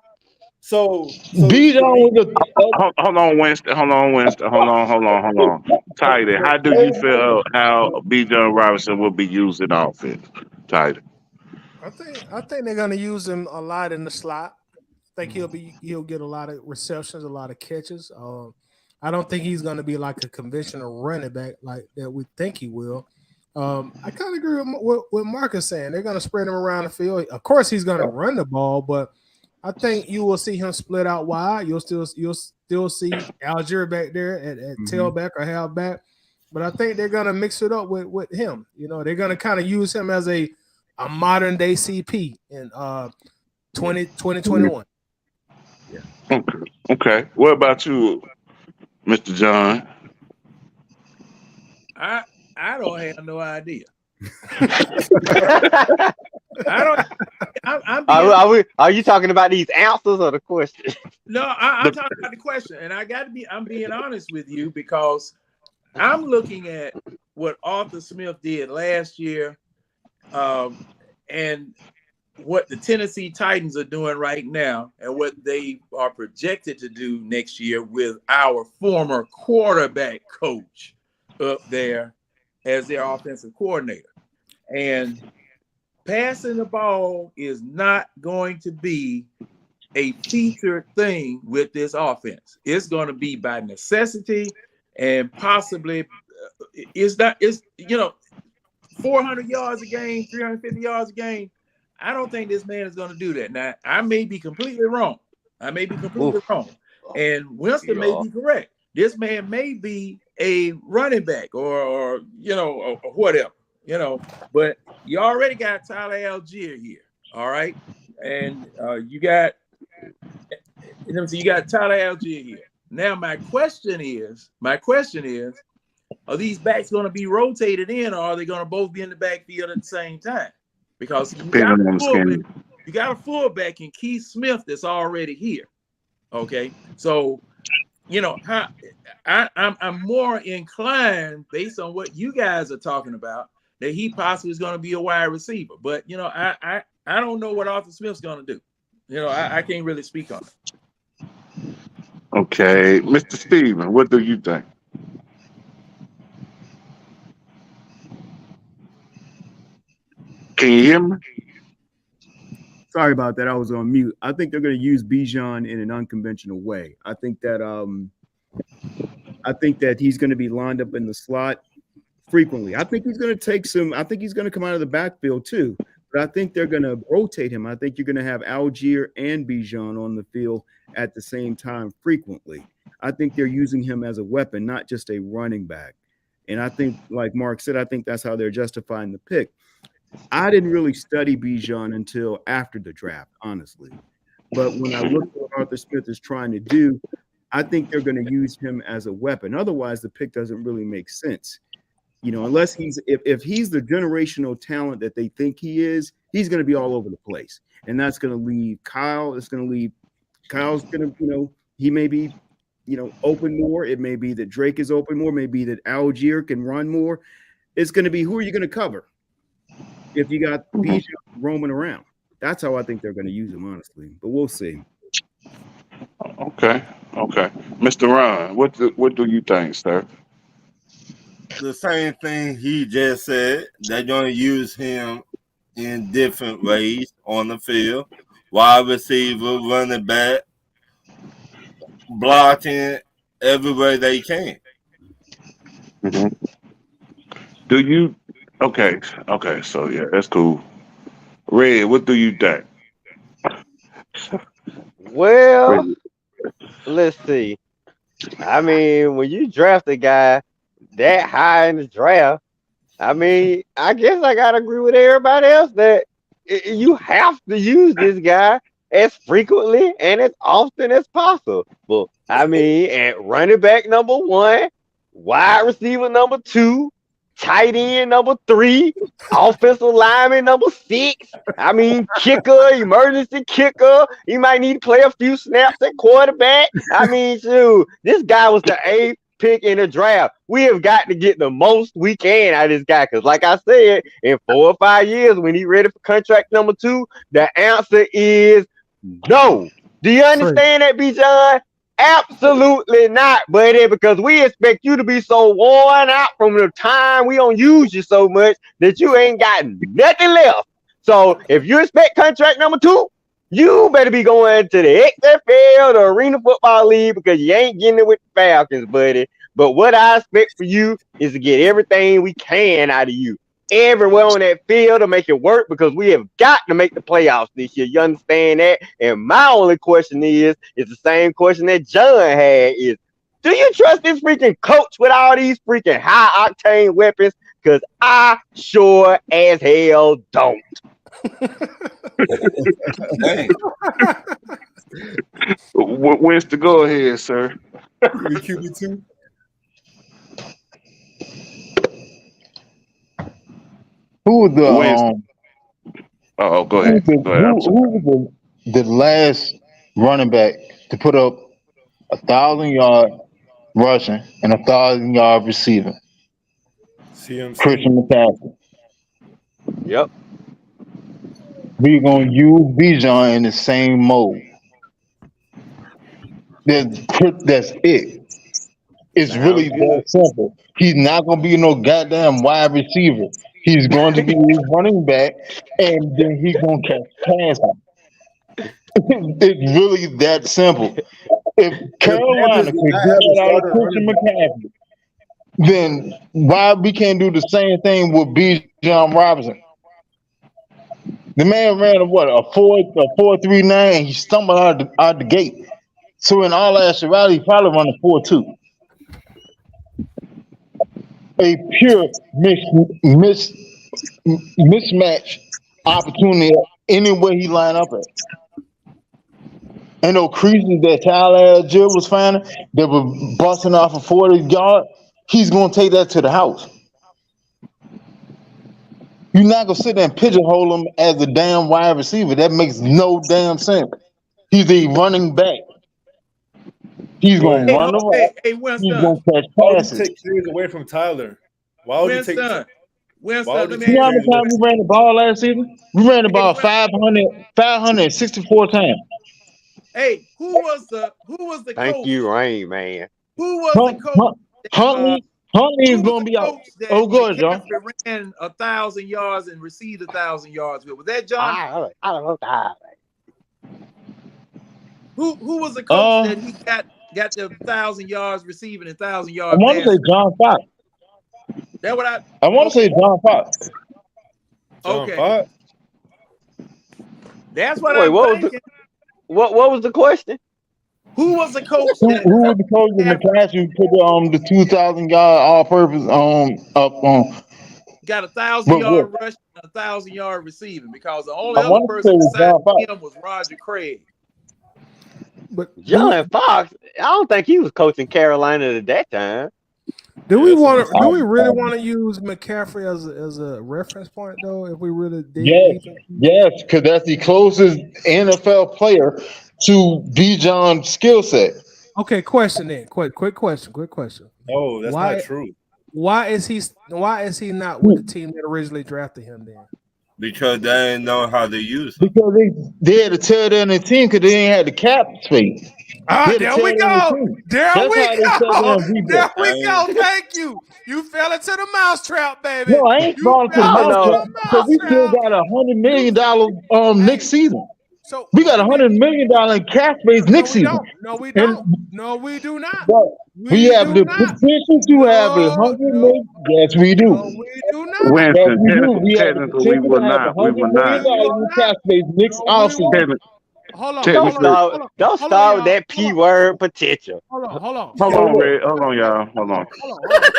So Bijan was hold on, Winston. Hold on. Tidy, how do you feel how Bijan Robinson will be used in offense? Tidy. I think they're gonna use him a lot in the slot. I think he'll get a lot of receptions, a lot of catches. I don't think he's gonna be like a conventional running back like that we think he will. I kind of agree with what Mark is saying. They're gonna spread him around the field. Of course, he's gonna run the ball, but I think you will see him split out wide. You'll still see Algier back there at tailback or halfback. But I think they're gonna mix it up with him. You know, they're gonna kind of use him as a modern day CP in 2021. Yeah. Okay. What about you, Mr. John? I don't have no idea. Are you talking about these answers or the question? No, I'm talking about the question, and I'm being honest with you because I'm looking at what Arthur Smith did last year, and what the Tennessee Titans are doing right now, and what they are projected to do next year with our former quarterback coach up there as their offensive coordinator. And passing the ball is not going to be a featured thing with this offense. It's going to be by necessity, and possibly it's 400 yards a game, 350 yards a game. I don't think this man is going to do that. Now, I may be completely wrong. And Winston may be correct. This man may be a running back or whatever, but you already got Tyler Algier here. All right. And you got Tyler Algier here. Now, my question is, are these backs going to be rotated in, or are they going to both be in the backfield at the same time? Because you got a fullback in Keith Smith that's already here. Okay, so I'm more inclined, based on what you guys are talking about, that he possibly is going to be a wide receiver. But I don't know what Arthur Smith's going to do. I can't really speak on it. Okay, Mr. Steven, what do you think? Can you hear me? Sorry about that. I was on mute. I think they're going to use Bijan in an unconventional way. I think that he's going to be lined up in the slot frequently. I think he's going to come out of the backfield too. But I think they're going to rotate him. I think you're going to have Algier and Bijan on the field at the same time frequently. I think they're using him as a weapon, not just a running back. And I think, like Mark said, I think that's how they're justifying the pick. I didn't really study Bijan until after the draft, honestly. But when I look at what Arthur Smith is trying to do, I think they're going to use him as a weapon. Otherwise, the pick doesn't really make sense. Unless if he's the generational talent that they think he is, he's going to be all over the place. And that's going to leave Kyle. Kyle's going to, he may be, open more. It may be that Drake is open more. It may be that Algier can run more. It's going to be, who are you going to cover if you got Bijan roaming around? That's how I think they're going to use him, honestly. But we'll see. Okay. Mr. Ron, what do you think, sir? The same thing he just said. They're going to use him in different ways on the field. Wide receiver, running back, blocking everywhere they can. Mm-hmm. Do you? Okay. So yeah, that's cool. Red, what do you think? Well, let's see. I mean, when you draft a guy that high in the draft, I mean, I guess I gotta agree with everybody else that you have to use this guy as frequently and as often as possible. I mean, at running back number 1, wide receiver number 2, tight end number 3, offensive lineman number 6. I mean, kicker, emergency kicker. He might need to play a few snaps at quarterback. I mean, shoot, this guy was the 8th pick in the draft. We have got to get the most we can out of this guy, because like I said, in 4 or 5 years, when he's ready for contract number 2, the answer is no. Do you understand that, Bijan? Absolutely not, buddy, because we expect you to be so worn out from the time we don't use you so much that you ain't got nothing left. So if you expect contract number 2, you better be going to the XFL, the Arena Football League, because you ain't getting it with the Falcons, buddy. But what I expect for you is to get everything we can out of you, everywhere on that field, to make it work, because we have got to make the playoffs this year. You understand that? And my only question is the same question that John had: is, do you trust this freaking coach with all these freaking high octane weapons? Because I sure as hell don't. Winston, go ahead, sir. QB2. Who was the go ahead. who was the last running back to put up 1,000 yard rushing and 1,000 yard receiving? CMC. Christian McCaffrey. Yep. We're gonna use Bijan in the same mode. That's it. It's really Sounds good. that simple. He's not gonna be no goddamn wide receiver. He's going to be a running back, and then he's gonna catch passes. It's really that simple. If The Carolina Panthers did could not get have a that out of starting Christian running back. McCaffrey, then why we can't do the same thing with Bijan Robinson? The man ran a 4.39, and he stumbled out the gate. So in all actuality, he probably run a 4.2. A pure mismatch opportunity any way he line up at. And those creases that Tyler Jill was finding that were busting off a 40 yard, he's gonna take that to the house. You're not gonna sit there and pigeonhole him as a damn wide receiver. That makes no damn sense. He's a running back. He's gonna Hey, run the rock. hey, He's Winston. gonna catch Why would you passes. take carries away from Tyler? Why would you take? Winston. Why Winston, would let you me You know take how ask many you. carries away? times we ran the ball last season? We ran the Hey, ball Winston. 564 times. Hey, who was the Thank coach? you, Rain Man. Who was the coach? Huntley Who is was gonna the be out. coach that Oh, go ahead, John. McCaffrey ran 1,000 yards and received 1,000 yards with? Was that John? I don't know that. Who was the coach that he got the 1,000 yards receiving and 1,000 I yard want to say passing? John Fox. That what I want to say John Fox. John Okay. Fox? That's what Wait, I'm what was thinking. what was the question? Who was the coach Who that was the coach in the class who put the 2,000 yard all purpose up on? got 1,000 But yard what? rushing and 1,000 yard receiving? Because the only I other want to say person it was besides John Fox. him was Roger Craig. But John Fox. I don't think he was coaching Carolina at that time. do we that's want to? Do we awesome. really want to use McCaffrey as a reference point though? If we really dig Yes, deep, yes, because that's the closest NFL player to Bijan's skill set. okay. Question then. Quick question. No, that's Why? not true. Why is he not with the team that originally drafted him then? Because they didn't know how to use him. Because they had to tear down the team because they ain't had the cap space. Ah, They had to there tear we down the go. team. There That's we how they shut go. down people. There we go. Thank you. You fell into the mousetrap, baby. No, I ain't You falling to the fell I don't into know. mousetrap the because we still mousetrap. got $100 million next season. So We got $100 million in cap space no, next we season. don't. No, we And don't. No, we do not. but we We have do the not. potential to have $100 million. Yes, we do. No, we do not. Yes, Winston, we do. We have the technically, we potential will to have not. We will $100 million not. in cap space next No, we offseason. won't. Hold on. Don't Technically, start. Don't start with that P word potential. Hold on. hold on, So look, Red. Hold on, y'all. Hold on.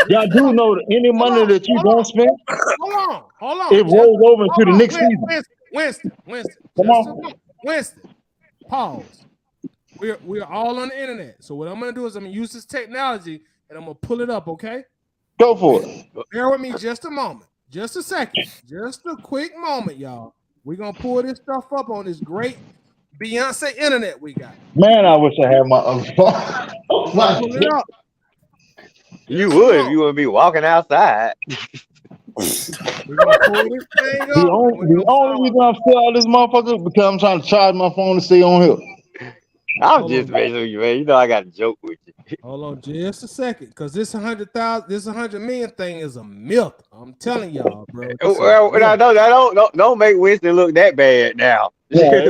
y'all do know that any money that you don't spend, Hold on. it rolls over into the next season. Winston. Come Just a on. moment. Winston. Pause. We're all on the internet. So what I'm gonna do is I'm gonna use this technology and I'm gonna pull it up, okay? Go for it. Bear with me just a moment. Just a second. Just a quick moment, y'all. We're gonna pull this stuff up on this great Beyonce internet we got. Man, I wish I had my other phone. We're gonna pull it up. You would if you would be walking outside. We're gonna pull this thing up. The only reason I'm still out this motherfucker is because I'm trying to charge my phone to stay on here. I'm just messing with you, man. You know I got a joke with you. Hold on just a second, because this 100 million thing is a myth. I'm telling y'all, bro. Well, don't make Winston look that bad now. Tyler,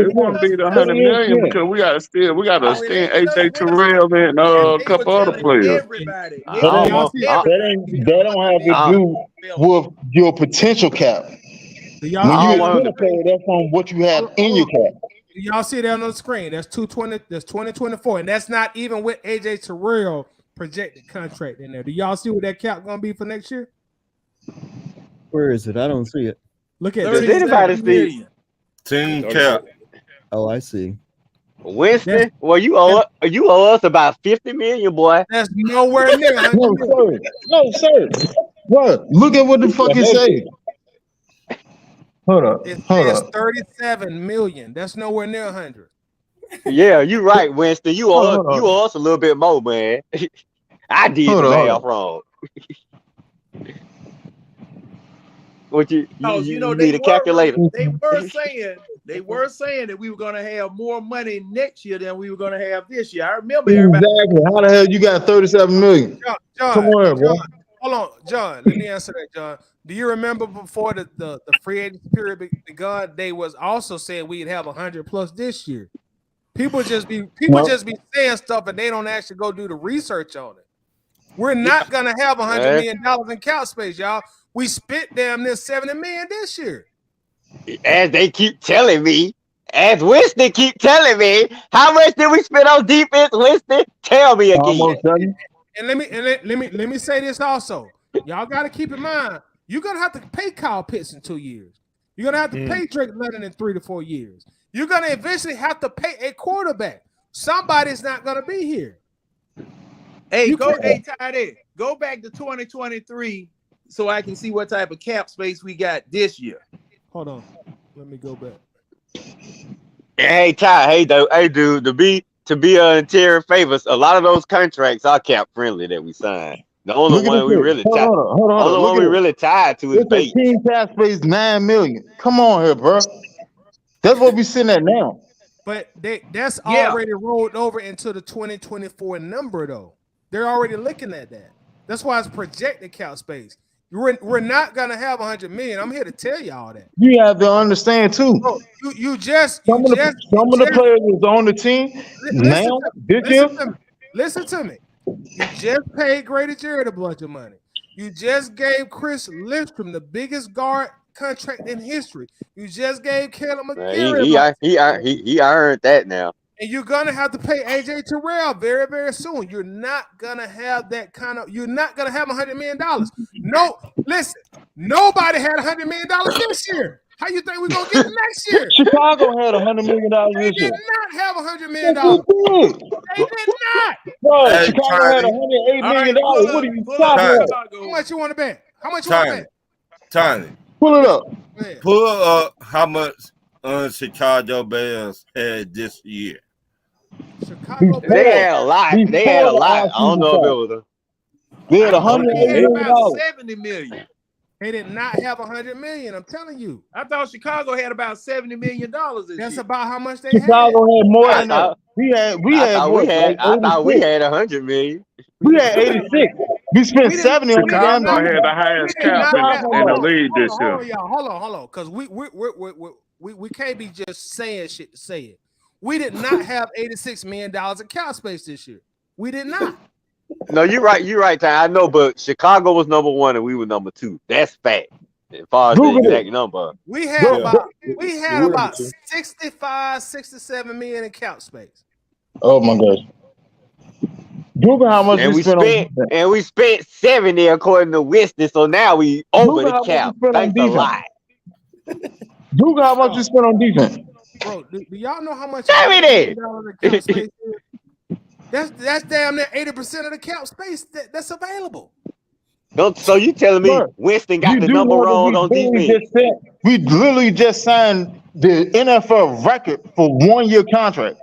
it won't be the 100 million because we gotta extend AJ Terrell and a couple other players. Everybody. That don't have to do with your potential cap. When you extend a player, that's on what you have in your cap. Do y'all see that on the screen? That's 220. That's 2024, and that's not even with AJ Terrell projected contract in there. Do y'all see what that cap gonna be for next year? Where is it? I don't see it. Look at Does anybody see? Team cap. Oh, I see. Winston, well, you owe us about 50 million, boy. That's nowhere near. No, sir. What? Look at what the fuck it say. Hold up. It says 37 million. That's nowhere near 100. Yeah, you're right, Winston. You owe us a little bit more, man. I did Hold the on. math wrong. What you Because you they need a calculator? were saying that we were going to have more money next year than we were going to have this year. I remember everybody. Exactly. How the hell you got 37 million? Come on here, bro. Hold on, John. Let me answer that, John. Do you remember before the free agency period begun, they was also saying we'd have 100 plus this year? People just be saying stuff and they don't actually go do the research on it. We're not gonna have $100 million in cap space, y'all. We spent damn near $70 million this year. As they keep telling me, as Winston keep telling me, how much did we spend on defense, Winston? Tell me again. Almost done. And let me say this also. Y'all got to keep in mind, you're gonna have to pay Kyle Pitts in 2 years. You're gonna have to pay Drake London in 3 to 4 years. You're gonna eventually have to pay a quarterback. Somebody's not gonna be here. Hey, Ty, go back to 2023 so I can see what type of cap space we got this year. Hold on, let me go back. Hey Ty, dude, to be an interior favors, a lot of those contracts are cap friendly that we signed. The only one we really tied, only one we really tied to is Bates. Team cap space $9 million. Come on here, bro. That's what we sitting at now. But that's already rolled over into the 2024 number, though. They're already looking at that. That's why it's projected cap space. We're not gonna have 100 million. I'm here to tell y'all that. You have to understand too. Bro, you just some of the players is on the team now. Listen to me. You just paid Grady Jarrett a bunch of money. You just gave Chris Lindstrom the biggest guard contract in history. You just gave Caleb McGarry. He earned that now. And you're gonna have to pay AJ Terrell very, very soon. You're not gonna have that kind of. You're not gonna have $100 million. No, listen. Nobody had $100 million this year. How you think we're gonna get it next year? Chicago had $100 million this year. They did not have $100 million. They did not. Bro, Chicago had $108 million. What are you talking about? How much you want to bet? How much you want to bet? Tiny. Pull it up. Pull up how much Chicago Bears had this year. Chicago They had a lot. They had a lot. I don't know if it was They had $108 million. 70 million. They did not have $100 million. I'm telling you. I thought Chicago had about $70 million this That's year. about how much they Chicago had. had more than that. I thought we had 100 million. We had 86. We spent 70 on Chicago the had the highest cap in the league this year. Hold on, because we can't be just saying shit to say it. We did not have $86 million in cap space this year. We did not. No, you're right, Ty. I know, but Chicago was number 1 and we were number 2. That's fact. As far as the exact number. We had about 65, 67 million in cap space. Oh my gosh. Google how much we spent and we spent 70 according to Winston, so now we over the cap. Thanks a lot. Google how much you spent on defense. Bro, do y'all know how much Tell me that. Cap space is? That's damn near 80% of the cap space that's available. So you telling me Winston got the number wrong on defense? We literally just signed the NFL record for 1-year contract.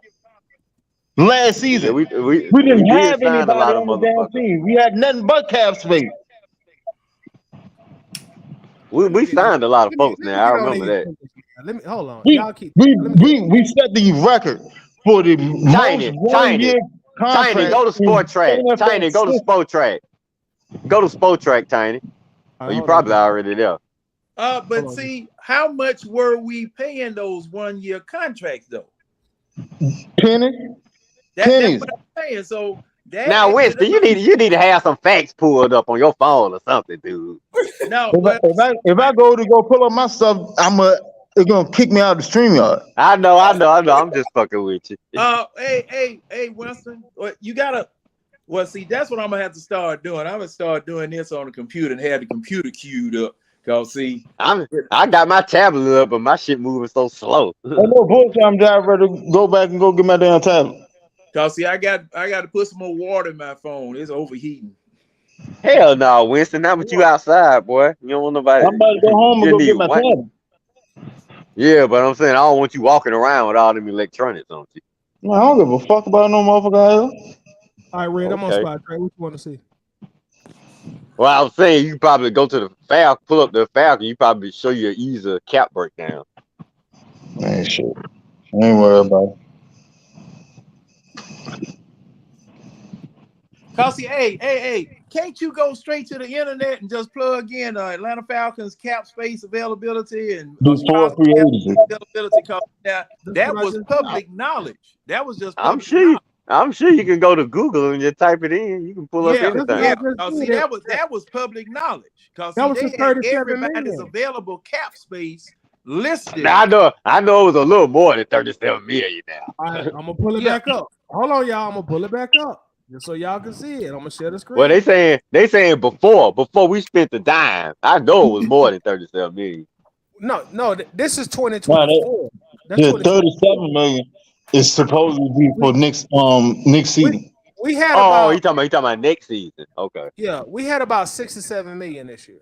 Last season, we didn't have anybody on the damn team. We had nothing but cap space. We signed a lot of folks now. I remember that. Let me hold on. We set the record for the most 1-year contract. Tiny, go to Sport Track. Tiny, go to Sport Track. Go to Sport Track, Tiny. Well, you probably already there. But see, how much were we paying those 1-year contracts though? Pennies. That's what I'm saying. So now, Winston, you need to have some facts pulled up on your phone or something, dude. No, if I go pull up my stuff, it's gonna kick me out of the StreamYard. I know. I'm just fucking with you. Hey, Winston, you gotta. Well, see, that's what I'm gonna have to start doing. I'm gonna start doing this on the computer and have the computer queued up. Cause see, I got my tablet up, but my shit moving so slow. No bullshit. I'm just ready to go back and go get my damn tablet. Cause see, I got to put some more water in my phone. It's overheating. Hell no, Winston. Not with you outside, boy. You don't want nobody. I'm about to go home and go get my tablet. Yeah, but I'm saying I don't want you walking around with all them electronics on you. No, I don't give a fuck about no motherfucker. All right, Red, I'm on Okay. spot trade. What you want to see? Well, I was saying you probably go to the Falcon, pull up the Falcon. You probably show you an easier cap breakdown. Man, shit. I ain't worried about it. Cause see, hey, can't you go straight to the internet and just plug in Atlanta Falcons cap space availability and Do 4 free agency. availability? Cause that was public knowledge. That was just public knowledge. I'm sure you can go to Google and just type it in. You can pull up anything. Yeah. See, that was public knowledge. Cause That was they just had 37 everybody's million. available cap space listed. Now, I know it was a little more than 37 million now. All right, I'm gonna pull it back up. Hold on, y'all. I'm gonna pull it back up just so y'all can see it. I'm gonna share the screen. Well, they saying before we spent the dime. I know it was more than 37 million. No, this is 2024. Yeah, 37 million is supposed to be for next season. We had you talking about next season? Okay. Yeah, we had about 67 million this year.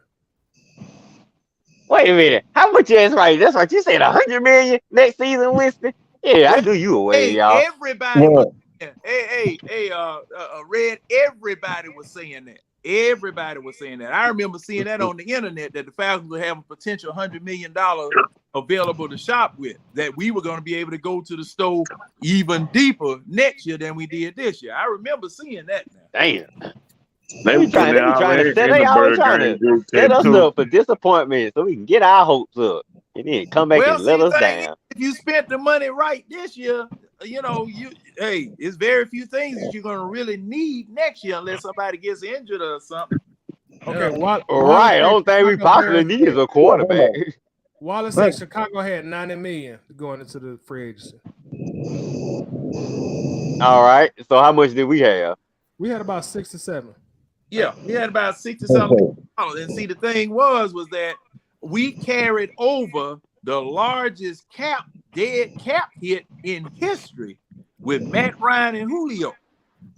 Wait a minute. How much is right? That's right. You said 100 million next season listed? Yeah, I do you away, y'all. Everybody was Red, everybody was saying that. Everybody was saying that. I remember seeing that on the internet that the Falcons would have a potential $100 million available to shop with, that we were going to be able to go to the store even deeper next year than we did this year. I remember seeing that now. Damn. They were trying to set us up for disappointment so we can get our hopes up and then come back and let us down. If you spent the money right this year, it's very few things that you're going to really need next year unless somebody gets injured or something. Okay, right. The only thing we possibly need is a quarterback. Wallace said Chicago had 90 million going into the free agency. All right. So how much did we have? We had about 67. Yeah, we had about 60-something. And see, the thing was that we carried over the largest dead cap hit in history with Matt Ryan and Julio.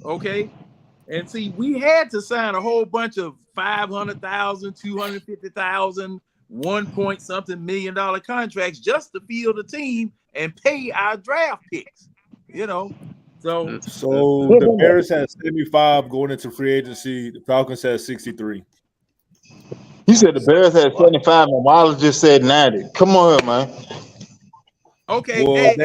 Okay. And see, we had to sign a whole bunch of $500,000, $250,000, $1 million contracts just to field the team and pay our draft picks. So the Bears had 75 going into free agency. The Falcons had 63. You said the Bears had 75 and Wallace just said 90. Come on, man. Okay. Well,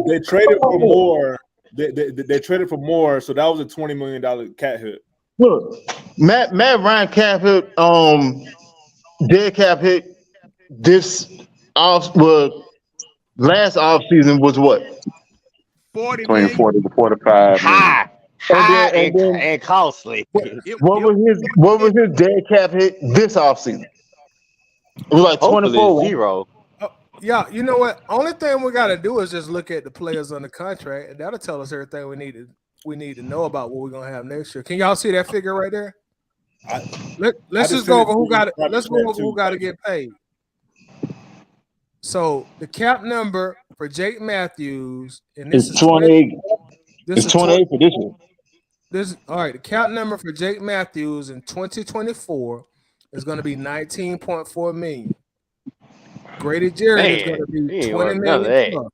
they traded for more. They traded for more, so that was a $20 million cap hit. Look, Matt Ryan cap hit, dead cap hit this last off season was what? 40 to 45. High and costly. What was his dead cap hit this offseason? It was like 24. 0. Yeah, you know what? Only thing we got to do is just look at the players on the contract, and that'll tell us everything we need to know about what we're gonna have next year. Can y'all see that figure right there? Let's just go over who got it. Let's go over who got to get paid. So the cap number for Jake Matthews, and this is 28. It's 28 for this year. All right. The cap number for Jake Matthews in 2024 is going to be 19.4 million. Grady Jarrett is going to be 20 million plus.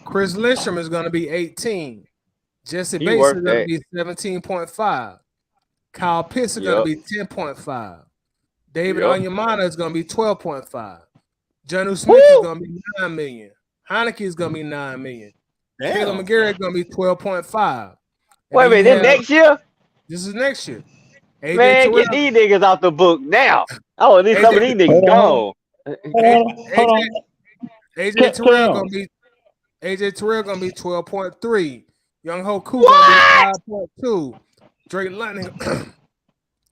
Chris Lindstrom is going to be 18. Jesse Bates is going to be 17.5. Kyle Pitts is going to be 10.5. David Onyemata is going to be 12.5. Jonnu Smith is going to be 9 million. Heineke is going to be 9 million. Caleb McGarrett is going to be 12.5. Wait a minute, this next year? This is next year. Man, get these niggas out the book now. Oh, at least some of these niggas gone. AJ Terrell gonna be 12.3. Young Hoku gonna be 5.2. Drake Lightning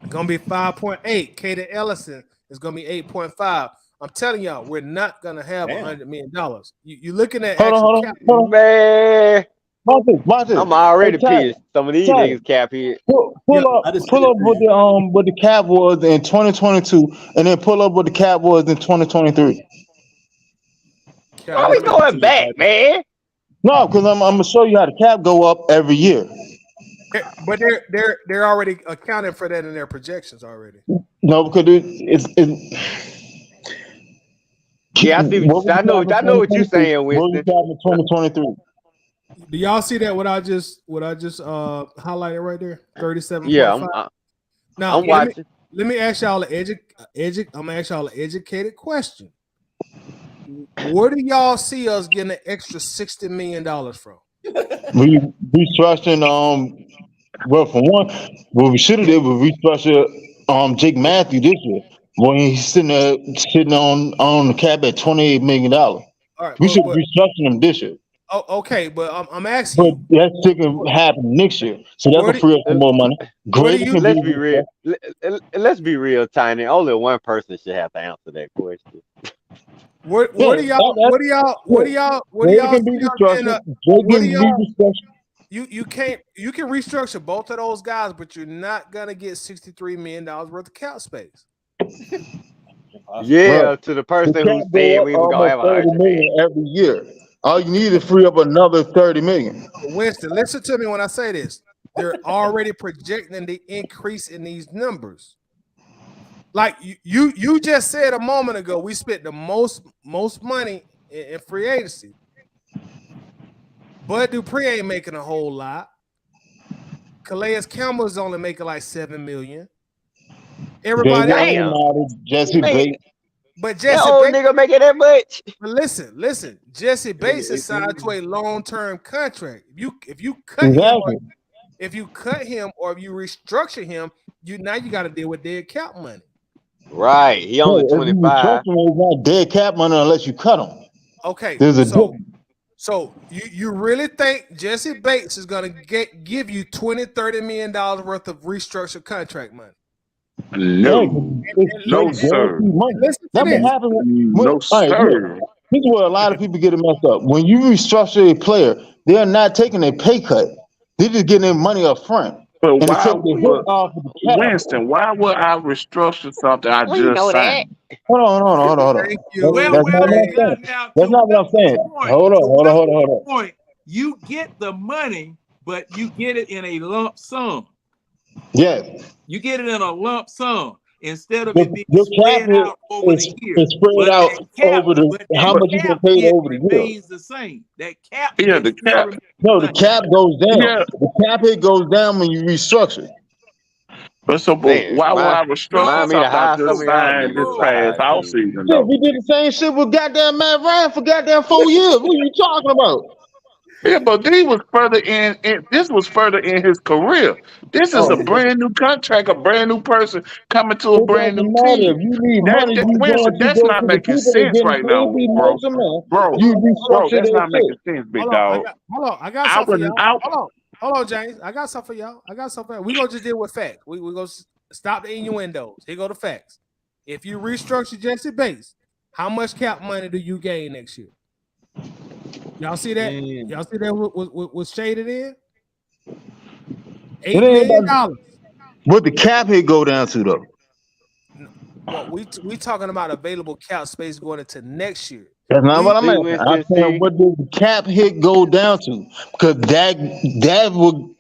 gonna be 5.8. Kaden Ellison is gonna be 8.5. I'm telling y'all, we're not gonna have $100 million. You're looking at hold on. Man. I'm already pissed. Some of these niggas cap here. Pull up what the cap was in 2022, and then pull up what the cap was in 2023. Why we going back, man? No, because I'm gonna show you how the cap go up every year. But they're already accounting for that in their projections already. No, because it's yeah, I know what you're saying, Winston. What was the cap in 2023? Do y'all see that? What I just highlighted right there? 37.5. Yeah, Now I'm watching. let me ask y'all I'm gonna ask y'all an educated question. Where do y'all see us getting an extra $60 million from? We restructuring well, for one, what we should have did was restructure Jake Matthew this year when he's sitting on the cap at $28 million. All right, We should restructure him this year. Okay, but I'm asking you. But that's still gonna happen next year, so that can free up some more money. Let's be real. Let's be real, Tiny. Only one person should have to answer that question. What do y'all you can restructure both of those guys, but you're not gonna get $63 million worth of cap space. Yeah, to the person who said we were gonna have $100 million every year. All you need is free up another $30 million. Winston, listen to me when I say this. They're already projecting the increase in these numbers. Like you just said a moment ago, we spent the most money in free agency. Bud Dupree ain't making a whole lot. Calais Campbell's only making like $7 million. Everybody else, Jesse Bates. But Jesse that old Bates, nigga making that much. But listen. Jesse Bates is signed to a long-term contract. If you cut him, or if you restructure him, you got to deal with dead cap money. Right, he only 25. It's not dead cap money unless you cut him. Okay, there's a difference. So you really think Jesse Bates is going to give you $20-30 million worth of restructured contract money? No, no, sir. That would happen. No, sir. This is where a lot of people get it messed up. When you restructure a player, they are not taking a pay cut. They're just getting their money up front. But Winston, why would I restructure something I just signed? Hold on. Thank you. That's not what I'm saying. Hold on. You get the money, but you get it in a lump sum. Yes. You get it in a lump sum instead of it being spread out over the year. It's spread out over how much you can pay over the year. Remains the same. That cap. Yeah, the cap. No, the cap goes down. Yeah. The cap hit goes down when you restructure. But why would I restructure something I just signed this past offseason? Yeah, we did the same shit with goddamn Matt Ryan for goddamn 4 years. What are you talking about? Yeah, but he was further in. This was further in his career. This is a brand new contract, a brand new person coming to a brand new team. That's not making sense right now, bro. Bro, that's not making sense, big dog. Hold on, I got something for y'all. Hold on, James. I got something for y'all. We gonna just deal with facts. We gonna stop the innuendos. Here go the facts. If you restructure Jesse Bates, how much cap money do you gain next year? Y'all see that? Y'all see that was shaded in? $8 million. What the cap hit go down to though? Well, we talking about available cap space going into next year. That's not what I'm asking. I'm saying what does the cap hit go down to? Because that would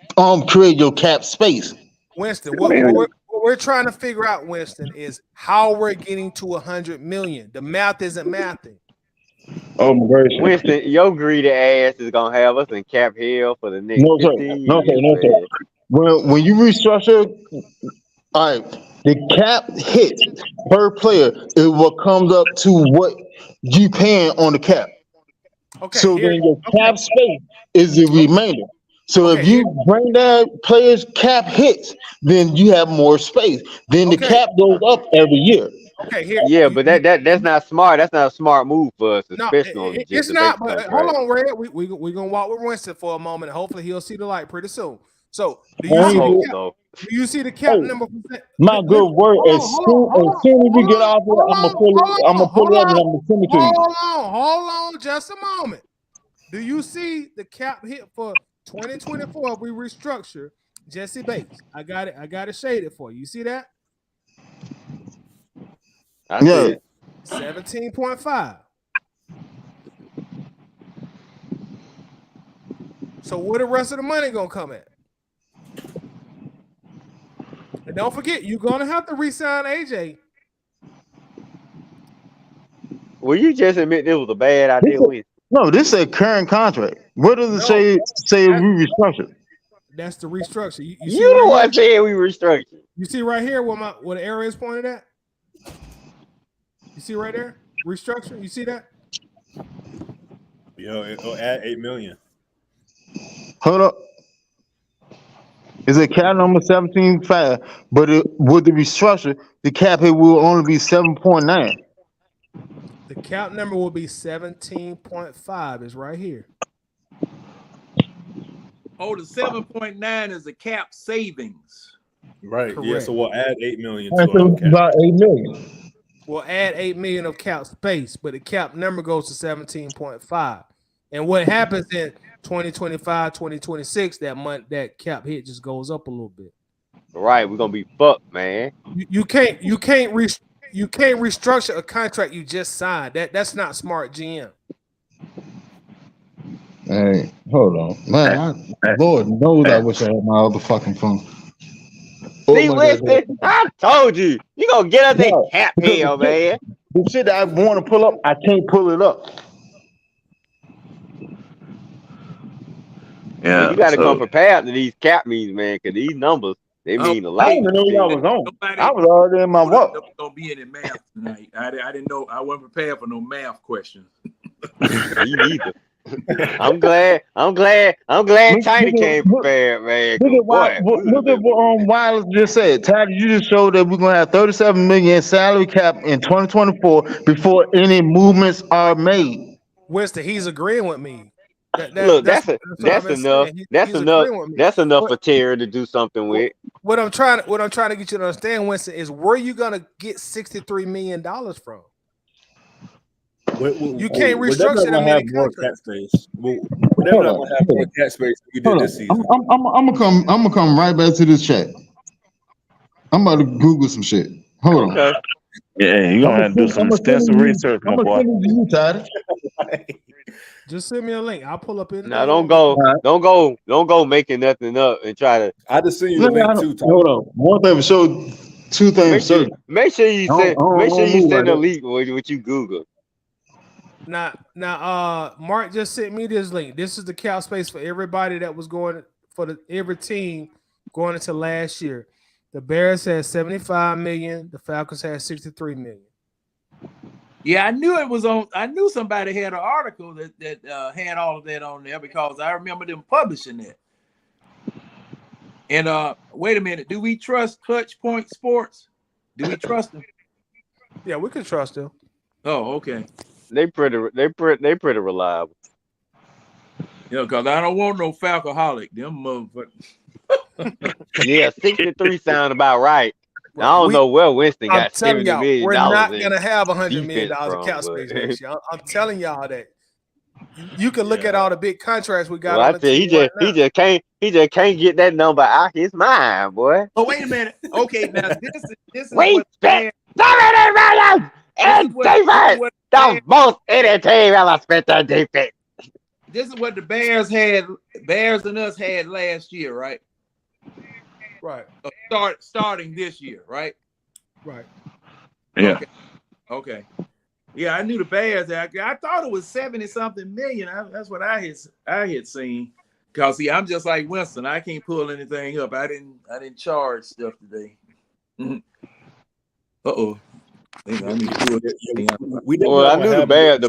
create your cap space. Winston, what we're trying to figure out, Winston, is how we're getting to 100 million. The math isn't mathing. Oh my gracious. Winston, your greedy ass is gonna have us in cap hell for the next 15 years. No, sir. When you restructure, all right, the cap hit per player is what comes up to what you paying on the cap. Okay. So then your cap space is the remainder. So if you bring that player's cap hits, then you have more space. Then the cap goes up every year. Okay, but that's not smart. That's not a smart move for us, especially on the it's not. But hold on, Red. We're gonna walk with Winston for a moment. Hopefully, he'll see the light pretty soon. So, do you see the cap number? My good word. As soon as we get off here, I'm gonna pull it up and I'm gonna send it to you. Hold on, just a moment. Do you see the cap hit for 2024? We restructure Jesse Bates. I got it shaded for you. You see that? Yeah. 17.5. So where the rest of the money gonna come at? And don't forget, you're gonna have to re-sign AJ. Well, you just admit this was a bad idea. No, this is a current contract. What does it say we restructured? That's the restructure. You see You the right one here? saying we restructured. You see right here where the arrow is pointed at? You see right there? Restructure. You see that? Yo, it'll add $8 million. Hold up. Is it cap number 17.5? But with the restructure, the cap hit will only be 7.9. The cap number will be 17.5. Is right here. Oh, the 7.9 is the cap savings. Right. Correct. Yeah. So we'll add $8 million That's to our cap. about 8 million. We'll add 8 million of cap space, but the cap number goes to 17.5. And what happens in 2025, 2026, that cap hit just goes up a little bit. Right, we're gonna be fucked, man. You can't restructure a contract you just signed. That's not smart GM. Hey, hold on, man. Lord knows I wish I had my other fucking phone. See, listen, I told you, you gonna get us that cap hell, man. The shit that I want to pull up, I can't pull it up. Yeah, Well, you got to come prepared to these cap meetings, man, because these numbers, they mean a lot. I didn't even know y'all was on. I was already in my work. There was gonna be any math tonight. I didn't know. I wasn't prepared for no math questions. Me neither. I'm glad China came prepared, man. Look at what Wireless just said. Tyler, you just showed that we're gonna have 37 million salary cap in 2024 before any movements are made. Winston, he's agreeing with me. Look, that's enough. That's enough for Terry to do something with. What I'm trying to get you to understand, Winston, is where you gonna get $63 million from? You can't restructure that many contracts. We're definitely not gonna have more cap space than we did this season. I'm gonna come right back to this chat. I'm about to Google some shit. Hold on. Yeah, you're gonna have to do some extensive research, my boy. Just send me a link. I'll pull up in. Now don't go making nothing up and try to. I just seen you the link too, Tom. Hold on. One thing for sure. Two things. Make sure you send a link with what you Google. Now, Mark just sent me this link. This is the cap space for everybody that was going for every team going into last year. The Bears had 75 million. The Falcons had 63 million. Yeah, I knew it was on. I knew somebody had an article that had all of that on there because I remember them publishing that. And wait a minute, do we trust Clutch Point Sports? Do we trust them? Yeah, we can trust them. Oh, okay. They pretty reliable. Yeah, because I don't want no Falcoholic. Them motherfuckers. Yeah, 63 sound about right. I don't know where Winston got $70 million. We're not gonna have $100 million of cap space next year. I'm telling y'all that. You can look at all the big contracts we got. Well, I tell you, he just can't get that number out his mind, boy. Oh, wait a minute. Okay, now this is we spent $70 million in defense. The most any team ever spent on defense. This is what the Bears and us had last year, right? Right. Starting this year, right? Right. Yeah. Okay. Yeah, I knew the Bears. I thought it was 70-something million. That's what I had seen. Cause see, I'm just like Winston. I can't pull anything up. I didn't charge stuff today. Uh-oh. I knew the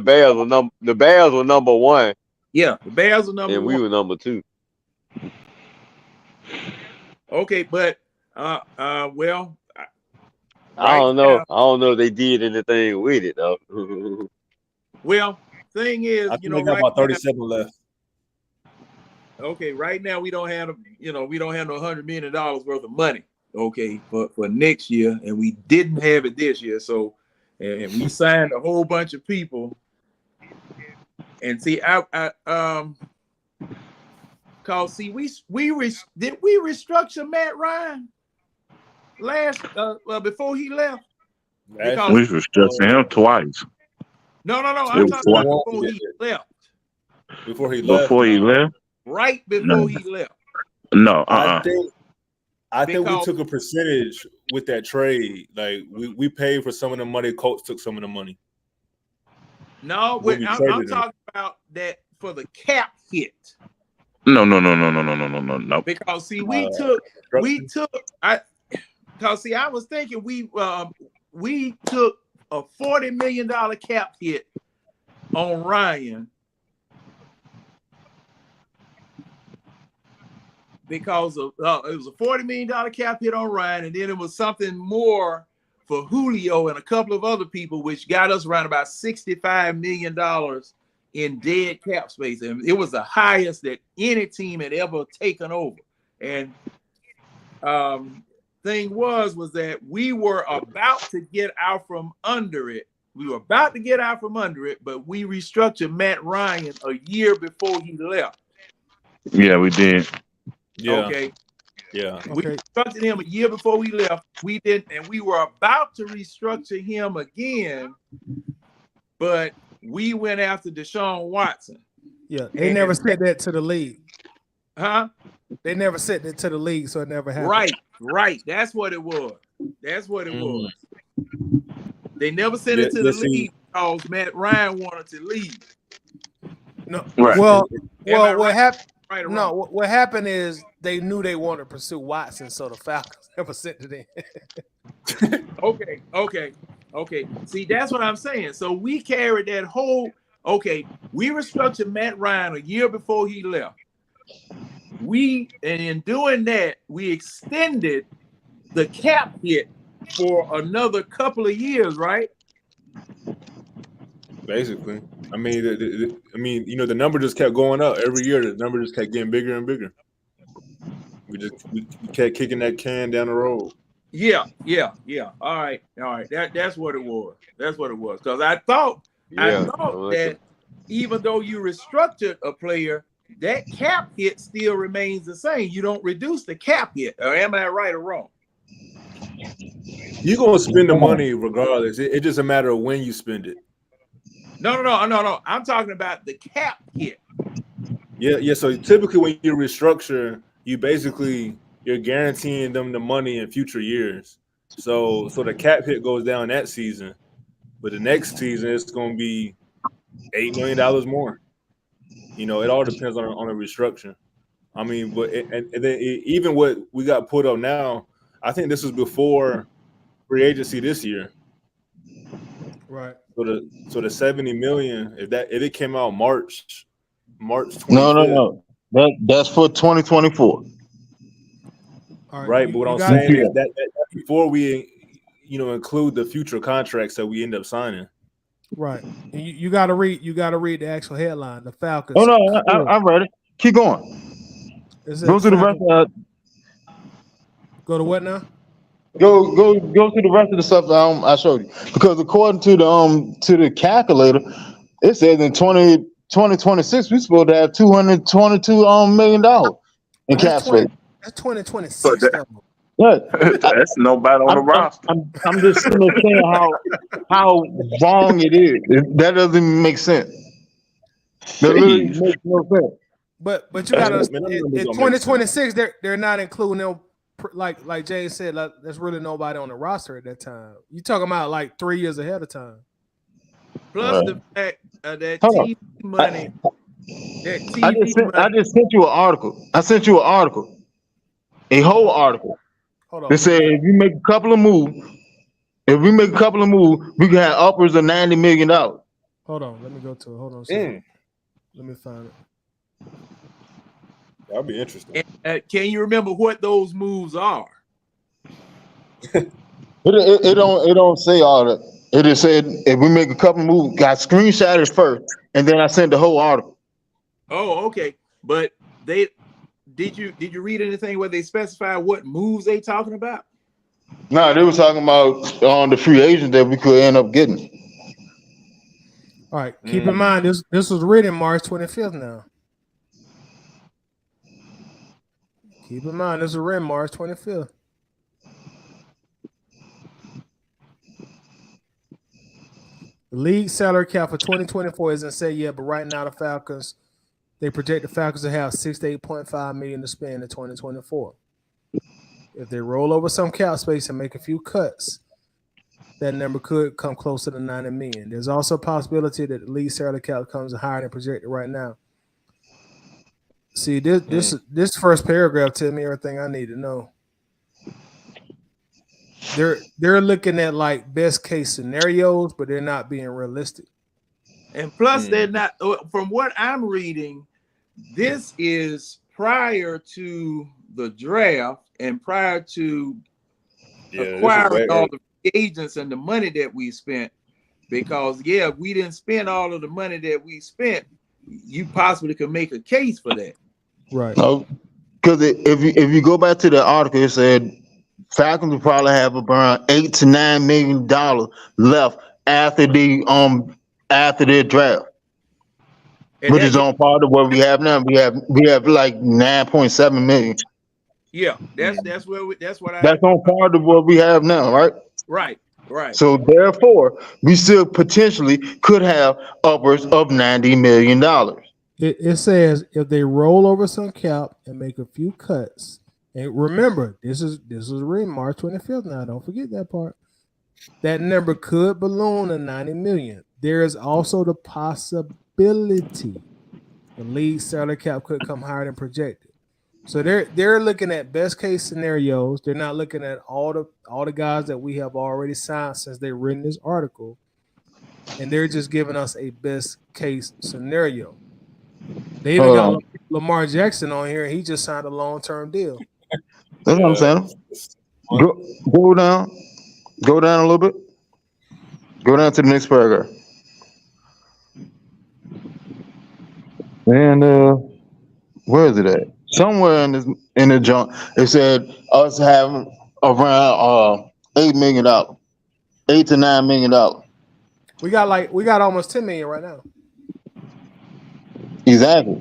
Bears were number one. Yeah, the Bears were number one. And we were number two. Okay, but well, I don't know. I don't know if they did anything with it though. Well, thing is, I think we got about 37 left. Okay, right now we don't have no $100 million worth of money. Okay, for next year, and we didn't have it this year. So, and we signed a whole bunch of people. And see, cause see, did we restructure Matt Ryan before he left? Because, we restructured him twice. No. I'm talking about before he left. Before he left. Before he left. Right before he left. No. I think we took a percentage with that trade. Like we paid for some of the money. Colts took some of the money. No, We'll be I'm traded him. talking about that for the cap hit. No. Because see, I was thinking we took a $40 million cap hit on Ryan because of it was a $40 million cap hit on Ryan, and then it was something more for Julio and a couple of other people, which got us around about $65 million in dead cap space, and it was the highest that any team had ever taken over. And thing was that we were about to get out from under it. But we restructured Matt Ryan a year before he left. Yeah, we did. Yeah. Okay. Yeah. We restructured him a year before we left. We didn't, and we were about to restructure him again, but we went after Deshaun Watson. Yeah, they never said that to the league. Huh? They never said that to the league, so it never happened. Right. That's what it was. Was. They never sent it to the league because Matt Ryan wanted to leave. No. Right. Well, what happened? Right or no, wrong? what happened is they knew they wanted to pursue Watson, so the Falcons never sent it in. Okay. See, that's what I'm saying. So we carried that whole. Okay, we restructured Matt Ryan a year before he left. And in doing that, we extended the cap hit for another couple of years, right? Basically, I mean, the number just kept going up every year. The number just kept getting bigger and bigger. We kept kicking that can down the road. Yeah. All right. That's what it was. Because I thought that even though you restructured a player, that cap hit still remains the same. You don't reduce the cap hit. Or am I right or wrong? You're gonna spend the money regardless. It's just a matter of when you spend it. No. I'm talking about the cap hit. Yeah. So typically, when you restructure, you're guaranteeing them the money in future years. So the cap hit goes down that season, but the next season it's going to be $8 million more. It all depends on a restructure. I mean, but even what we got put up now, I think this was before free agency this year. Right. So the 70 million, if it came out March 25th. No. That's for 2024. Right, but what I'm saying is that before we, include the future contracts that we end up signing. Right. And you got to read the actual headline. The Falcons. Oh no, I read it. Keep going. Go to the rest. Go to what now? Go to the rest of the stuff I showed you, because according to the calculator, it says in 2026 we're supposed to have $222 million in cap space. That's 2026. Yeah, that's nobody on the roster. I'm just saying how wrong it is. That doesn't make sense. That really makes no sense. But you got to in 2026 they're not including them, like Jay said. There's really nobody on the roster at that time. You talking about like 3 years ahead of time. Plus the fact that TV money. I just sent you an article. I sent you an article. A whole article. Hold on. They said if we make a couple of moves, we can have upwards of $90 million. Hold on, let me go to it. Hold on. Let me find it. That'd be interesting. Can you remember what those moves are? It don't say all that. It just said if we make a couple of moves, got screenshotted first, and then I sent the whole article. Oh, okay. But did you read anything where they specify what moves they talking about? No, they were talking about on the free agent that we could end up getting. All right. Keep in mind this was written March 25th now. Keep in mind this was written March 25th. The league salary cap for 2024 isn't set yet, but right now they project the Falcons to have $6 to $8.5 million to spend in 2024. If they roll over some cap space and make a few cuts, that number could come closer to 90 million. There's also a possibility that the league salary cap comes higher than projected right now. See, this first paragraph tells me everything I need to know. They're looking at like best case scenarios, but they're not being realistic. And plus, they're not. From what I'm reading, this is prior to the draft and prior to acquiring all the agents and the money that we spent. Because if we didn't spend all of the money that we spent, you possibly could make a case for that. Right. No, because if you go back to the article, it said Falcons will probably have around $8 to $9 million left after their draft, And which is on par to what we have now. We have like 9.7 million. Yeah, that's what I. That's on par to what we have now, right? Right. So therefore, we still potentially could have upwards of $90 million. It says if they roll over some cap and make a few cuts, and remember, this is read March 25th now. Don't forget that part. That number could balloon to 90 million. There is also the possibility the league salary cap could come higher than projected. So they're looking at best case scenarios. They're not looking at all the guys that we have already signed since they've written this article, and they're just giving us a best case scenario. They even got Lamar Jackson on here, and he just signed a long-term deal. That's what I'm saying. Go down a little bit. Go down to the next paragraph. And where is it at? Somewhere in the junk, it said us having around $8 million, $8 to $9 million. We got almost 10 million right now. Exactly.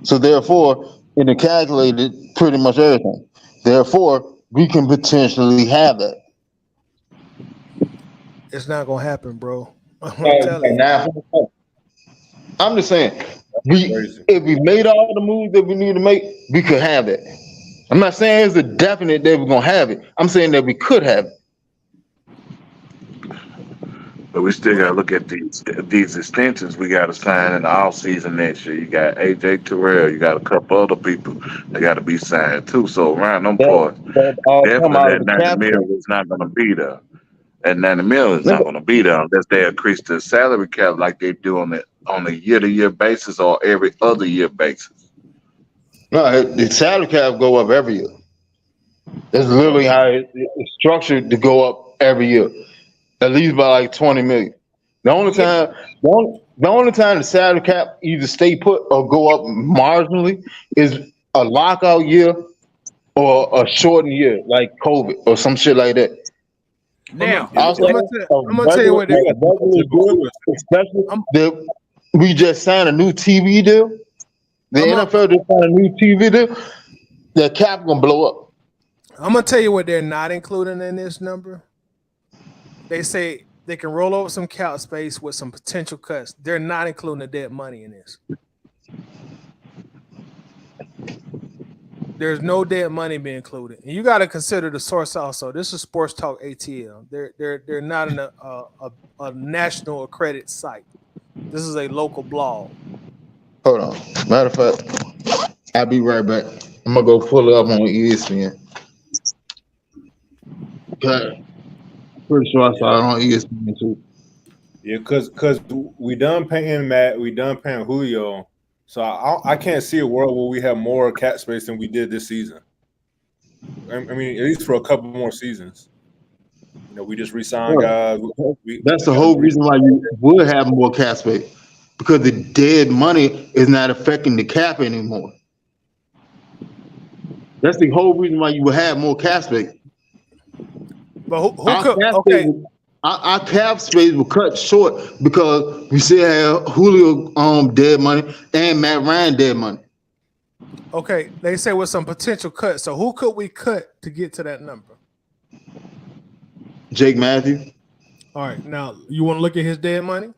So therefore, it calculated pretty much everything. Therefore, we can potentially have that. It's not gonna happen, bro. I'm just saying, if we made all the moves that we need to make, we could have it. I'm not saying it's a definite that we're gonna have it. I'm saying that we could have it. But we still gotta look at these extensions we gotta sign in the off season next year. You got AJ Terrell, you got a couple other people that gotta be signed too. So around them parts, definitely that 90 million is not gonna be there. That 90 million is not gonna be there unless they increase the salary cap like they do on a year-to-year basis or every other year basis. No, the salary cap go up every year. That's literally how it's structured to go up every year. At least by like 20 million. The only time the salary cap either stay put or go up marginally is a lockout year or a shortened year, like COVID or some shit like that. Now, I'm gonna tell you what we just signed a new TV deal. The NFL just signed a new TV deal. The cap gonna blow up. I'm gonna tell you what they're not including in this number. They say they can roll over some cap space with some potential cuts. They're not including the dead money in this. There's no dead money being included, and you got to consider the source also. This is Sports Talk ATL. They're not in a national accredited site. This is a local blog. Hold on. Matter of fact, I'll be right back. I'm gonna go pull it up on ESPN. Okay. Pretty sure I saw it on ESPN too. Yeah, because we done paying Matt, we done paying Julio, so I can't see a world where we have more cap space than we did this season. I mean, at least for a couple more seasons. You know, we just re-signed guys. That's the whole reason why you would have more cap space, because the dead money is not affecting the cap anymore. That's the whole reason why you would have more cap space. But who could? Okay, our cap space will cut short because we still have Julio dead money and Matt Ryan dead money. Okay, they say with some potential cuts. So who could we cut to get to that number? Jake Matthews. All right, now you want to look at his dead money?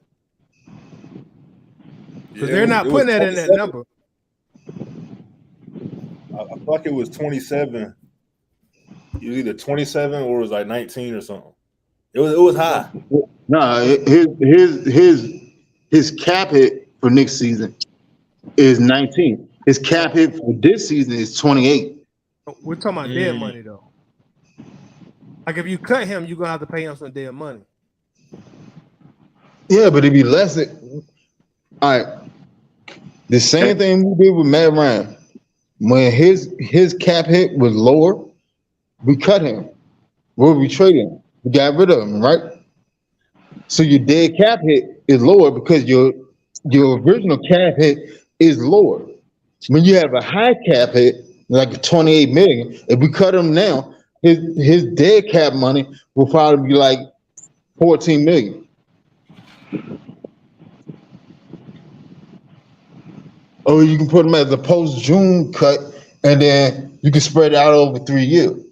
Because they're not putting that in that number. I feel like it was 27. It was either 27 or it was like 19 or something. It was high. Nah, his cap hit for next season is 19. His cap hit for this season is 28. We're talking about dead money though. Like if you cut him, you're gonna have to pay him some dead money. Yeah, but it'd be less. All right. The same thing we did with Matt Ryan. When his cap hit was lower, we cut him. We traded him. We got rid of him, right? So your dead cap hit is lower because your original cap hit is lower. When you have a high cap hit, like 28 million, if we cut him now, his dead cap money will probably be like 14 million. Or you can put him as a post-June cut, and then you can spread it out over 3 years.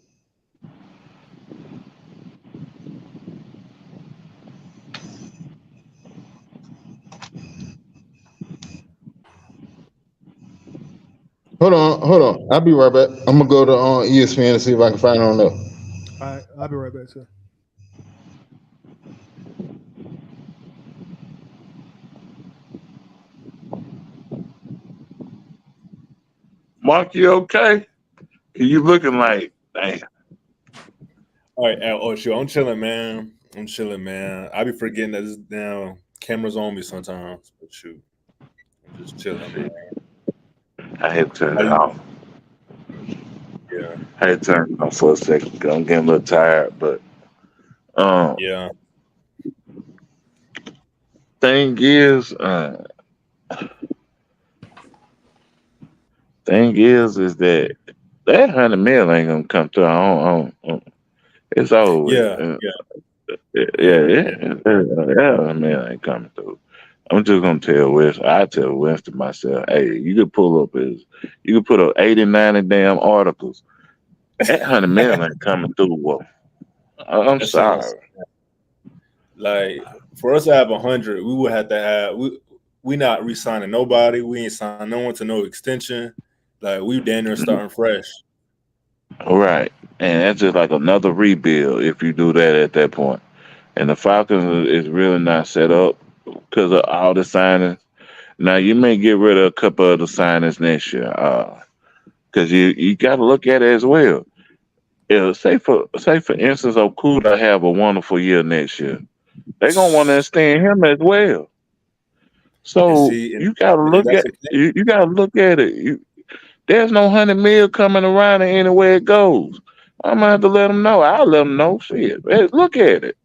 Hold on. I'll be right back. I'm gonna go to ESPN and see if I can find it on there. All right, I'll be right back, sir. Mark, you okay? You looking like, damn. All right. Oh, shoot. I'm chilling, man. I be forgetting that this damn camera's on me sometimes. But shoot, I'm just chilling, man. I had to turn it off. Yeah. I had to turn it off for a second. I'm getting a little tired, but yeah. Thing is that 100 mil ain't gonna come through. I don't it's over. Yeah. Yeah, man, ain't coming through. I'm just gonna tell West. I tell West to myself, hey, you could put up 80, 90 damn articles. That 100 mil ain't coming through. Well, I'm sorry. Like for us to have 100, we would have to have we not re-signing nobody. We ain't signing no one to no extension. Like we damn near starting fresh. All right, and that's just like another rebuild if you do that at that point. And the Falcons is really not set up because of all the signings. Now you may get rid of a couple of the signings next year, because you got to look at it as well. Say for instance, Okuda have a wonderful year next year. They're gonna want to extend him as well. So you got to look at you got to look at it. There's no 100 mil coming around and anywhere it goes. I'm gonna have to let them know. I'll let them know. Shit, look at it.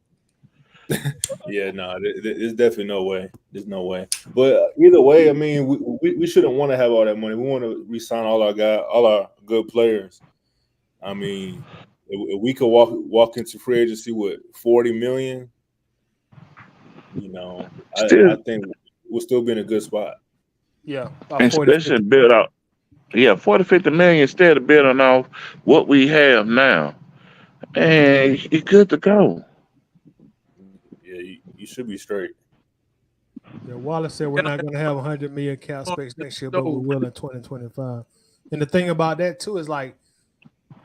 Yeah, no, there's definitely no way. There's no way. But either way, I mean, we shouldn't want to have all that money. We want to re-sign all our good players. I mean, if we could walk into free agency with 40 million, you know, I think we'll still be in a good spot. Yeah, especially build out. Yeah, 40, 50 million instead of building off what we have now, and you're good to go. Yeah, you should be straight. Yeah, Wallace said we're not going to have 100 million cap space next year, but we will in 2025. And the thing about that too is like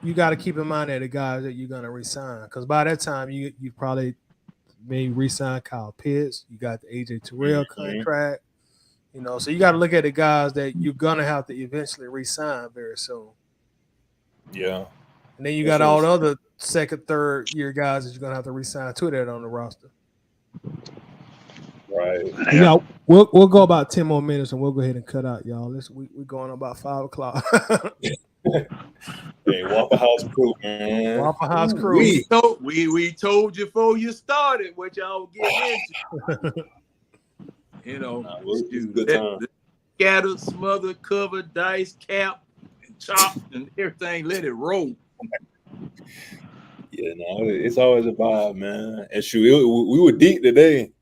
you got to keep in mind that the guys that you're going to re-sign, because by that time you probably may re-sign Kyle Pitts. You got the AJ Terrell contract. You know, so you got to look at the guys that you're going to have to eventually re-sign very soon. Yeah. And then you got all the other second, third year guys that you're going to have to re-sign to that on the roster. Right. Yeah, we'll go about 10 more minutes and we'll go ahead and cut out, y'all. We're going about 5 o'clock. Hey, Waffle House Crew, man. Waffle House Crew. We told you before you started what y'all getting into. You know, the scattered, smothered, covered, dice, cap, and chopped, and everything. Let it roll. Yeah, no, it's always a vibe, man. And shoot, we were deep today.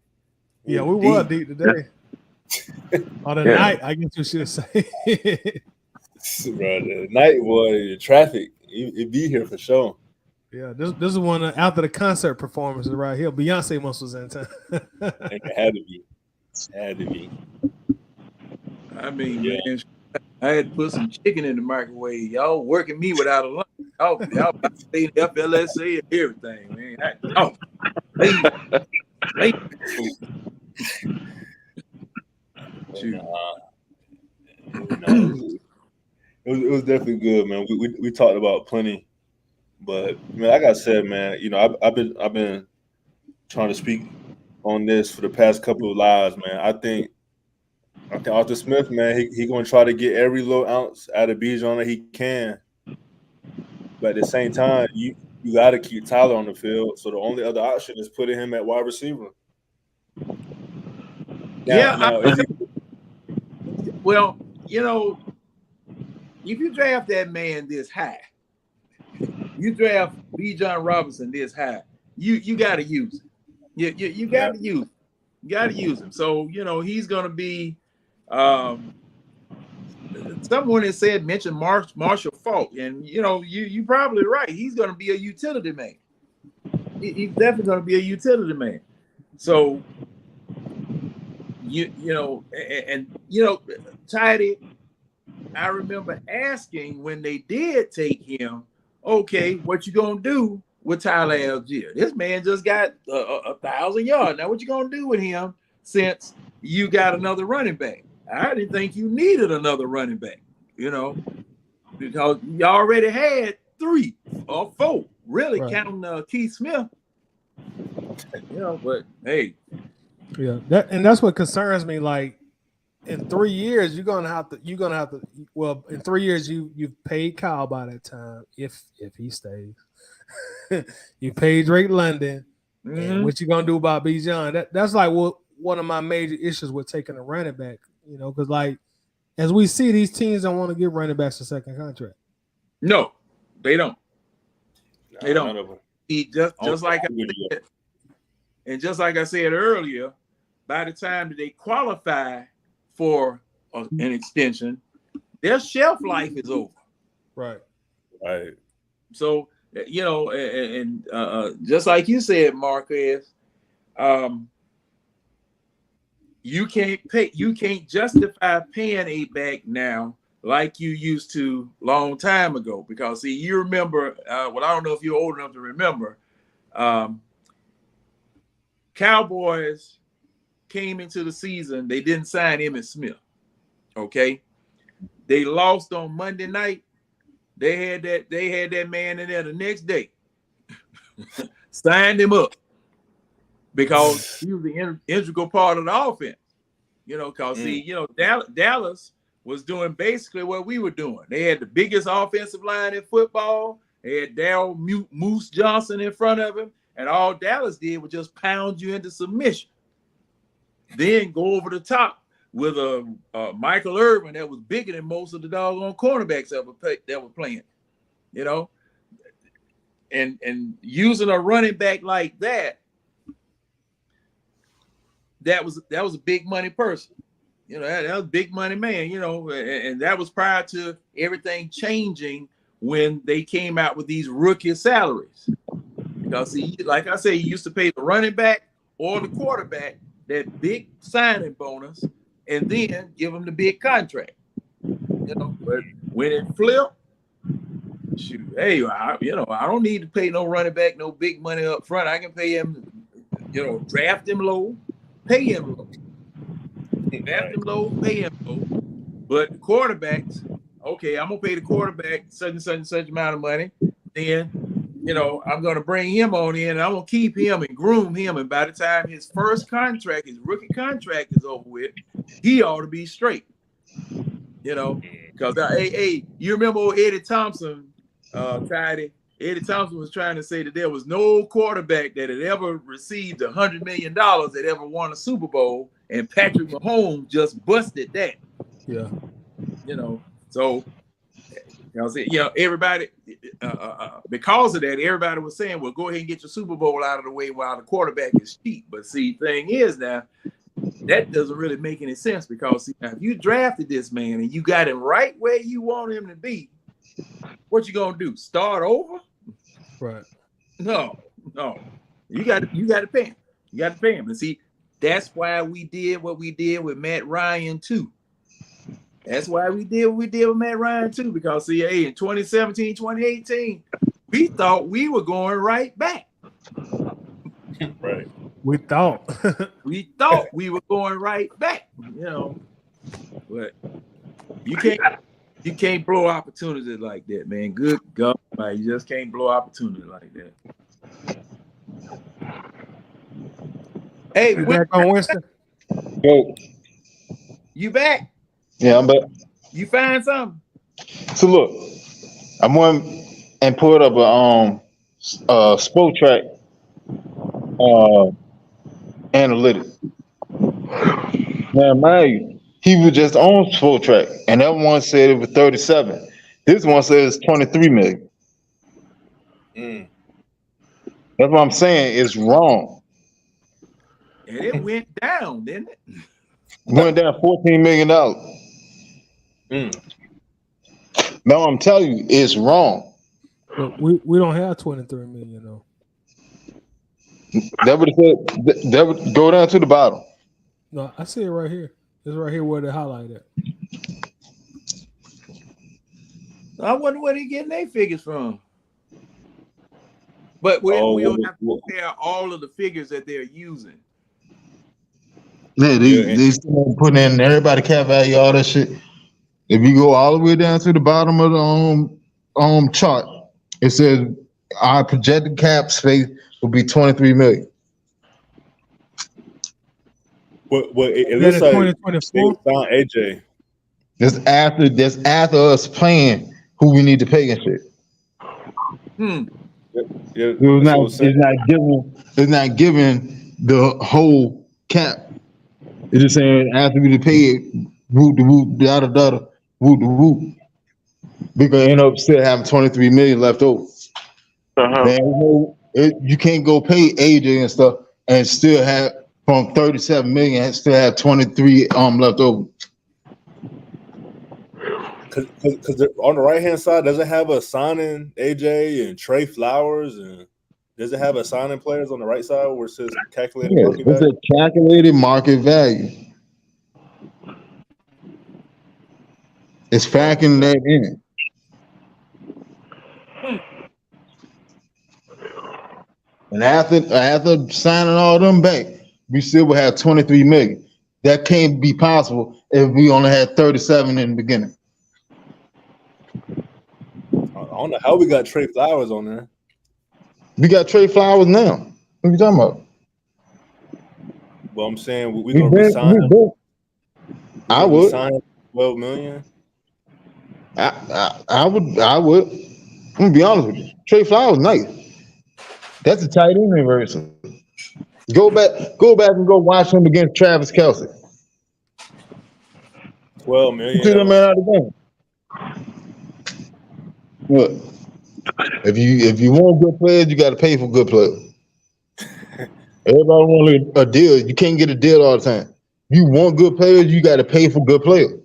We were deep today. On the night, I guess you should say. Bro, the night, boy, the traffic, it be here for sure. Yeah, this is one after the concert performances right here. Beyonce must was in town. It had to be. I mean, man, I had to put some chicken in the microwave. Y'all working me without a lunch. Y'all playing FLSA and everything, man. Late. It was definitely good, man. We talked about plenty, but man, like I said, man, I've been trying to speak on this for the past couple of lives, man. I think Arthur Smith, man, he gonna try to get every little ounce out of Bijan that he can, but at the same time, you got to keep Tyler on the field. So the only other option is putting him at wide receiver. Well, if you draft that man this high, you draft Bijan Robinson this high, you got to use him. You got to use him. You got to use him. So he's going to be. Someone has mentioned Marshall Faulk, and you probably right. He's going to be a utility man. He's definitely going to be a utility man. So Tidy, I remember asking when they did take him, okay, what you gonna do with Tyler Algier? This man just got 1,000 yards. Now what you gonna do with him since you got another running back? I didn't think you needed another running back, because you already had 3 or 4, really, right, counting Keith Smith. But hey. Yeah, that's what concerns me. Like, in 3 years, you're gonna have to. Well, in 3 years, you've paid Kyle by that time, if he stays. You paid Drake London. Mm-hmm. And what you gonna do about Bijan? That's like one of my major issues with taking a running back. Because like as we see, these teams don't want to give running backs a second contract. No, they don't. They don't. Just like I said, and just like I said earlier, by the time that they qualify for an extension, their shelf life is over. Right. So, and just like you said, Marquez, you can't justify paying a back now like you used to long time ago. Because see, you remember, I don't know if you're old enough to remember, Cowboys came into the season, they didn't sign Emmitt Smith. Okay. They lost on Monday night. They had that man in there the next day. Signed him up because he was the integral part of the offense. Because Dallas was doing basically what we were doing. They had the biggest offensive line in football. They had Darryl Moose Johnson in front of him. And all Dallas did was just pound you into submission. Then go over the top with a Michael Irvin that was bigger than most of the doggone cornerbacks that were playing, and using a running back like that was a big money person, that was big money man, and that was prior to everything changing when they came out with these rookie salaries. Because like I say, you used to pay the running back or the quarterback that big signing bonus, and then give them the big contract. But when it flipped, shoot, hey, I don't need to pay no running back no big money up front. I can pay him, draft him low, pay him low. Draft him low, pay him low. But quarterbacks, okay, I'm gonna pay the quarterback such and such amount of money. Then, I'm gonna bring him on in, and I'm gonna keep him and groom him. And by the time his first contract, his rookie contract is over with, he ought to be straight. Because hey, you remember old Eddie Thompson, Tidy? Eddie Thompson was trying to say that there was no quarterback that had ever received $100 million that ever won a Super Bowl, and Patrick Mahomes just busted that. Yeah. So everybody, because of that, everybody was saying, well, go ahead and get your Super Bowl out of the way while the quarterback is cheap. But see, thing is now, that doesn't really make any sense, because see, now, if you drafted this man and you got him right where you want him to be, what you gonna do? Start over? Right. No. You got to pay him. You got to pay him. And see, that's why we did what we did with Matt Ryan too. That's why we did what we did with Matt Ryan too, because see, hey, in 2017, 2018, we thought we were going right back. Right. We thought. We thought we were going right back, but you can't blow opportunities like that, man. Good God, man, you just can't blow opportunity like that. Hey, You back on Winston? Yo, you back? yeah, I'm back. You find something? So look, I'm going and pulled up a Spoke Track analytics. Now, mind you, he was just on Spoke Track, and that one said it was 37. This one says 23 million. Mm. That's what I'm saying. It's wrong. And it went down, didn't it? Went down $14 million. Mm. No, I'm telling you, it's wrong. But we don't have 23 million though. That would have said that would go down to the bottom. No, I see it right here. It's right here where they highlight it. I wonder where they getting their figures from. But we don't have to compare all of the figures that they're using. Yeah, they still putting in everybody cap value, all that shit. If you go all the way down to the bottom of the chart, it says our projected cap space will be 23 million. It looks like 2024 found AJ. That's after us playing who we need to pay and shit. Yeah, It's not giving the whole cap. It's just saying after we pay it, whoop the whoop, yada yada, whoop the whoop. We're gonna end up still having 23 million left over. Man, you can't go pay AJ and stuff and still have from 37 million and still have 23 left over. Because on the right hand side, does it have a signing AJ and Trey Flowers, and does it have a signing players on the right side where it says calculated market value? It's a calculated market value. It's factoring that in. And after signing all them back, we still will have 23 million. That can't be possible if we only had 37 in the beginning. I don't know how we got Trey Flowers on there. We got Trey Flowers now. What are you talking about? Well, I'm saying we're gonna resign him. I would. Resign 12 million. I would. I'm gonna be honest with you. Trey Flowers nice. That's a tight end reversal. Go back and go watch him against Travis Kelce. 12 million. Took that man out of the game. Look, if you want good players, you got to pay for good players. Everybody want a deal. You can't get a deal all the time. You want good players, you got to pay for good players.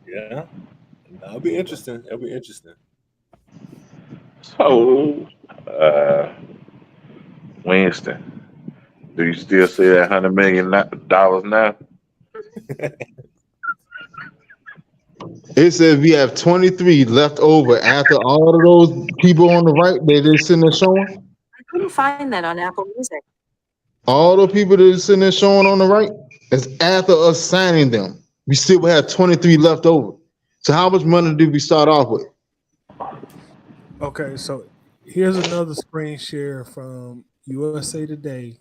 Yeah, that'll be interesting. So, Winston, do you still see that $100 million now? It says we have 23 left over after all of those people on the right that they're sitting there showing. I couldn't find that on Apple Music. All the people that are sitting there showing on the right is after us signing them. We still have 23 left over. So how much money did we start off with? Okay, so here's another screen share from USA Today,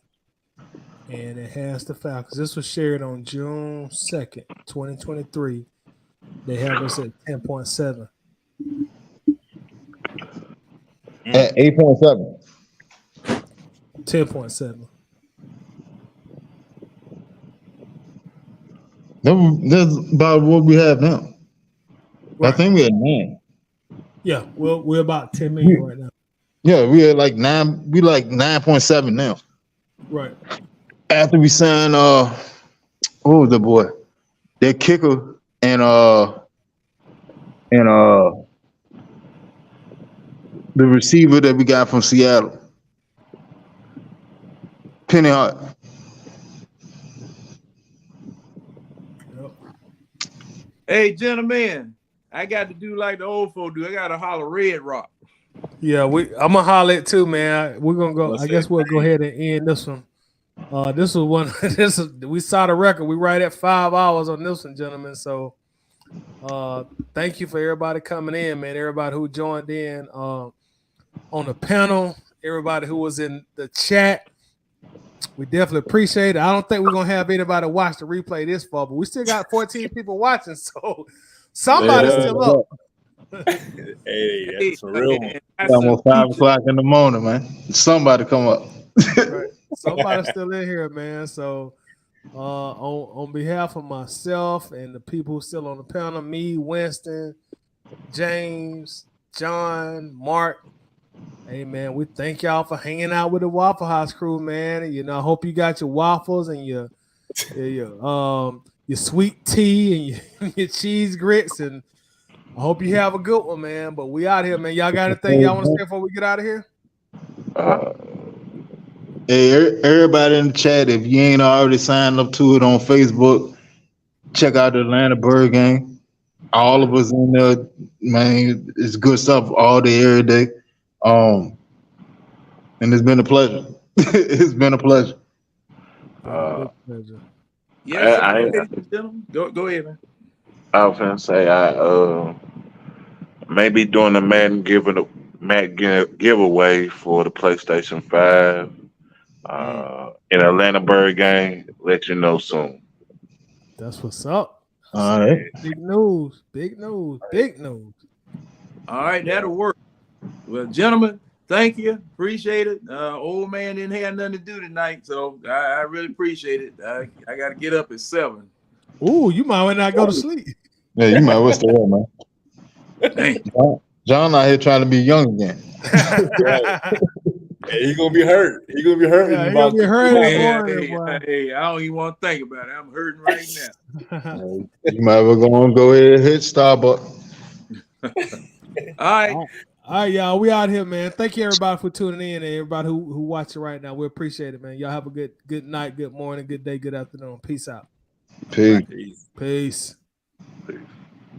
and it has the Falcons. This was shared on June 2nd, 2023. They have us at 10.7. At 8.7. 10.7. That's about what we have now. Right. I think we're at 9. Yeah, we're about 10 million right now. Yeah, we're like 9. We like 9.7 now. Right. After we sign what was the boy? That kicker and the receiver that we got from Seattle. Penny Hart. Hey, gentlemen, I got to do like the old folk do. I got to holler Red Rock. Yeah, I'm gonna holler it too, man. We're gonna go. Let's I say guess we'll go ahead and end this one. This was one. We saw the record. We right at 5 hours on this one, gentlemen. So, thank you for everybody coming in, man. Everybody who joined in on the panel. Everybody who was in the chat. We definitely appreciate it. I don't think we're gonna have anybody watch the replay this far, but we still got 14 people watching, so somebody's still up. Hey, that's a real one. It's almost 5 o'clock in the morning, man. Somebody come up. Right. Somebody's still in here, man. So on behalf of myself and the people still on the panel, me, Winston, James, John, Mark. Hey man, we thank y'all for hanging out with the Waffle House Crew, man. And, I hope you got your waffles and your sweet tea and your cheese grits, and I hope you have a good one, man. But we out here, man. Y'all got anything y'all want to say before we get out of here? Hey, everybody in the chat, if you ain't already signed up to it on Facebook, check out the Atlanta Bird game. All of us in there, man. It's good stuff all day, every day. And it's been a pleasure. It's been a pleasure. Yes, ladies and gentlemen. Go ahead, man. I was gonna say maybe doing the Madden giveaway for the PlayStation 5 in Atlanta Bird game. Let you know soon. That's what's up. All right. Big news. Big news. Big news. All right, that'll work. Well, gentlemen, thank you. Appreciate it. Old man didn't have nothing to do tonight, so I really appreciate it. I got to get up at 7. Ooh, you might not go to sleep. Yeah, you might well stay up, man. John out here trying to be young again. Right. Hey, he gonna be hurt. He gonna be hurt. Yeah, he gonna be hurt in the morning, Hey, I don't even want to think about it. I'm hurting right now. You might well go ahead and hit Starbucks. All right, y'all. We out here, man. Thank you, everybody, for tuning in, and everybody who watching right now. We appreciate it, man. Y'all have a good night, good morning, good day, good afternoon. Peace out. Peace. Peace. Peace.